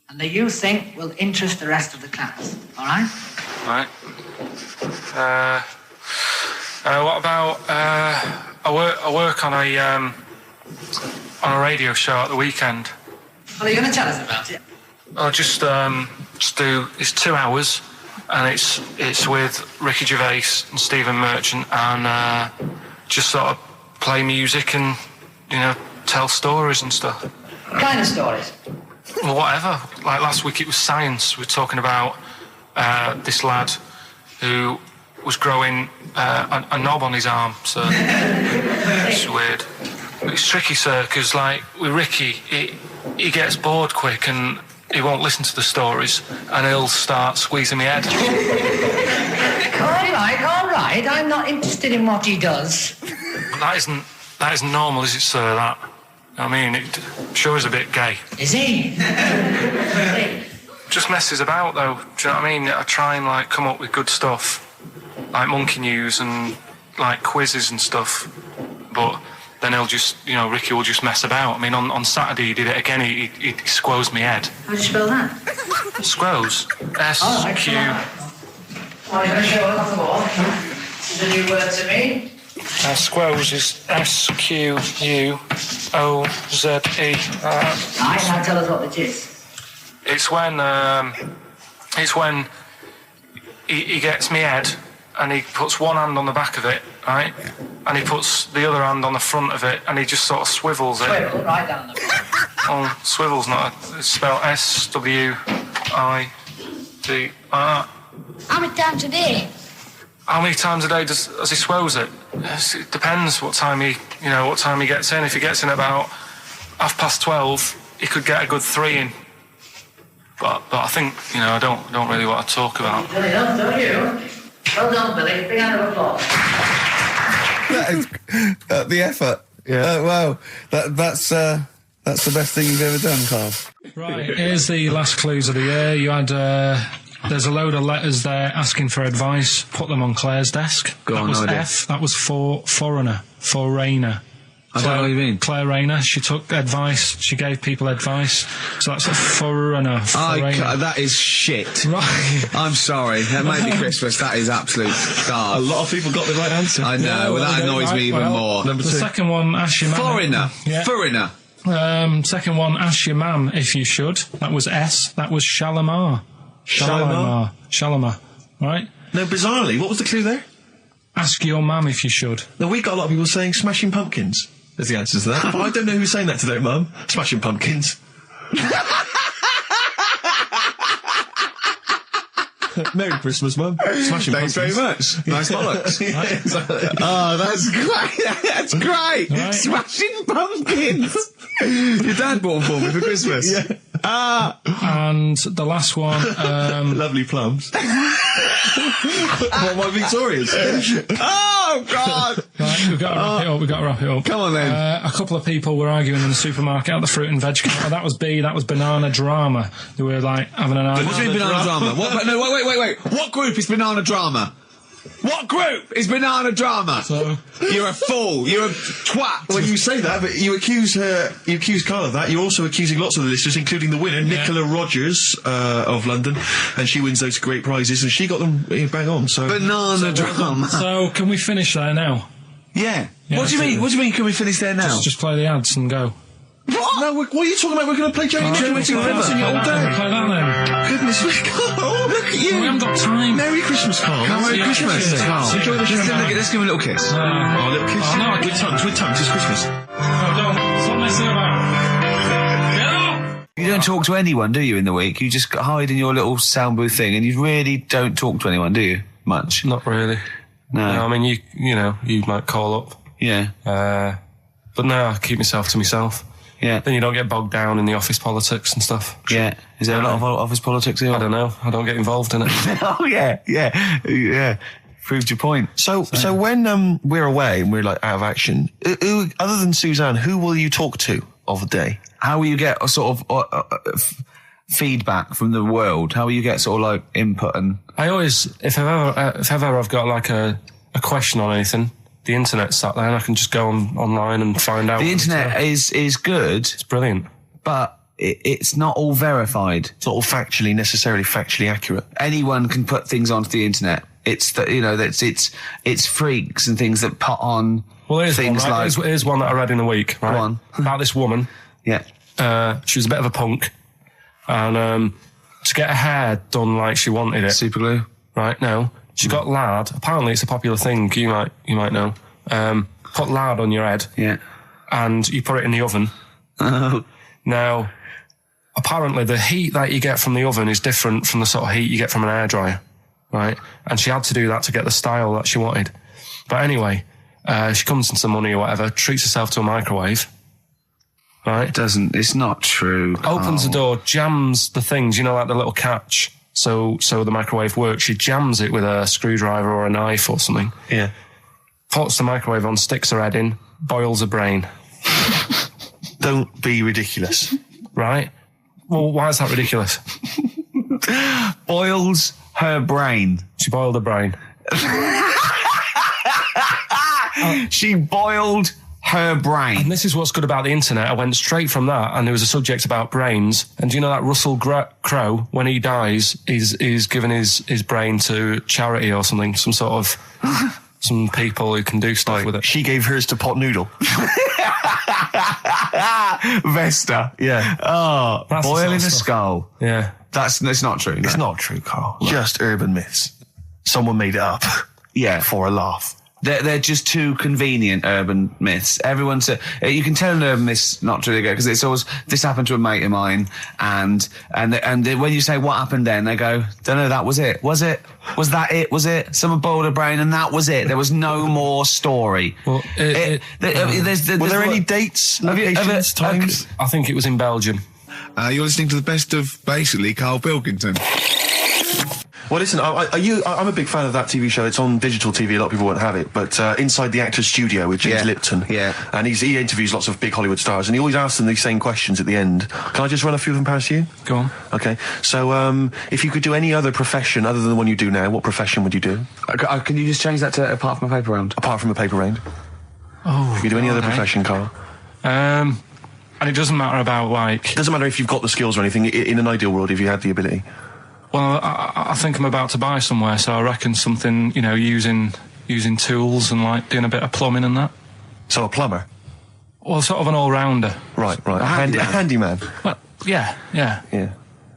and that you think will interest the rest of the class. All right? Right. What about I work on a radio show at the weekend. Well, are you going to tell us about it? I'll just do. It's 2 hours, and it's with Ricky Gervais and Stephen Merchant, and just sort of play music and tell stories and stuff. What kind of stories? Well, whatever. Like last week, it was science. We were talking about this lad who was growing a knob on his arm. So it's weird. It's tricky, sir, because like with Ricky, he gets bored quick and he won't listen to the stories, and he'll start squeezing my head. All right. I'm not interested in what he does. That isn't normal, is it, sir? That. I mean, it sure is a bit gay. Is he? Just messes about, though. Do you know what I mean? I try and like come up with good stuff, like monkey news and like quizzes and stuff, but then he'll just, Ricky will just mess about. I mean, on Saturday he did it again. He squoze me head. How do you spell that? Squoze. S-Q... Oh, you're going to show us off the wall. This is a new word to me. Squoze is S-Q-U-O-Z-E. Now tell us what it is. It's when he gets me head and he puts one hand on the back of it, right? And he puts the other hand on the front of it and he just sort of swivels it. Swivel, right down the back. Oh, swivel's not it's spelled S-W-I-V-R. How many times a day? How many times a day does he swells it? It depends what time he gets in. If he gets in about 12:30, he could get a good 3 in. But I think, I don't really want to talk about. Don't you? Well done, Billy. Big round of applause. That is the effort. Yeah. Wow. That's the best thing you've ever done, Karl. Right. Here's the last clues of the year. You had. There's a load of letters there asking for advice. Put them on Claire's desk. That was F. That was for foreigner. I don't know what you mean. Claire Rayner, she took advice, she gave people advice, so that's a foreigner. That is shit. Right. I'm sorry, that may be Christmas, that is absolute garbage. A lot of people got the right answer. I know, that annoys me even more. Number 2. The second one, ask your mum. Foreigner. Second one, ask your mum if you should. That was S. That was Shalimar. Shalimar. Right? No, bizarrely, what was the clue there? Ask your mum if you should. Now, we got a lot of people saying Smashing Pumpkins as the answer to that. But I don't know who's saying that today, Mum. Smashing Pumpkins. Merry Christmas, Mum. Smashing Thanks Pumpkins. very much. Nice bollocks. Oh, that's great. That's great. Right. Smashing Pumpkins. Your dad bought them for me for Christmas. Yeah. And the last one. Lovely plums. What, my Victorians? Oh, God. Right, we've got to wrap it up. Come on, then. A couple of people were arguing in the supermarket at the fruit and veg counter. That was B. That was banana drama. They were, having an argument. What do you mean banana drama? Wait. What group is banana drama? What group is banana drama? So, you're a fool. You're a twat. Well, you say that, but you accuse Karl of that. You're also accusing lots of the listeners, including the winner, Nicola Rogers of London, and she wins those great prizes, and she got them bang on. So banana drama. So can we finish there now? Yeah. What do you mean? What do you mean? Can we finish there now? Just play the ads and go. What? No, what are you talking about? We're going to play Joey Nick and Waiting River all day. Play that then. Goodness me, Karl, look at you. We haven't got time. Merry Christmas, Karl. Merry Christmas, Karl. Enjoy the show. Let's give him a little kiss. A little kiss? Oh, no, with tongues, it's Christmas. No, don't. Stop messing about. Get up! You don't talk to anyone, do you, in the week? You just hide in your little sound booth thing, and you really don't talk to anyone, do you? Much? Not really. No. I mean, you might call up. Yeah. But no, I keep myself to myself. Yeah. Then you don't get bogged down in the office politics and stuff. Yeah. Is there a lot of office politics here? I don't know. I don't get involved in it. Oh, yeah. Proved your point. So when we're away and we're out of action, who, other than Suzanne, who will you talk to of the day? How will you get a sort of feedback from the world? How will you get sort of input and? I always, if ever I've got a question on anything, the internet's sat there and I can just go online and find out. The internet is good. It's brilliant. But it's not all verified. It's not all necessarily factually accurate. Anyone can put things onto the internet. It's it's freaks and things that put on things one, right? Here's one that I read in the week, right? Go on. About this woman. Yeah. She was a bit of a punk. And to get her hair done like she wanted it. Super glue? Right, no. She got lard. Apparently it's a popular thing, you might know. Put lard on your head. Yeah. And you put it in the oven. Oh. Now, apparently the heat that you get from the oven is different from the sort of heat you get from an hairdryer. Right? And she had to do that to get the style that she wanted. But anyway, she comes into some money or whatever, treats herself to a microwave. Right? It's not true. Opens the door, jams the things, the little catch. So the microwave works. She jams it with a screwdriver or a knife or something. Yeah. Puts the microwave on, sticks her head in, boils her brain. Don't be ridiculous. Right? Well, why is that ridiculous? Boils her brain. She boiled her brain. She boiled her brain. And this is what's good about the internet. I went straight from that, and there was a subject about brains. And do you know that Russell Crowe, when he dies, is given his brain to charity or something, some sort of some people who can do stuff with it. She gave hers to Pot Noodle. Vesta. Yeah. Oh, That's boiling the a sort of skull. Yeah. It's not true. It's not true, Karl. Just urban myths. Someone made it up. Yeah. For a laugh. They're just too convenient urban myths. Everyone's you can tell an urban myth's not true because it's always this happened to a mate of mine, and when you say what happened then, they go, don't know, that was it. Was it? Was that it? Was it? Someone boiled a brain and that was it. There was no more story. Well, were there any dates, locations, times? I think it was in Belgium. You're listening to the best of, basically, Karl Pilkington. Well, listen, I'm a big fan of that TV show. It's on digital TV. A lot of people won't have it. But Inside the Actors Studio with James Lipton. Yeah. And he interviews lots of big Hollywood stars, and he always asks them these same questions at the end. Can I just run a few of them past you? Go on. Okay. So, if you could do any other profession other than the one you do now, what profession would you do? Can you just change that to apart from a paper round? Apart from a paper round. Oh. If you could do any other profession, Karl. And it doesn't matter about, like... It doesn't matter if you've got the skills or anything. In an ideal world, if you had the ability. Well, I think I'm about to buy somewhere, so I reckon something, you know, using tools and, like, doing a bit of plumbing and that. So a plumber? Well, sort of an all-rounder. Right. A handyman. Well, yeah.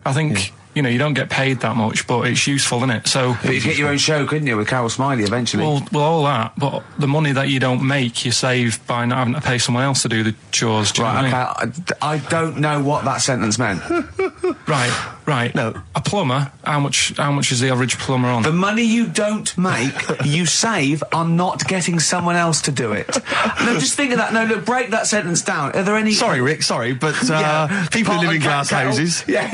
I think... You know, you don't get paid that much, but it's useful, isn't it? So, but you could get your own show, couldn't you, with Carol Smiley eventually? Well, all that, but the money that you don't make, you save by not having to pay someone else to do the chores. Do you know what I mean? I don't know what that sentence meant. Right. No, a plumber. How much is the average plumber on? The money you don't make, you save on not getting someone else to do it. No, just think of that. No, look, break that sentence down. Are there any? Sorry, Rick. Sorry, but people who live in glass houses. Yeah.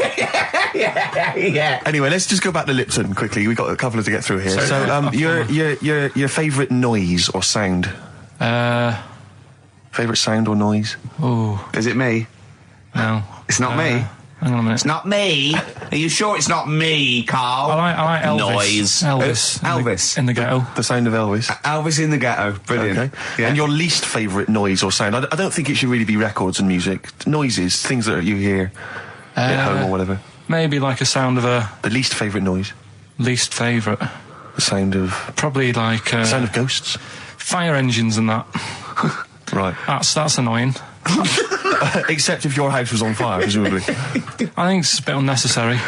Anyway, let's just go back to Lipton quickly. We've got a couple to get through here. So, your favourite noise or sound? Favourite sound or noise? Oh, is it me? No, it's not me. Hang on a minute. It's not me. Are you sure it's not me, Karl? I like Elvis. Noise. Elvis in the ghetto. The sound of Elvis. Elvis in the ghetto. Brilliant. Okay. Yeah. And your least favourite noise or sound? I don't think it should really be records and music. Noises, things that you hear at home or whatever. Maybe like a sound of a... The least favourite noise? Least favourite? The sound of... Probably like... sound of ghosts? Fire engines and that. Right. That's annoying. Except if your house was on fire, presumably. I think it's a bit unnecessary.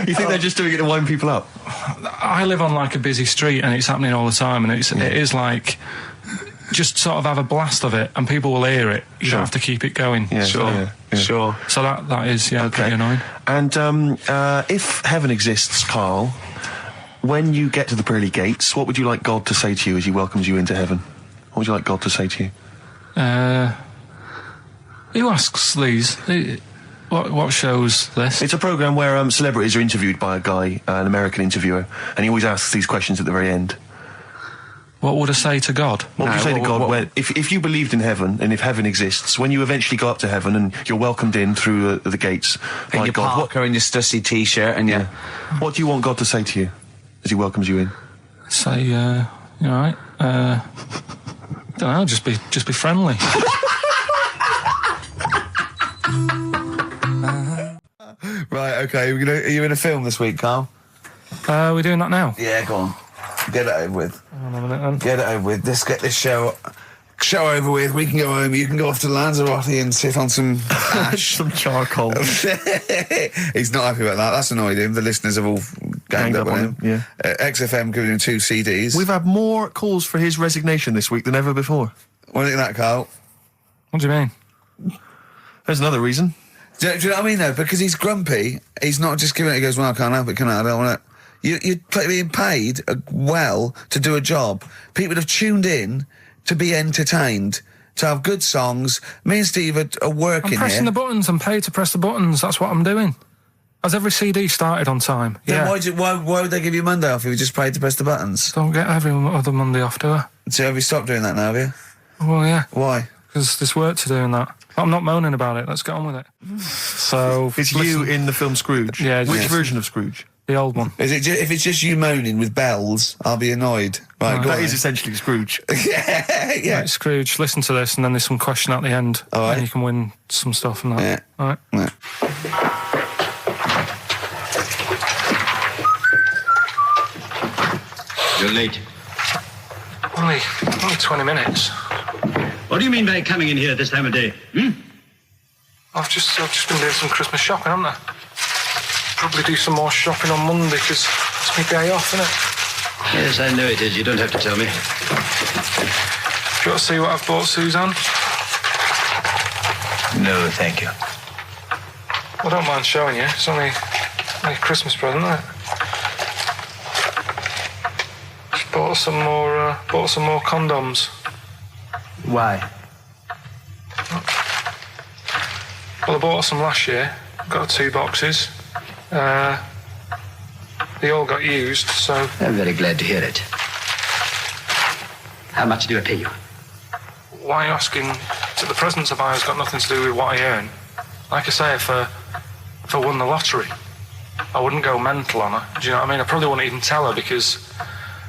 You think they're just doing it to wind people up? I live on like a busy street and it's happening all the time, and it is like... Just sort of have a blast of it, and people will hear it. You don't have to keep it going. Yeah, sure. So that is pretty annoying. And if heaven exists, Karl, when you get to the pearly gates, what would you like God to say to you as he welcomes you into heaven? What would you like God to say to you? Who asks these? What show's this? It's a programme where celebrities are interviewed by a guy, an American interviewer, and he always asks these questions at the very end. What would I say to God? What would you say to God if you believed in heaven, and if heaven exists, when you eventually go up to heaven and you're welcomed in through the gates by your God? Parker and your Stussy t-shirt and your... What do you want God to say to you as he welcomes you in? Say, you all right? Don't know, just be friendly. Right, okay, are you in a film this week, Karl? We're doing that now? Yeah, go on. Get it over with. Hang on a minute, then. Get it over with. Let's get this show over with. We can go home. You can go off to Lanzarote and sit on some ash. Some charcoal. He's not happy about that. That's annoyed him. The listeners have all ganged up on him. Yeah. XFM giving him 2 CDs. We've had more calls for his resignation this week than ever before. What do you think of that, Karl? What do you mean? There's another reason. Do you know what I mean, though? Because he's grumpy. He's not just giving it. He goes, well, I can't help it, can I? I don't want it. You're being paid well to do a job. People have tuned in to be entertained, to have good songs. Me and Steve are working here. I'm pressing the buttons. I'm paid to press the buttons. That's what I'm doing. Has every CD started on time? Then why would they give you Monday off if you just paid to press the buttons? Don't get every other Monday off, do I? So have you stopped doing that now, have you? Well, yeah. Why? Because there's work to do and that. I'm not moaning about it. Let's get on with it. So it's you in the film Scrooge. Yeah. Which version of Scrooge? The old one. Is it? If it's just you moaning with bells, I'll be annoyed. Right, that is essentially Scrooge. yeah. Right, Scrooge, listen to this, and then there's some question at the end. All right. And you can win some stuff and that. Yeah. All right. Yeah. You're late. Only 20 minutes. What do you mean by coming in here this time of day? I've just been doing some Christmas shopping, haven't I? Probably do some more shopping on Monday because it's my day off, isn't it? Yes, I know it is. You don't have to tell me. Do you want to see what I've bought Suzanne? No, thank you. I don't mind showing you. It's only a Christmas present, isn't it? Just bought some more condoms. Why? Well, I bought some last year. Got 2 boxes. They all got used, so... I'm very glad to hear it. How much do I pay you? Why are you asking? The presents I buy has got nothing to do with what I earn. Like I say, if I won the lottery, I wouldn't go mental on her. Do you know what I mean? I probably wouldn't even tell her because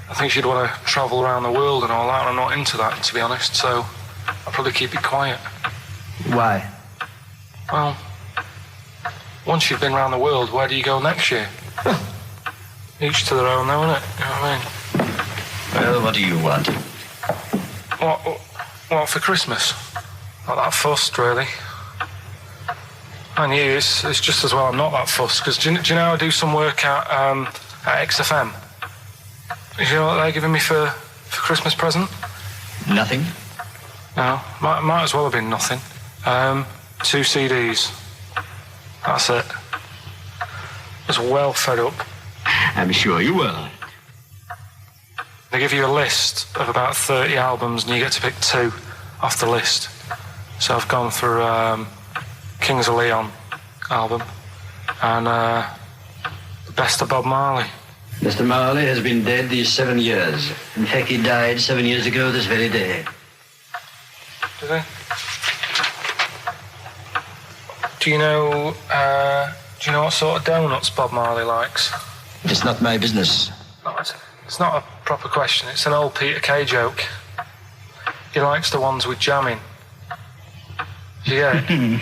I think she'd want to travel around the world and all that, and I'm not into that, to be honest, so I'll probably keep it quiet. Why? Well, once you've been around the world, where do you go next year? Each to their own, though, innit? You know what I mean? Well, what do you want? What for Christmas? Not that fussed, really. And you, it's just as well I'm not that fussed, because do you know I do some work at XFM? Do you know what they're giving me for Christmas present? Nothing? No, might as well have been nothing. 2 CDs. That's it. I was well fed up. I'm sure you will. They give you a list of about 30 albums and you get to pick 2 off the list. So I've gone through Kings of Leon album and the best of Bob Marley. Mr. Marley has been dead these 7 years. In fact, he died 7 years ago this very day. Did he? Do you know what sort of donuts Bob Marley likes? It's not my business. No, it's not a proper question. It's an old Peter Kay joke. He likes the ones with jam in. Do you get it?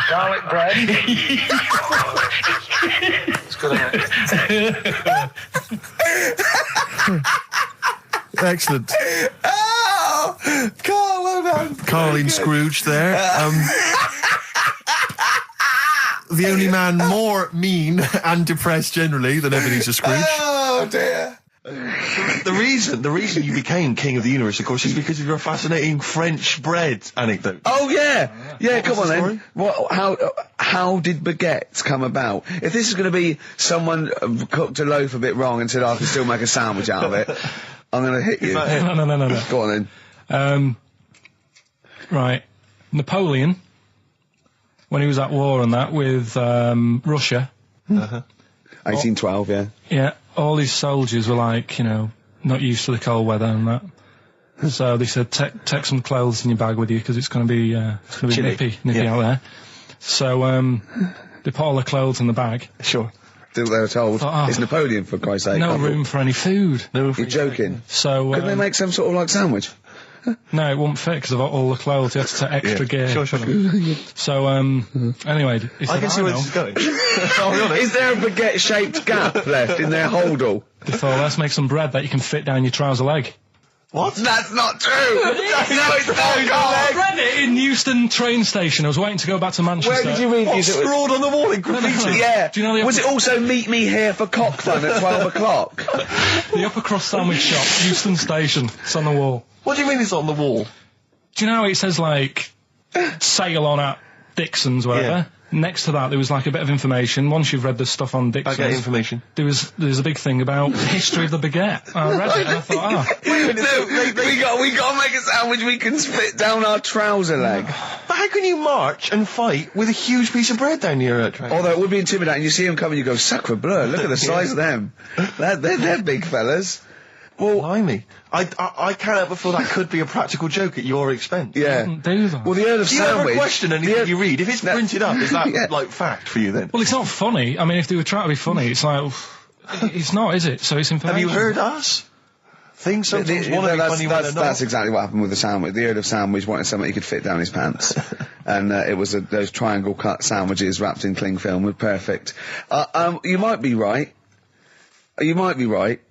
Garlic bread. It's good, isn't it? Excellent. Oh, Carl, well done. Carl in Scrooge there. The only man more mean and depressed generally than Ebenezer Scrooge. Oh dear. The reason you became King of the Universe, of course, is because of your fascinating French bread anecdote. Oh yeah, come on story? then. How did baguettes come about? If this is going to be someone cooked a loaf a bit wrong and said I can still make a sandwich out of it, I'm going to hit you. No. Go on then. Right, Napoleon, when he was at war and that with Russia. 1812, yeah. Yeah, all his soldiers were like, not used to the cold weather and that. So they said, take some clothes in your bag with you because it's going to be nippy out there. So they put all the clothes in the bag. Sure. They were told, it's Napoleon, for Christ's sake. No room for any food. You're joking. So couldn't they make some sort of like sandwich? No, it wouldn't fit because of all the clothes. You had to take extra gear. Sure. So, anyway, he said, I can see where this is going. Is there a baguette-shaped gap left in their holdall? They thought, let's make some bread that you can fit down your trouser leg. What? That's not true! No, it's not, I read it in Euston train station. I was waiting to go back to Manchester. Where did you read this? Scrawled on the wall in graffiti? Yeah. Do you know was it also meet me here for cock fun at 12 o'clock? The Upper Cross Sandwich Shop, Euston Station. It's on the wall. What do you mean it's on the wall? Do you know it says, like, sail on at Dixon's, whatever? Yeah. Next to that, there was, like, a bit of information. Once you've read the stuff on Dixon's... I get information. There's a big thing about history of the baguette. I read it and I thought, Wait a minute, we got to make a sandwich we can split down our trouser leg. But how can you march and fight with a huge piece of bread down your train? Although it would be intimidating. You see them coming, you go, sacre bleu, look at the size of them. They're big fellas. Well, blimey. I can't help but feel that could be a practical joke at your expense. Yeah. do that. Well, the Earl of Do you Sandwich... ever question anything you read? If it's printed up, is that, like, fact for you then? Well, it's not funny. I mean, if they were trying to be funny, it's like... it's not, is it? So it's information. Have you heard us? Things sometimes want to be funny when they're not. That's exactly what happened with the sandwich. The Earl of Sandwich wanted something he could fit down his pants. And it was those triangle cut sandwiches wrapped in cling film were perfect. You might be right. You might be right.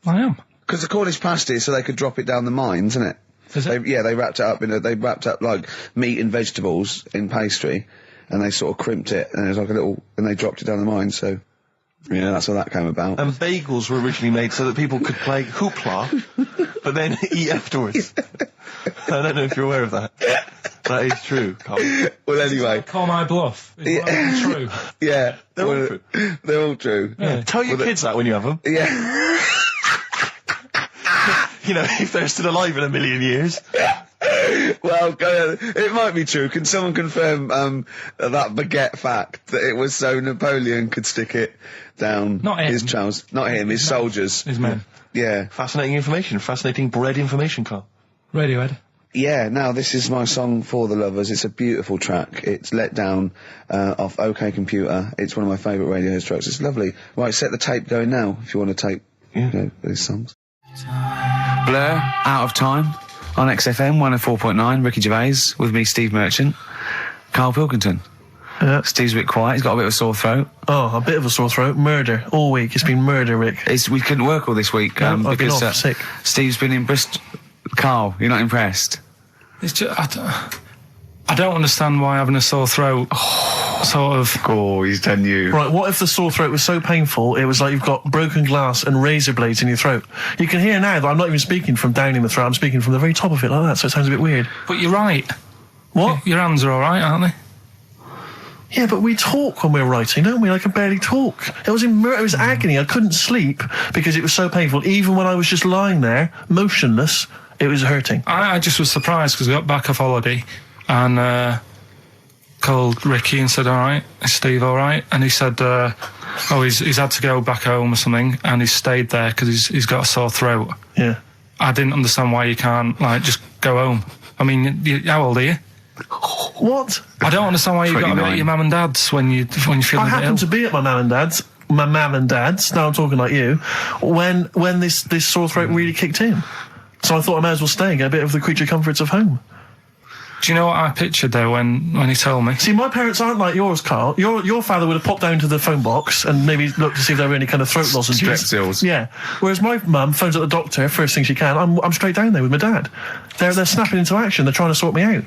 I am. Because the Cornish pasty, so they could drop it down the mines, isn't it? Is it? They wrapped it up they wrapped up like meat and vegetables in pastry, and they sort of crimped it, and it was like and they dropped it down the mine. So, yeah, that's how that came about. And bagels were originally made so that people could play hoopla, but then eat afterwards. I don't know if you're aware of that. That is true, Carl. Well, anyway. Call my bluff. It's true. Yeah. They're all true. They're all true. Yeah. Tell your kids that when you have them. Yeah. You know, if they're still alive in a million years. Well, it might be true. Can someone confirm that baguette fact that it was so Napoleon could stick it down his trousers? Not him, his soldiers. His men. Yeah. Fascinating information. Fascinating bread information, Carl. Radiohead. Yeah, now this is my song for the lovers. It's a beautiful track. It's Let Down off OK Computer. It's one of my favourite Radiohead tracks. It's lovely. Right, set the tape going now if you want to tape these songs. Blur, Out of Time, on XFM 104.9, Ricky Gervais, with me, Steve Merchant, Karl Pilkington. Yeah. Steve's a bit quiet, he's got a bit of a sore throat. Oh, a bit of a sore throat. Murder. All week. It's been murder, Rick. We couldn't work all this week I've been because off sick. Steve's been in Bristol. Karl, you're not impressed? It's just, I don't understand why having a sore throat sort of... Oh, he's done you. Right, what if the sore throat was so painful it was like you've got broken glass and razor blades in your throat? You can hear now that I'm not even speaking from down in the throat, I'm speaking from the very top of it like that, so it sounds a bit weird. But you're right. What? Your hands are alright, aren't they? Yeah, but we talk when we're writing, don't we? I can barely talk. It was agony. I couldn't sleep because it was so painful. Even when I was just lying there, motionless, it was hurting. I just was surprised because I got back off holiday and called Ricky and said, all right, is Steve all right? And he said, he's had to go back home or something and he's stayed there because he's got a sore throat. Yeah. I didn't understand why you can't, just go home. I mean, how old are you? What? I don't understand why you got to be at your mum and dad's when you feel I happened to be at my mum and dad's. My mum and dad's. Now I'm talking like you. When this sore throat really kicked in, so I thought I might as well stay and get a bit of the creature comforts of home. Do you know what I pictured though when he told me? See, my parents aren't like yours, Carl. Your father would have popped down to the phone box and maybe looked to see if there were any kind of throat lozenges. Strepsils. Yeah. Whereas my mum phones up the doctor first thing she can. I'm straight down there with my dad. They're snapping into action. They're trying to sort me out.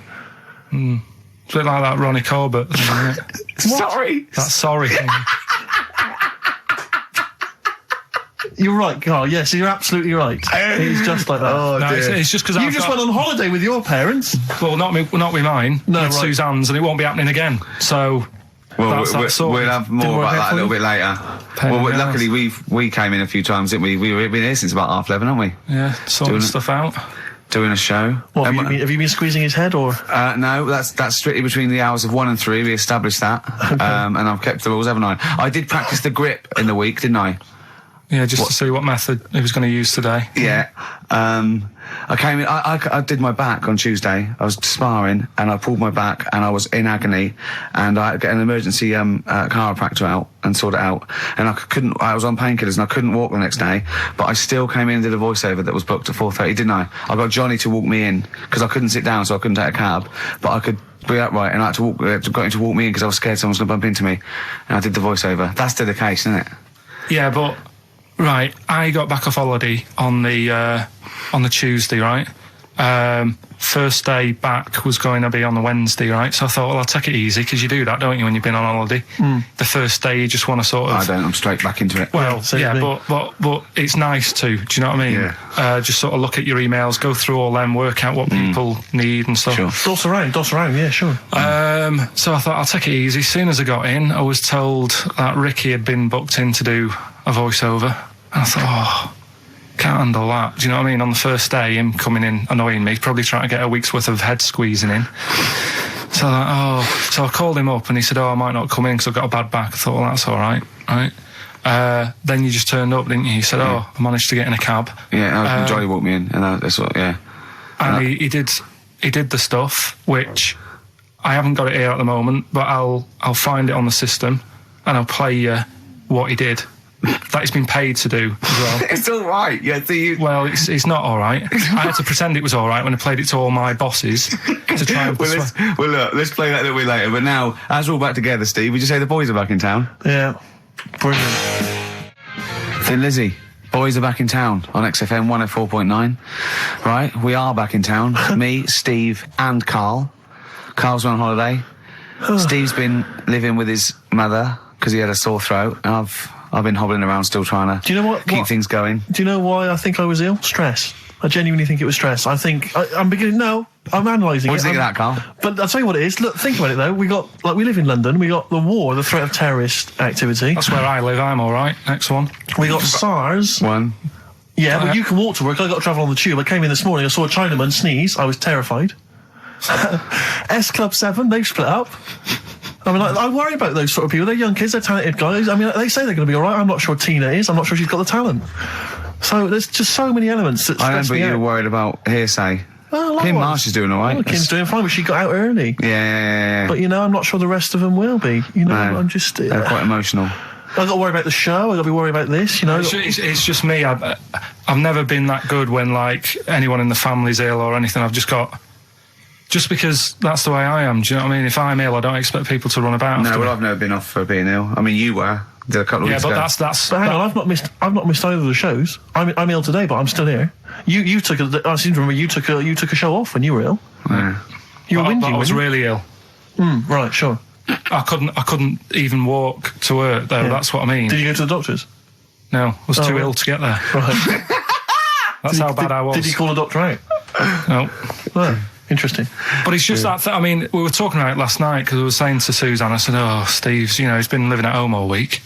It's a bit like that Ronnie Corbett thing, isn't it? Sorry. That sorry thing. You're right, Carl. Yes, you're absolutely right. He's just like that. Oh, no, dear. it's just because you just went on holiday with your parents. Well, not with mine. No, with right. Suzanne's, and it won't be happening again. So. Well, we'll have more about that a little bit later. Luckily we came in a few times, didn't we? We've been here since about 11:30, haven't we? Yeah, sorting stuff out. Doing a show. What, have you been squeezing his head, or? No, that's strictly between the hours of 1 and 3. We established that. Okay. And I've kept the rules, haven't I? I did practice the grip in the week, didn't I? Yeah, just to see what method he was going to use today. Yeah. I came in, I did my back on Tuesday. I was sparring and I pulled my back and I was in agony and I had to get an emergency chiropractor out and sort it out. And I was on painkillers and I couldn't walk the next day, but I still came in and did a voiceover that was booked at 4:30, didn't I? I got Johnny to walk me in because I couldn't sit down, so I couldn't take a cab, but I could be upright and I had to got him to walk me in because I was scared someone was going to bump into me. And I did the voiceover. That's still the case, isn't it? Yeah, but right, I got back off holiday on the Tuesday, right? First day back was going to be on the Wednesday, right? So I thought, well, I'll take it easy because you do that, don't you, when you've been on holiday? The first day you just want to sort of. I don't. I'm straight back into it. Well, yeah, but it's nice to. Do you know what I mean? Yeah. Just sort of look at your emails, go through all them, work out what people need and stuff. Sure. Doss around, yeah, sure. So I thought I'll take it easy. As soon as I got in, I was told that Ricky had been booked in to do a voiceover. And I thought, can't handle that. Do you know what I mean? On the first day, him coming in annoying me, probably trying to get a week's worth of head squeezing in. So I called him up and he said, I might not come in because I've got a bad back. I thought, well, that's all right, right? Then you just turned up, didn't you? He said, I managed to get in a cab. Yeah, Johnny walked me in, and that's what, yeah. And he did the stuff, which I haven't got it here at the moment, but I'll find it on the system and I'll play you what he did. That he's been paid to do as well. It's all right. Yeah. Well, it's not all right. I had to pretend it was all right when I played it to all my bosses to try and look, let's play that a little bit later. But now, as we're all back together, Steve, would you say the boys are back in town? Yeah. Brilliant. Thin Lizzy, boys are back in town on XFM 104.9. Right, we are back in town. Me, Steve, and Karl. Karl's on holiday. Steve's been living with his mother because he had a sore throat, and I've been hobbling around still trying to keep things going. Do you know why I think I was ill? Stress. I genuinely think it was stress. I think I'm beginning. No, I'm analysing it. What do you think of that, Karl? But I'll tell you what it is. Look, think about it though. We live in London. We got the war, the threat of terrorist activity. That's where I live. I'm all right. Next one. We got SARS. One. Yeah, but you can walk to work. I got to travel on the tube. I came in this morning. I saw a Chinaman sneeze. I was terrified. S Club 7, they've split up. I mean, I worry about those sort of people. They're young kids, they're talented guys. I mean, they say they're going to be all right. I'm not sure Tina is. I'm not sure she's got the talent. So there's just so many elements that stress me out. I remember you were worried about hearsay. Well, Kim Marsh is doing all right. Well, Kim's doing fine, but she got out early. Yeah. But, I'm not sure the rest of them will be. I'm just... They're quite emotional. I've got to worry about the show. I've got to be worried about this, It's just me. I've never been that good when, like, anyone in the family's ill or anything. I've just got... Just because that's the way I am, do you know what I mean? If I'm ill, I don't expect people to run about. No, well, I've never been off for being ill. I mean, you were. Did a couple of weeks ago. Yeah, but that's... But hang on, I've not missed either of the shows. I'm ill today, but I'm still here. You took I seem to remember you took a show off when you were ill. Yeah. You were whinging. I was really ill. Right, sure. I couldn't even walk to work though. Yeah. That's what I mean. Did you go to the doctors? No, I was too ill to get there. Right. That's how bad I was. Did you call a doctor out? No. No. Interesting. But it's just that, I mean, we were talking about it last night because I was saying to Suzanne, I said, oh, Steve's, he's been living at home all week.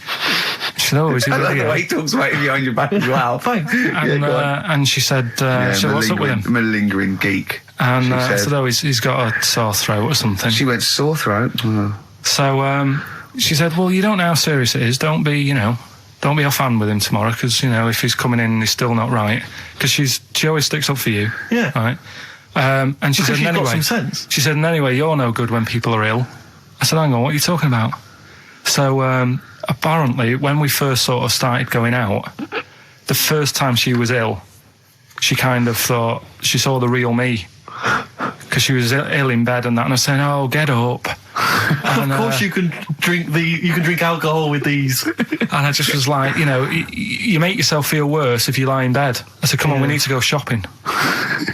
She said, oh, is he really? I like the way he talks right behind your back as well. Thanks. And she said, what's up with him? Malingering geek. And I said, oh, he's got a sore throat or something. She went, sore throat? Oh. So she said, well, you don't know how serious it is. Don't be offhand with him tomorrow because, if he's coming in and he's still not right. Because she always sticks up for you. Yeah. Right? And she said, anyway, got some sense. She said, and anyway, you're no good when people are ill. I said, hang on, what are you talking about? So apparently, when we first sort of started going out, the first time she was ill, she kind of thought she saw the real me because she was ill in bed and that. And I was saying, oh, get up. And, of course, you can drink alcohol with these. And I just was like, you make yourself feel worse if you lie in bed. I said, come on, we need to go shopping.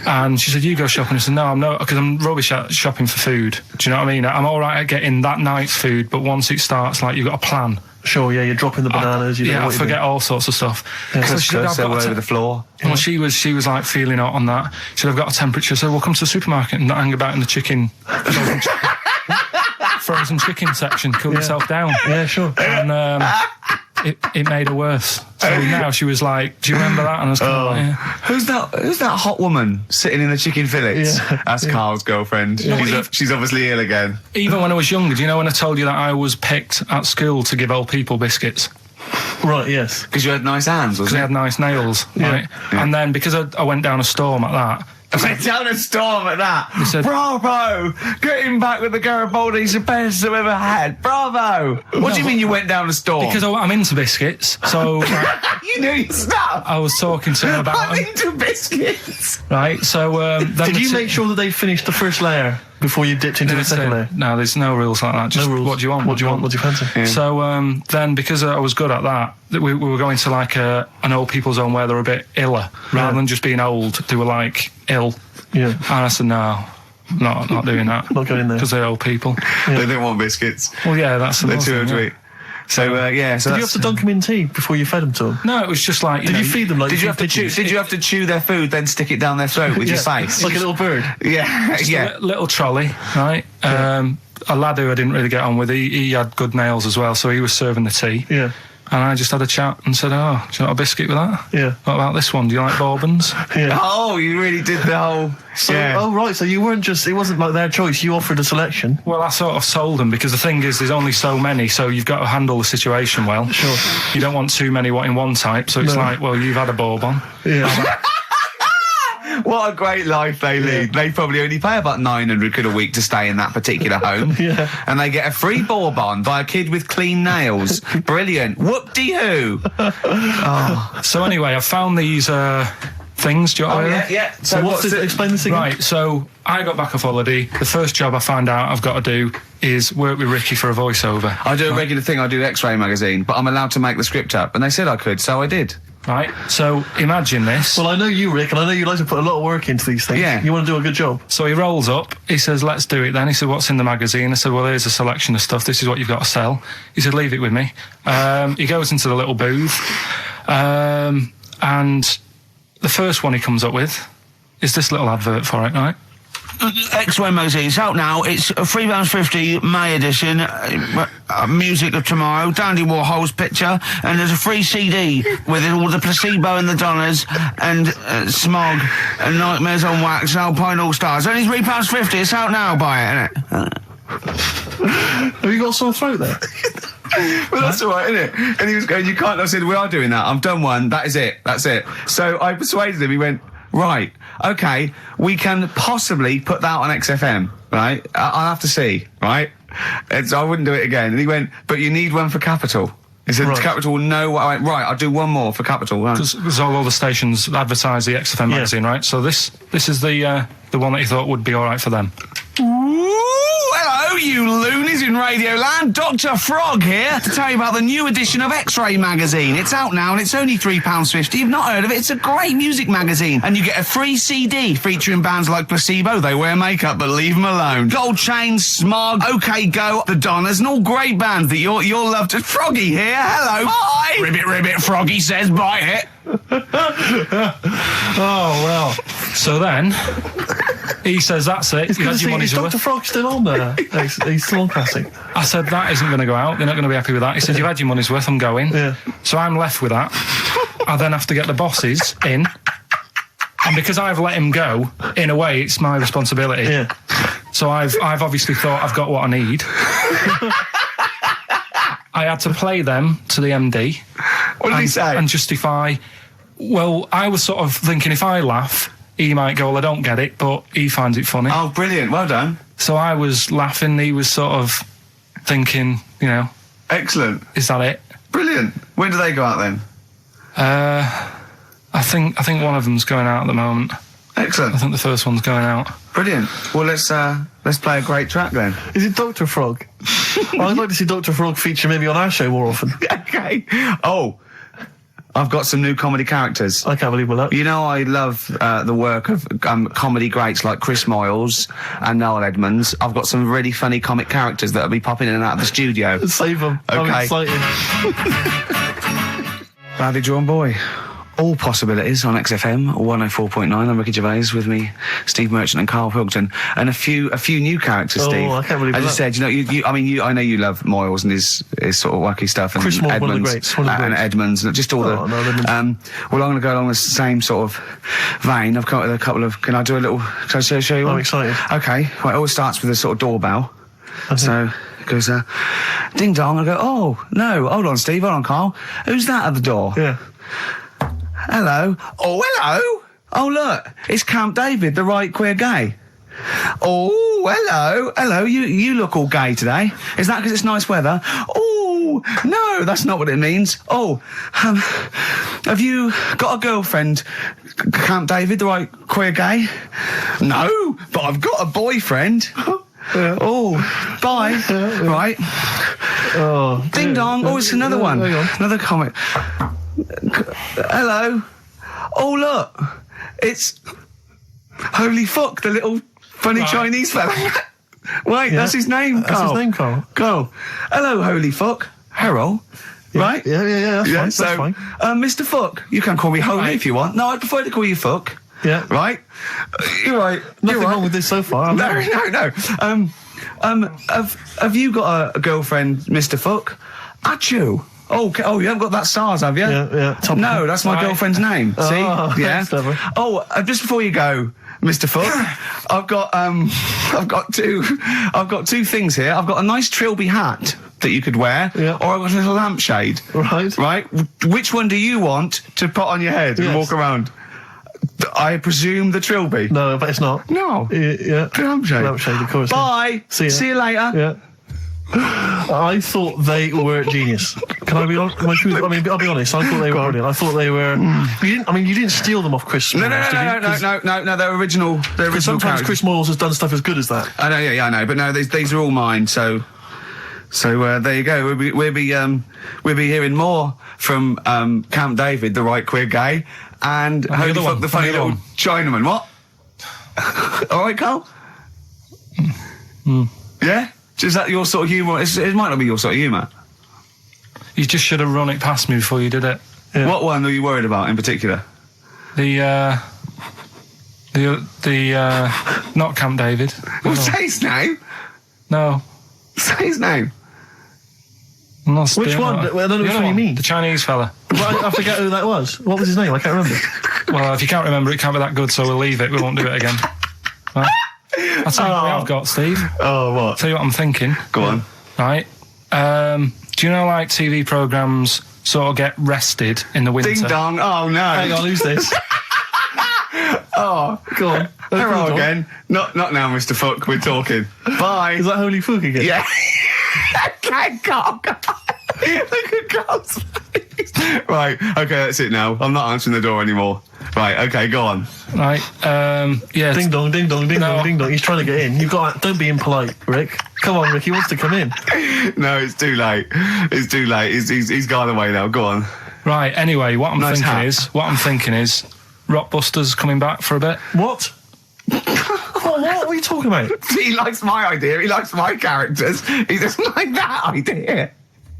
And she said, you go shopping. I said, no, I'm not, because I'm rubbish at shopping for food. Do you know what I mean? I'm all right at getting that night's food, but once it starts, like, you've got a plan. Sure, yeah, you're dropping the bananas. I forget all sorts of stuff. Yeah, so she said, all over the floor. Well, she was like feeling out on that. She said, I've got a temperature, so we'll come to the supermarket and not hang about in the chicken. Frozen chicken section, cool yourself down. Yeah, sure. And it made her worse. So now she was like, do you remember that? And I was kind of like, yeah. Who's that hot woman sitting in the chicken fillets? Yeah. That's Carl's girlfriend. Yeah. She's obviously ill again. Even when I was younger, do you know when I told you that I was picked at school to give old people biscuits? Right, yes. Because you had nice hands, wasn't it? Because I had nice nails, right? Yeah. And then because I went down a storm at that, went down a storm at that. Said, bravo! Getting back with the Garibaldi's the best I've ever had. Bravo! What do you mean you went down a storm? Because I'm into biscuits, so... you knew your stuff! I was talking to him about I'm into biscuits! Right, so... Did you make sure that they finished the first layer before you dipped into the second layer? No, there's no rules like that. Just no rules. What do you want? What do you want? What do you fancy? Yeah. So then, because I was good at that, we were going to like an old people's home where they were a bit iller. Rather than just being old, they were like ill. Yeah. And I said, no, not doing that. Not going there. Because they're old people. Yeah. They don't want biscuits. Well, yeah, that's the they're too old to eat. So did you have to dunk them in tea before you fed them to them? No, it was just like. Did you feed them like? Did you have to chew their food, then stick it down their throat with your face, like a little bird? Yeah, a little trolley, right? Yeah. A lad who I didn't really get on with. He had good nails as well, so he was serving the tea. Yeah. And I just had a chat and said, oh, do you want a biscuit with that? Yeah. What about this one? Do you like bourbons? Yeah. Oh, you really did the whole... Oh, right, so you weren't just... It wasn't like their choice, you offered a selection. Well, I sort of sold them, because the thing is, there's only so many, so you've got to handle the situation well. Sure. You don't want too many in one type, so it's like, well, you've had a bourbon. Yeah. What a great life they lead. They probably only pay about 900 quid a week to stay in that particular home. Yeah. And they get a free bourbon by a kid with clean nails. Brilliant. Whoop-de-hoo. Oh. So anyway, I found these things. Do you know yeah. So explain this again. Right, so I got back off holiday. The first job I found out I've got to do is work with Ricky for a voiceover. I do a regular thing. I do X-Ray magazine, but I'm allowed to make the script up. And they said I could, so I did. Right, so imagine this. Well, I know you, Rick, and I know you like to put a lot of work into these things. Yeah. You want to do a good job. So he rolls up, he says, let's do it then. He said, what's in the magazine? I said, well, here's a selection of stuff. This is what you've got to sell. He said, leave it with me. He goes into the little booth, and the first one he comes up with is this little advert for it, right? X-Ray magazine. It's out now. It's £3.50 May edition. Music of Tomorrow. Dandy Warhol's picture, and there's a free CD with all the Placebo and the Donners and Smog and Nightmares on Wax and Alpine All Stars. Only £3.50. It's out now. Buy it, innit? Have you got a sore throat there? Well, that's all right, isn't it? And he was going, you can't. I said, we are doing that. I've done one. That is it. That's it. So I persuaded him. He went, right, okay, we can possibly put that on XFM, right? I'll have to see, right? And so I wouldn't do it again. And he went, but you need one for Capital. He said, right. Capital will know what I went, right, I'll do one more for Capital. Because all the stations advertise the XFM magazine, right? So this is the one that you thought would be all right for them. Hello, you loonies in Radioland. Dr. Frog here to tell you about the new edition of X-Ray magazine. It's out now and it's only £3.50. You've not heard of it? It's a great music magazine. And you get a free CD featuring bands like Placebo, They Wear Makeup But Leave Them Alone, Gold Chain, Smog, OK Go, The Donners, and all great bands that you'll love to. Froggy here, hello. Bye. Ribbit, ribbit, Froggy says bye it. Oh, well. So then, he says, that's it. You had your money's worth. Dr. Frog's still on there. He's still on classic. I said, that isn't going to go out. They're not going to be happy with that. He said, you've had your money's worth. I'm going. Yeah. So I'm left with that. I then have to get the bosses in. And because I've let him go, in a way, it's my responsibility. Yeah. So I've obviously thought I've got what I need. I had to play them to the MD. What did he say? And justify. Well, I was sort of thinking if I laugh, he might go, well, I don't get it, but he finds it funny. Oh, brilliant. Well done. So I was laughing, he was sort of thinking, you know. Excellent. Is that it? Brilliant. When do they go out then? I think one of them's going out at the moment. Excellent. I think the first one's going out. Brilliant. Well, let's play a great track then. Is it Dr. Frog? I'd like to see Dr. Frog feature maybe on our show more often. Okay. Oh, I've got some new comedy characters. I can't believe that. You know, I love the work of comedy greats like Chris Moyles and Noel Edmonds. I've got some really funny comic characters that'll be popping in and out of the studio. Save them. Okay. I'm excited. Badly Drawn Boy. All possibilities on XFM 104.9. I'm Ricky Gervais, with me, Steve Merchant and Karl Pilkington, and a few new characters. Steve. I can't believe that. As I said, you know, I know you love Moyles and his sort of wacky stuff, and Chris Moyles, Edmonds, one of the greats, and Edmonds, and just all the. No, well, I'm going to go along the same sort of vein. I've come up with a couple of. Can I do a little? Can I show you one? I'm excited. Okay. Well, it always starts with a sort of doorbell. Okay. So it goes, ding dong. I go, oh no, hold on, Steve, hold on, Karl. Who's that at the door? Yeah. Hello. Oh, hello. Oh, look. It's Camp David, the right queer gay. Oh, hello. Hello. You look all gay today. Is that because it's nice weather? Oh, no, that's not what it means. Oh, have you got a girlfriend, Camp David, the right queer gay? No, but I've got a boyfriend. Yeah. Oh, bye. Yeah. Right. Oh, ding dong. Oh, it's another one. Another comic. Hello. Oh, look. It's Holy Fuck, the little funny Chinese fella. Wait, that's his name, Karl. That's his name, Karl. Karl. Hello, Holy Fuck. Harold. Yeah. Right? Yeah, that's fine. Mr. Fuck. You can call me Holy if you want. No, I prefer to call you Fuck. Yeah. Right? You're right. Nothing wrong with this so far. No. Have you got a girlfriend, Mr. Fuck? Achoo. Oh, you haven't got that SARS, have you? Yeah. No, that's my girlfriend's name. See? Yeah. Oh, just before you go, Mr. Fuck, I've got two things here. I've got a nice Trilby hat that you could wear, or I've got a little lampshade. Right. Which one do you want to put on your head and walk around? I presume the Trilby. No, but it's not. No. Yeah. The lampshade. Lampshade, of course. Bye. See you later. Yeah. I thought they were genius. Can I be honest? I'll be honest. I thought they were brilliant. I thought they were. You didn't steal them off Chris. No. They're original. They're original. Sometimes characters. Chris Moyles has done stuff as good as that. I know. Yeah, I know. But no, these are all mine. So there you go. We'll be hearing more from Camp David, the right queer gay, and Holy Fuck, the funny little Chinaman. What? All right, Karl. Yeah. Is that your sort of humour? It might not be your sort of humour. You just should have run it past me before you did it. Yeah. What one are you worried about in particular? The Not Camp David. Well, say his name. No. Say his name. Which one? I don't know which one you mean. The Chinese fella. I forget who that was. What was his name? I can't remember. Well, if you can't remember, it can't be that good, so we'll leave it. We won't do it again. Right? I'll tell you what I've got, Steve. Oh, what? I'll tell you what I'm thinking. Go on. Right. Do you know, like, TV programmes sort of get rested in the winter? Ding dong. Oh, no. Hang on, who's this? Oh, go on. Hello again. Not now, Mr. Fook. We're talking. Bye. Is that Holy Fook again? Yeah. Okay, Carl. Look at Carl's face. Right, okay, that's it now. I'm not answering the door anymore. Right, okay, go on. Right, yeah. Ding dong, ding dong, ding dong, ding dong. He's trying to get in. You've got. Don't be impolite, Rick. Come on, Rick. He wants to come in. No, it's too late. It's too late. He's gone away now. Go on. Right. Anyway, what I'm thinking is, Rockbusters coming back for a bit. What? What are you talking about? He likes my idea. He likes my characters. He doesn't like that idea.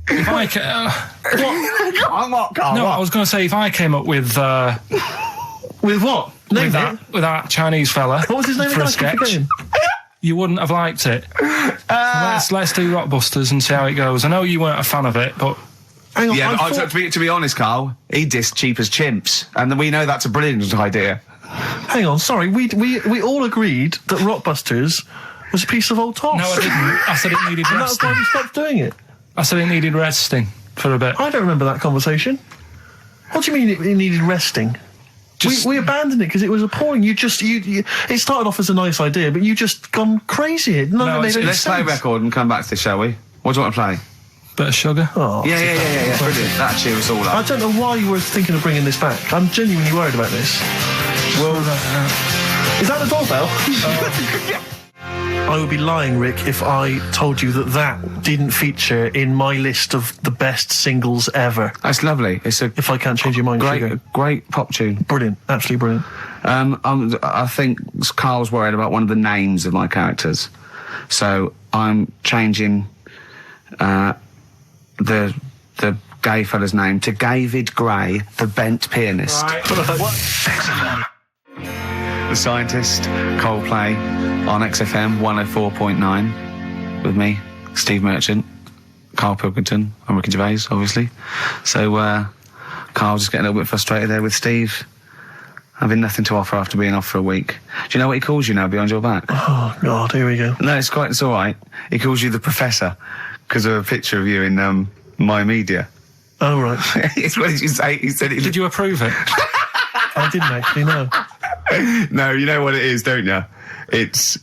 If I what? Go on, what, Carl? No, what? I was going to say if I came up with with what? With that Chinese fella. What was his name for a sketch? You wouldn't have liked it. So let's do Rockbusters and see how it goes. I know you weren't a fan of it, but. Hang on, yeah, to be honest, Carl, he dissed Cheap as Chimps, and we know that's a brilliant idea. Hang on, sorry, we all agreed that Rockbusters was a piece of old toss. No, I didn't. I said it needed resting. That's why we stopped doing it. I said it needed resting for a bit. I don't remember that conversation. What do you mean it needed resting? We abandoned it because it was appalling. It started off as a nice idea, but you just gone crazy. Let's play a record and come back to this, shall we? What do you want to play? Bit of sugar. Oh, yeah. Brilliant. That cheer us all up. I don't know why you were thinking of bringing this back. I'm genuinely worried about this. Well, is that the doorbell? I would be lying, Rick, if I told you that didn't feature in my list of the best singles ever. That's lovely. If I can't change your mind, great pop tune. Brilliant, absolutely brilliant. I think Carl's worried about one of the names of my characters, so I'm changing the gay fella's name to David Gray, the bent pianist. Right. The Scientist, Coldplay, on XFM 104.9, with me, Steve Merchant, Karl Pilkington, and Ricky Gervais, obviously. So, Carl's just getting a little bit frustrated there with Steve, having nothing to offer after being off for a week. Do you know what he calls you now behind your back? Oh, God, here we go. No, it's all right. He calls you the Professor, because of a picture of you in My Media. Oh, right. What did you say? He said Did you approve it? I didn't actually, no. No, you know what it is, don't you? It's,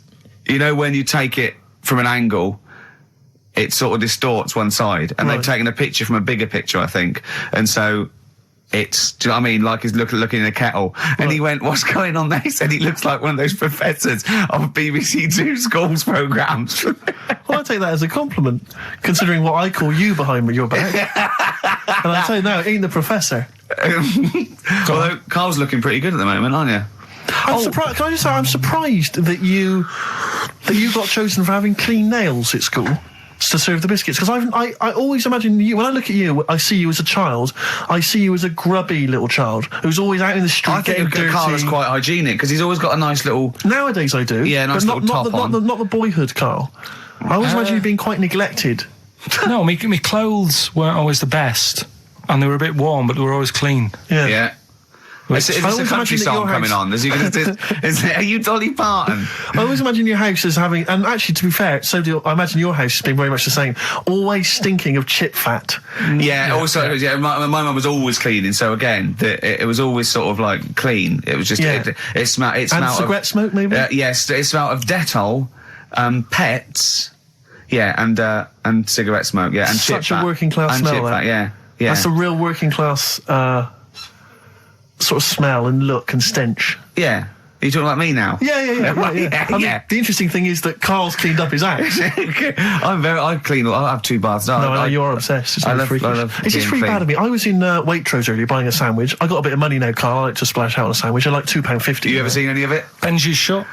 you know, when you take it from an angle, it sort of distorts one side, and they've taken a picture from a bigger picture, I think, and so it's, do you know what I mean? Like he's looking in a kettle, and he went, "What's going on there?" He said, "He looks like one of those professors of BBC Two schools programmes." Well, I take that as a compliment, considering what I call you behind your back. And I tell you now, it ain't the Professor. Although Carl's looking pretty good at the moment, aren't you? I'm surprised. Can I just say, I'm surprised that you got chosen for having clean nails at school to serve the biscuits, because I always imagine you, when I look at you, I see you as a child. I see you as a grubby little child who's always out in the street getting dirty. I think Carl is quite hygienic because he's always got a nice little. Nowadays I do. Yeah, nice little top on. Not the boyhood Carl. I always imagine you being quite neglected. No, my clothes weren't always the best, and they were a bit warm, but they were always clein. Yeah. Is a country song coming on? Are you Dolly Parton? I always imagine your house as having, and actually, to be fair, I imagine your house has been very much the same. Always stinking of chip fat. My mum was always cleaning, so again, it was always sort of like clean. It was just it smelled. It smelled and cigarette smoke, maybe. Yes, it smelled of Dettol, pets. Yeah, and cigarette smoke. Yeah, and such chip a working class smell. Chip fat, yeah. That's a real working class. Sort of smell and look and stench. Yeah. Are you talking about me now? Yeah. I mean, the interesting thing is that Carl's cleaned up his house. I clean. I have 2 baths. No, you're obsessed. It's really freakish. It's just really bad of me. I was in Waitrose earlier buying a sandwich. I got a bit of money now, Carl. I like to splash out on a sandwich. I like £2.50. You ever seen any of it? Benji's shop.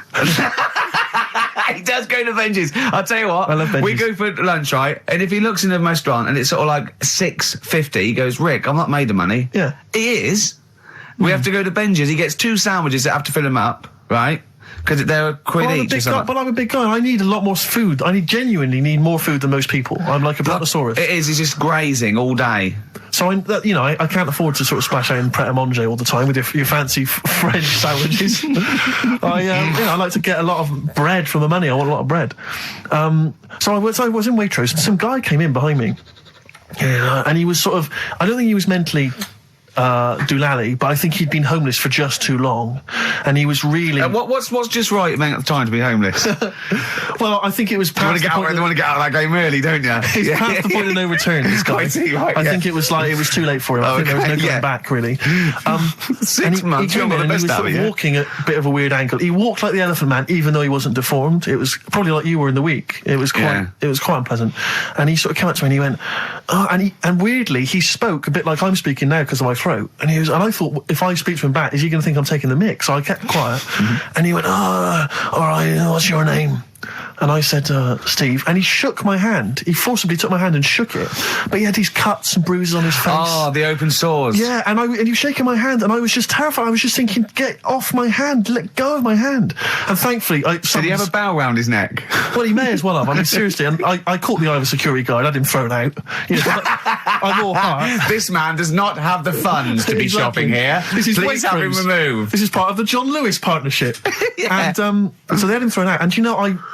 He does go to Benji's. I'll tell you what. I love Benji's. We go for lunch, right? And if he looks in a restaurant and it's sort of like $6.50, he goes, "Rick, I'm not made of money." Yeah. He is. We have to go to Benji's. He gets 2 sandwiches that have to fill him up, right? Because they're a quid each. But I'm a big guy. I need a lot more food. I genuinely need more food than most people. I'm like a brontosaurus. It is. He's just grazing all day. So I can't afford to sort of splash out in Pret a Manger all the time with your fancy French sandwiches. I like to get a lot of bread for the money. I want a lot of bread. So I was in Waitrose, and some guy came in behind me. And he was sort of, I don't think he was mentally doolally, but I think he'd been homeless for just too long, and he was really. What's just right amount of time to be homeless? Well, I think it was. You want to get out of that game early, don't you? He's past the point of no return. This guy. I think it was too late for him. I think there was no going back really. 6 months. He came in and he was sort of walking at a bit of a weird angle. He walked like the Elephant Man, even though he wasn't deformed. It was probably like you were in the week. It was quite unpleasant. And he sort of came up to me and he went, and weirdly he spoke a bit like I'm speaking now because of my throat. And I thought, if I speak to him back, is he going to think I'm taking the mick? So I kept quiet. And he went, all right, what's your name? And I said, Steve. And he shook my hand. He forcibly took my hand and shook it. But he had these cuts and bruises on his face. Oh, the open sores. Yeah, and he was shaking my hand, and I was just terrified. I was just thinking, get off my hand, let go of my hand. And thankfully, did he have a bow round his neck? Well, he may as well have. I mean, seriously, and I caught the eye of a security guard. I had him thrown out. I'm all heart. This man does not have the funds to be shopping here. Please have him removed. This is part of the John Lewis partnership. And so they had him thrown out. And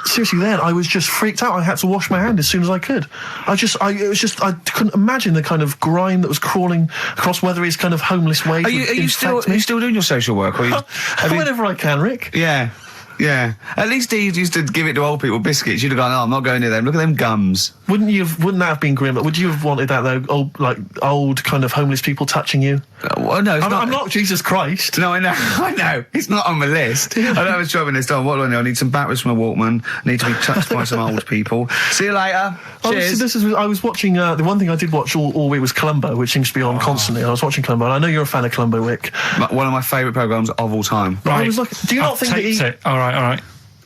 seriously, then I was just freaked out. I had to wash my hand as soon as I could. I couldn't imagine the kind of grime that was crawling across Weatherby's kind of homeless way. Are you still doing your social work? Or whenever I can, Rick. Yeah. Yeah. At least he used to give it to old people, biscuits. You'd have gone, I'm not going near them. Look at them gums. Wouldn't that have been grim? Would you have wanted that, though? Old kind of homeless people touching you? Well, no, I'm not Jesus Christ. No, I know. It's not on the list. I was driving this down. What do I know? I need some batteries from a Walkman. I need to be touched by some old people. See you later. Cheers. I was watching, the one thing I did watch all week was Columbo, which seems to be on constantly. I was watching Columbo, and I know you're a fan of Columbo, Rick. One of my favourite programmes of all time. Right. I was like, do you not think that All right.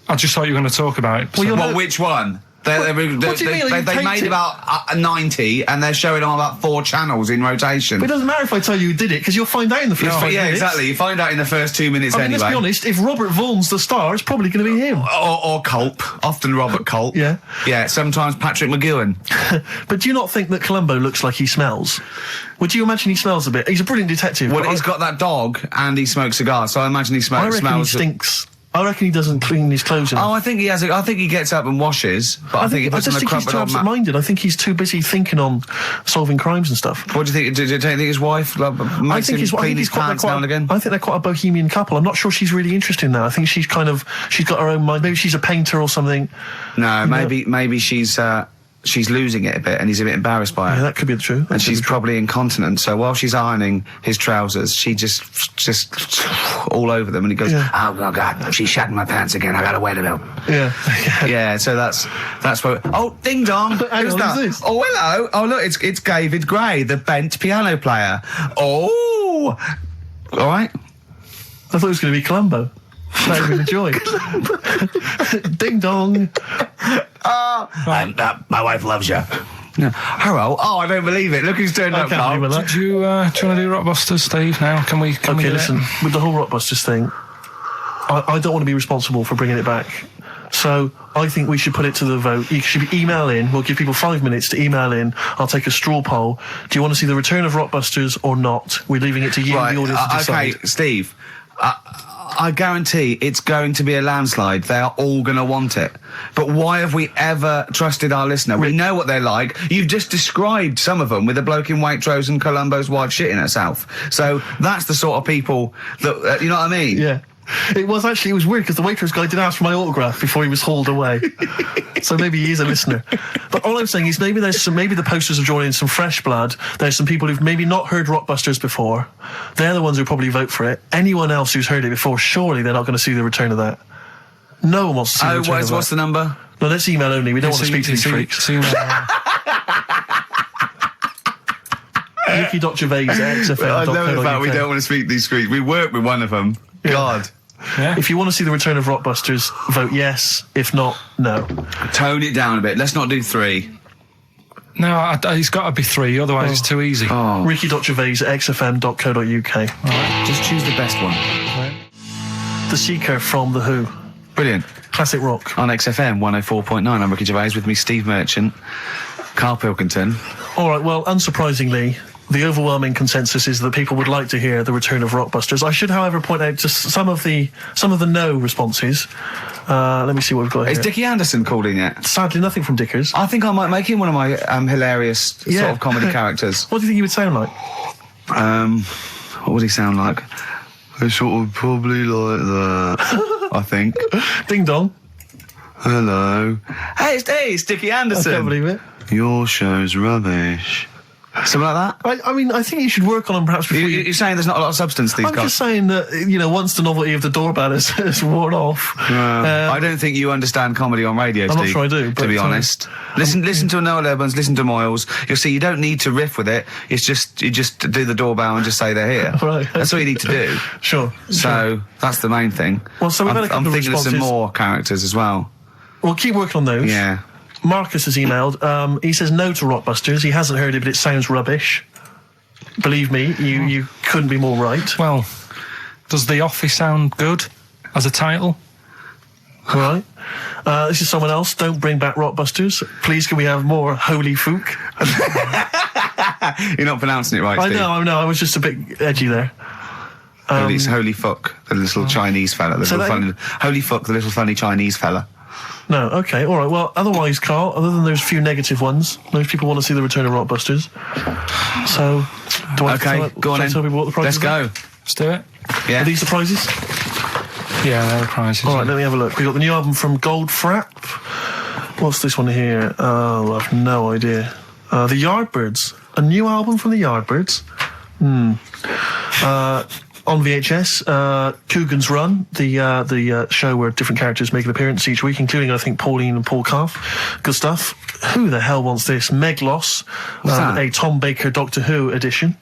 I just thought you were going to talk about it. Well, which one? They made about 90, and they're showing on about 4 channels in rotation. But it doesn't matter if I tell you who did it, because you'll find out in the first 5 minutes. Yeah, exactly. You find out in the first 2 minutes anyway. Let's be honest, if Robert Vaughan's the star, it's probably going to be him. Or Culp. Often Robert Culp. Yeah. Yeah, sometimes Patrick McGowan. But do you not think that Columbo looks like he smells? Would you imagine he smells a bit? He's a brilliant detective. Well, he's got that dog, and he smokes cigars, so I imagine he smells... I reckon he stinks. I reckon he doesn't clean his clothes enough. Oh, I think he has. I think he gets up and washes, but I think he puts on a he's too absent-minded. I think he's too busy thinking on solving crimes and stuff. What do you think? Do you think his wife makes him clean his pants now and again? I think they're quite a bohemian couple. I'm not sure she's really interested in that. I think she's got her own mind. Maybe she's a painter or something. No, maybe she's losing it a bit, and he's a bit embarrassed by it. Yeah, that could be true. And she's probably incontinent, so while she's ironing his trousers, she just all over them, and he goes, "Oh God, she's shatting my pants again. I gotta wear them out." Yeah. Yeah. So that's what. Oh, ding dong! Who's that? Who's this? Oh, hello. Oh, look, it's David Gray, the bent piano player. Oh, all right. I thought it was going to be Columbo. That would be a joy. Ding dong. My wife loves you. No. Hello. Oh, I don't believe it. Look who's turned up, Carl. Do you want to do Rockbusters, Steve, now? Can we listen, with the whole Rockbusters thing, I don't want to be responsible for bringing it back. So I think we should put it to the vote. You should email in. We'll give people 5 minutes to email in. I'll take a straw poll. Do you want to see the return of Rockbusters or not? We're leaving it to you, the audience, to decide. Okay, Steve. I guarantee it's going to be a landslide. They are all going to want it. But why have we ever trusted our listener? We know what they're like. You've just described some of them with a bloke in Waitrose and Columbo's wife shitting herself. So that's the sort of people that, you know what I mean? Yeah. It was weird because the Waitrose guy did ask for my autograph before he was hauled away. So maybe he is a listener. But all I'm saying is maybe the posters have drawn in some fresh blood. There's some people who've maybe not heard Rockbusters before. They're the ones who probably vote for it. Anyone else who's heard it before, surely they're not going to see the return of that. No one wants to see the return of that. What's the number? No, let's email only. We don't want to speak to these freaks. Ricky.Gervais at XFM. I love the fact we don't want to speak to these freaks. We work with one of them. Yeah. God. Yeah. If you want to see the return of Rockbusters, vote yes. If not, no. Tone it down a bit. Let's not do 3. No, he's got to be 3, otherwise it's too easy. Ricky.Gervais at xfm.co.uk. All right, just choose the best one. Right. The Seeker from The Who. Brilliant. Classic rock. On XFM 104.9, I'm Ricky Gervais, with me Steve Merchant, Karl Pilkington. All right, well, unsurprisingly, the overwhelming consensus is that people would like to hear the return of Rockbusters. I should, however, point out just some of the no responses. Let me see what we've got here. Is Dickie Anderson called in yet? Sadly, nothing from Dickers. I think I might make him one of my hilarious sort of comedy characters. What do you think he would sound like? What would he sound like? It's sort of probably like that, I think. Ding dong. Hello. Hey, it's Dickie Anderson. I can't believe it. Your show's rubbish. Something like that? I mean, I think you should work on them perhaps before You're saying there's not a lot of substance these I'm just saying that, you know, once the novelty of the doorbell has worn off... I don't think you understand comedy on radio, Steve. I'm not sure I do, to be honest. Listen to Noel Evans, listen to Moyles. You'll see you don't need to riff with it. It's just, you just do the doorbell and just say they're here. Right. That's all you need to do. Sure. So, that's the main thing. Well, so we've had a couple I'm of thinking of some responses. more characters as well. Well, keep working on those. Yeah. Marcus has emailed. He says no to Rockbusters. He hasn't heard it, but it sounds rubbish. Believe me, you couldn't be more right. Well, does The Office sound good as a title? Right. This is someone else. Don't bring back Rockbusters. Please, can we have more Holy Fook? You're not pronouncing it right, Steve. I know. I was just a bit edgy there. It's Holy Fuck, the little Chinese fella. Holy Fuck, the little funny Chinese fella. No, okay, all right. Well, otherwise, Karl, other than those few negative ones, most people want to see the return of Rockbusters. So, do I go on then. Tell people what the prizes Let's go. Let's do it. Yeah. Are these the prizes? Yeah, they're the prizes. All right, let me have a look. We've got the new album from Goldfrapp. What's this one here? Oh, I've no idea. The Yardbirds. A new album from the Yardbirds. On VHS, Coogan's Run, the show where different characters make an appearance each week, including, I think, Pauline and Paul Calf. Good stuff. Who the hell wants this? Meglos, a Tom Baker Doctor Who edition.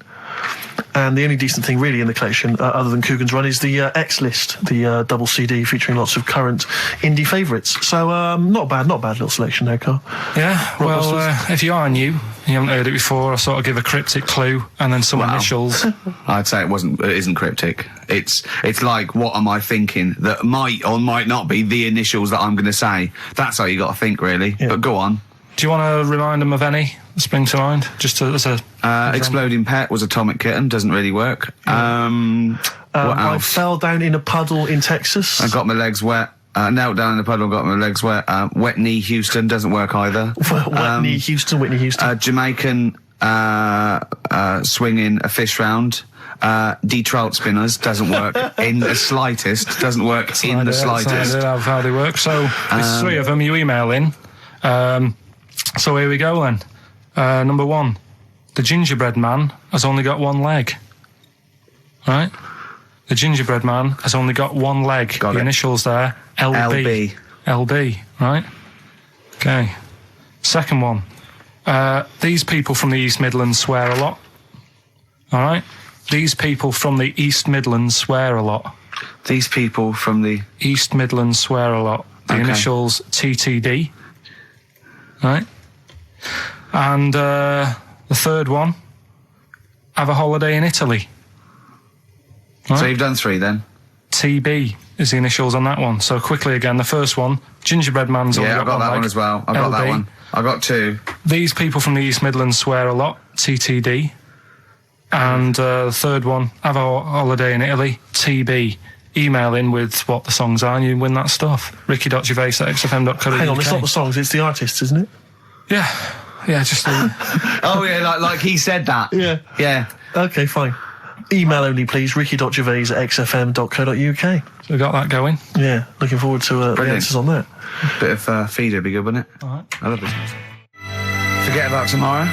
And the only decent thing really in the collection, other than Coogan's Run, is the X-List, the double CD featuring lots of current indie favourites. So, not bad little selection there, Karl. Yeah, well, if you are new, you haven't heard it before, I'll sort of give a cryptic clue and then some initials. I'd say it isn't cryptic. It's like, what am I thinking? That might or might not be the initials that I'm going to say. That's how you got to think, really. Yeah. But go on. Do you want to remind them of any that spring to mind? Just as a... Exploding Pet was Atomic Kitten, doesn't really work. What else? I fell down in a puddle in Texas. I got my legs wet. Knelt down in the puddle, got my legs wet. Wet Knee Houston doesn't work either. Wet Knee Houston, Whitney Houston. Jamaican swinging a fish round. Detroit Spinners doesn't work in the slightest. Doesn't work in the slightest. That's how they work. So, there's three of them you email in. So here we go then. Number one, the gingerbread man has only got one leg. Right? The gingerbread man has only got one leg. Got the it. Initials there, LB. LB, right? Okay. Second one, these people from the East Midlands swear a lot. All right? These people from the East Midlands swear a lot. These people from the East Midlands swear a lot. The initials TTD. Right? And the third one, have a holiday in Italy. Right? So you've done three then? TB is the initials on that one. So quickly again, the first one, gingerbread man's only got I got that one as well. I got that one. I got two. These people from the East Midlands swear a lot, TTD. And the third one, have a holiday in Italy, TB. Email in with what the songs are and you win that stuff. Ricky.Gervais@xfm.co.uk. Hang on, it's not the songs, it's the artists, isn't it? Yeah, just... Oh, yeah, like he said that. Yeah. Yeah. Okay, fine. Email only, please, ricky.gervais@xfm.co.uk. So we got that going. Yeah, looking forward to the answers on that. Bit of feeder would be good, wouldn't it? All right. I love this. Forget about tomorrow.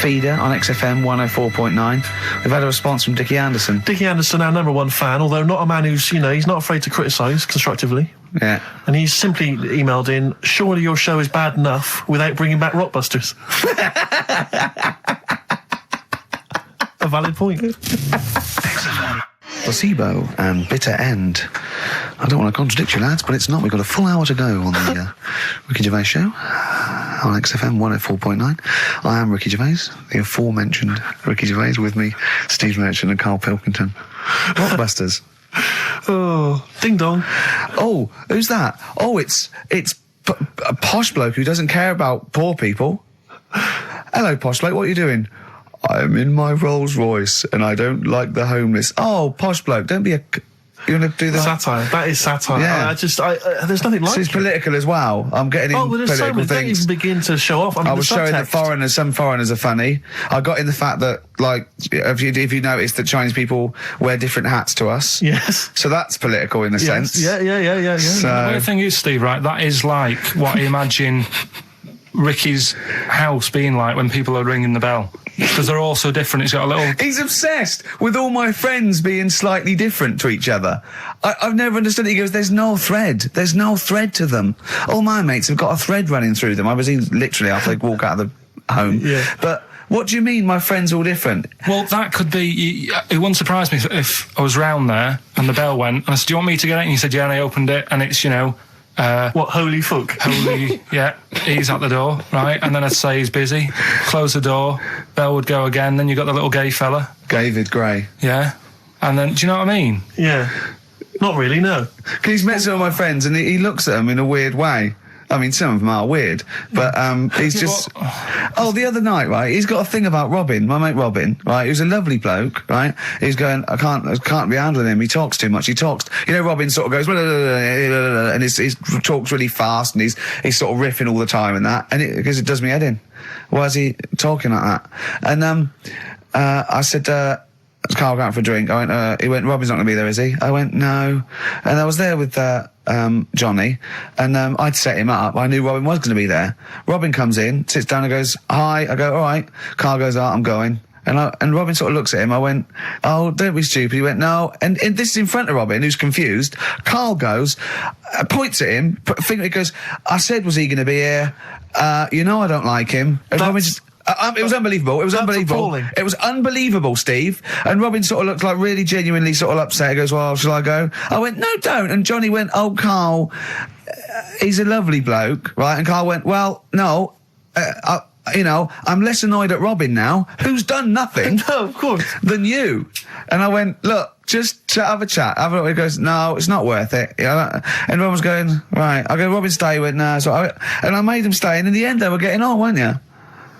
Feeder on XFM 104.9. We've had a response from Dickie Anderson. Dickie Anderson, our number one fan, although not a man who's, he's not afraid to criticise constructively. Yeah. And he's simply emailed in, surely your show is bad enough without bringing back Rockbusters. A valid point. Placebo and Bitter End. I don't want to contradict you, lads, but it's not. We've got a full hour to go on the Ricky Gervais Show on XFM 104.9. I am Ricky Gervais, the aforementioned Ricky Gervais, with me, Steve Merchant and Karl Pilkington. Rockbusters. Oh, ding dong. Oh, who's that? Oh, it's a posh bloke who doesn't care about poor people. Hello, posh bloke, what are you doing? I'm in my Rolls Royce and I don't like the homeless. Oh, posh bloke, don't be a... You want to do that? Satire. That is satire. Yeah. There's nothing like it. It's political as well. I'm getting in there's so many. Don't even begin to show off. I was showing that some foreigners are funny. I got in the fact that, like, if you notice that Chinese people wear different hats to us. Yes. So that's political in a sense. Yeah. So, the weird thing is, Steve, right, that is like what I imagine Ricky's house being like when people are ringing the bell. Because they're all so different. It's got a little... He's obsessed with all my friends being slightly different to each other. I've never understood it. He goes, there's no thread. There's no thread to them. All my mates have got a thread running through them. I was in literally after they walk out of the home. Yeah. But what do you mean my friends all different? Well, that could be... It wouldn't surprise me if I was round there and the bell went and I said, do you want me to get it? And he said, yeah, and I opened it and it's, what, holy fuck? Holy, yeah, he's at the door, right? And then I'd say he's busy, close the door, bell would go again, then you got the little gay fella. David Gray. Yeah. And then, do you know what I mean? Yeah. Not really, no. Because he's met some of my friends and he looks at them in a weird way. I mean, some of them are weird, but he's just... Oh, the other night, right, he's got a thing about Robin, my mate Robin, right, he was a lovely bloke, right, he's going, I can't be handling him, he talks too much, Robin sort of goes, and he talks really fast, and he's sort of riffing all the time and that, and because it does me head in. Why is he talking like that? And I said, Carl going for a drink. He went, Robin's not going to be there, is he? I went, no. And I was there with Johnny, and I'd set him up. I knew Robin was going to be there. Robin comes in, sits down and goes, hi. I go, all right. Carl goes, I'm going. And Robin sort of looks at him. I went, oh, don't be stupid. He went, no. And this is in front of Robin, who's confused. Carl goes, points at him, he goes, I said, was he going to be here? I don't like him. And Robin just... it was unbelievable. It was unbelievable. Appalling. It was unbelievable, Steve. And Robin sort of looked like really genuinely sort of upset. He goes, well, shall I go? I went, no, don't. And Johnny went, oh, Carl, he's a lovely bloke, right? And Carl went, well, no, I'm less annoyed at Robin now, who's done nothing no, of course. than you. And I went, look, just have a chat. He goes, no, it's not worth it. And Robin was going, right. I go, Robin, stay. He went, no. And I made him stay. And in the end, they were getting on, weren't you?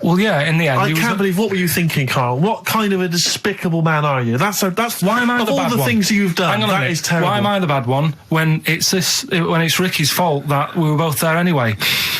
Well, yeah, in the end... I can't believe... What were you thinking, Carl? What kind of a despicable man are you? That's why am I the bad one? Of all the things you've done, that is terrible. Why am I the bad one when it's Ricky's fault that we were both there anyway?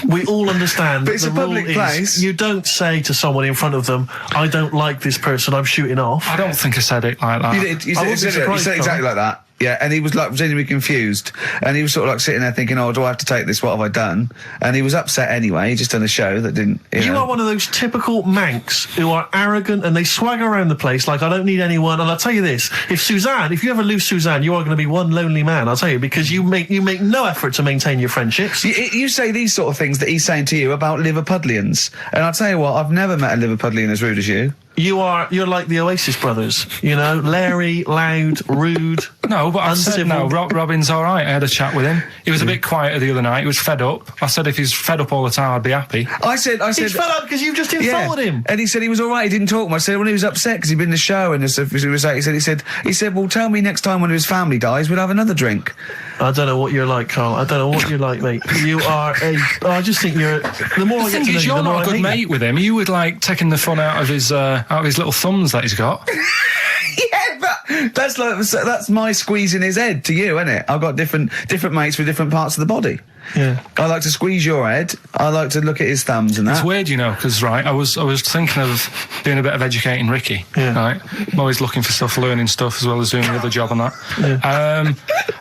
We all understand but it's the a public rule place. Is you don't say to someone in front of them, I don't like this person, I'm shooting off. I don't think I said it like that. You did. You said exactly like that. Yeah, and he was like genuinely confused, and he was sort of like sitting there thinking, "Oh, do I have to take this? What have I done?" And he was upset anyway. He just done a show that didn't. You are one of those typical Mancs who are arrogant and they swagger around the place like I don't need anyone. And I'll tell you this: if you ever lose Suzanne, you are going to be one lonely man. I'll tell you, because you make no effort to maintain your friendships. You say these sort of things that he's saying to you about Liverpudlians, and I'll tell you what: I've never met a Liverpudlian as rude as you. You're like the Oasis brothers, Larry, loud, rude. No, but I said no. Robin's all right. I had a chat with him. He was a bit quieter the other night. He was fed up. I said if he's fed up all the time, I'd be happy. I said he's fed up because you've just insulted him. And he said he was all right. He didn't talk much. I said when he was upset because he'd been in the show and he said, well, tell me next time when his family dies, we'll have another drink. I don't know what you're like, Carl. I don't know what you're like, mate. You are I just think you're. The more I get to know you, you're not a good mate with him. You would like taking the fun out of his little thumbs that he's got. Yeah, but that's my squeezing his head to you, isn't it? I've got different mates with different parts of the body. Yeah, I like to squeeze your head. I like to look at his thumbs and that. It's weird, because I was thinking of doing a bit of educating Ricky. Yeah. Right, I'm always looking for stuff, learning stuff as well as doing the other job and that. Yeah.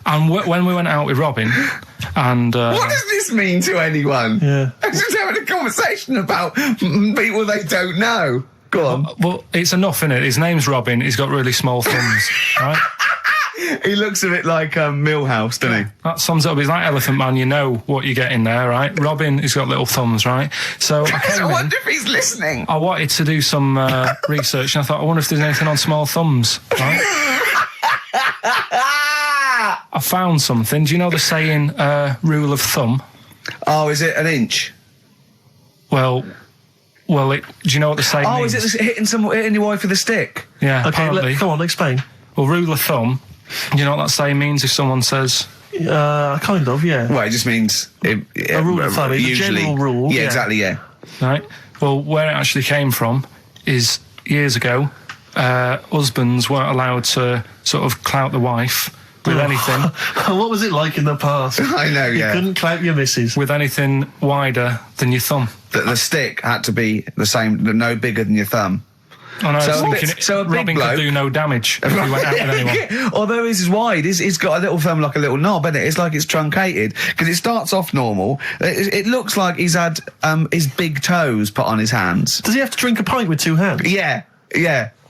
And when we went out with Robin, and what does this mean to anyone? Yeah, I'm just having a conversation about people they don't know. Go on. Well, it's enough, innit? His name's Robin. He's got really small thumbs, right? He looks a bit like Millhouse, doesn't he? That sums it up. He's like Elephant Man. You know what you're getting there, right? Robin, he's got little thumbs, right? So I wonder if he's listening. I wanted to do some research, and I thought, I wonder if there's anything on small thumbs, right? I found something. Do you know the saying, rule of thumb? Oh, is it an inch? Well, do you know what the saying means? Oh, is it hitting your wife with a stick? Yeah, okay, apparently. Come on, explain. Well, rule of thumb You know what that saying means if someone says... kind of, yeah. Well, it just means... a rule of thumb, usually, a general rule. Yeah, exactly, yeah. Right. Well, where it actually came from is years ago, husbands weren't allowed to sort of clout the wife with anything. What was it like in the past? I know, yeah. You couldn't clout your missus. With anything wider than your thumb. The stick had to be the same, no bigger than your thumb. Oh, no, so a big Robin bloke could do no damage if he went out with anyone. Although his is wide, he's got a little thumb like a little knob, isn't it? It's like it's truncated because it starts off normal. It looks like he's had his big toes put on his hands. Does he have to drink a pint with two hands? Yeah.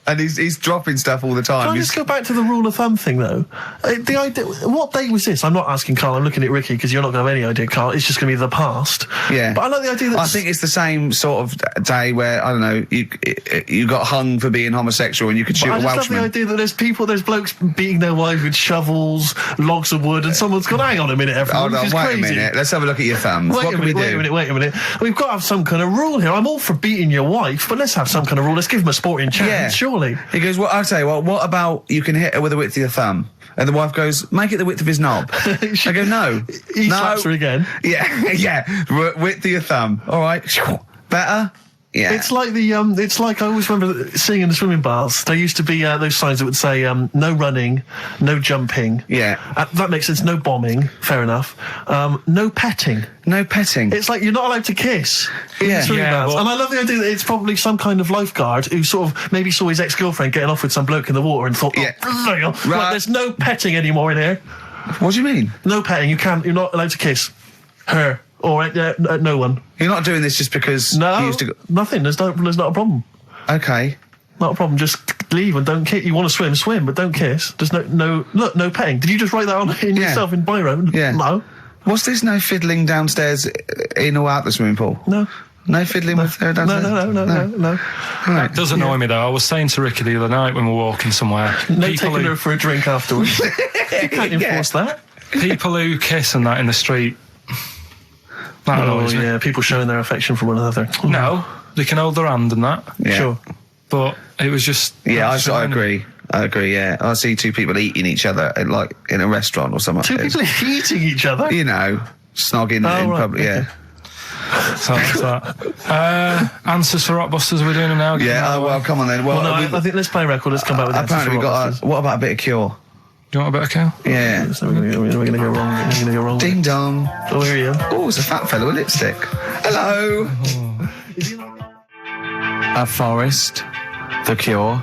And he's dropping stuff all the time. Can I just go back to the rule of thumb thing, though? The idea, what date was this? I'm not asking Karl, I'm looking at Ricky, because you're not going to have any idea, Karl. It's just going to be the past. Yeah. But I like the idea that... I think it's the same sort of day where, I don't know, you got hung for being homosexual and you could shoot a Welshman. I just love the idea that there's blokes beating their wives with shovels, logs of wood, and someone's gone, hang on a minute, everyone, Hold on, wait a minute. Let's have a look at your thumbs. What can we do? Wait a minute. We've got to have some kind of rule here. I'm all for beating your wife, but let's have some kind of rule. Let's give them a sporting chance, surely. He goes, well, I'll say, well, what about you can hit her with the width of your thumb? And the wife goes, make it the width of his knob. I go, no. He slaps her again. Yeah. Width of your thumb. All right. Better? Yeah. It's like it's like I always remember seeing in the swimming baths, there used to be those signs that would say, no running, no jumping. Yeah. That makes sense. No bombing. Fair enough. No petting. No petting. It's like you're not allowed to kiss in the swimming baths. And I love the idea that it's probably some kind of lifeguard who sort of maybe saw his ex-girlfriend getting off with some bloke in the water and thought, right, there's no petting anymore in here. What do you mean? No petting. You're not allowed to kiss her. Or no one. You're not doing this just because you used to nothing. There's not a problem. Okay. Not a problem. Just leave and don't kiss. You want to swim, but don't kiss. There's no petting. Did you just write that on in yourself in biro? Yeah. No. What's this? No fiddling downstairs in or out the swimming pool? No. No fiddling with her downstairs? No. That does annoy me, though. I was saying to Ricky the other night when we were walking somewhere. No taking her for a drink afterwards. You can't enforce that. People who kiss and that in the street. That annoys me. Yeah, people showing their affection for one another. No, they can hold their hand and that. Yeah. Sure. But it was just... Yeah, I agree. Yeah. I see two people eating each other, like, in a restaurant or something. Two people eating each other? You know, snogging in public, okay. So that's that. Answers for Rockbusters, we're doing them now? Yeah, well, come on then. Well, I think let's play a record, let's come back with apparently answers for what about a bit of Cure? Do you want a bit of Cure? Yeah. So we're going to go wrong. We're going to go wrong. Ding dong. Oh, here you are. Oh, it's a fat fellow with lipstick. Hello. A Forest, The Cure,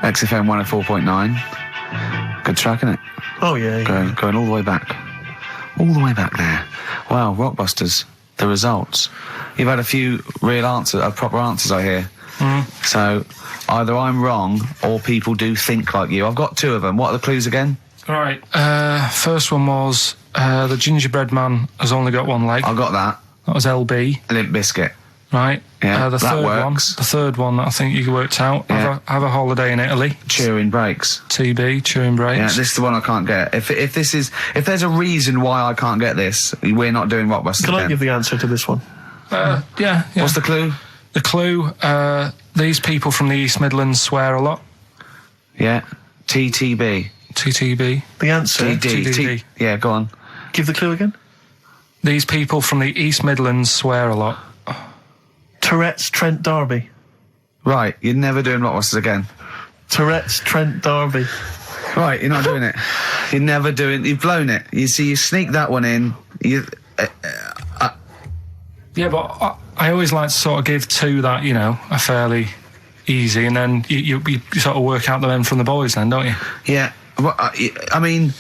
XFM 104.9. Good track, isn't it? Oh, yeah. Going all the way back. All the way back there. Wow, Rockbusters, the results. You've had a few proper answers, I hear. So either I'm wrong or people do think like you. I've got two of them. What are the clues again? All right. First one was the gingerbread man has only got one leg. I got that. That was LB. Limp Bizkit. Right. Yeah, the that third works. The third one that I think you worked out. Yeah. Have a holiday in Italy. Chewing Breaks. TB, Chewing Breaks. Yeah, this is the one I can't get. If there's a reason why I can't get this, we're not doing Rockbusters. Can I give the answer to this one? Yeah. What's the clue? The clue, these people from the East Midlands swear a lot. Yeah. TTB. The answer? TD. Yeah, go on. Give the clue again. These people from the East Midlands swear a lot. Tourette's Trent D'Arby. Right, you're never doing Rockbusters again. Tourette's Trent D'Arby. Right, you're not doing it. You've blown it. You see, you sneak that one in. Yeah, but I always like to sort of give two that, are fairly easy, and then you sort of work out the men from the boys then, don't you? Yeah. Well, I mean,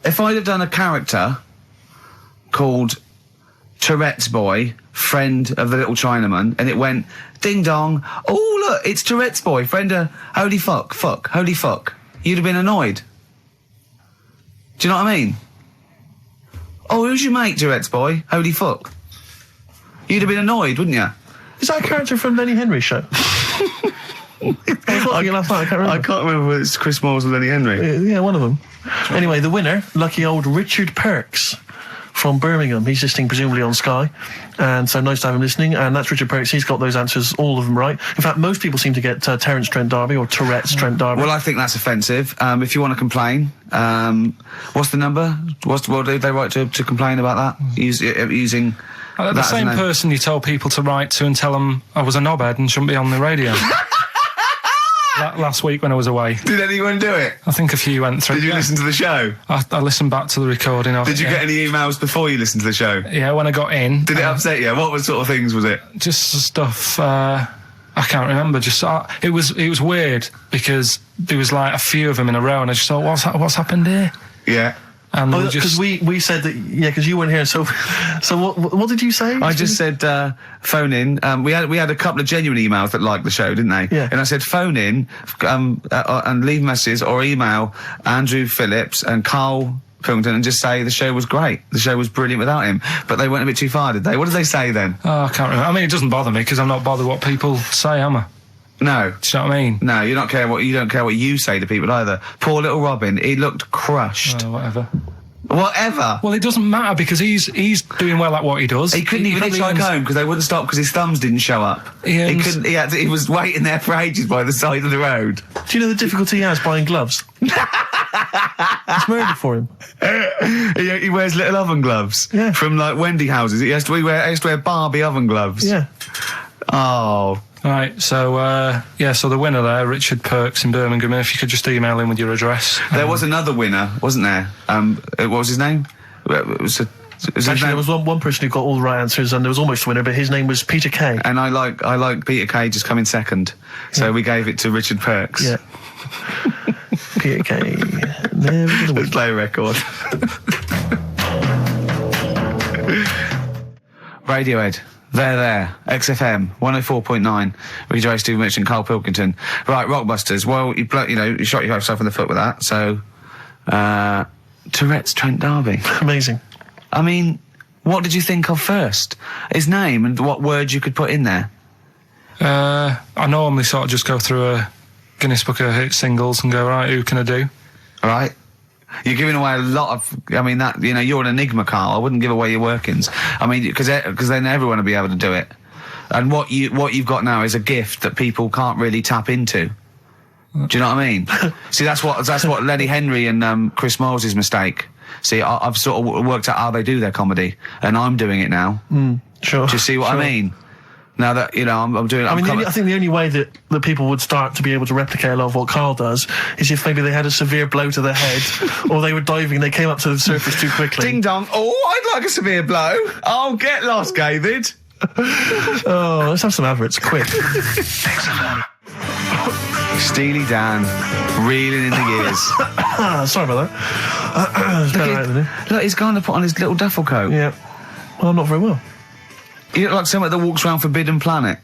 if I'd have done a character called Tourette's Boy, friend of the little Chinaman, and it went, ding dong, oh look, it's Tourette's Boy, friend of holy fuck, holy fuck, you'd have been annoyed. Do you know what I mean? Oh, who's your mate, Tourette's Boy? Holy fuck. You'd have been annoyed, wouldn't you? Is that a character from Lenny Henry's show? I can't remember whether it's Chris Moores or Lenny Henry. Yeah, one of them. Anyway, the winner, lucky old Richard Perks from Birmingham. He's listening presumably on Sky, and so nice to have him listening. And that's Richard Perks. He's got those answers, all of them right. In fact, most people seem to get Terence Trent D'Arby or Tourette's Trent D'Arby. Well, I think that's offensive. If you want to complain, what's the number? What do they write to complain about that? Using the same person you told people to write to and tell them I was a knobhead and shouldn't be on the radio. Last week when I was away. Did anyone do it? I think a few went through. Did you listen to the show? I listened back to the recording of it. Did you get any emails before you listened to the show? Yeah, when I got in. Did it upset you? What sort of things was it? Just stuff, I can't remember. Just it was weird because there was like a few of them in a row and I just thought, what's happened here? Yeah. And because we said that, because you weren't here. So what did you say? I just said phone in. We had a couple of genuine emails that liked the show, didn't they? Yeah. And I said phone in and leave messages or email Andrew Phillips and Karl Pilkington and just say the show was great. The show was brilliant without him. But they went a bit too far, did they? What did they say then? Oh, I can't remember. I mean, it doesn't bother me because I'm not bothered what people say, am I? No. Do you know what I mean? No, you don't care what you say to people either. Poor little Robin, he looked crushed. Oh, whatever. Whatever. Well, it doesn't matter because he's doing well at what he does. He couldn't even hitchhike home because they wouldn't stop because his thumbs didn't show up. He couldn't. He was waiting there for ages by the side of the road. Do you know the difficulty he has buying gloves? It's murder for him. He wears little oven gloves. Yeah. From like Wendy houses. He has to wear Barbie oven gloves. Yeah. Oh. Right, so the winner there, Richard Perks in Birmingham, if you could just email him with your address. There was another winner, wasn't there? What was his name? Actually, there was one person who got all the right answers, and there was almost a winner, but his name was Peter Kay. And I like Peter Kay just coming second, so we gave it to Richard Perks. Yeah. Peter Kay. Let's play a record. Radiohead. There. XFM 104.9. Ricky Gervais, Steve Merchant, Karl Pilkington. Right, Rockbusters. Well, you shot yourself in the foot with that. So, Tourette's Trent D'Arby. Amazing. I mean, what did you think of first? His name and what words you could put in there? I normally sort of just go through a Guinness Book of Hit singles and go, right, who can I do? All right. You're giving away a lot of. I mean, that you're an enigma, Karl. I wouldn't give away your workings. I mean, because then everyone will be able to do it. And what you've got now is a gift that people can't really tap into. Do you know what I mean? See, that's what Lenny Henry and Chris Moyles' mistake. See, I've sort of worked out how they do their comedy, and I'm doing it now. Sure. Do you see what I mean? Now that, I'm doing it. I think the only way that people would start to be able to replicate a lot of what Karl does is if maybe they had a severe blow to the head, or they were diving and they came up to the surface too quickly. Ding dong. Oh, I'd like a severe blow. Oh, get lost, David. Oh, let's have some adverts, quick. Steely Dan, reeling in the years. Sorry about that. Look, he's going to put on his little duffel coat. Yeah. Well, not very well. You look like someone that walks around Forbidden Planet.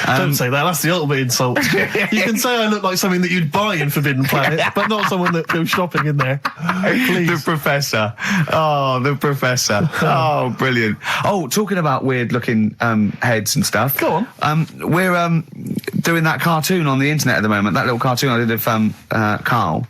Don't say that, that's the ultimate insult. You can say I look like something that you'd buy in Forbidden Planet, but not someone that goes shopping in there. Please. The Professor. Oh, the Professor. Oh, brilliant. Oh, talking about weird-looking heads and stuff. Go on. We're doing that cartoon on the internet at the moment, that little cartoon I did of Karl.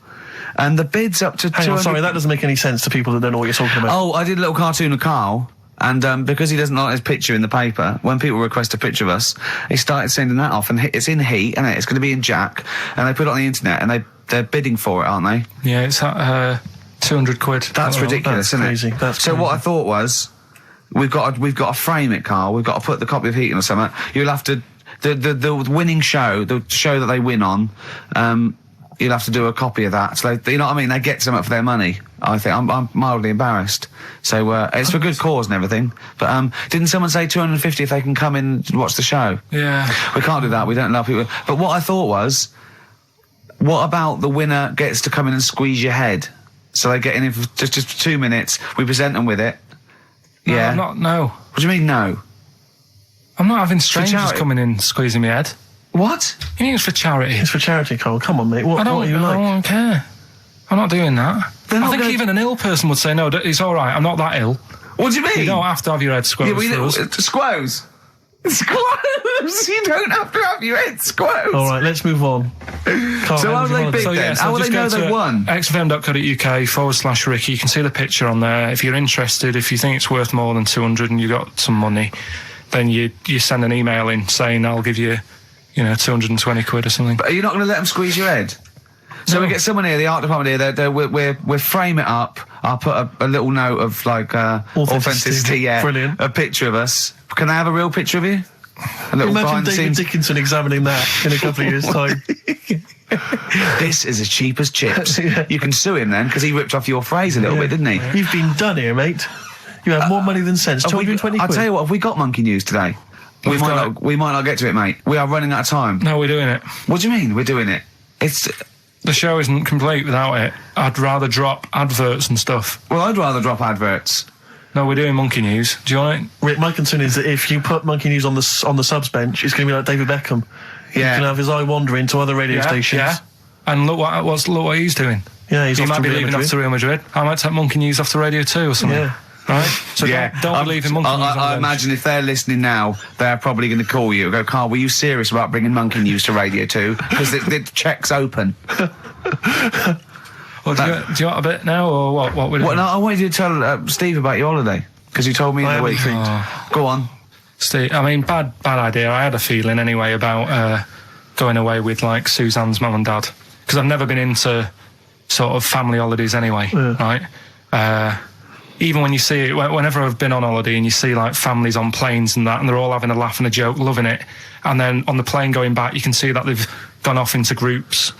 And the bid's up to... Hang on, sorry, that doesn't make any sense to people that don't know what you're talking about. Oh, I did a little cartoon of Karl. And because he doesn't like his picture in the paper, when people request a picture of us, he started sending that off, and it's in Heat, and it's going to be in Jack, and they put it on the internet, and they're bidding for it, aren't they? Yeah, it's at £200. That's ridiculous, isn't crazy. it? That's so crazy. what I thought was, we've got to frame it, Karl. We've got to put the copy of Heat in or something. You'll have to the winning show, the show that they win on. You'll have to do a copy of that. So you know what I mean? They get something for their money. I think I'm mildly embarrassed. So it's for good cause and everything. But didn't someone say 250 if they can come in and watch the show? Yeah. We can't do that. We don't allow people. But what I thought was, what about the winner gets to come in and squeeze your head? So they get in for just 2 minutes. We present them with it. No, Yeah. No. What do you mean no? I'm not having strangers coming in squeezing my head. What? You mean it's for charity? It's for charity, Karl. Come on, mate. What are you like? I don't care. I'm not doing that. I think even an ill person would say, no, it's all right, I'm not that ill. What do you mean? You don't have to have your head squoze for us. Squoze? Squoze! You don't have to have your head squoze. All right, let's move on. So how will they bid then? How will they know they've won? xfm.co.uk/Ricky. You can see the picture on there. If you're interested, if you think it's worth more than 200 and you've got some money, then you send an email in saying I'll give you, 220 quid or something. But are you not going to let them squeeze your head? So we get someone here, the art department here. We'll frame it up. I'll put a little note of authenticity. Yeah, brilliant. A picture of us. Can I have a real picture of you? Imagine David Dickinson examining that in a couple of years' time. This is as cheap as chips. Yeah. You can sue him then because he ripped off your phrase a little bit, didn't he? You've been done here, mate. You have more money than sense. 220 quid. I'll tell you what. Have we got monkey news today? We might not get to it, mate. We are running out of time. No, we're doing it. What do you mean we're doing it? The show isn't complete without it. I'd rather drop adverts and stuff. Well, I'd rather drop adverts. No, we're doing monkey news. Do you want it? Rick, my concern is that if you put monkey news on the subs bench, it's going to be like David Beckham. Yeah. He can have his eye wandering to other radio stations. Yeah. And look what he's doing. Yeah, he might be leaving off to Real Madrid. I might take monkey news off to Radio 2 or something. Yeah. Right? So don't believe in monkey news. I imagine if they're listening now, they're probably going to call you and go, Karl, were you serious about bringing monkey news to Radio 2? Because the check's open. Well, do you want a bit now, or what we're doing? No, I wanted you to tell Steve about your holiday, because you told me in the week. Go on. Steve, I mean, bad idea. I had a feeling anyway about going away with, Suzanne's mum and dad, because I've never been into sort of family holidays anyway, right? Even when you see it, whenever I've been on holiday and you see families on planes and that, and they're all having a laugh and a joke, loving it, and then on the plane going back, you can see that they've gone off into groups,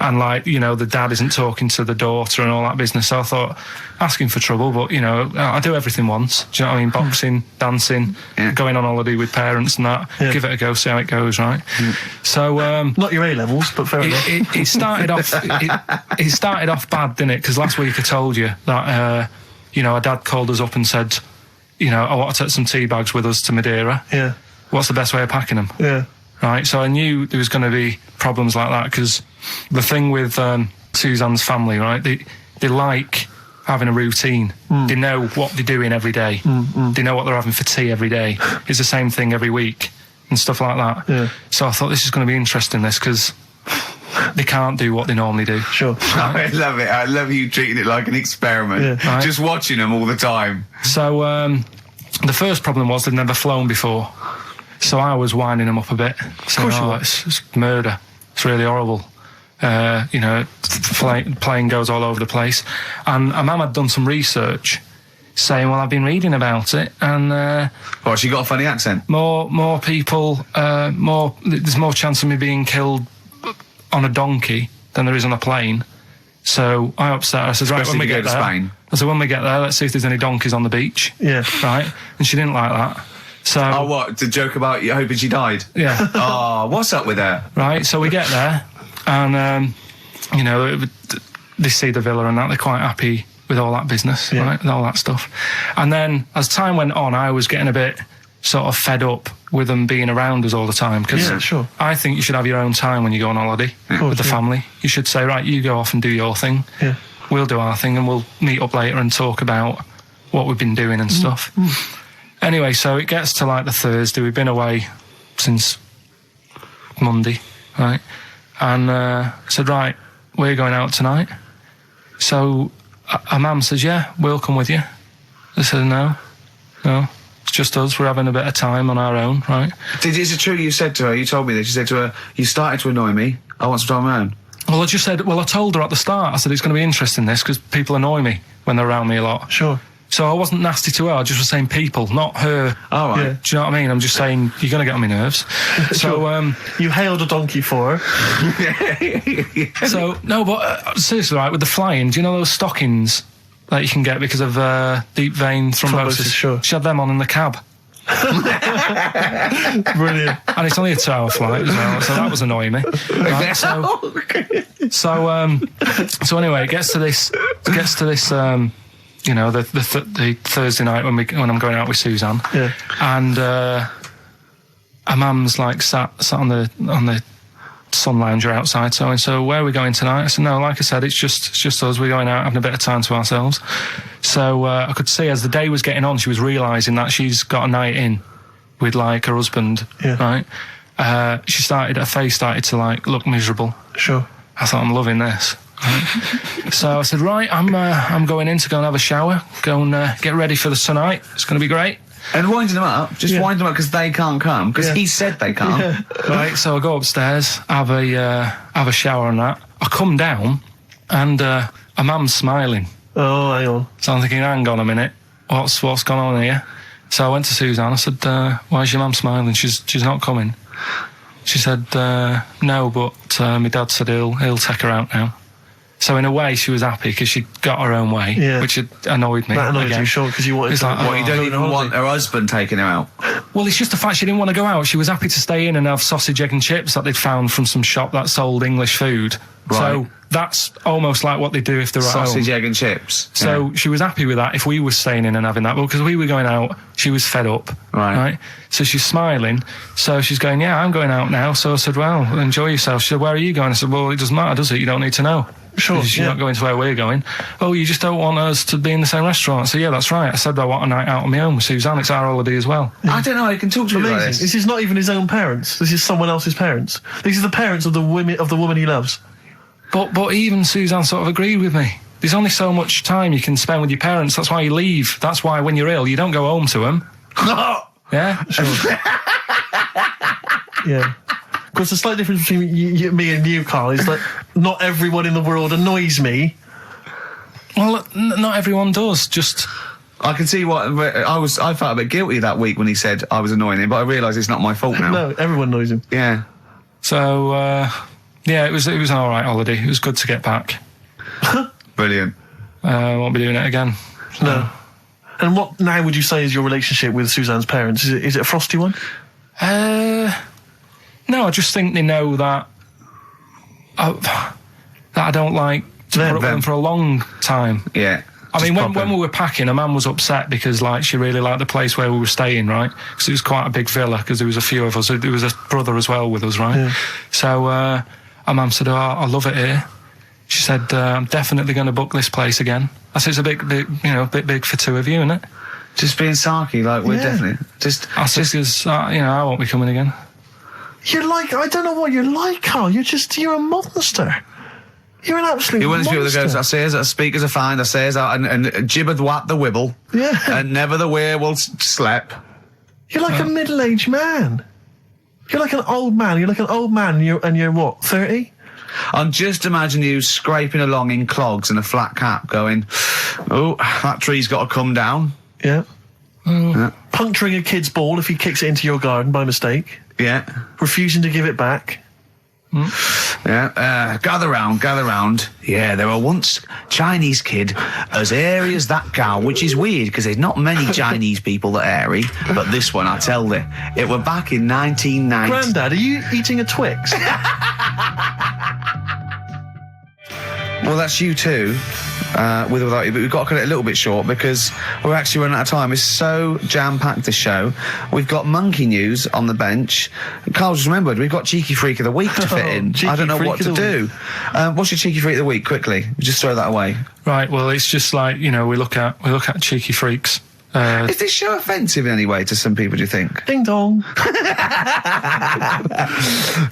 and the dad isn't talking to the daughter and all that business. So I thought, asking for trouble, but I do everything once. Do you know what I mean? Boxing, dancing, going on holiday with parents and that. Yeah. Give it a go, see how it goes, right? So not your A levels, but fair enough. It started off. It started off bad, didn't it? Because last week I told you that. Our dad called us up and said, I want to take some tea bags with us to Madeira. Yeah. What's the best way of packing them? Yeah. Right, so I knew there was going to be problems like that, because the thing with Suzanne's family, right, they like having a routine. They know what they're doing every day. They know what they're having for tea every day. It's the same thing every week and stuff like that. Yeah. So I thought this is going to be interesting, because they can't do what they normally do. Sure. I love it. I love you treating it like an experiment. Yeah. Right? Just watching them all the time. So the first problem was they'd never flown before. So I was winding them up a bit. Saying, it's murder. It's really horrible. Plane goes all over the place. And my mum had done some research saying, well, I've been reading about it, and she got a funny accent. More people, there's more chance of me being killed on a donkey than there is on a plane. So I upset her. I said, right, when we get there, Spain. I said, when we get there, let's see if there's any donkeys on the beach. Yeah. Right? And she didn't like that. So, what? The joke about you hoping she died? Yeah. What's up with her? Right, so we get there, and, they see the villa and that. They're quite happy with all that business, right? With all that stuff. And then, as time went on, I was getting a bit sort of fed up with them being around us all the time. Because I think you should have your own time when you go on holiday with the family. You should say, right, you go off and do your thing. Yeah. We'll do our thing, and we'll meet up later and talk about what we've been doing and stuff. Anyway, so it gets to the Thursday. We've been away since Monday, right? And I said, right, we're going out tonight. So our mum says, yeah, we'll come with you. I said, no, it's just us. We're having a bit of time on our own, right? Is it true you said to her, you told me this, you said to her, you started to annoy me, I want some time on my own? Well, I told her at the start, I said, it's going to be interesting, this, because people annoy me when they're around me a lot. Sure. So I wasn't nasty to her, I just was saying people, not her. All right. Yeah. Do you know what I mean? I'm just saying, you're going to get on my nerves. So, you hailed a donkey for her. So, no, but seriously, right, with the flying, do you know those stockings that you can get because of deep vein thrombosis? Sure. She had them on in the cab. Brilliant. And it's only a 2-hour flight as well, so that was annoying me. Right? So anyway, it gets to this, the Thursday night when I'm going out with Suzanne. Yeah. And her mum's sat on the sun lounger outside, so where are we going tonight? I said, no, like I said, it's just us. We're going out having a bit of time to ourselves. So I could see as the day was getting on, she was realising that she's got a night in with like her husband, right? Her face started to like look miserable. Sure. I thought, I'm loving this. Right? So I said, right, I'm going in to go and have a shower, go and get ready for the tonight. It's going to be great. And winding them up, wind them up because they can't come, because he said they can't. Yeah. Right, so I go upstairs, have a shower and that. I come down, and a mum's smiling. Oh, hang on. So I'm thinking, hang on a minute, what's gone on here? So I went to Suzanne, I said, why is your mum smiling? She's not coming. She said, no, but my dad said he'll take her out now. So in a way, she was happy because she got her own way, which annoyed me. That annoyed you, sure, because you wanted you don't even want her husband taking her out? Well, it's just the fact she didn't want to go out. She was happy to stay in and have sausage, egg and chips that they'd found from some shop that sold English food. Right. So that's almost like what they do if they're at home. Sausage, egg and chips. So she was happy with that if we were staying in and having that. But because we were going out, she was fed up. Right. So she's smiling. So she's going, yeah, I'm going out now. So I said, well, enjoy yourself. She said, where are you going? I said, well, it doesn't matter, does it? You don't need to know. Sure. She's not going to where we're going. Oh, you just don't want us to be in the same restaurant. So yeah, that's right. I said I want a night out on my own with Suzanne. It's our holiday as well. I don't know. I can talk to you about this. This is not even his own parents. This is someone else's parents. These are the parents of the woman he loves. But even Suzanne sort of agreed with me. There's only so much time you can spend with your parents. That's why you leave. That's why when you're ill, you don't go home to them. Yeah. Sure. Yeah. Because the slight difference between me and you, Karl, is that not everyone in the world annoys me. Well, not everyone does. Just I can see what I felt a bit guilty that week when he said I was annoying him, but I realise it's not my fault now. No, everyone annoys him. Yeah. So yeah, it was an all right holiday. It was good to get back. Brilliant. Won't be doing it again. No. And what now would you say is your relationship with Suzanne's parents? Is it a frosty one? No, I just think they know that I don't like to put up with them for a long time. Yeah. I mean, when we were packing, her mum was upset because, like, she really liked the place where we were staying, right? Because it was quite a big villa, because there was a few of us. There was a brother as well with us, right? Yeah. So our mum said, oh, I love it here. She said, I'm definitely going to book this place again. I said, it's a bit big for two of you, isn't it? Just being sarky, like, we're definitely... I said, because, I won't be coming again. You're like, I don't know what you're like, Karl. You're a monster. You're an absolute monster. You're one of those people that goes, I says that speakers are fine, I says and gibbered whap the wibble. Yeah. And never the werewolf slept. You're like a middle-aged man. You're like an old man. You're like an old man and you're what, 30? I'm just imagining you scraping along in clogs and a flat cap going, oh, that tree's got to come down. Yeah. Puncturing a kid's ball if he kicks it into your garden by mistake. Yeah. Refusing to give it back. Yeah. Gather round. Yeah, there were once Chinese kid as airy as that cow, which is weird because there's not many Chinese people that are airy, but this one, I tell you, it were back in 1990. Grandad, are you eating a Twix? Well, that's you too, with or without you, but we've got to cut it a little bit short because we're actually running out of time. It's so jam-packed, this show. We've got monkey news on the bench. Karl just remembered, we've got Cheeky Freak of the Week to fit in. I don't know what to do. What's your Cheeky Freak of the Week, quickly? Just throw that away. Right, well, it's just like, we look at Cheeky Freaks. Is this show offensive in any way to some people, do you think? Ding dong.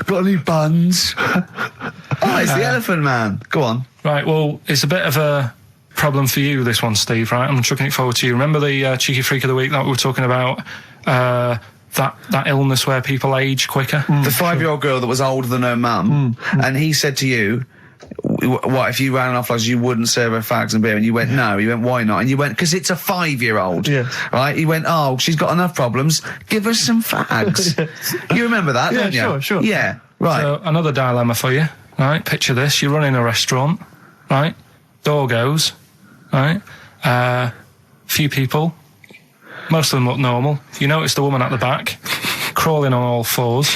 Got any buns? Oh, it's the Elephant Man. Go on. Right, well, it's a bit of a problem for you, this one, Steve, right? I'm chucking it forward to you. Remember the Cheeky Freak of the Week that we were talking about? That illness where people age quicker? The 5-year-old girl that was older than her mum, and he said to you, what, if you ran off like you wouldn't serve her fags and beer? And you went, no. You went, why not? And you went, because it's a 5-year-old. Yeah. Right? You went, oh, she's got enough problems. Give her some fags. You remember that, don't you? Sure. Yeah, right. So, another dilemma for you, right? Picture this. You're running a restaurant, right? Door goes, right? Few people. Most of them look normal. You notice the woman at the back, crawling on all fours.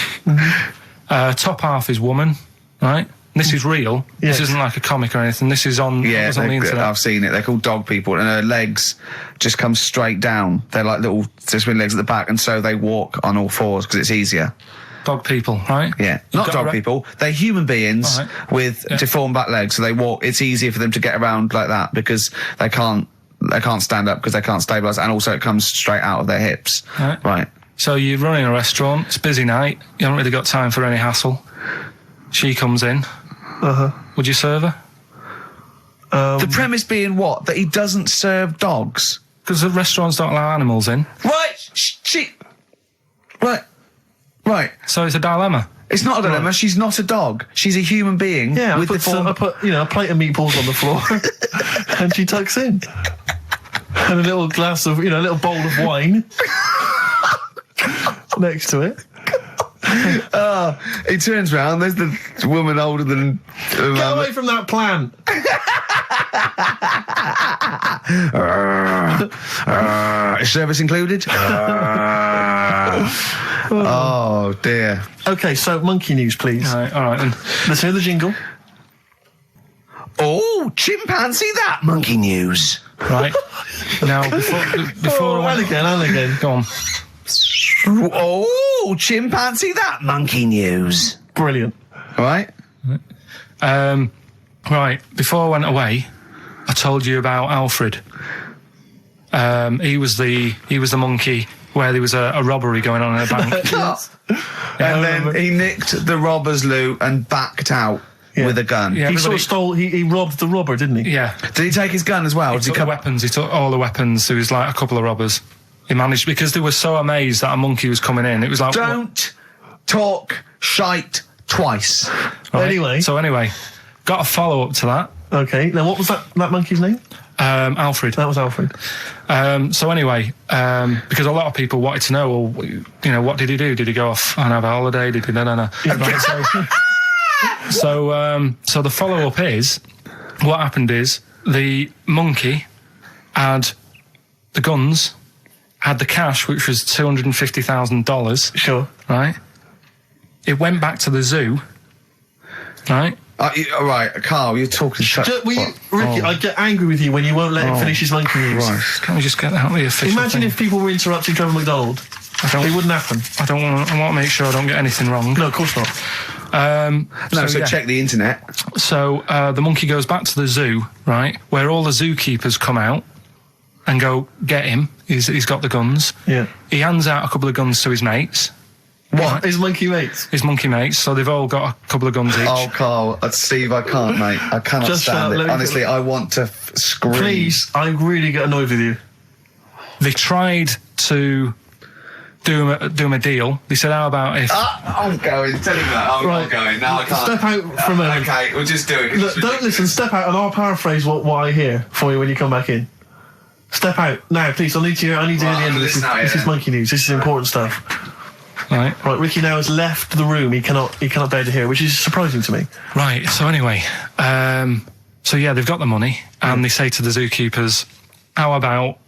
Top half is woman, right? This is real. Yes. This isn't like a comic or anything. This is on, on the internet. I've seen it. They're called dog people, and her legs just come straight down. They're like little twin legs at the back, and so they walk on all fours because it's easier. Dog people, right? Yeah, not dog people. They're human beings with deformed back legs, so they walk. It's easier for them to get around like that because they can't stand up because they can't stabilise, and also it comes straight out of their hips. Right. So you're running a restaurant, it's a busy night, you haven't really got time for any hassle. She comes in. Would you serve her? The premise being what? That he doesn't serve dogs? Because the restaurants don't allow animals in. Right, Right. So it's a dilemma. It's not a dilemma. Right. She's not a dog. She's a human being. Yeah, with I put a plate of meatballs on the floor, and she tucks in, and a little glass of, a little bowl of wine next to it. He turns round. There's the woman older than. Get away from that plant. Is service included? Oh dear. Okay, so monkey news, please. All right then. Let's hear the jingle. Oh, chimpanzee that monkey news. Right. Now, before and again. Go on. Oh, chimpanzee that monkey news. Brilliant. Right. Right. Before I went away, I told you about Alfred. He was the monkey where there was a robbery going on in a bank. And then he nicked the robber's loot and backed out with a gun. Yeah, he sort of stole. He robbed the robber, didn't he? Yeah. Did he take his gun as well? He took the weapons. He took all the weapons. There was like a couple of robbers. He managed, because they were so amazed that a monkey was coming in. It was like, don't talk shite twice. Right? Anyway, got a follow up to that. Okay. Now, what was that monkey's name? Alfred. That was Alfred. So anyway, because a lot of people wanted to know, well, what did he do? Did he go off and have a holiday? Did he? No. So the follow up is, what happened is the monkey had the guns, had the cash, which was $250,000. Sure. Right. It went back to the zoo. Right. All right, Carl, you're talking shit. Ricky, I get angry with you when you won't let him finish his monkey news. Right. Can we just get out of the official Imagine thing? if people were interrupting Trevor McDonald. It wouldn't happen. I want to make sure I don't get anything wrong. No, of course not. Check the internet. So the monkey goes back to the zoo, right, where all the zookeepers come out and go, get him. He's got the guns. Yeah. He hands out a couple of guns to his mates. What? Right. His monkey mates? His monkey mates, so they've all got a couple of guns each. Oh, Carl, Steve, I can't, mate. I cannot stand it. Honestly, I want to scream. Please, I really get annoyed with you. They tried to do him a deal. They said, how about if... I'm going. Tell him that. I'm not going. No, I can't. Step out for a moment. Okay, we'll just do it. Look, don't listen. Step out and I'll paraphrase what I hear for you when you come back in. Step out. Now, please, I need to hear the end of this. This is monkey news. This is important stuff. Right, Ricky now has left the room. He cannot bear to hear, which is surprising to me. Right, so anyway, they've got the money, and they say to the zookeepers, how about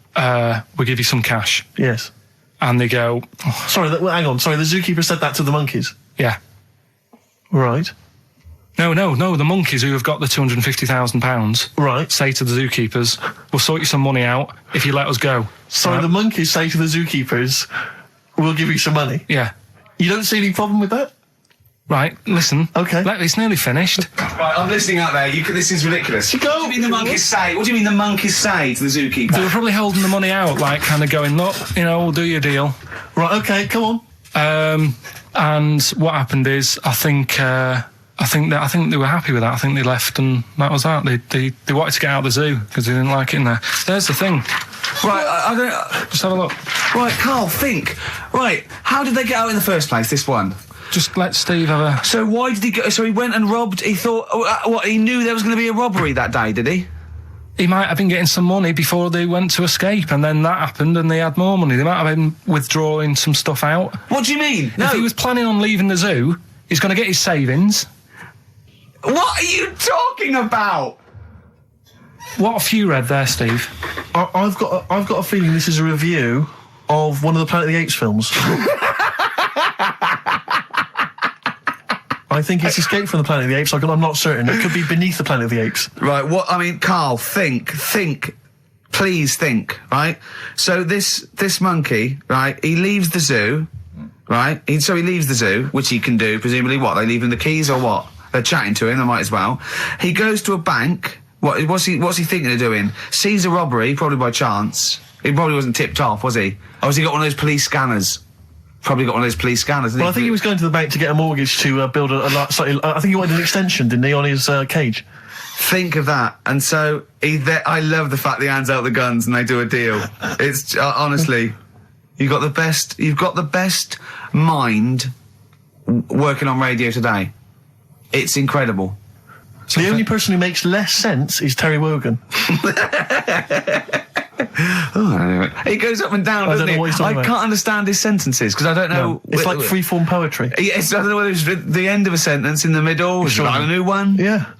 we give you some cash? Yes. And they go... Oh. Sorry, hang on. Sorry, the zookeeper said that to the monkeys? Yeah. Right. No, the monkeys who have got the £250,000 right. say to the zookeepers, we'll sort you some money out if you let us go. Sorry, the monkeys say to the zookeepers... We'll give you some money. Yeah. You don't see any problem with that? Right, listen. Okay. It's nearly finished. Right, I'm listening out there. This is ridiculous. What do you mean the monkeys say? What do you mean the monkeys say to the zookeeper? They were probably holding the money out, like, kind of going, look, we'll do your deal. Right, okay, come on. And what happened is, I think they were happy with that. I think they left, and that was that. They wanted to get out of the zoo because they didn't like it in there. There's the thing. Right, I don't... Just have a look. Right, Carl, think. Right, how did they get out in the first place, this one? Just let Steve have a... So why did he go... So he went and robbed... He thought... he knew there was going to be a robbery that day, did he? He might have been getting some money before they went to escape, and then that happened and they had more money. They might have been withdrawing some stuff out. What do you mean? No. If he was planning on leaving the zoo, he's going to get his savings. What are you talking about? What have you read there, Steve? I've got a feeling this is a review of one of the Planet of the Apes films. I think it's Escape from the Planet of the Apes. I'm not certain. It could be Beneath the Planet of the Apes. Right, Carl, think. Please think, right? So this monkey, right, he leaves the zoo, right? So he leaves the zoo, which he can do, presumably what? They leave him the keys or what? They're chatting to him, they might as well. He goes to a bank. What's he thinking of doing? Sees a robbery, probably by chance. He probably wasn't tipped off, was he? Or has he got one of those police scanners? Probably got one of those police scanners. Well, I think he was going to the bank to get a mortgage to build slightly. I think he wanted an extension, didn't he, on his cage? Think of that. And so I love the fact that he hands out the guns and they do a deal. It's honestly, you've got the best mind working on radio today. It's incredible. The only person who makes less sense is Terry Wogan. He goes up and down, doesn't he? I can't understand his sentences because I don't know. No, it's like freeform poetry. Yes, I don't know whether it's the end of a sentence, in the middle, is a new one. Yeah.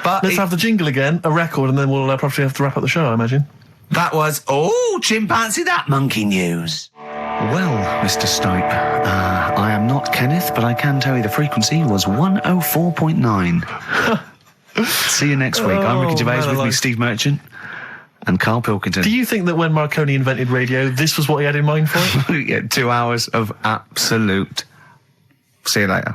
But let's have the jingle again, a record, and then we'll probably have to wrap up the show, I imagine. That was chimpanzee that monkey news. Well, Mr. Stipe, I am not Kenneth, but I can tell you the frequency was 104.9. See you next week. I'm Ricky Gervais, with me Steve Merchant and Karl Pilkington. Do you think that when Marconi invented radio, this was what he had in mind for it? Yeah, 2 hours of absolute. See you later.